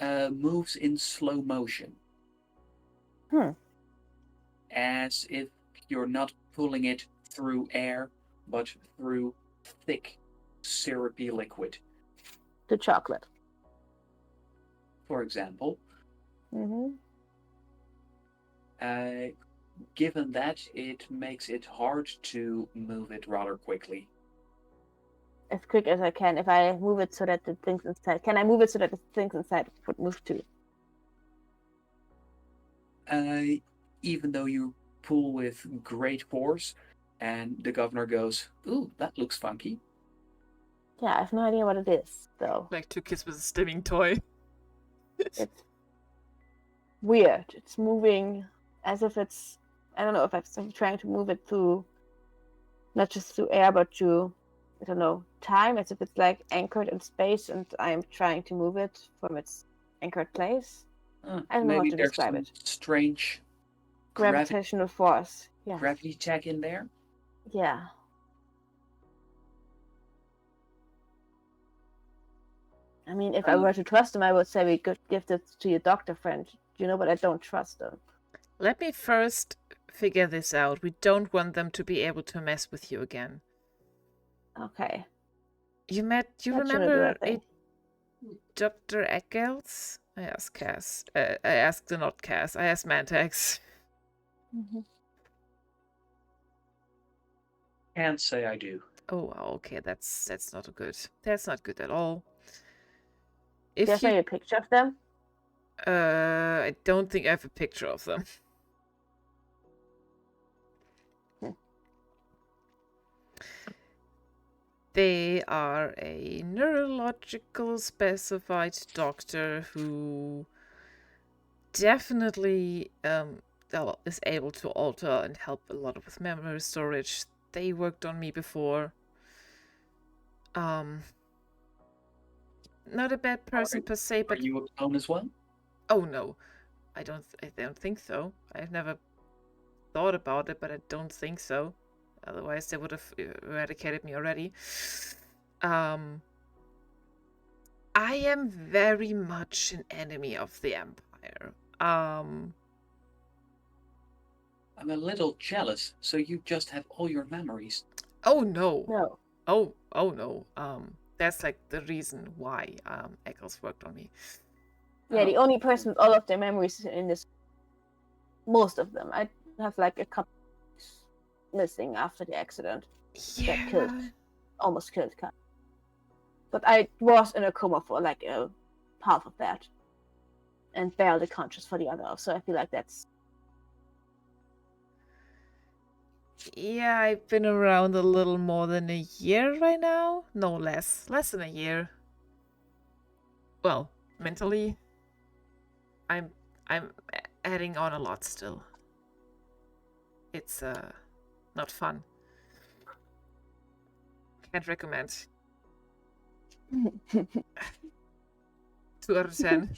moves in slow motion. As if you're not pulling it through air, but through thick, syrupy liquid. The chocolate. For example. Mm-hmm. Given that, it makes it hard to move it rather quickly. As quick as I can. If I move it so that the things inside... Can I move it so that the things inside would move too? Even though you pull with great force, and the governor goes, "Ooh, that looks funky." Yeah, I have no idea what it is, though. Like two kids with a stimming toy. It's weird. It's moving as if it's... I don't know if I'm trying to move it through... Not just through air, but through... I don't know, time, as if it's like anchored in space and I'm trying to move it from its anchored place. I don't know how to describe it. Strange gravitational force. Yeah. Gravity tech in there? Yeah. I mean, if I were to trust them, I would say we could give this to your doctor friend, but I don't trust them. Let me first figure this out. We don't want them to be able to mess with you again. Okay. You remember Dr. Eccles? I asked Cass. I asked not Cass. I asked Mantex. Mm-hmm. Can't say I do. Oh, okay. That's not good. That's not good at all. There's maybe a picture of them? I don't think I have a picture of them. They are a neurological specified doctor who definitely is able to alter and help a lot with memory storage. They worked on me before. Not a bad person per se, but are you a clone as well? Oh no, I don't think so. I've never thought about it, but I don't think so. Otherwise, they would have eradicated me already. I am very much an enemy of the Empire. I'm a little jealous, so you just have all your memories. Oh no. No. Oh no. That's like the reason why Eccles worked on me. Yeah, the only person with all of their memories in this, most of them. I have like a couple missing after the accident. Yeah. Almost killed Kat. But I was in a coma for like half of that. And barely conscious for the other, so I feel like that's... Yeah, I've been around a little more than a year right now. No, less than a year. Well, mentally, I'm adding on a lot still. It's not fun. Can't recommend. 2 out of 10.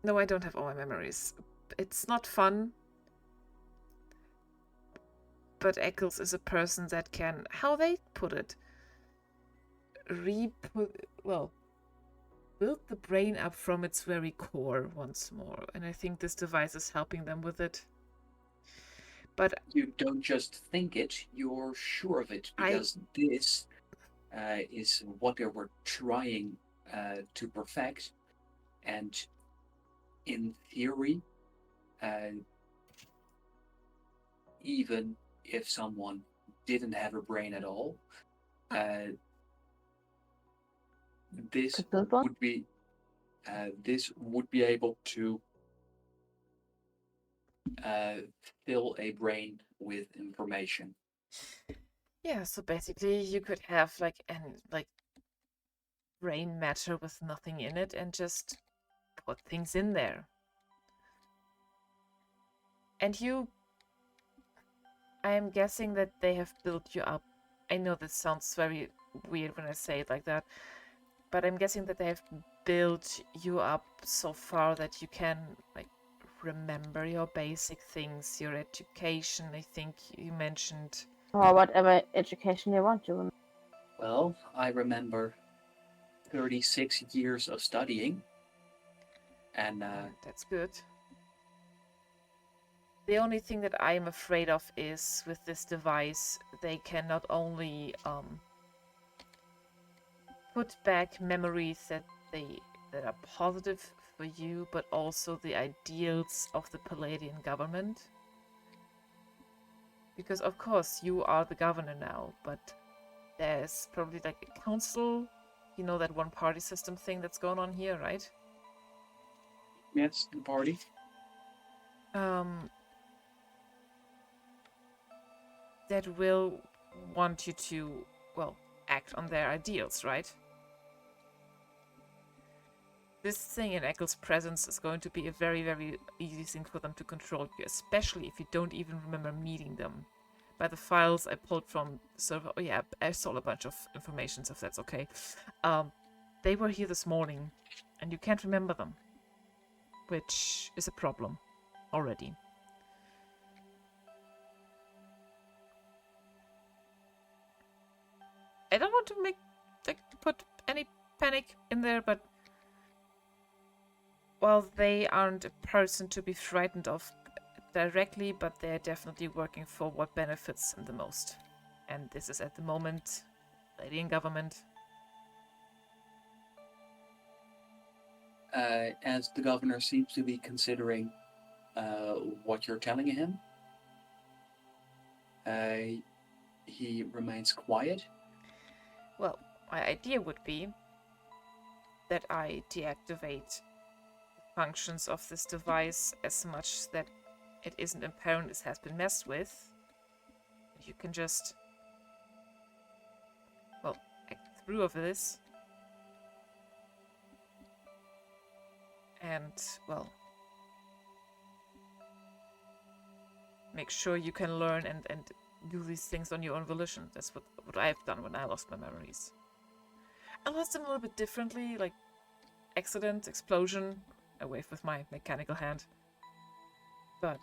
No, I don't have all my memories. It's not fun. But Eccles is a person that can, how they put it, build the brain up from its very core once more. And I think this device is helping them with it. But you don't just think it, you're sure of it, because this is what they were trying to perfect. And in theory, even if someone didn't have a brain at all, this would be able to fill a brain with information. Yeah, so basically you could have like brain matter with nothing in it and just put things in there. And I am guessing that they have built you up. I know this sounds very weird when I say it like that, but I'm guessing that they have built you up so far that you can like remember your basic things, your education. I think you mentioned. Or whatever education you want to remember. Well, I remember 36 years of studying, and that's good. The only thing that I am afraid of is with this device, they can not only put back memories that are positive for you, but also the ideals of the Palladian government. Because of course you are the governor now, but there's probably like a council, you know, that one party system thing that's going on here, right? Yes, the party. That will want you to, well, act on their ideals, right? This thing in Eccle's presence is going to be a very, very easy thing for them to control you, especially if you don't even remember meeting them. By the files I pulled from the server, oh yeah, I stole a bunch of information, so if that's okay. They were here this morning, and you can't remember them, which is a problem already. I don't want to put any panic in there, but well, they aren't a person to be frightened of directly, but they're definitely working for what benefits them the most. And this is at the moment Palladian government. As the governor seems to be considering what you're telling him, he remains quiet. Well, my idea would be that I deactivate the functions of this device as much that it isn't apparent it has been messed with. You can just, well, act through of this. And, well, make sure you can learn and do these things on your own volition. That's what I've done when I lost my memories. I lost them a little bit differently, like accident, explosion. I wave with my mechanical hand. But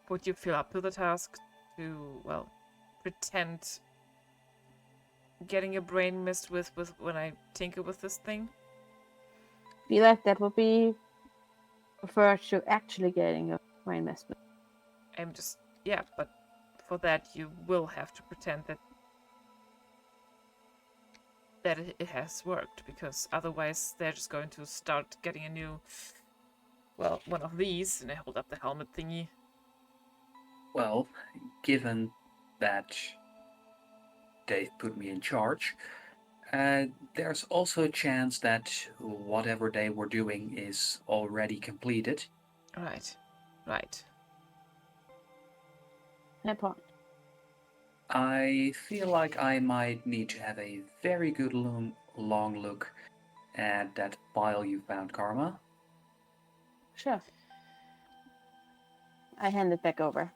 would you feel up to the task to, well, pretend getting your brain messed with when I tinker with this thing? I feel like that would be preferred to actually getting your brain messed with. I'm just, yeah, but for that you will have to pretend that it has worked, because otherwise they're just going to start getting a new, well, one of these, and I hold up the helmet thingy. Well, given that they've put me in charge, there's also a chance that whatever they were doing is already completed. Right. No point. I feel like I might need to have a very good long look at that file you found, Karma. Sure. I hand it back over.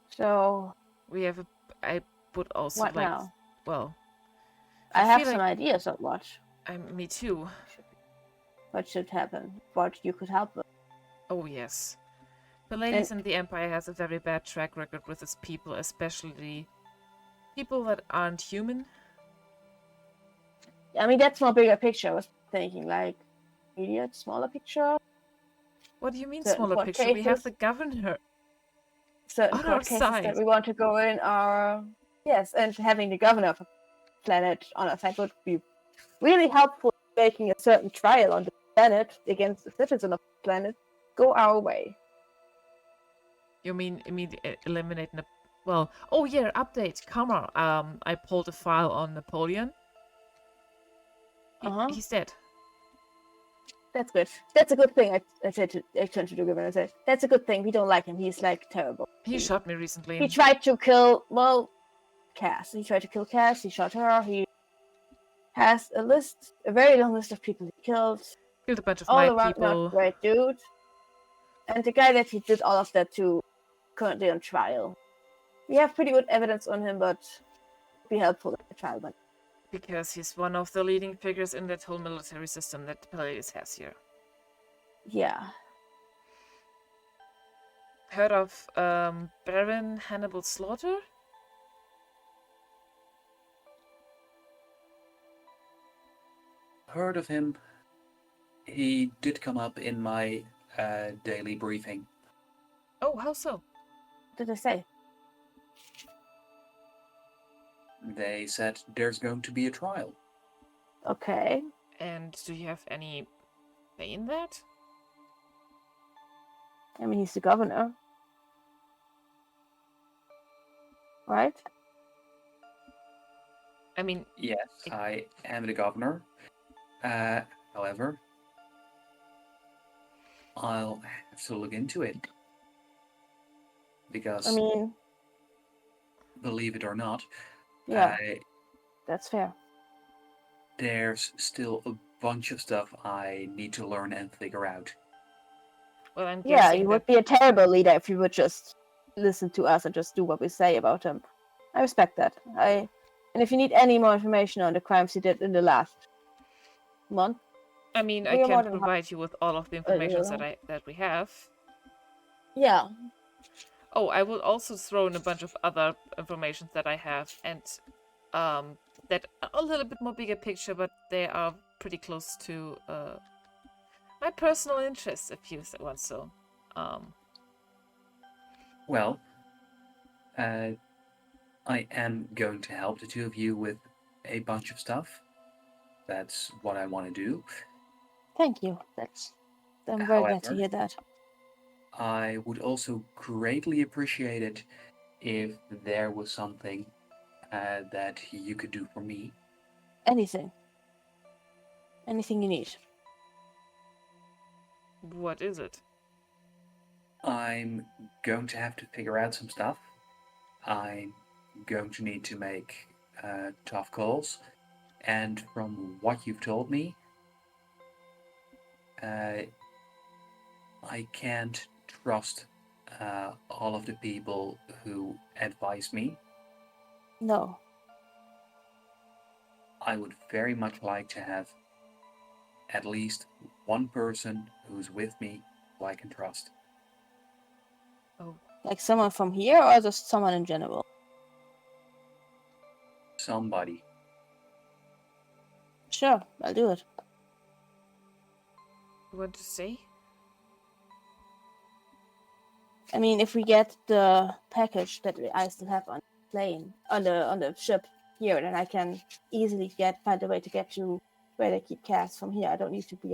So we have I would also what like. Now? Well, I have some ideas of what. Me too. What should happen? What you could help with? Oh yes, Palladius and the Empire has a very bad track record with its people, especially people that aren't human. I mean, that's more bigger picture. I was thinking like immediate, smaller picture. What do you mean smaller picture? We have the governor certain court cases that we want to go in are, yes, and having the governor of a planet on our side would be really helpful in making a certain trial on the planet against the citizen of the planet, go our way. You mean eliminate well, oh yeah, update, Karma. I pulled a file on Napoleon. He's dead. That's good. That's a good thing. I turned to Dugan and I said, that's a good thing. We don't like him. He's like terrible. He shot me recently. He tried to kill, Cass. He tried to kill Cass. He shot her. He has a very long list of people he killed. Killed a bunch of all my around people. Not great dude. And the guy that he did all of that to, currently on trial. We have pretty good evidence on him, but it'd be helpful in the trial. But because he's one of the leading figures in that whole military system that Peleus has here. Yeah. Heard of Baron Hannibal Slaughter? Heard of him. He did come up in my daily briefing. Oh, how so? What did they say? They said there's going to be a trial. Okay. And do you have any say in that? I mean, he's the governor. Right? I mean... Yes, I am the governor. However, I'll have to look into it. Because, I mean... believe it or not, yeah, that's fair. There's still a bunch of stuff I need to learn and figure out. Well, I'm yeah, you would be a terrible leader if you would just listen to us and just do what we say about him. I respect that. And if you need any more information on the crimes he did in the last month, I mean, I can provide you with all of the information that we have. Yeah. Oh, I will also throw in a bunch of other information that I have, and that a little bit more bigger picture, but they are pretty close to my personal interests, if you want so. Well, I am going to help the two of you with a bunch of stuff. That's what I want to do. Thank you. I'm very glad to hear that. I would also greatly appreciate it if there was something that you could do for me. Anything. Anything you need. What is it? I'm going to have to figure out some stuff. I'm going to need to make tough calls. And from what you've told me, I can't trust all of the people who advise me. No. I would very much like to have at least one person who's with me who I can trust. Oh. Like someone from here or just someone in general? Somebody. Sure, I'll do it. You want to say? I mean, if we get the package that I still have on the plane, on the ship here, then I can easily find a way to get to where they keep Cass from here. I don't need to be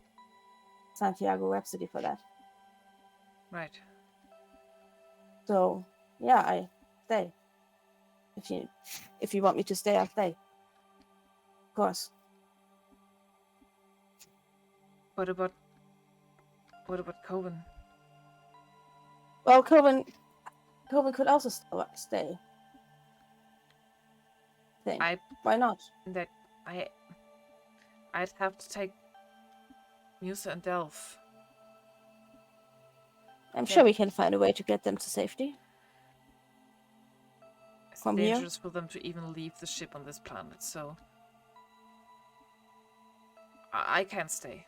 Santiago Rhapsody for that. Right. So, yeah, I stay. If you want me to stay, I'll stay. Of course. What about Coven? Well, Coven could also stay. Why not? That I'd have to take Musa and Delph. I'm sure we can find a way to get them to safety. It's dangerous for them to even leave the ship on this planet, so I can't stay.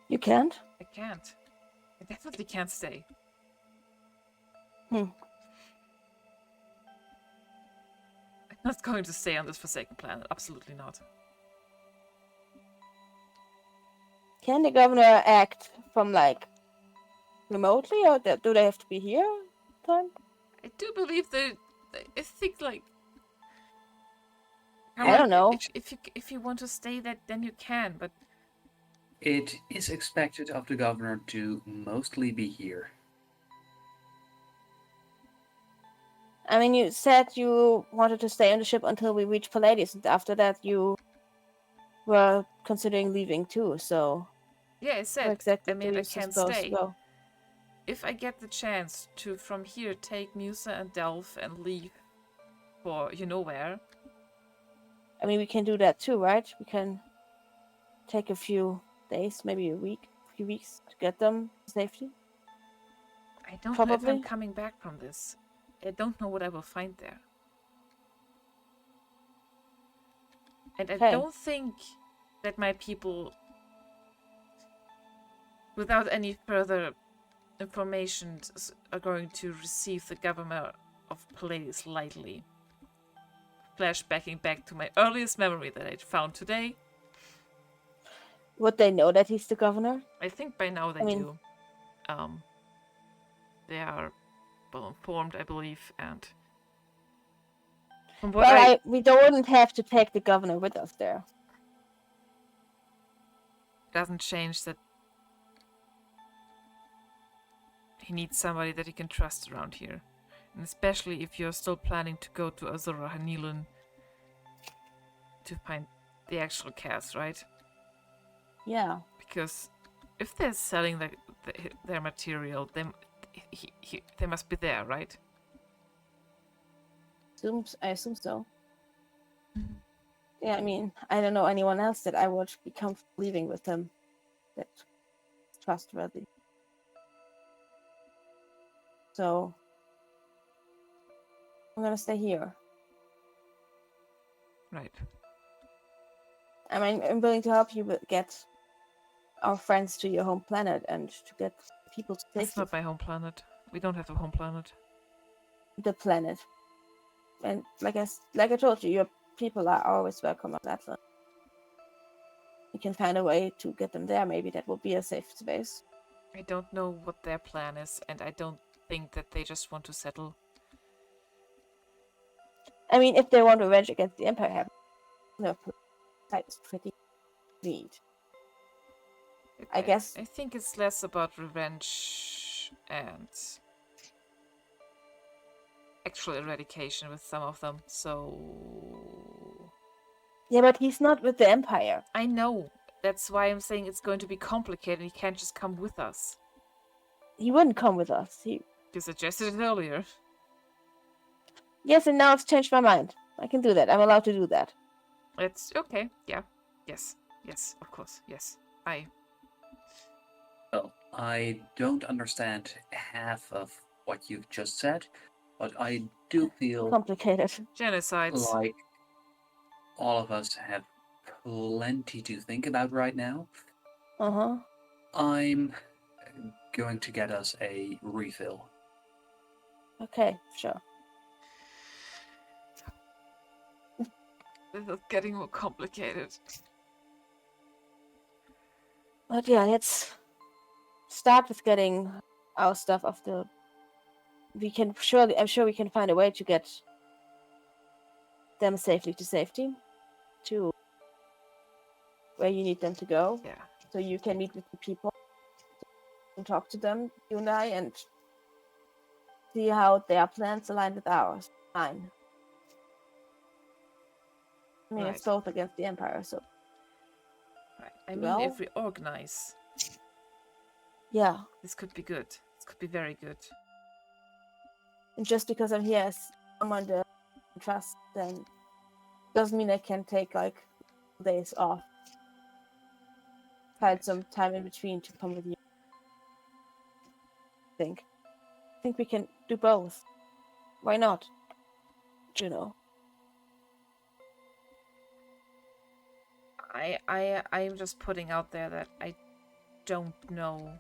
You can't? I can't. I definitely can't stay. Hmm. I'm not going to stay on this forsaken planet. Absolutely not. Can the governor act from, remotely, or do they have to be here all the time? I do believe I think, I don't know. If you want to stay, then you can. But it is expected of the governor to mostly be here. I mean, you said you wanted to stay on the ship until we reach Palladius, and after that you were considering leaving too, so... Yeah, I said, exactly I mean, I can stay. Go? If I get the chance to, from here, take Musa and Delph and leave for you know where. I mean, we can do that too, right? We can take a few days, maybe a few weeks to get them to safety. I don't know if I'm coming back from this. I don't know what I will find there. And I don't think that my people, without any further information, are going to receive the governor of Palladius lightly. Flashbacking back to my earliest memory that I found today. Would they know that he's the governor? I think by now they do. They are well informed, I believe, and from what we wouldn't have to take the governor with us there. Doesn't change that he needs somebody that he can trust around here. And especially if you're still planning to go to Azura Hanilun to find the actual cast, right? Yeah. Because if they're selling their material, they must be there, right? I assume so. Yeah, I mean, I don't know anyone else that I would be comfortable leaving with him that's trustworthy. So I'm gonna stay here. Right. I mean, I'm willing to help you get our friends to your home planet and to get people to safety. That's not my home planet. We don't have a home planet. The planet. And like I told you, your people are always welcome on Atlas. You can find a way to get them there. Maybe that will be a safe space. I don't know what their plan is, and I don't think that they just want to settle. I mean, if they want revenge against the Empire, no, it's pretty neat. I guess. I think it's less about revenge and actual eradication with some of them, so... Yeah, but he's not with the Empire. I know. That's why I'm saying it's going to be complicated. He can't just come with us. He wouldn't come with us. You suggested it earlier. Yes, and now I've changed my mind. I can do that. I'm allowed to do that. It's okay. Yeah. Yes. Yes, of course. Yes. Well, I don't understand half of what you've just said, but I do feel complicated. Genocides. Like all of us have plenty to think about right now. Uh-huh. I'm going to get us a refill. Okay, sure. This is getting more complicated. But yeah, let's start with getting our stuff off the... I'm sure we can find a way to get them safely to safety. To where you need them to go. Yeah. So you can meet with the people and talk to them, you and I, and see how their plans align with ours. Fine. I mean, It's both against the Empire, so... Right. I mean, if we organize... Yeah. This could be good. This could be very good. And just because I'm here as someone that I trust, then doesn't mean I can take, days off. Find some time in between to come with you. I think we can do both. Why not? Juno. I'm just putting out there that I don't know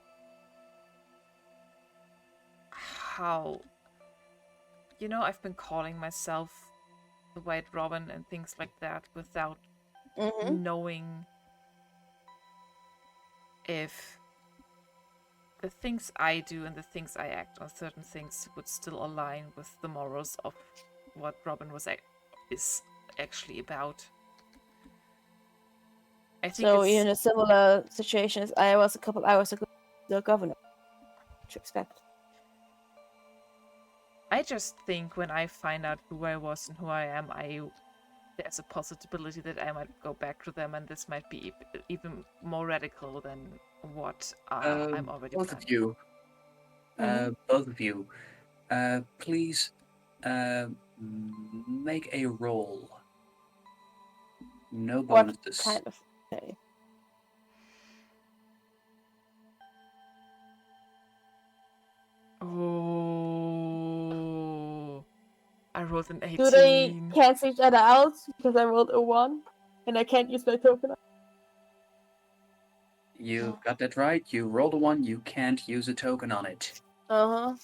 how... I've been calling myself the White Robin and things like that without knowing if the things I do and the things I act on certain things would still align with the morals of what Robin is actually about. I think So in a similar situation as I was a couple hours ago, the governor. What to expect? I just think when I find out who I was and who I am, there's a possibility that I might go back to them, and this might be even more radical than what I'm already both planning. of you, Mhm. both of you, please make a roll. No What bonuses. kind of? Okay. Oh, I rolled an 18. Do they cancel each other out because I rolled a 1 and I can't use my token? You got that right. You rolled a 1. You can't use a token on it. Uh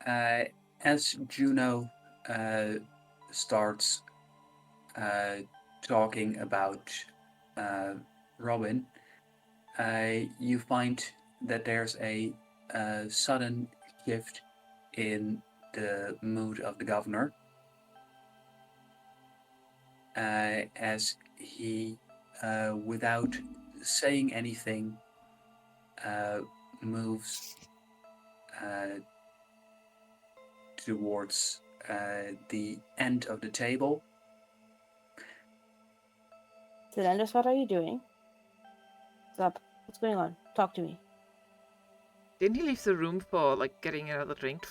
huh. As Juno starts talking about Robin, you find that there's a sudden shift in the mood of the governor as he, without saying anything, moves towards the end of the table. Cylinders, what are you doing? Stop. What's going on? Talk to me. Didn't he leave the room for like getting another drink?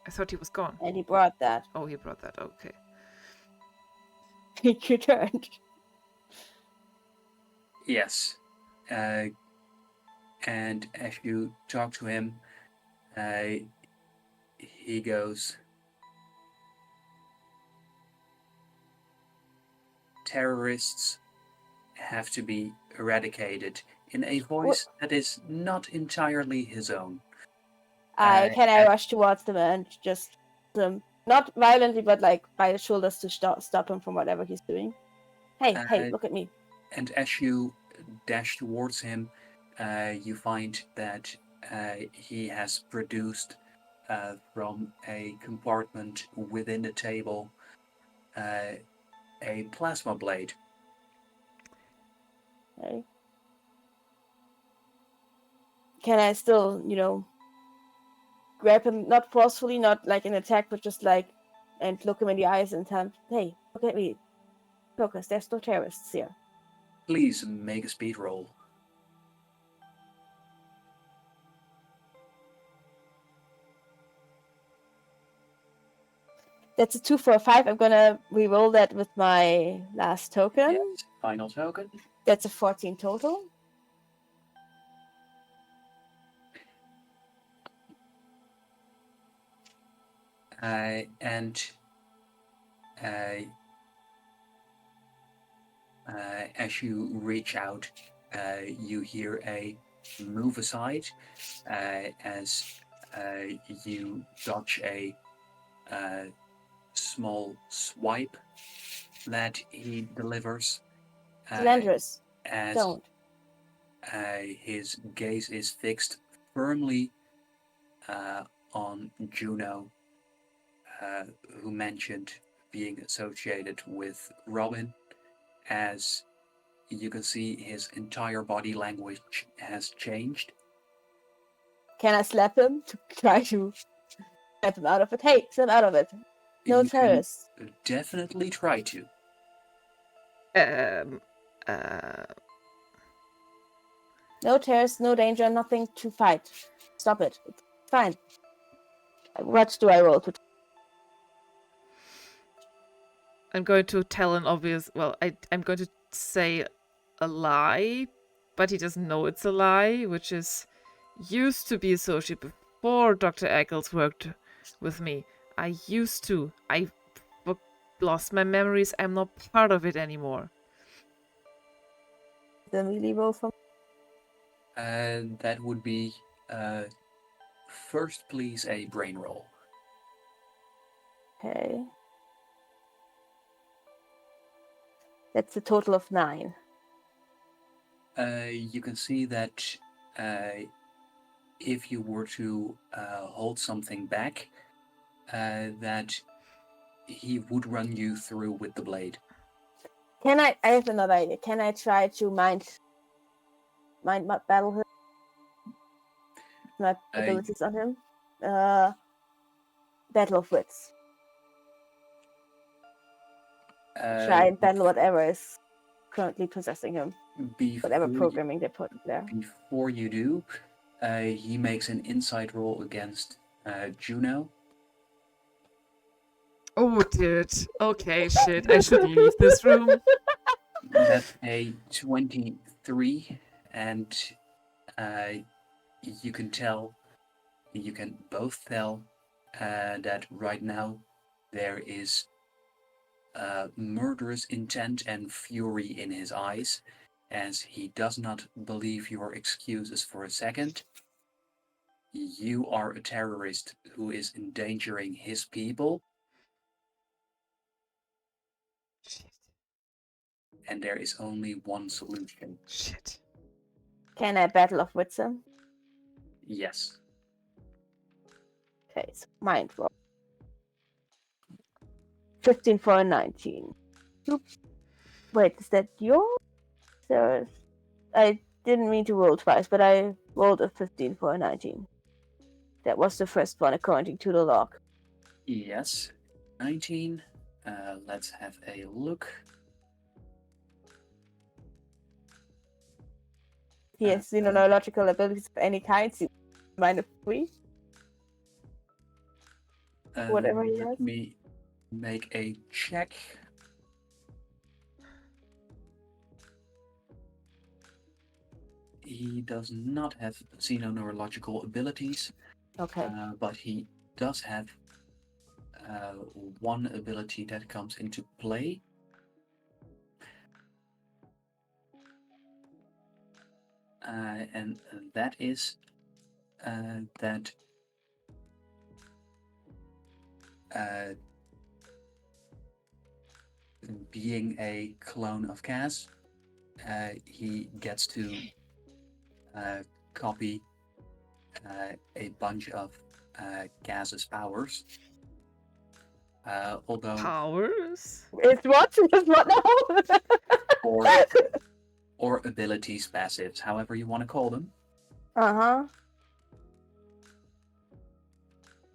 I thought he was gone. And he brought that. Oh, he brought that. Okay. He returned. Yes. And as you talk to him, he goes, terrorists have to be eradicated, in a voice that is not entirely his own. Can I rush towards them and just not violently, but like by the shoulders to stop him from whatever he's doing? Hey, look at me. And as you dash towards him, you find that he has produced from a compartment within the table a plasma blade. Okay. Can I still, grab him, not forcefully, not like an attack, but just like, and look him in the eyes and tell him, hey, look at me. Focus, there's no terrorists here. Please make a speed roll. That's a 2 for a 5. I'm gonna re-roll that with my last token. Yes, final token. That's a 14 total. And as you reach out, you hear a move aside as you dodge a small swipe that he delivers. Landris, As don't. his gaze is fixed firmly on Juno, who mentioned being associated with Robin. As you can see, his entire body language has changed. Can I slap him to try to snap him out of it? Hey, snap out of it. No You terrorists. can definitely try to. No terrorists, no danger, nothing to fight. Stop it. It's fine. What do I roll to? I'm going to tell an obvious. Well, I'm going to say a lie, but he doesn't know it's a lie, which is used to be associate before Dr. Eccles worked with me. I used to. I lost my memories. I'm not part of it anymore. Then really roll from. That would be first, please, a brain roll. Okay. That's a total of 9. You can see that if you were to hold something back, that he would run you through with the blade. Can I have another idea. Can I try to mind battle him? My abilities on him? Battle of wits. Try and battle whatever is currently possessing him. Whatever programming they put there. Before you do, he makes an insight roll against Juno. Oh, dude. Okay, shit. I should leave this room. That's a 23, and you can both tell that right now there is murderous intent and fury in his eyes, as he does not believe your excuses for a second. You are a terrorist who is endangering his people. Shit. And there is only one solution. Shit. Can I battle of wits him? Yes. Okay, so mind roll. 15 for a 19. Oops. Wait, is that yours? I didn't mean to roll twice, but I rolled a 15 for a 19. That was the first one according to the log. Yes. 19. Let's have a look. He has xenological abilities of any kind, so -3. Whatever he has. Let me make a check. He does not have xenoneurological abilities. Okay. But he does have one ability that comes into play. And that is that being a clone of Kaz, he gets to copy a bunch of Kaz's powers. Although powers? It's what? It's what now? or abilities, passives, however you want to call them. Uh-huh.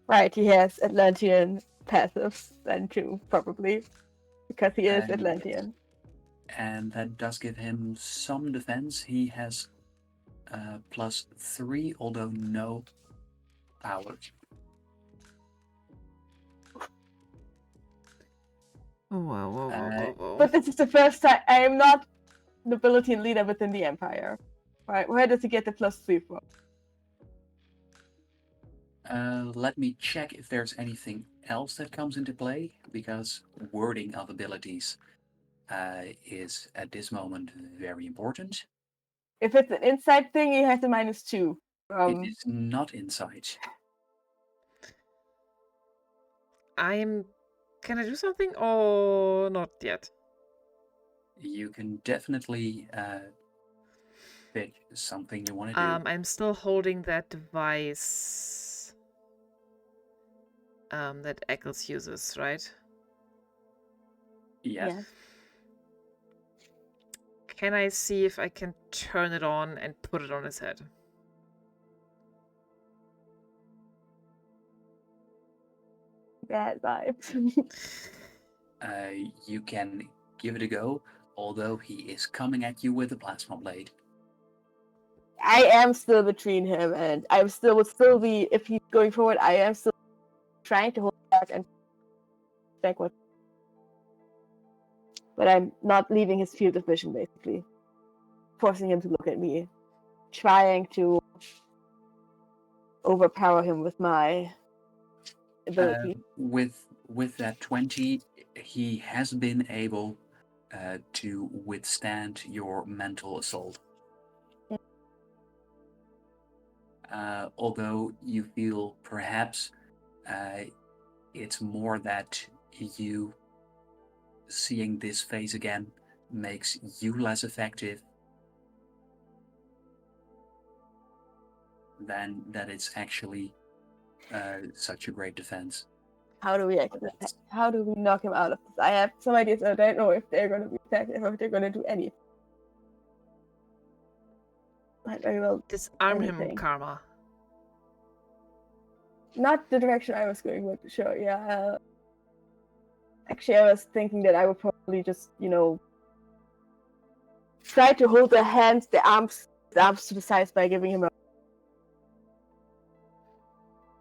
Right, he has Atlantean passives then too, probably. Because he is Atlantean. And that does give him some defense. He has +3, although no powers. But this is the first time I am not nobility leader within the Empire. Right, where does he get the +3 from? Let me check if there's anything else that comes into play, because wording of abilities is at this moment very important. If it's an inside thing, he has a -2. It is not insight. Can I do something or not yet? You can definitely pick something you want to do. I'm still holding that device that Eccles uses, right? Yes. Yeah. Can I see if I can turn it on and put it on his head? Bad vibes. You can give it a go, although he is coming at you with a plasma blade. I am still between him and I would still be, if he's going forward, I am still trying to hold back and backward. But I'm not leaving his field of vision, basically. Forcing him to look at me. Trying to overpower him with my ability. With that 20, he has been able to withstand your mental assault. Although you feel perhaps it's more that you seeing this face again makes you less effective than that it's actually such a great defense. How do we knock him out of this? I have some ideas. I don't know if they're going to be effective or if they're going to do anything. Might very well disarm anything. him, Karma. Not the direction I was going with. Sure, yeah. Actually, I was thinking that I would probably just, try to hold the arms to the sides by giving him a.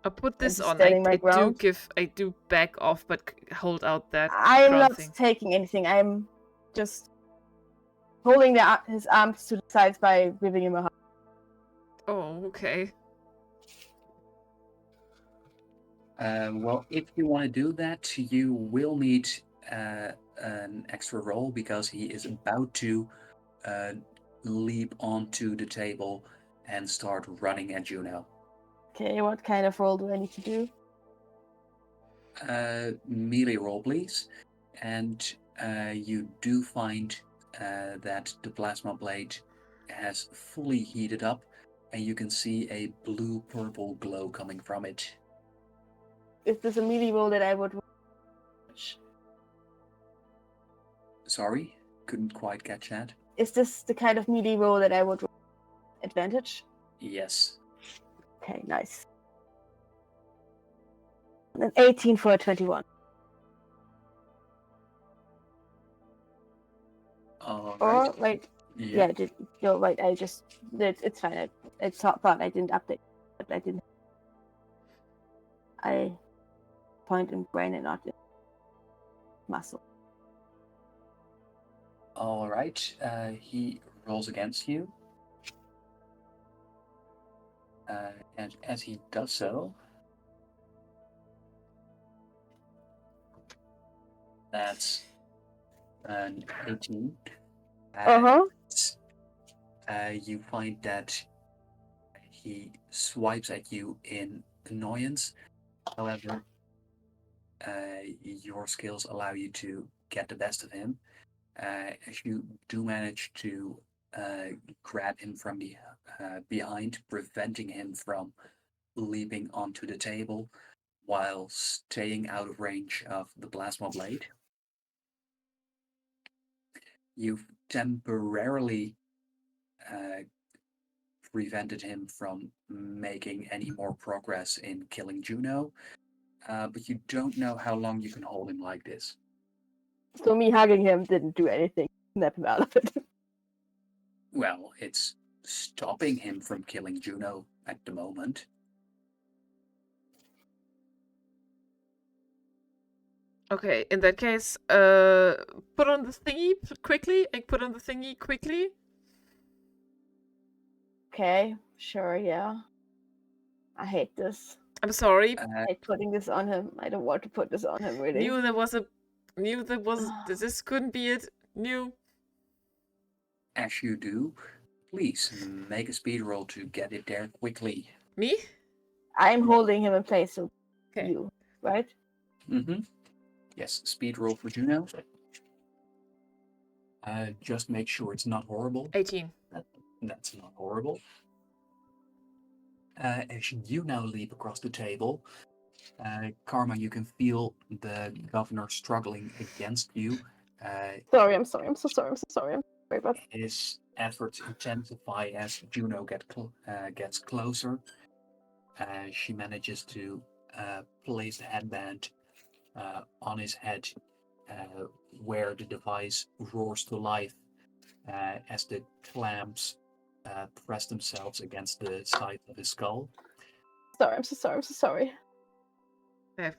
I'll put this on. standing my ground. I do back off, but hold out that. I'm ground not thing. taking anything. I'm just holding his arms to the sides by giving him a hug. Oh, okay. Well, if you want to do that, you will need an extra roll because he is about to leap onto the table and start running at Juno. Okay, what kind of roll do I need to do? Melee roll, please. And you do find that the plasma blade has fully heated up, and you can see a blue-purple glow coming from it. Is this a melee roll that I would? Sorry, couldn't quite catch that. Is this the kind of melee roll that I would advantage? Yes. Okay, nice. An 18 for a 21. Or wait, yeah, wait. It's fine. I thought I didn't update, but I didn't. I point in brain and not in muscle. All right. He rolls against you. And as he does so, that's an 18. You find that he swipes at you in annoyance. However, your skills allow you to get the best of him. As you do manage to grab him from the behind, preventing him from leaping onto the table while staying out of range of the plasma blade. You've temporarily prevented him from making any more progress in killing Juno, but you don't know how long you can hold him like this. So me hugging him didn't do anything. Snap him out of it. Well, it's stopping him from killing Juno at the moment. Okay, in that case, put on the thingy quickly. Put on the thingy quickly. Okay, sure, yeah. I hate this. I'm sorry. I hate putting this on him. I don't want to put this on him, really. This couldn't be it. As you do, please make a speed roll to get it there quickly. Me? I'm holding him in place, so okay. You, right? Mm-hmm. Yes, speed roll for Juno. Just make sure it's not horrible. 18. That's not horrible. As you now leap across the table, Karma, you can feel the governor struggling against you. Sorry, I'm sorry. I'm so sorry. I'm so sorry. I'm sorry about his efforts intensify as Juno gets closer. She manages to place the headband on his head, where the device roars to life as the clamps press themselves against the side of his skull. Sorry, I'm so sorry. I'm so sorry. I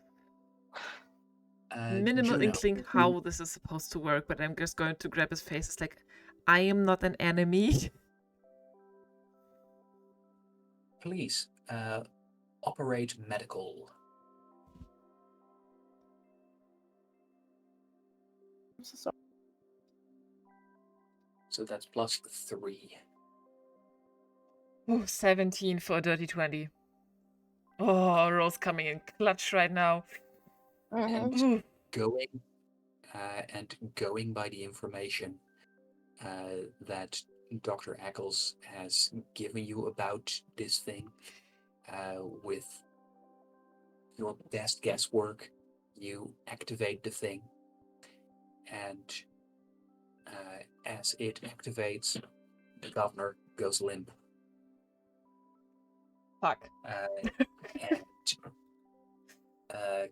have minimal Juno, inkling how this is supposed to work, but I'm just going to grab his face. It's like, I am not an enemy. Please, operate medical. I'm so sorry. So that's +3. Oh, 17 for a dirty 20. Oh, Rose coming in clutch right now. And going by the information that Dr. Eccles has given you about this thing, with your best guesswork, you activate the thing, and as it activates, the governor goes limp. Fuck. And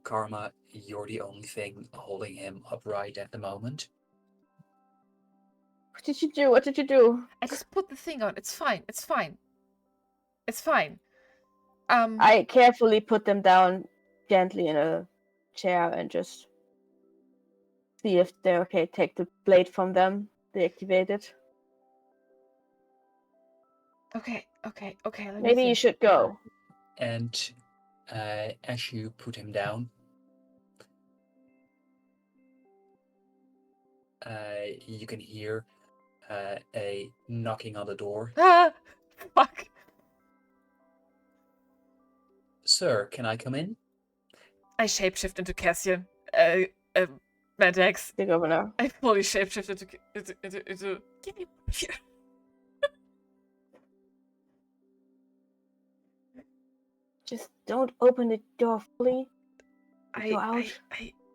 Karma, you're the only thing holding him upright at the moment. What did you do? What did you do? I just put the thing on. It's fine. It's fine. It's fine. I carefully put them down gently in a chair and just see if they're okay. Take the blade from them. Deactivate it. Okay. Maybe you should go. And as you put him down, you can hear a knocking on the door. Ah! Fuck. Sir, can I come in? I shapeshift into Cassian. Mandex. The governor. I fully shapeshift into get me out of here. Just don't open the door fully. Go out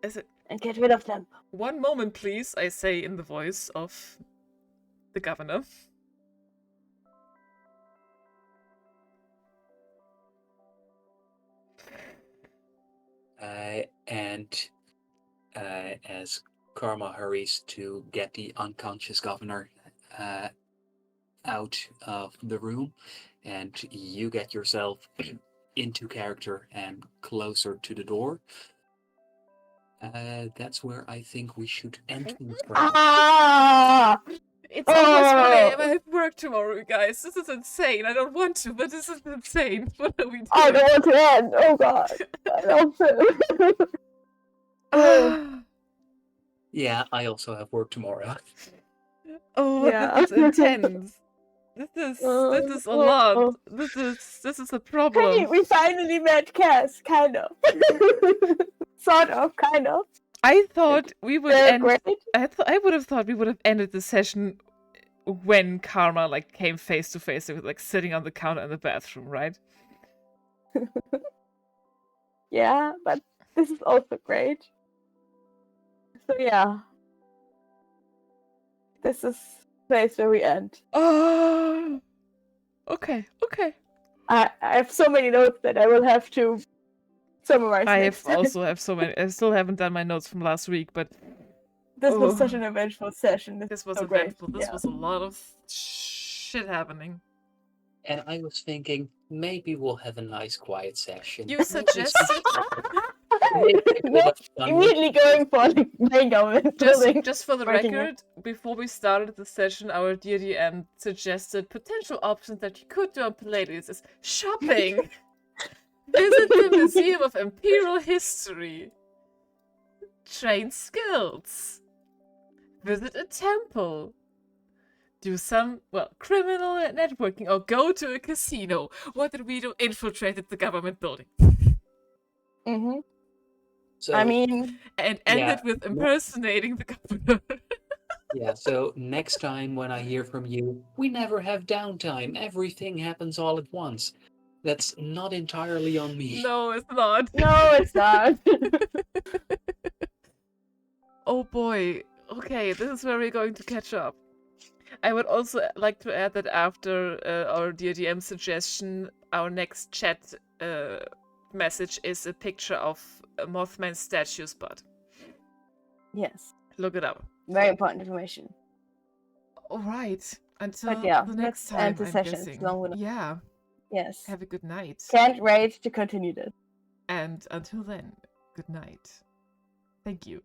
Is it and get rid of them. one moment, please? I say in the voice of the governor. And as Karma hurries to get the unconscious governor out of the room, and you get yourself into character and closer to the door, that's where I think we should end things. Ah! It's almost 1 a.m. I have work tomorrow, you guys. This is insane. I don't want to, but this is insane. What are we doing? I don't want to end. Oh god. I don't Yeah, I also have work tomorrow. Oh, Yeah. this is intense. This is a lot. This is a problem. Hey, we finally met Cass, kind of. Sort of, kind of. I thought we would They're end. great. I would have thought we would have ended the session when Karma like came face to face with like sitting on the counter in the bathroom, right? Yeah, but this is also great. So yeah. This is the place where we end. Oh, okay. I have so many notes that I will have to summarize. I next time. also have so many. I still haven't done my notes from last week, but This was such an eventful session. this was so great. eventful. This Yeah. was a lot of shit happening. And I was thinking, maybe we'll have a nice quiet session. You suggested No, immediately going for the main government building. just for the Breaking it. record, before we started the session, our dear DM suggested potential options that you could do on Palladius is shopping, visit the Museum of Imperial History, train skills, visit a temple, do some, criminal networking, or go to a casino. What did we do? Infiltrated the government building. Mm-hmm. So, I mean, And ended with impersonating the governor. yeah, so next time when I hear from you, we never have downtime. Everything happens all at once. That's not entirely on me. No, it's not. no, it's not. Oh boy. Okay, this is where we're going to catch up. I would also like to add that after our dear DM suggestion, our next chat message is a picture of a Mothman's statue spot. Yes. Look it up. Very important information. All right. Until But yeah, the let's next time, end the I'm session. It's guessing. long enough. Yeah. Yes. Have a good night. Can't wait to continue this. And until then, good night. Thank you.